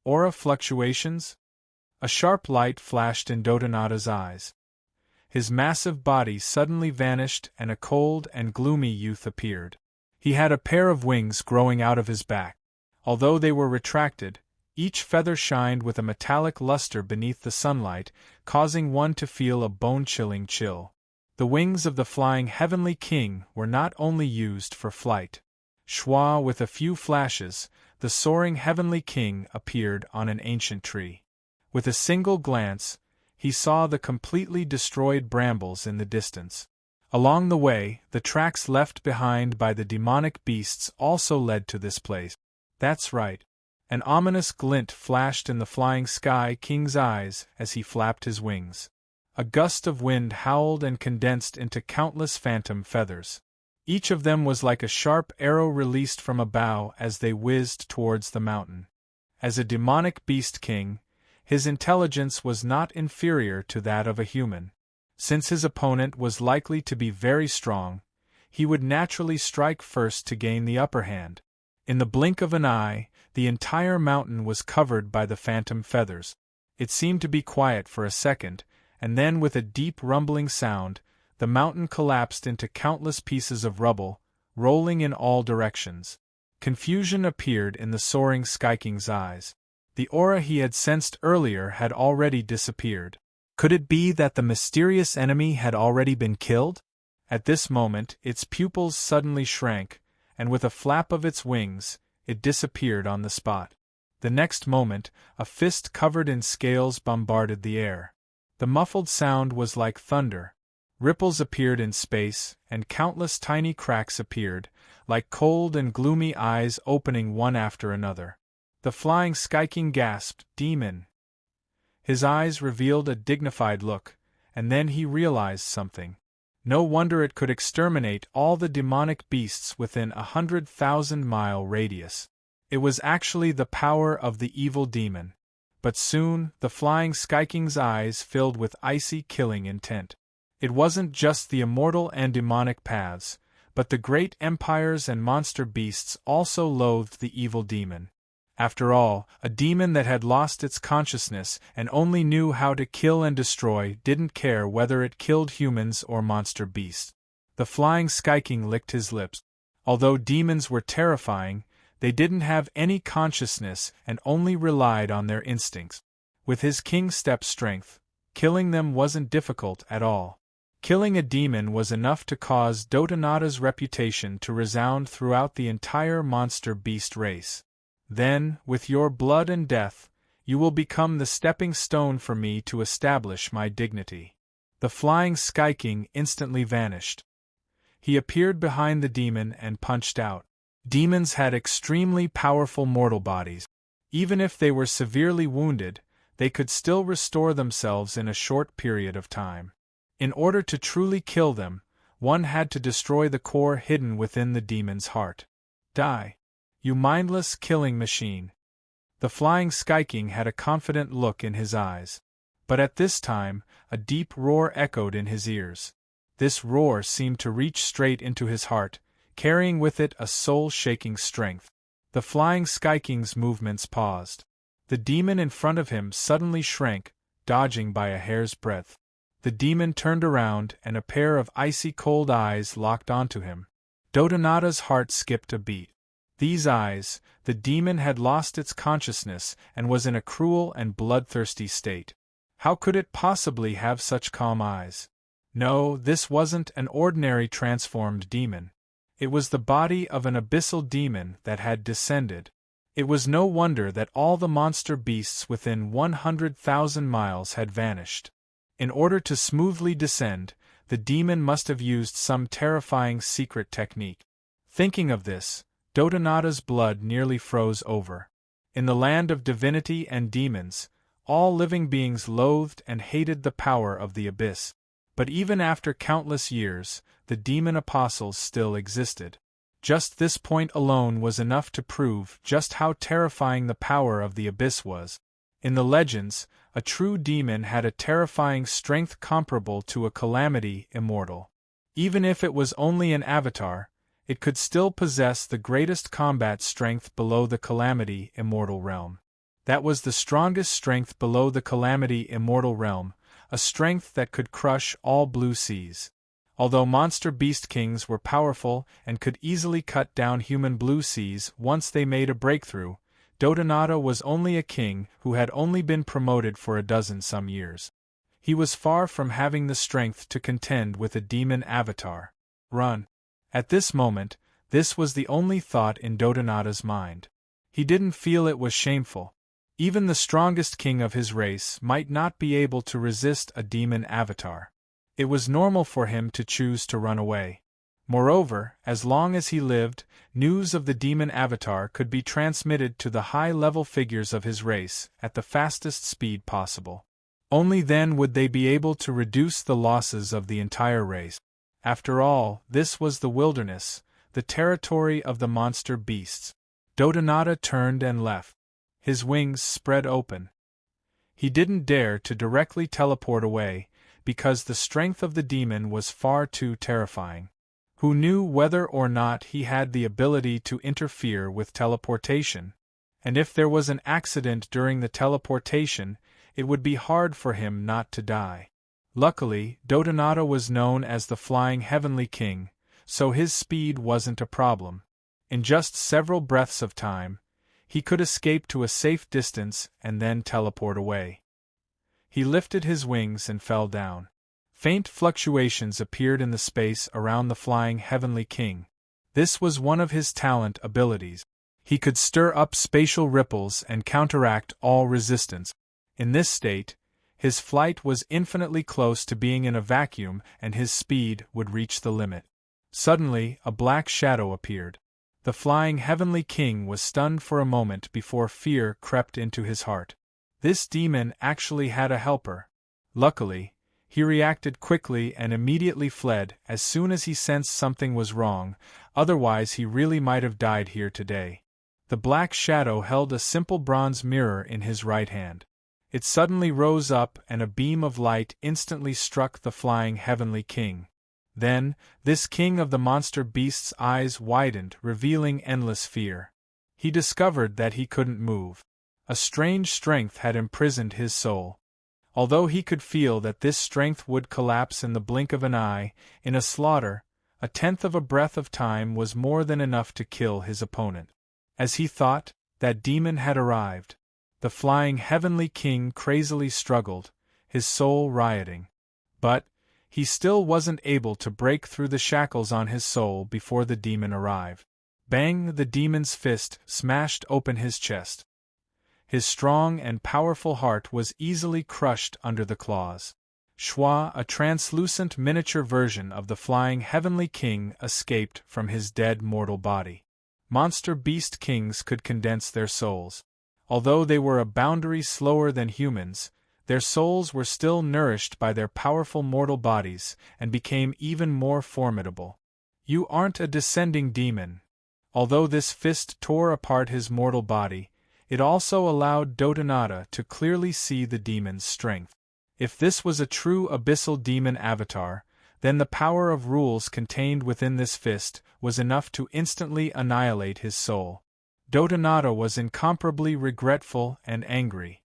Aura fluctuations? A sharp light flashed in Dotonata's eyes. His massive body suddenly vanished and a cold and gloomy youth appeared. He had a pair of wings growing out of his back. Although they were retracted, each feather shined with a metallic luster beneath the sunlight, causing one to feel a bone-chilling chill. The wings of the Flying Heavenly King were not only used for flight. Schwa, with a few flashes, the soaring Heavenly King appeared on an ancient tree. With a single glance, he saw the completely destroyed brambles in the distance. Along the way, the tracks left behind by the demonic beasts also led to this place. That's right. An ominous glint flashed in the flying sky king's eyes as he flapped his wings. A gust of wind howled and condensed into countless phantom feathers. Each of them was like a sharp arrow released from a bow as they whizzed towards the mountain. As a demonic beast king, his intelligence was not inferior to that of a human. Since his opponent was likely to be very strong, he would naturally strike first to gain the upper hand. In the blink of an eye, the entire mountain was covered by the phantom feathers. It seemed to be quiet for a second, and then with a deep rumbling sound, the mountain collapsed into countless pieces of rubble, rolling in all directions. Confusion appeared in the soaring Sky King's eyes. The aura he had sensed earlier had already disappeared. Could it be that the mysterious enemy had already been killed? At this moment, its pupils suddenly shrank, and with a flap of its wings, it disappeared on the spot. The next moment, a fist covered in scales bombarded the air. The muffled sound was like thunder. Ripples appeared in space, and countless tiny cracks appeared, like cold and gloomy eyes opening one after another. The flying Sky King gasped, "Demon!" His eyes revealed a dignified look, and then he realized something. No wonder it could exterminate all the demonic beasts within 100,000-mile radius. It was actually the power of the evil demon. But soon, the flying Sky King's eyes filled with icy killing intent. It wasn't just the immortal and demonic paths, but the great empires and monster beasts also loathed the evil demon. After all, a demon that had lost its consciousness and only knew how to kill and destroy didn't care whether it killed humans or monster beasts. The flying Sky King licked his lips. Although demons were terrifying, they didn't have any consciousness and only relied on their instincts. With his king-step strength, killing them wasn't difficult at all. Killing a demon was enough to cause Dotonata's reputation to resound throughout the entire monster beast race. Then, with your blood and death, you will become the stepping stone for me to establish my dignity. The flying Sky King instantly vanished. He appeared behind the demon and punched out. Demons had extremely powerful mortal bodies. Even if they were severely wounded, they could still restore themselves in a short period of time. In order to truly kill them, one had to destroy the core hidden within the demon's heart. Die, you mindless killing machine. The flying Sky King had a confident look in his eyes. But at this time, a deep roar echoed in his ears. This roar seemed to reach straight into his heart, carrying with it a soul-shaking strength. The flying Sky King's movements paused. The demon in front of him suddenly shrank, dodging by a hair's breadth. The demon turned around and a pair of icy cold eyes locked onto him. Dotonata's heart skipped a beat. These eyes, the demon had lost its consciousness and was in a cruel and bloodthirsty state. How could it possibly have such calm eyes? No, this wasn't an ordinary transformed demon. It was the body of an abyssal demon that had descended. It was no wonder that all the monster beasts within 100,000 miles had vanished. In order to smoothly descend, the demon must have used some terrifying secret technique. Thinking of this, Dotonata's blood nearly froze over. In the land of divinity and demons, all living beings loathed and hated the power of the abyss. But even after countless years, the demon apostles still existed. Just this point alone was enough to prove just how terrifying the power of the abyss was. In the legends, a true demon had a terrifying strength comparable to a calamity immortal. Even if it was only an avatar, it could still possess the greatest combat strength below the calamity immortal realm. That was the strongest strength below the calamity immortal realm, a strength that could crush all blue seas. Although monster beast kings were powerful and could easily cut down human blue seas once they made a breakthrough, Dotonata was only a king who had only been promoted for a dozen some years. He was far from having the strength to contend with a demon avatar. Run. At this moment, this was the only thought in Dotonata's mind. He didn't feel it was shameful. Even the strongest king of his race might not be able to resist a demon avatar. It was normal for him to choose to run away. Moreover, as long as he lived, news of the demon avatar could be transmitted to the high-level figures of his race at the fastest speed possible. Only then would they be able to reduce the losses of the entire race. After all, this was the wilderness, the territory of the monster beasts. Dotonata turned and left. His wings spread open. He didn't dare to directly teleport away, because the strength of the demon was far too terrifying. Who knew whether or not he had the ability to interfere with teleportation? And if there was an accident during the teleportation, it would be hard for him not to die. Luckily, Dotonata was known as the Flying Heavenly King, so his speed wasn't a problem. In just several breaths of time, he could escape to a safe distance and then teleport away. He lifted his wings and fell down. Faint fluctuations appeared in the space around the Flying Heavenly King. This was one of his talent abilities. He could stir up spatial ripples and counteract all resistance. In this state, his flight was infinitely close to being in a vacuum and his speed would reach the limit. Suddenly, a black shadow appeared. The Flying Heavenly King was stunned for a moment before fear crept into his heart. This demon actually had a helper. Luckily, he reacted quickly and immediately fled as soon as he sensed something was wrong, otherwise he really might have died here today. The black shadow held a simple bronze mirror in his right hand. It suddenly rose up and a beam of light instantly struck the Flying Heavenly King. Then, this king of the monster beast's eyes widened, revealing endless fear. He discovered that he couldn't move. A strange strength had imprisoned his soul. Although he could feel that this strength would collapse in the blink of an eye, in a slaughter, a tenth of a breath of time was more than enough to kill his opponent. As he thought, that demon had arrived. The Flying Heavenly King crazily struggled, his soul rioting. But he still wasn't able to break through the shackles on his soul before the demon arrived. Bang! The demon's fist smashed open his chest. His strong and powerful heart was easily crushed under the claws. Schwa, a translucent miniature version of the Flying Heavenly King, escaped from his dead mortal body. Monster beast kings could condense their souls. Although they were a boundary slower than humans, their souls were still nourished by their powerful mortal bodies and became even more formidable. You aren't a descending demon. Although this fist tore apart his mortal body, it also allowed Dotonata to clearly see the demon's strength. If this was a true abyssal demon avatar, then the power of rules contained within this fist was enough to instantly annihilate his soul. Dotonata was incomparably regretful and angry.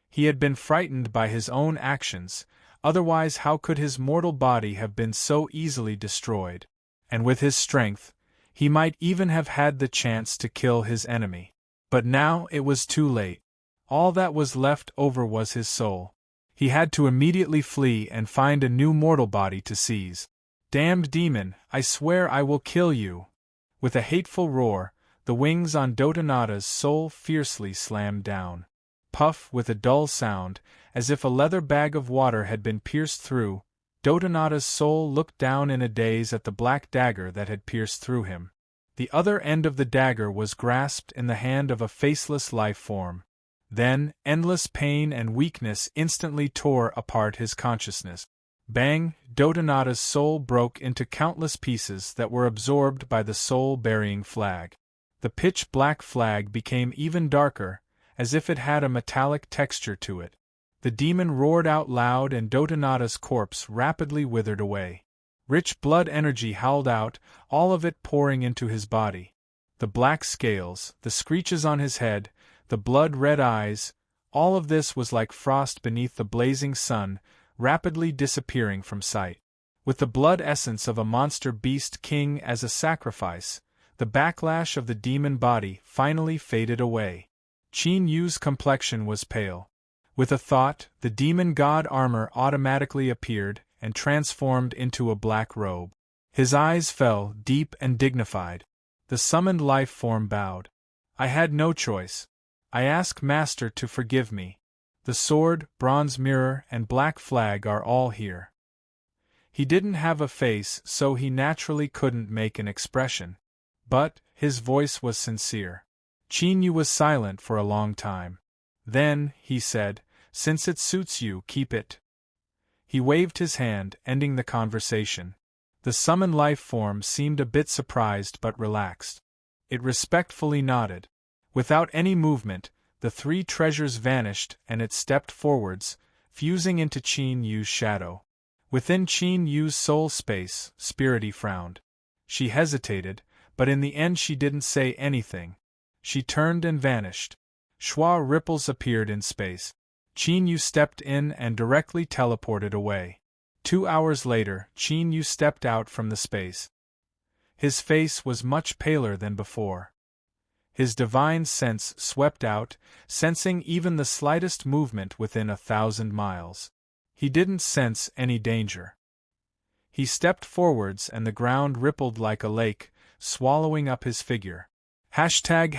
He had been frightened by his own actions, otherwise how could his mortal body have been so easily destroyed? And with his strength, he might even have had the chance to kill his enemy. But now it was too late. All that was left over was his soul. He had to immediately flee and find a new mortal body to seize. Damned demon, I swear I will kill you! With a hateful roar, the wings on Dotonata's soul fiercely slammed down. Puff! With a dull sound, as if a leather bag of water had been pierced through, Dotonata's soul looked down in a daze at the black dagger that had pierced through him. The other end of the dagger was grasped in the hand of a faceless life form. Then, endless pain and weakness instantly tore apart his consciousness. Bang! Dotonata's soul broke into countless pieces that were absorbed by the soul-burying flag. The pitch-black flag became even darker, as if it had a metallic texture to it. The demon roared out loud and Dotonata's corpse rapidly withered away. Rich blood energy howled out, all of it pouring into his body. The black scales, the screeches on his head, the blood-red eyes, all of this was like frost beneath the blazing sun, rapidly disappearing from sight. With the blood essence of a monster beast king as a sacrifice, the backlash of the demon body finally faded away. Qin Yu's complexion was pale. With a thought, the demon god armor automatically appeared and transformed into a black robe. His eyes fell, deep and dignified. The summoned life form bowed. I had no choice. I ask Master to forgive me. The sword, bronze mirror, and black flag are all here. He didn't have a face, so he naturally couldn't make an expression. But his voice was sincere. Qin Yu was silent for a long time. Then, he said, "Since it suits you, keep it." He waved his hand, ending the conversation. The summoned life form seemed a bit surprised but relaxed. It respectfully nodded. Without any movement, the three treasures vanished and it stepped forwards, fusing into Qin Yu's shadow. Within Qin Yu's soul space, Spirity frowned. She hesitated, but in the end she didn't say anything. She turned and vanished. Schwa ripples appeared in space. Qin Yu stepped in and directly teleported away. 2 hours later, Qin Yu stepped out from the space. His face was much paler than before. His divine sense swept out, sensing even the slightest movement within 1,000 miles. He didn't sense any danger. He stepped forwards and the ground rippled like a lake, swallowing up his figure. Hashtag.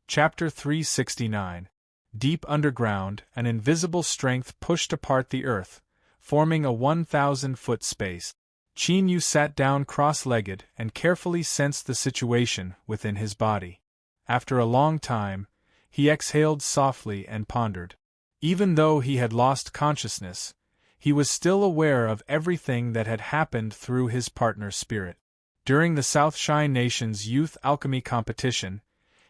Chapter 369. Deep underground, an invisible strength pushed apart the earth, forming a 1,000-foot space. Qin Yu sat down cross-legged and carefully sensed the situation within his body. After a long time, he exhaled softly and pondered. Even though he had lost consciousness, he was still aware of everything that had happened through his partner's spirit. During the South Shine Nation's youth alchemy competition,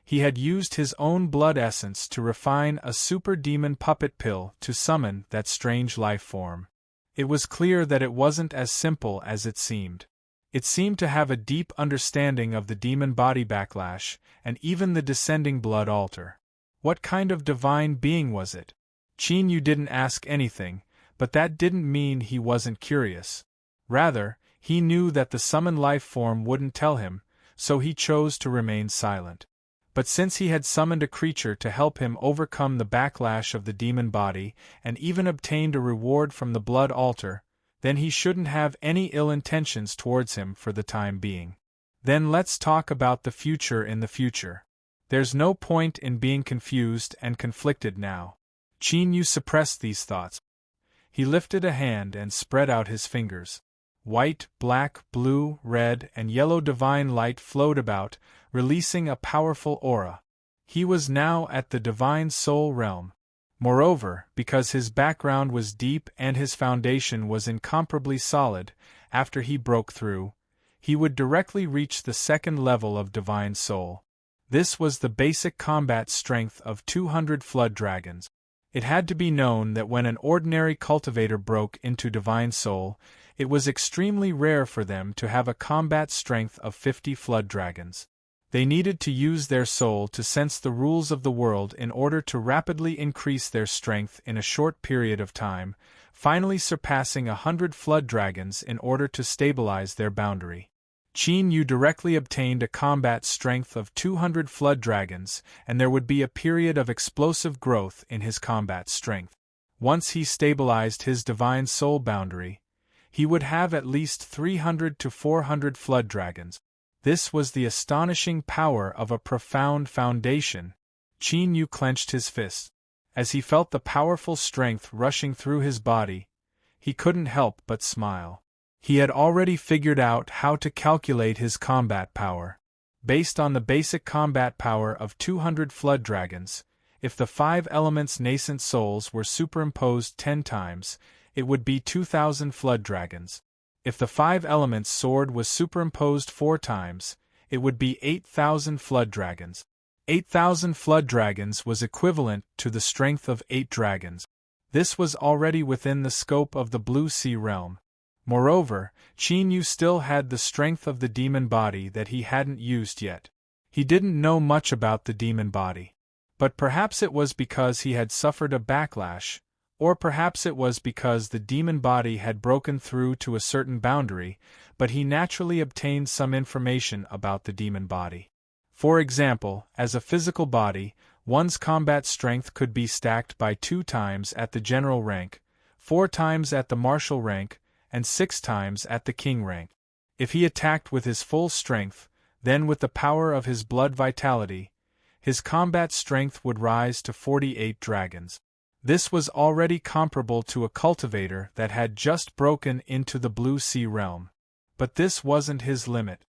he had used his own blood essence to refine a super demon puppet pill to summon that strange life form. It was clear that it wasn't as simple as it seemed. It seemed to have a deep understanding of the demon body backlash, and even the descending blood altar. What kind of divine being was it? Qin Yu didn't ask anything, but that didn't mean he wasn't curious. Rather, he knew that the summoned life form wouldn't tell him, so he chose to remain silent. But since he had summoned a creature to help him overcome the backlash of the demon body, and even obtained a reward from the blood altar, then he shouldn't have any ill intentions towards him for the time being. Then let's talk about the future in the future. There's no point in being confused and conflicted now. Qin Yu suppressed these thoughts. He lifted a hand and spread out his fingers. White, black, blue, red, and yellow divine light flowed about, releasing a powerful aura. He was now at the divine soul realm. Moreover, because his background was deep and his foundation was incomparably solid, after he broke through, he would directly reach the second level of divine soul. This was the basic combat strength of 200 flood dragons. It had to be known that when an ordinary cultivator broke into divine soul, it was extremely rare for them to have a combat strength of 50 flood dragons. They needed to use their soul to sense the rules of the world in order to rapidly increase their strength in a short period of time, finally surpassing 100 flood dragons in order to stabilize their boundary. Qin Yu directly obtained a combat strength of 200 flood dragons, and there would be a period of explosive growth in his combat strength. Once he stabilized his divine soul boundary, he would have at least 300 to 400 flood dragons. This was the astonishing power of a profound foundation. Qin Yu clenched his fists. As he felt the powerful strength rushing through his body, he couldn't help but smile. He had already figured out how to calculate his combat power. Based on the basic combat power of 200 flood dragons, if the 5 elements' nascent souls were superimposed 10 times, it would be 2,000 flood dragons. If the 5 elements' sword was superimposed 4 times, it would be 8,000 flood dragons. 8,000 flood dragons was equivalent to the strength of 8 dragons. This was already within the scope of the Blue Sea realm. Moreover, Qin Yu still had the strength of the demon body that he hadn't used yet. He didn't know much about the demon body. But perhaps it was because he had suffered a backlash, or perhaps it was because the demon body had broken through to a certain boundary, but he naturally obtained some information about the demon body. For example, as a physical body, one's combat strength could be stacked by 2 times at the general rank, 4 times at the martial rank, and 6 times at the king rank. If he attacked with his full strength, then with the power of his blood vitality, his combat strength would rise to 48 dragons. This was already comparable to a cultivator that had just broken into the blue sea realm. But this wasn't his limit.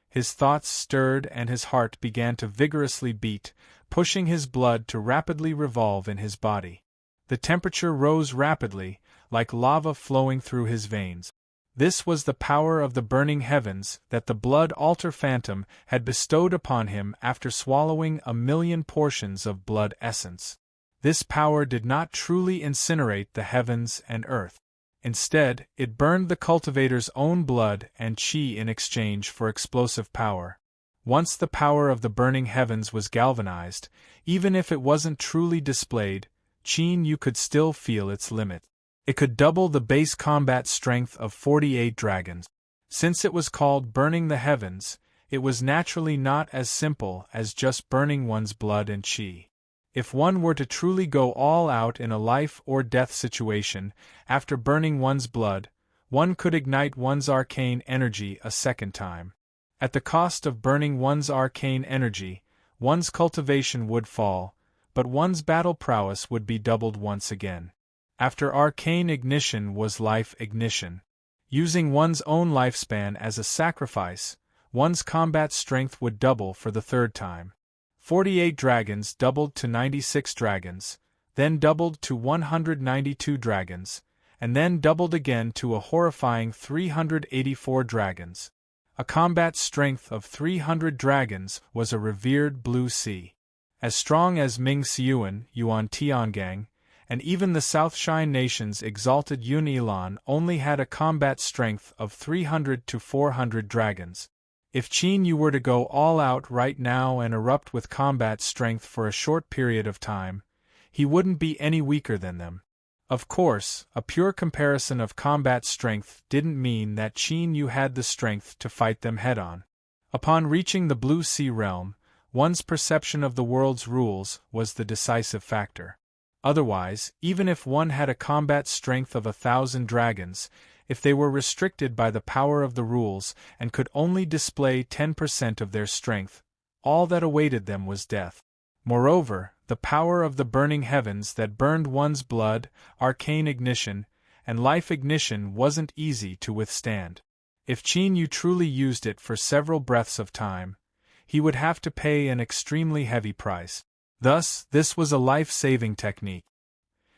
His thoughts stirred and his heart began to vigorously beat, pushing his blood to rapidly revolve in his body. The temperature rose rapidly, like lava flowing through his veins. This was the power of the burning heavens that the blood altar phantom had bestowed upon him after swallowing 1,000,000 portions of blood essence. This power did not truly incinerate the heavens and earth. Instead, it burned the cultivator's own blood and chi in exchange for explosive power. Once the power of the burning heavens was galvanized, even if it wasn't truly displayed, you could still feel its limit. It could double the base combat strength of 48 dragons. Since it was called burning the heavens, it was naturally not as simple as just burning one's blood and chi. If one were to truly go all out in a life-or-death situation, after burning one's blood, one could ignite one's arcane energy a second time. At the cost of burning one's arcane energy, one's cultivation would fall, but one's battle prowess would be doubled once again. After arcane ignition was life ignition. Using one's own lifespan as a sacrifice, one's combat strength would double for the third time. 48 dragons doubled to 96 dragons, then doubled to 192 dragons, and then doubled again to a horrifying 384 dragons. A combat strength of 300 dragons was a revered blue sea. As strong as Ming Xiuan, Yuan Tiangang, and even the South Shine Nation's exalted Yun Ilan only had a combat strength of 300 to 400 dragons. If Qin Yu were to go all out right now and erupt with combat strength for a short period of time, he wouldn't be any weaker than them. Of course, a pure comparison of combat strength didn't mean that Qin Yu had the strength to fight them head-on. Upon reaching the Blue Sea realm, one's perception of the world's rules was the decisive factor. Otherwise, even if one had a combat strength of 1,000 dragons, if they were restricted by the power of the rules and could only display 10% of their strength, all that awaited them was death. Moreover, the power of the burning heavens that burned one's blood, arcane ignition, and life ignition wasn't easy to withstand. If Qin Yu truly used it for several breaths of time, he would have to pay an extremely heavy price. Thus, this was a life-saving technique.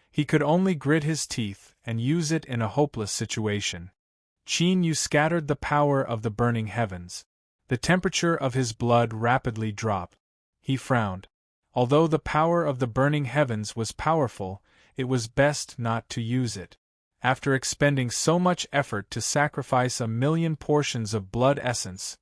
He could only grit his teeth and use it in a hopeless situation. Qin Yu scattered the power of the burning heavens. The temperature of his blood rapidly dropped. He frowned. Although the power of the burning heavens was powerful, it was best not to use it. After expending so much effort to sacrifice 1,000,000 portions of blood essence,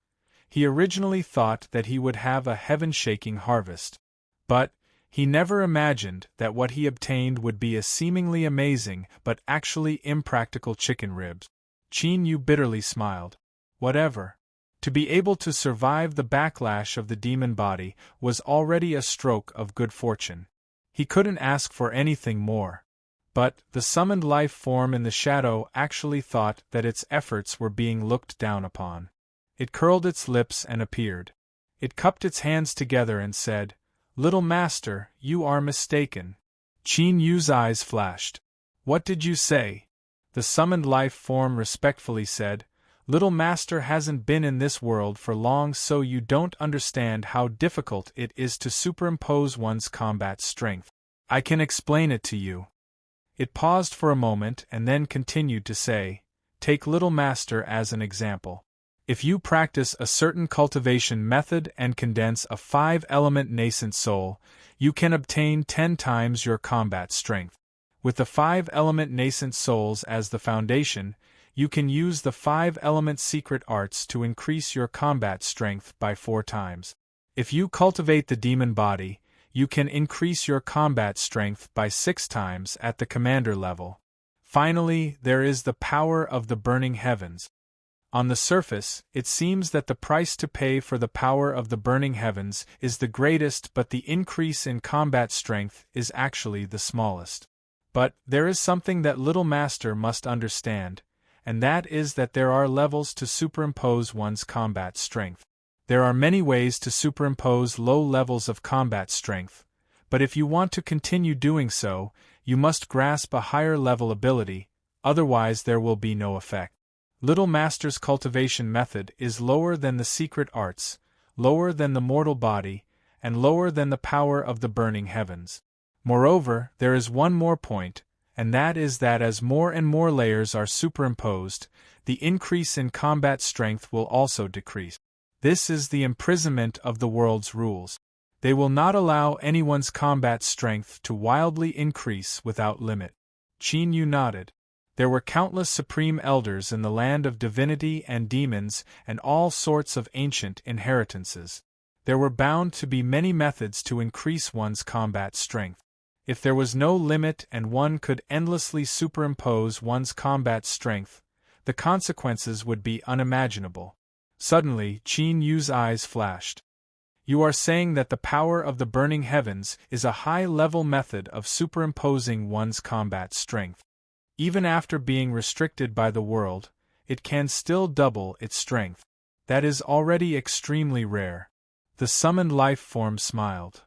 he originally thought that he would have a heaven-shaking harvest. But he never imagined that what he obtained would be a seemingly amazing but actually impractical chicken ribs. Qin Yu bitterly smiled. Whatever. To be able to survive the backlash of the demon body was already a stroke of good fortune. He couldn't ask for anything more. But the summoned life form in the shadow actually thought that its efforts were being looked down upon. It curled its lips and appeared. It cupped its hands together and said, "Little master, you are mistaken." Qin Yu's eyes flashed. "What did you say?" The summoned life form respectfully said, "Little master hasn't been in this world for long, so you don't understand how difficult it is to superimpose one's combat strength. I can explain it to you." It paused for a moment and then continued to say, "Take little master as an example. If you practice a certain cultivation method and condense a 5-element nascent soul, you can obtain 10 times your combat strength. With the 5-element nascent souls as the foundation, you can use the 5-element secret arts to increase your combat strength by 4 times. If you cultivate the demon body, you can increase your combat strength by 6 times at the commander level. Finally, there is the power of the burning heavens. On the surface, it seems that the price to pay for the power of the burning heavens is the greatest, but the increase in combat strength is actually the smallest. But there is something that little master must understand, and that is that there are levels to superimpose one's combat strength. There are many ways to superimpose low levels of combat strength, But if you want to continue doing so, you must grasp a higher level ability, otherwise there will be no effect. Little Master's cultivation method is lower than the secret arts, lower than the mortal body, and lower than the power of the burning heavens. Moreover, there is one more point, and that is that as more and more layers are superimposed, the increase in combat strength will also decrease. This is the imprisonment of the world's rules. They will not allow anyone's combat strength to wildly increase without limit. Qin Yu nodded. There were countless supreme elders in the land of divinity and demons and all sorts of ancient inheritances. There were bound to be many methods to increase one's combat strength. If there was no limit and one could endlessly superimpose one's combat strength, the consequences would be unimaginable. Suddenly, Qin Yu's eyes flashed. You are saying that the power of the burning heavens is a high-level method of superimposing one's combat strength. Even after being restricted by the world, it can still double its strength. That is already extremely rare. The summoned life form smiled.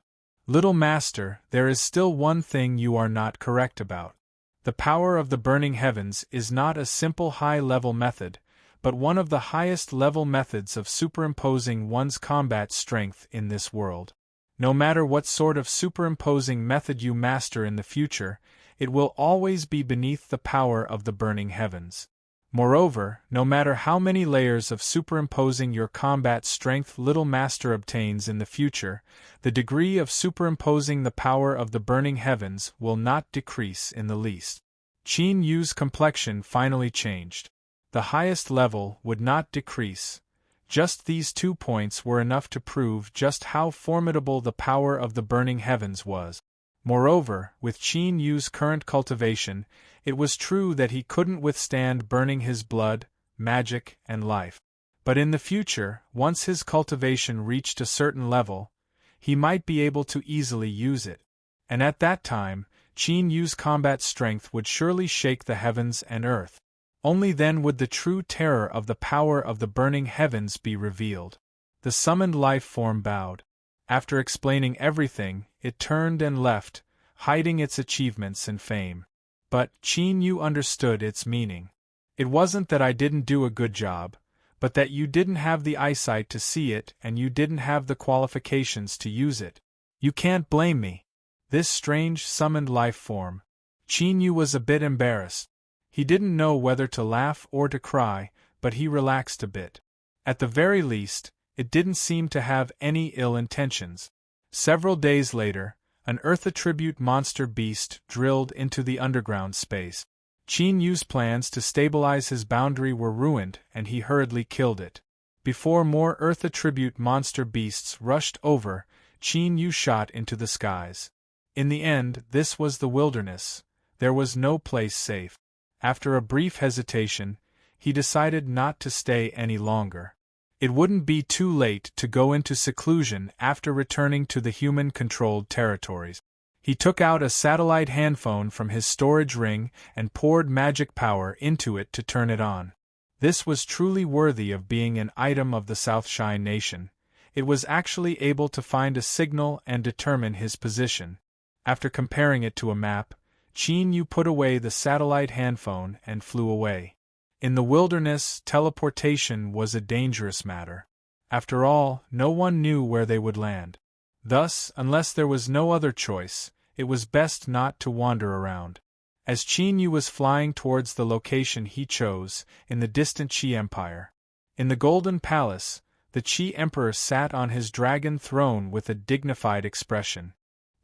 Little Master, there is still one thing you are not correct about. The power of the burning heavens is not a simple high-level method, but one of the highest-level methods of superimposing one's combat strength in this world. No matter what sort of superimposing method you master in the future, it will always be beneath the power of the burning heavens. Moreover, no matter how many layers of superimposing your combat strength Little Master obtains in the future, the degree of superimposing the power of the burning heavens will not decrease in the least. Qin Yu's complexion finally changed. The highest level would not decrease. Just these 2 points were enough to prove just how formidable the power of the burning heavens was. Moreover, with Qin Yu's current cultivation, it was true that he couldn't withstand burning his blood, magic, and life. But in the future, once his cultivation reached a certain level, he might be able to easily use it. And at that time, Qin Yu's combat strength would surely shake the heavens and earth. Only then would the true terror of the power of the burning heavens be revealed. The summoned life form bowed. After explaining everything, it turned and left, hiding its achievements and fame. But Qin Yu understood its meaning. It wasn't that I didn't do a good job, but that you didn't have the eyesight to see it and you didn't have the qualifications to use it. You can't blame me. This strange summoned life form. Qin Yu was a bit embarrassed. He didn't know whether to laugh or to cry, but he relaxed a bit. At the very least, it didn't seem to have any ill intentions. Several days later, an Earth attribute monster beast drilled into the underground space. Qin Yu's plans to stabilize his boundary were ruined and he hurriedly killed it. Before more Earth attribute monster beasts rushed over, Qin Yu shot into the skies. In the end, this was the wilderness. There was no place safe. After a brief hesitation, he decided not to stay any longer. It wouldn't be too late to go into seclusion after returning to the human-controlled territories. He took out a satellite handphone from his storage ring and poured magic power into it to turn it on. This was truly worthy of being an item of the Southshine Nation. It was actually able to find a signal and determine his position. After comparing it to a map, Qin Yu put away the satellite handphone and flew away. In the wilderness, teleportation was a dangerous matter. After all, no one knew where they would land. Thus, unless there was no other choice, it was best not to wander around. As Qin Yu was flying towards the location he chose, in the distant Qi Empire. In the Golden Palace, the Qi Emperor sat on his dragon throne with a dignified expression.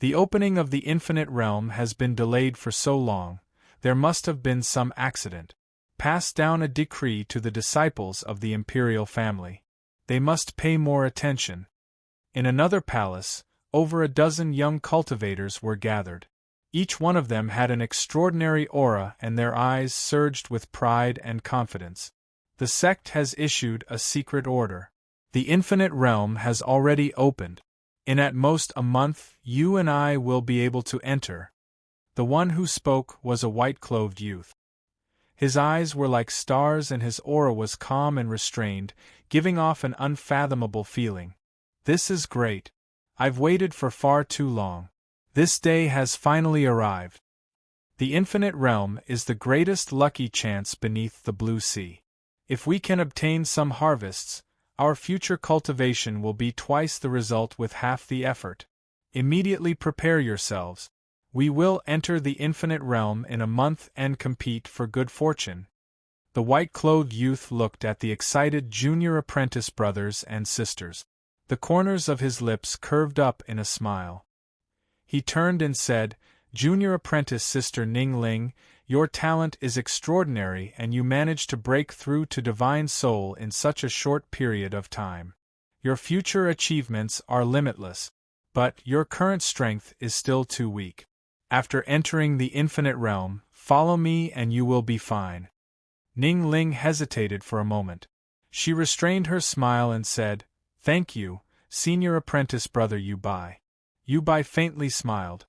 The opening of the Infinite Realm has been delayed for so long, there must have been some accident. Pass down a decree to the disciples of the imperial family. They must pay more attention. In another palace, over a dozen young cultivators were gathered. Each one of them had an extraordinary aura and their eyes surged with pride and confidence. The sect has issued a secret order. The Infinite Realm has already opened. In at most a month, you and I will be able to enter. The one who spoke was a white-clothed youth. His eyes were like stars and his aura was calm and restrained, giving off an unfathomable feeling. This is great. I've waited for far too long. This day has finally arrived. The infinite realm is the greatest lucky chance beneath the blue sea. If we can obtain some harvests, our future cultivation will be twice the result with half the effort. Immediately prepare yourselves. We will enter the infinite realm in a month and compete for good fortune. The white-clothed youth looked at the excited junior apprentice brothers and sisters. The corners of his lips curved up in a smile. He turned and said, "Junior apprentice Sister Ning Ling, your talent is extraordinary and you managed to break through to divine soul in such a short period of time. Your future achievements are limitless, but your current strength is still too weak. After entering the infinite realm, follow me and you will be fine." Ning Ling hesitated for a moment. She restrained her smile and said, "Thank you, senior apprentice brother Yu Bai." Yu Bai faintly smiled.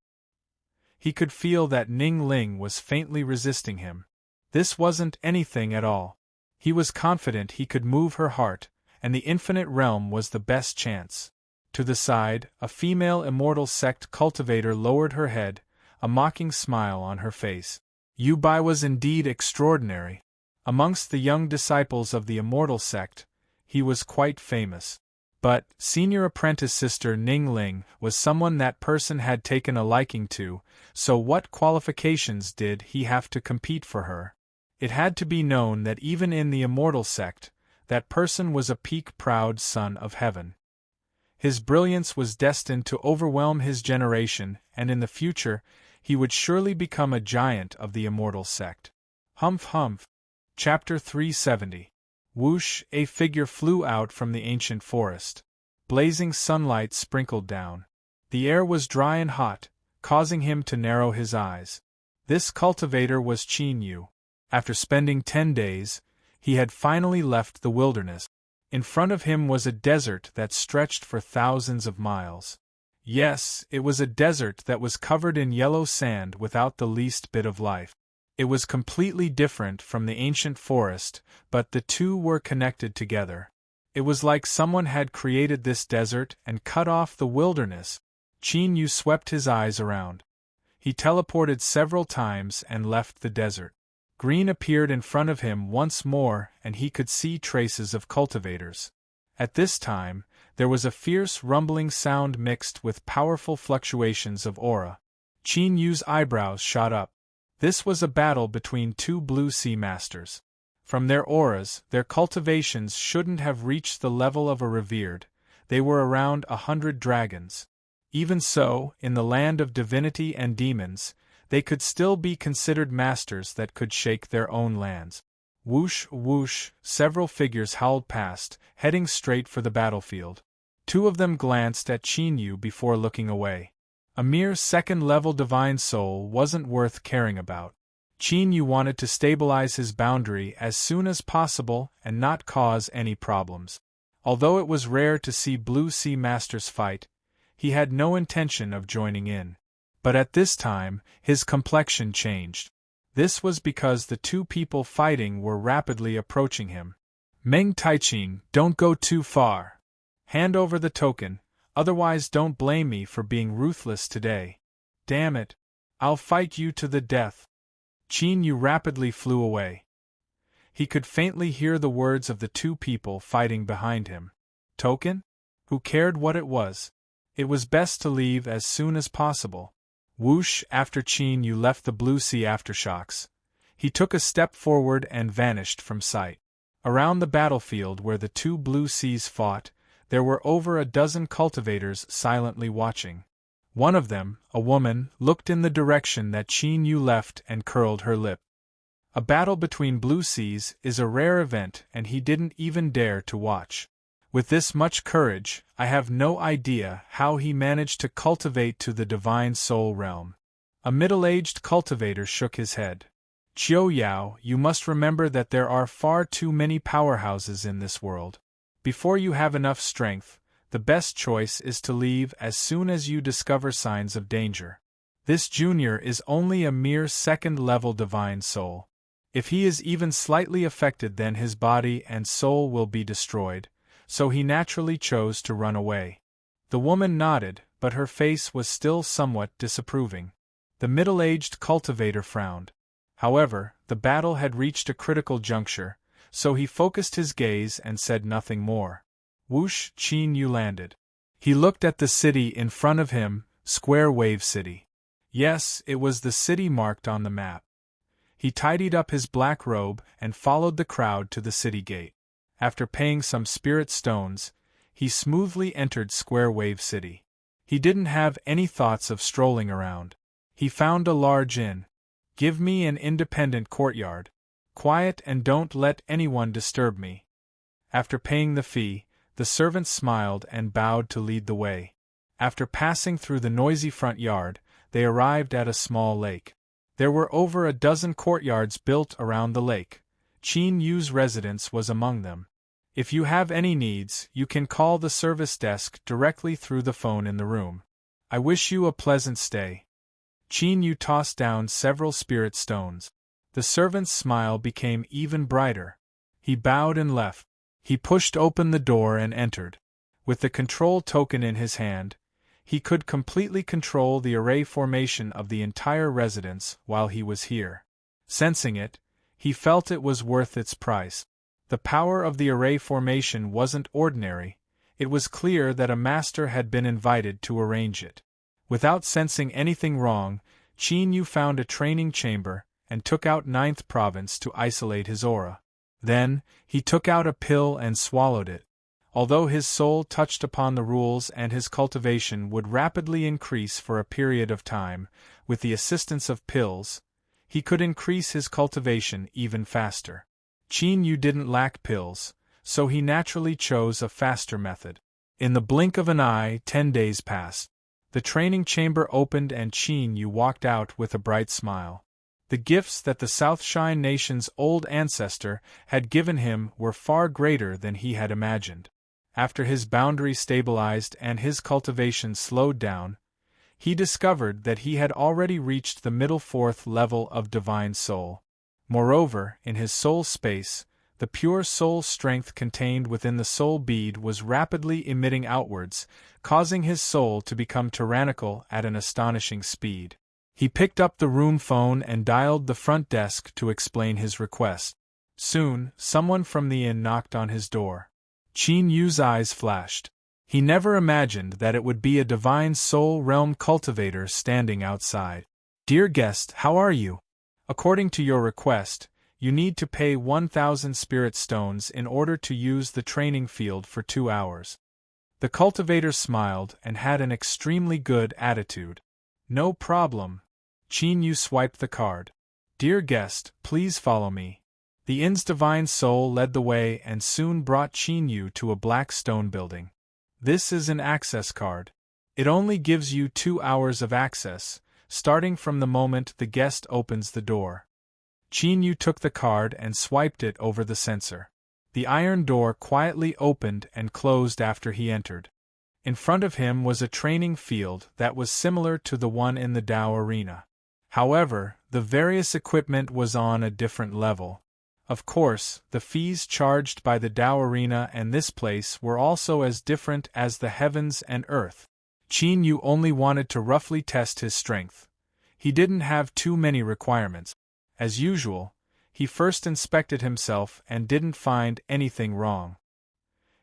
He could feel that Ning Ling was faintly resisting him. This wasn't anything at all. He was confident he could move her heart, and the infinite realm was the best chance. To the side, a female immortal sect cultivator lowered her head, a mocking smile on her face. Yu Bai was indeed extraordinary. Amongst the young disciples of the immortal sect, he was quite famous. But, senior apprentice Sister Ning Ling was someone that person had taken a liking to, so what qualifications did he have to compete for her? It had to be known that even in the immortal sect, that person was a peak-proud son of heaven. His brilliance was destined to overwhelm his generation, and in the future, he would surely become a giant of the immortal sect. Humph humph. Chapter 370. Whoosh, a figure flew out from the ancient forest. Blazing sunlight sprinkled down. The air was dry and hot, causing him to narrow his eyes. This cultivator was Qin Yu. After spending 10 days, he had finally left the wilderness. In front of him was a desert that stretched for thousands of miles. Yes, it was a desert that was covered in yellow sand without the least bit of life. It was completely different from the ancient forest, but the two were connected together. It was like someone had created this desert and cut off the wilderness. Qin Yu swept his eyes around. He teleported several times and left the desert. Green appeared in front of him once more and he could see traces of cultivators. At this time, there was a fierce rumbling sound mixed with powerful fluctuations of aura. Qin Yu's eyebrows shot up. This was a battle between two blue sea masters. From their auras, their cultivations shouldn't have reached the level of a revered, they were around 100 dragons. Even so, in the land of divinity and demons, they could still be considered masters that could shake their own lands. Whoosh, whoosh, several figures howled past, heading straight for the battlefield. Two of them glanced at Qin Yu before looking away. A mere second-level divine soul wasn't worth caring about. Qin Yu wanted to stabilize his boundary as soon as possible and not cause any problems. Although it was rare to see Blue Sea Masters fight, he had no intention of joining in. But at this time, his complexion changed. This was because the two people fighting were rapidly approaching him. Meng Taiqing, don't go too far. Hand over the token. Otherwise don't blame me for being ruthless today. Damn it. I'll fight you to the death. Qin Yu rapidly flew away. He could faintly hear the words of the two people fighting behind him. Token? Who cared what it was? It was best to leave as soon as possible. Whoosh, after Qin Yu left the Blue Sea aftershocks, he took a step forward and vanished from sight. Around the battlefield where the two Blue Seas fought, there were over a dozen cultivators silently watching. One of them, a woman, looked in the direction that Qin Yu left and curled her lip. A battle between Blue Seas is a rare event and he didn't even dare to watch. With this much courage, I have no idea how he managed to cultivate to the divine soul realm. A middle-aged cultivator shook his head. Qiu Yao, you must remember that there are far too many powerhouses in this world. Before you have enough strength, the best choice is to leave as soon as you discover signs of danger. This junior is only a mere second-level divine soul. If he is even slightly affected, then his body and soul will be destroyed, so he naturally chose to run away. The woman nodded, but her face was still somewhat disapproving. The middle-aged cultivator frowned. However, the battle had reached a critical juncture, so he focused his gaze and said nothing more. Whoosh, Qin Yu landed. He looked at the city in front of him, Square Wave City. Yes, it was the city marked on the map. He tidied up his black robe and followed the crowd to the city gate. After paying some spirit stones, he smoothly entered Square Wave City. He didn't have any thoughts of strolling around. He found a large inn. Give me an independent courtyard. Quiet and don't let anyone disturb me. After paying the fee, the servant smiled and bowed to lead the way. After passing through the noisy front yard, they arrived at a small lake. There were over a dozen courtyards built around the lake. Qin Yu's residence was among them. If you have any needs, you can call the service desk directly through the phone in the room. I wish you a pleasant stay. Qin Yu tossed down several spirit stones. The servant's smile became even brighter. He bowed and left. He pushed open the door and entered. With the control token in his hand, he could completely control the array formation of the entire residence while he was here. Sensing it, he felt it was worth its price. The power of the array formation wasn't ordinary. It was clear that a master had been invited to arrange it. Without sensing anything wrong, Qin Yu found a training chamber and took out 9th province to isolate his aura. Then, he took out a pill and swallowed it. Although his soul touched upon the rules and his cultivation would rapidly increase for a period of time, with the assistance of pills, he could increase his cultivation even faster. Qin Yu didn't lack pills, so he naturally chose a faster method. In the blink of an eye, 10 days passed. The training chamber opened and Qin Yu walked out with a bright smile. The gifts that the Southshine Nation's old ancestor had given him were far greater than he had imagined. After his boundary stabilized and his cultivation slowed down, he discovered that he had already reached the middle 4th level of Divine Soul. Moreover, in his soul space, the pure soul strength contained within the soul bead was rapidly emitting outwards, causing his soul to become tyrannical at an astonishing speed. He picked up the room phone and dialed the front desk to explain his request. Soon, someone from the inn knocked on his door. Qin Yu's eyes flashed. He never imagined that it would be a divine soul realm cultivator standing outside. "Dear guest, how are you? According to your request, you need to pay 1,000 spirit stones in order to use the training field for 2 hours. The cultivator smiled and had an extremely good attitude. No problem. Qin Yu swiped the card. "Dear guest, please follow me." The inn's divine soul led the way and soon brought Qin Yu to a black stone building. This is an access card. It only gives you 2 hours of access, starting from the moment the guest opens the door. Qin Yu took the card and swiped it over the sensor. The iron door quietly opened and closed after he entered. In front of him was a training field that was similar to the one in the Dao Arena. However, the various equipment was on a different level. Of course, the fees charged by the Dao Arena and this place were also as different as the heavens and earth. Qin Yu only wanted to roughly test his strength. He didn't have too many requirements. As usual, he first inspected himself and didn't find anything wrong.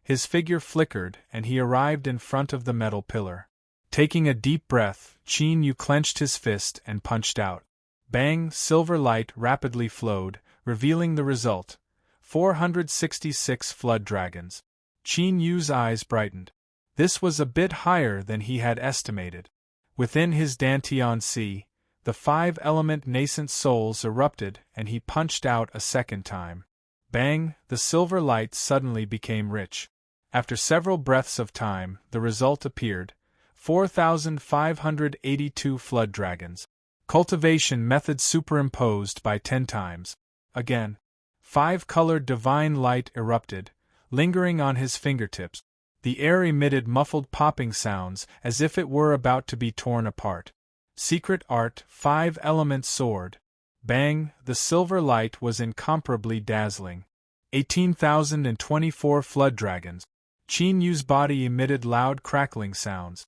His figure flickered and he arrived in front of the metal pillar. Taking a deep breath, Qin Yu clenched his fist and punched out. Bang! Silver light rapidly flowed, revealing the result: 466 flood dragons. Qin Yu's eyes brightened. This was a bit higher than he had estimated. Within his Dantian Sea, the 5-element nascent souls erupted and he punched out a second time. Bang! The silver light suddenly became rich. After several breaths of time, the result appeared: 4,582 flood dragons. Cultivation method superimposed by 10 times. Again, 5-colored divine light erupted, lingering on his fingertips. The air emitted muffled popping sounds as if it were about to be torn apart. Secret art, 5-element sword. Bang! The silver light was incomparably dazzling. 18,024 flood dragons. Qin Yu's body emitted loud crackling sounds.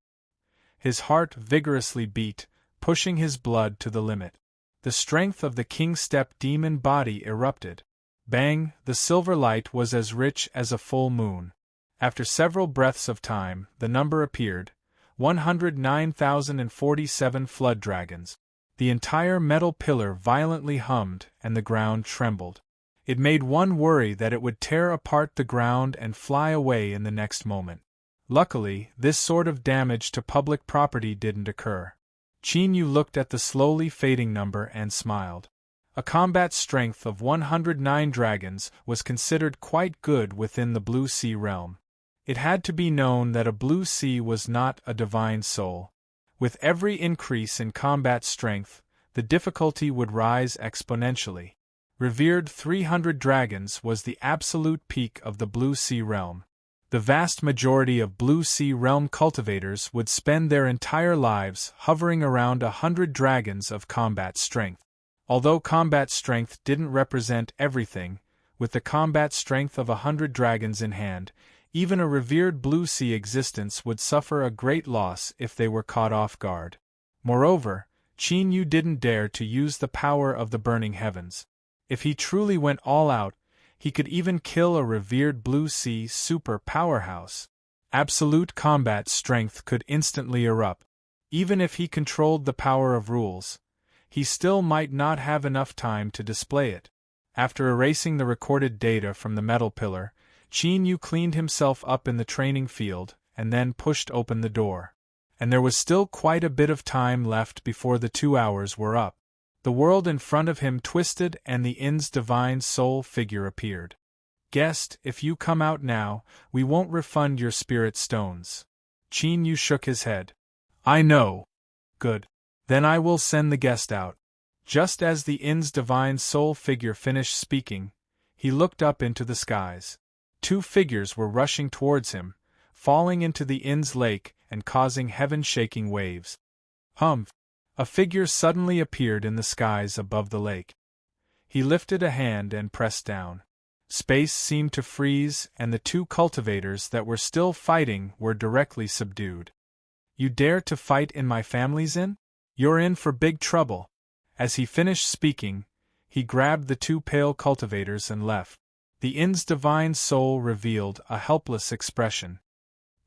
His heart vigorously beat, pushing his blood to the limit. The strength of the king-step demon body erupted. Bang! The silver light was as rich as a full moon. After several breaths of time, the number appeared: 109,047 flood dragons. The entire metal pillar violently hummed, and the ground trembled. It made one worry that it would tear apart the ground and fly away in the next moment. Luckily, this sort of damage to public property didn't occur. Qin Yu looked at the slowly fading number and smiled. A combat strength of 109 dragons was considered quite good within the Blue Sea realm. It had to be known that a Blue Sea was not a divine soul. With every increase in combat strength, the difficulty would rise exponentially. Revered 300 dragons was the absolute peak of the Blue Sea realm. The vast majority of Blue Sea realm cultivators would spend their entire lives hovering around 100 dragons of combat strength. Although combat strength didn't represent everything, with the combat strength of 100 dragons in hand, even a revered Blue Sea existence would suffer a great loss if they were caught off guard. Moreover, Qin Yu didn't dare to use the power of the burning heavens. If he truly went all out, he could even kill a revered Blue Sea super powerhouse. Absolute combat strength could instantly erupt. Even if he controlled the power of rules, he still might not have enough time to display it. After erasing the recorded data from the metal pillar, Qin Yu cleaned himself up in the training field and then pushed open the door. And there was still quite a bit of time left before the 2 hours were up. The world in front of him twisted and the inn's divine soul figure appeared. "Guest, if you come out now, we won't refund your spirit stones." Qin Yu shook his head. "I know." "Good. Then I will send the guest out." Just as the inn's divine soul figure finished speaking, he looked up into the skies. 2 figures were rushing towards him, falling into the inn's lake and causing heaven-shaking waves. Humph! A figure suddenly appeared in the skies above the lake. He lifted a hand and pressed down. Space seemed to freeze, and the 2 cultivators that were still fighting were directly subdued. "You dare to fight in my family's inn? You're in for big trouble." As he finished speaking, he grabbed the 2 pale cultivators and left. The inn's divine soul revealed a helpless expression.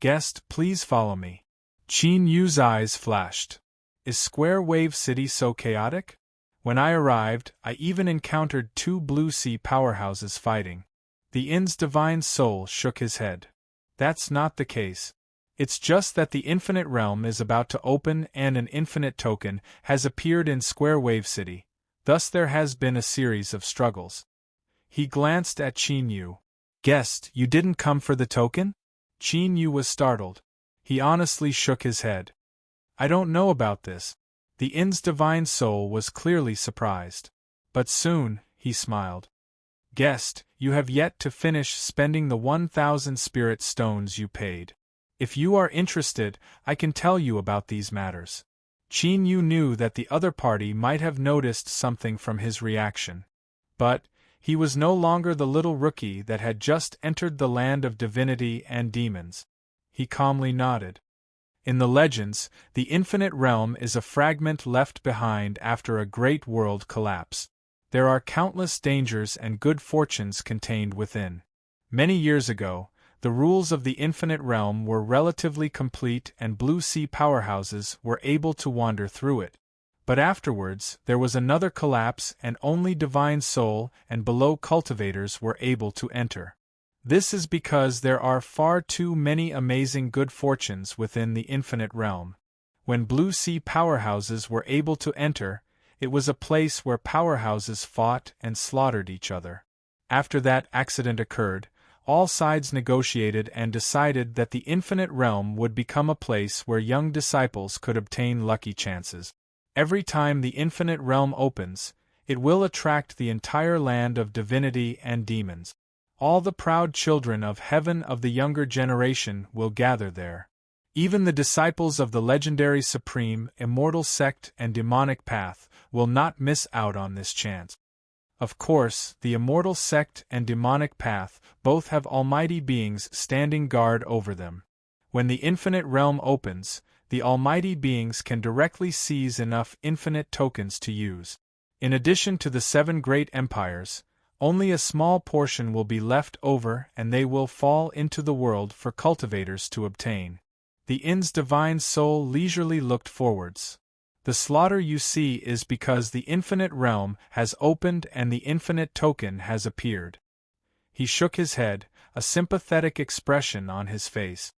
"Guest, please follow me." Qin Yu's eyes flashed. "Is Square Wave City so chaotic? When I arrived, I even encountered 2 Blue Sea powerhouses fighting." The inn's divine soul shook his head. "That's not the case. It's just that the infinite realm is about to open and an infinite token has appeared in Square Wave City, thus there has been a series of struggles." He glanced at Qin Yu. "Guest, you didn't come for the token?" Qin Yu was startled. He honestly shook his head. "I don't know about this." The inn's divine soul was clearly surprised. "But soon," he smiled. "Guest, you have yet to finish spending the 1,000 spirit stones you paid. If you are interested, I can tell you about these matters." Qin Yu knew that the other party might have noticed something from his reaction. But he was no longer the little rookie that had just entered the land of divinity and demons. He calmly nodded. In the legends, the infinite realm is a fragment left behind after a great world collapse. There are countless dangers and good fortunes contained within. Many years ago, the rules of the infinite realm were relatively complete and Blue Sea powerhouses were able to wander through it. But afterwards, there was another collapse and only divine soul and below cultivators were able to enter. This is because there are far too many amazing good fortunes within the infinite realm. When Blue Sea powerhouses were able to enter, it was a place where powerhouses fought and slaughtered each other. After that accident occurred, all sides negotiated and decided that the infinite realm would become a place where young disciples could obtain lucky chances. Every time the infinite realm opens, it will attract the entire land of divinity and demons. All the proud children of heaven of the younger generation will gather there. Even the disciples of the legendary supreme, immortal sect and demonic path will not miss out on this chance. Of course, the immortal sect and demonic path both have almighty beings standing guard over them. When the infinite realm opens, the almighty beings can directly seize enough infinite tokens to use. In addition to the 7 great empires, only a small portion will be left over and they will fall into the world for cultivators to obtain. The inn's divine soul leisurely looked forwards. The slaughter you see is because the infinite realm has opened and the infinite token has appeared. He shook his head, a sympathetic expression on his face.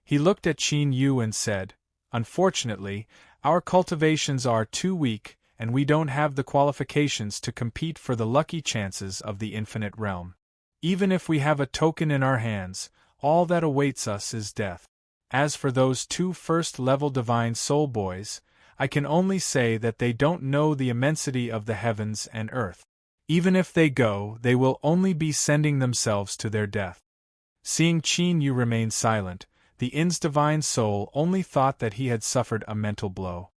He looked at Qin Yu and said, "Unfortunately, our cultivations are too weak, and we don't have the qualifications to compete for the lucky chances of the infinite realm. Even if we have a token in our hands, all that awaits us is death. As for those 2 first-level divine soul boys, I can only say that they don't know the immensity of the heavens and earth. Even if they go, they will only be sending themselves to their death." Seeing Qin Yu remain silent, the inn's divine soul only thought that he had suffered a mental blow.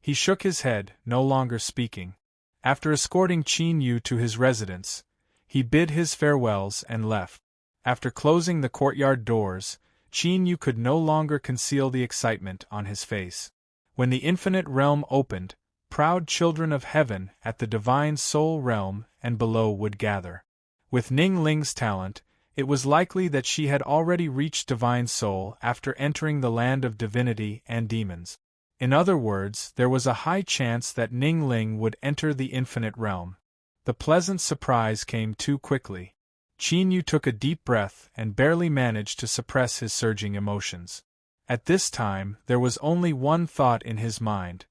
He shook his head, no longer speaking. After escorting Qin Yu to his residence, he bid his farewells and left. After closing the courtyard doors, Qin Yu could no longer conceal the excitement on his face. When the infinite realm opened, proud children of heaven at the divine soul realm and below would gather. With Ning Ling's talent, it was likely that she had already reached divine soul after entering the land of divinity and demons. In other words, there was a high chance that Ning Ling would enter the infinite realm. The pleasant surprise came too quickly. Qin Yu took a deep breath and barely managed to suppress his surging emotions. At this time, there was only one thought in his mind.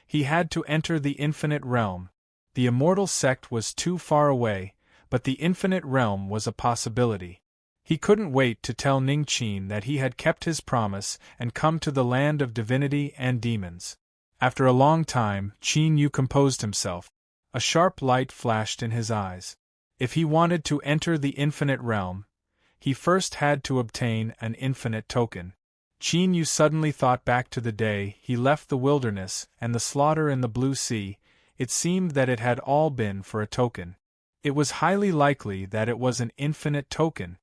He had to enter the infinite realm. The immortal sect was too far away, but the infinite realm was a possibility. He couldn't wait to tell Ning Qin that he had kept his promise and come to the land of divinity and demons. After a long time, Qin Yu composed himself. A sharp light flashed in his eyes. If he wanted to enter the infinite realm, he first had to obtain an infinite token. Qin Yu suddenly thought back to the day he left the wilderness and the slaughter in the Blue Sea. It seemed that it had all been for a token. It was highly likely that it was an infinite token.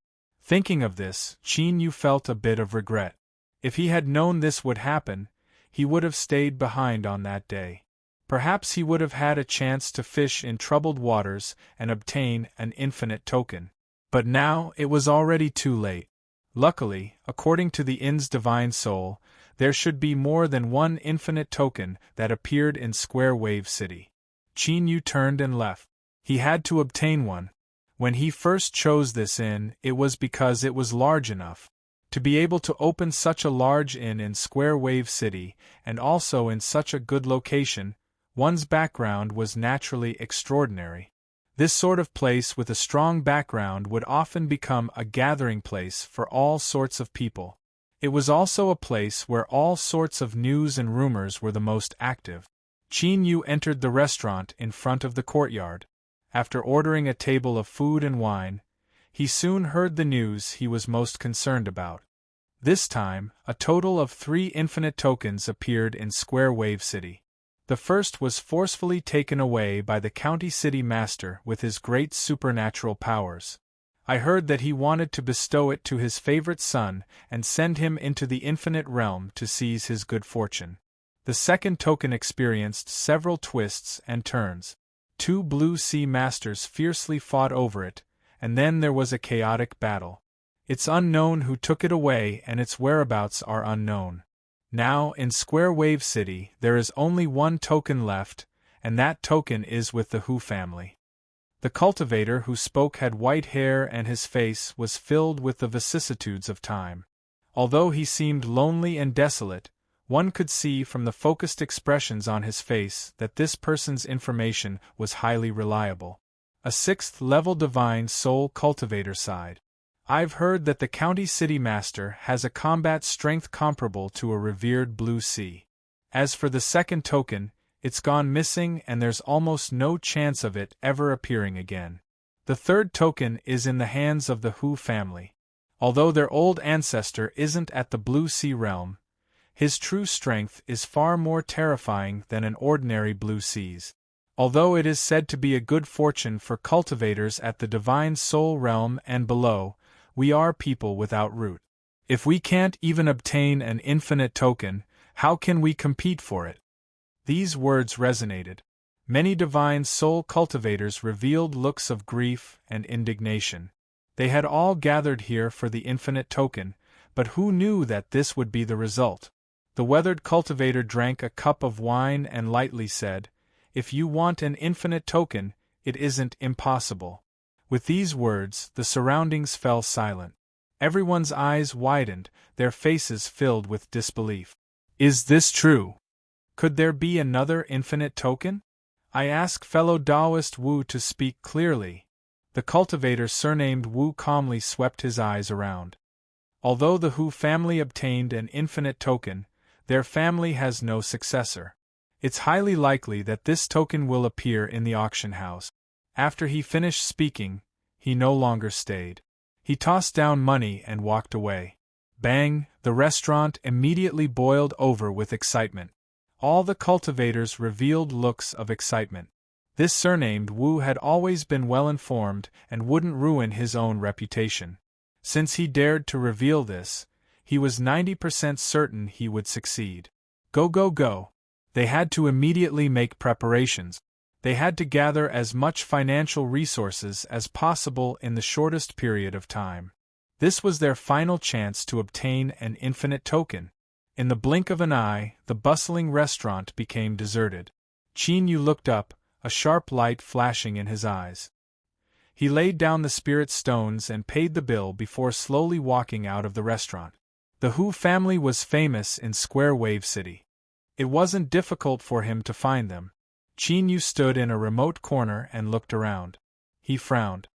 Thinking of this, Qin Yu felt a bit of regret. If he had known this would happen, he would have stayed behind on that day. Perhaps he would have had a chance to fish in troubled waters and obtain an infinite token. But now it was already too late. Luckily, according to the inn's divine soul, there should be more than one infinite token that appeared in Square Wave City. Qin Yu turned and left. He had to obtain one. When he first chose this inn, it was because it was large enough. To be able to open such a large inn in Square Wave City, and also in such a good location, one's background was naturally extraordinary. This sort of place with a strong background would often become a gathering place for all sorts of people. It was also a place where all sorts of news and rumors were the most active. Qin Yu entered the restaurant in front of the courtyard. After ordering a table of food and wine, he soon heard the news he was most concerned about. This time, a total of 3 infinite tokens appeared in Square Wave City. The first was forcefully taken away by the county city master with his great supernatural powers. I heard that he wanted to bestow it to his favorite son and send him into the infinite realm to seize his good fortune. The second token experienced several twists and turns. 2 Blue Sea Masters fiercely fought over it, and then there was a chaotic battle. It's unknown who took it away and its whereabouts are unknown. Now, in Square Wave City, there is only one token left, and that token is with the Hu family. The cultivator who spoke had white hair and his face was filled with the vicissitudes of time. Although he seemed lonely and desolate, one could see from the focused expressions on his face that this person's information was highly reliable. A 6th-level divine soul cultivator sighed. I've heard that the county city master has a combat strength comparable to a revered Blue Sea. As for the second token, it's gone missing and there's almost no chance of it ever appearing again. The third token is in the hands of the Hu family. Although their old ancestor isn't at the Blue Sea realm, his true strength is far more terrifying than an ordinary Blue Sea's. Although it is said to be a good fortune for cultivators at the divine soul realm and below, we are people without root. If we can't even obtain an infinite token, how can we compete for it? These words resonated. Many divine soul cultivators revealed looks of grief and indignation. They had all gathered here for the infinite token, but who knew that this would be the result? The weathered cultivator drank a cup of wine and lightly said, "If you want an infinite token, it isn't impossible." With these words, the surroundings fell silent. Everyone's eyes widened, their faces filled with disbelief. Is this true? Could there be another infinite token? I ask fellow Taoist Wu to speak clearly. The cultivator surnamed Wu calmly swept his eyes around. Although the Hu family obtained an infinite token, their family has no successor. It's highly likely that this token will appear in the auction house. After he finished speaking, he no longer stayed. He tossed down money and walked away. Bang! The restaurant immediately boiled over with excitement. All the cultivators revealed looks of excitement. This surnamed Wu had always been well informed and wouldn't ruin his own reputation. Since he dared to reveal this, he was 90% certain he would succeed. Go, go, go! They had to immediately make preparations. They had to gather as much financial resources as possible in the shortest period of time. This was their final chance to obtain an infinite token. In the blink of an eye, the bustling restaurant became deserted. Qin Yu looked up, a sharp light flashing in his eyes. He laid down the spirit stones and paid the bill before slowly walking out of the restaurant. The Hu family was famous in Square Wave City. It wasn't difficult for him to find them. Qin Yu stood in a remote corner and looked around. He frowned.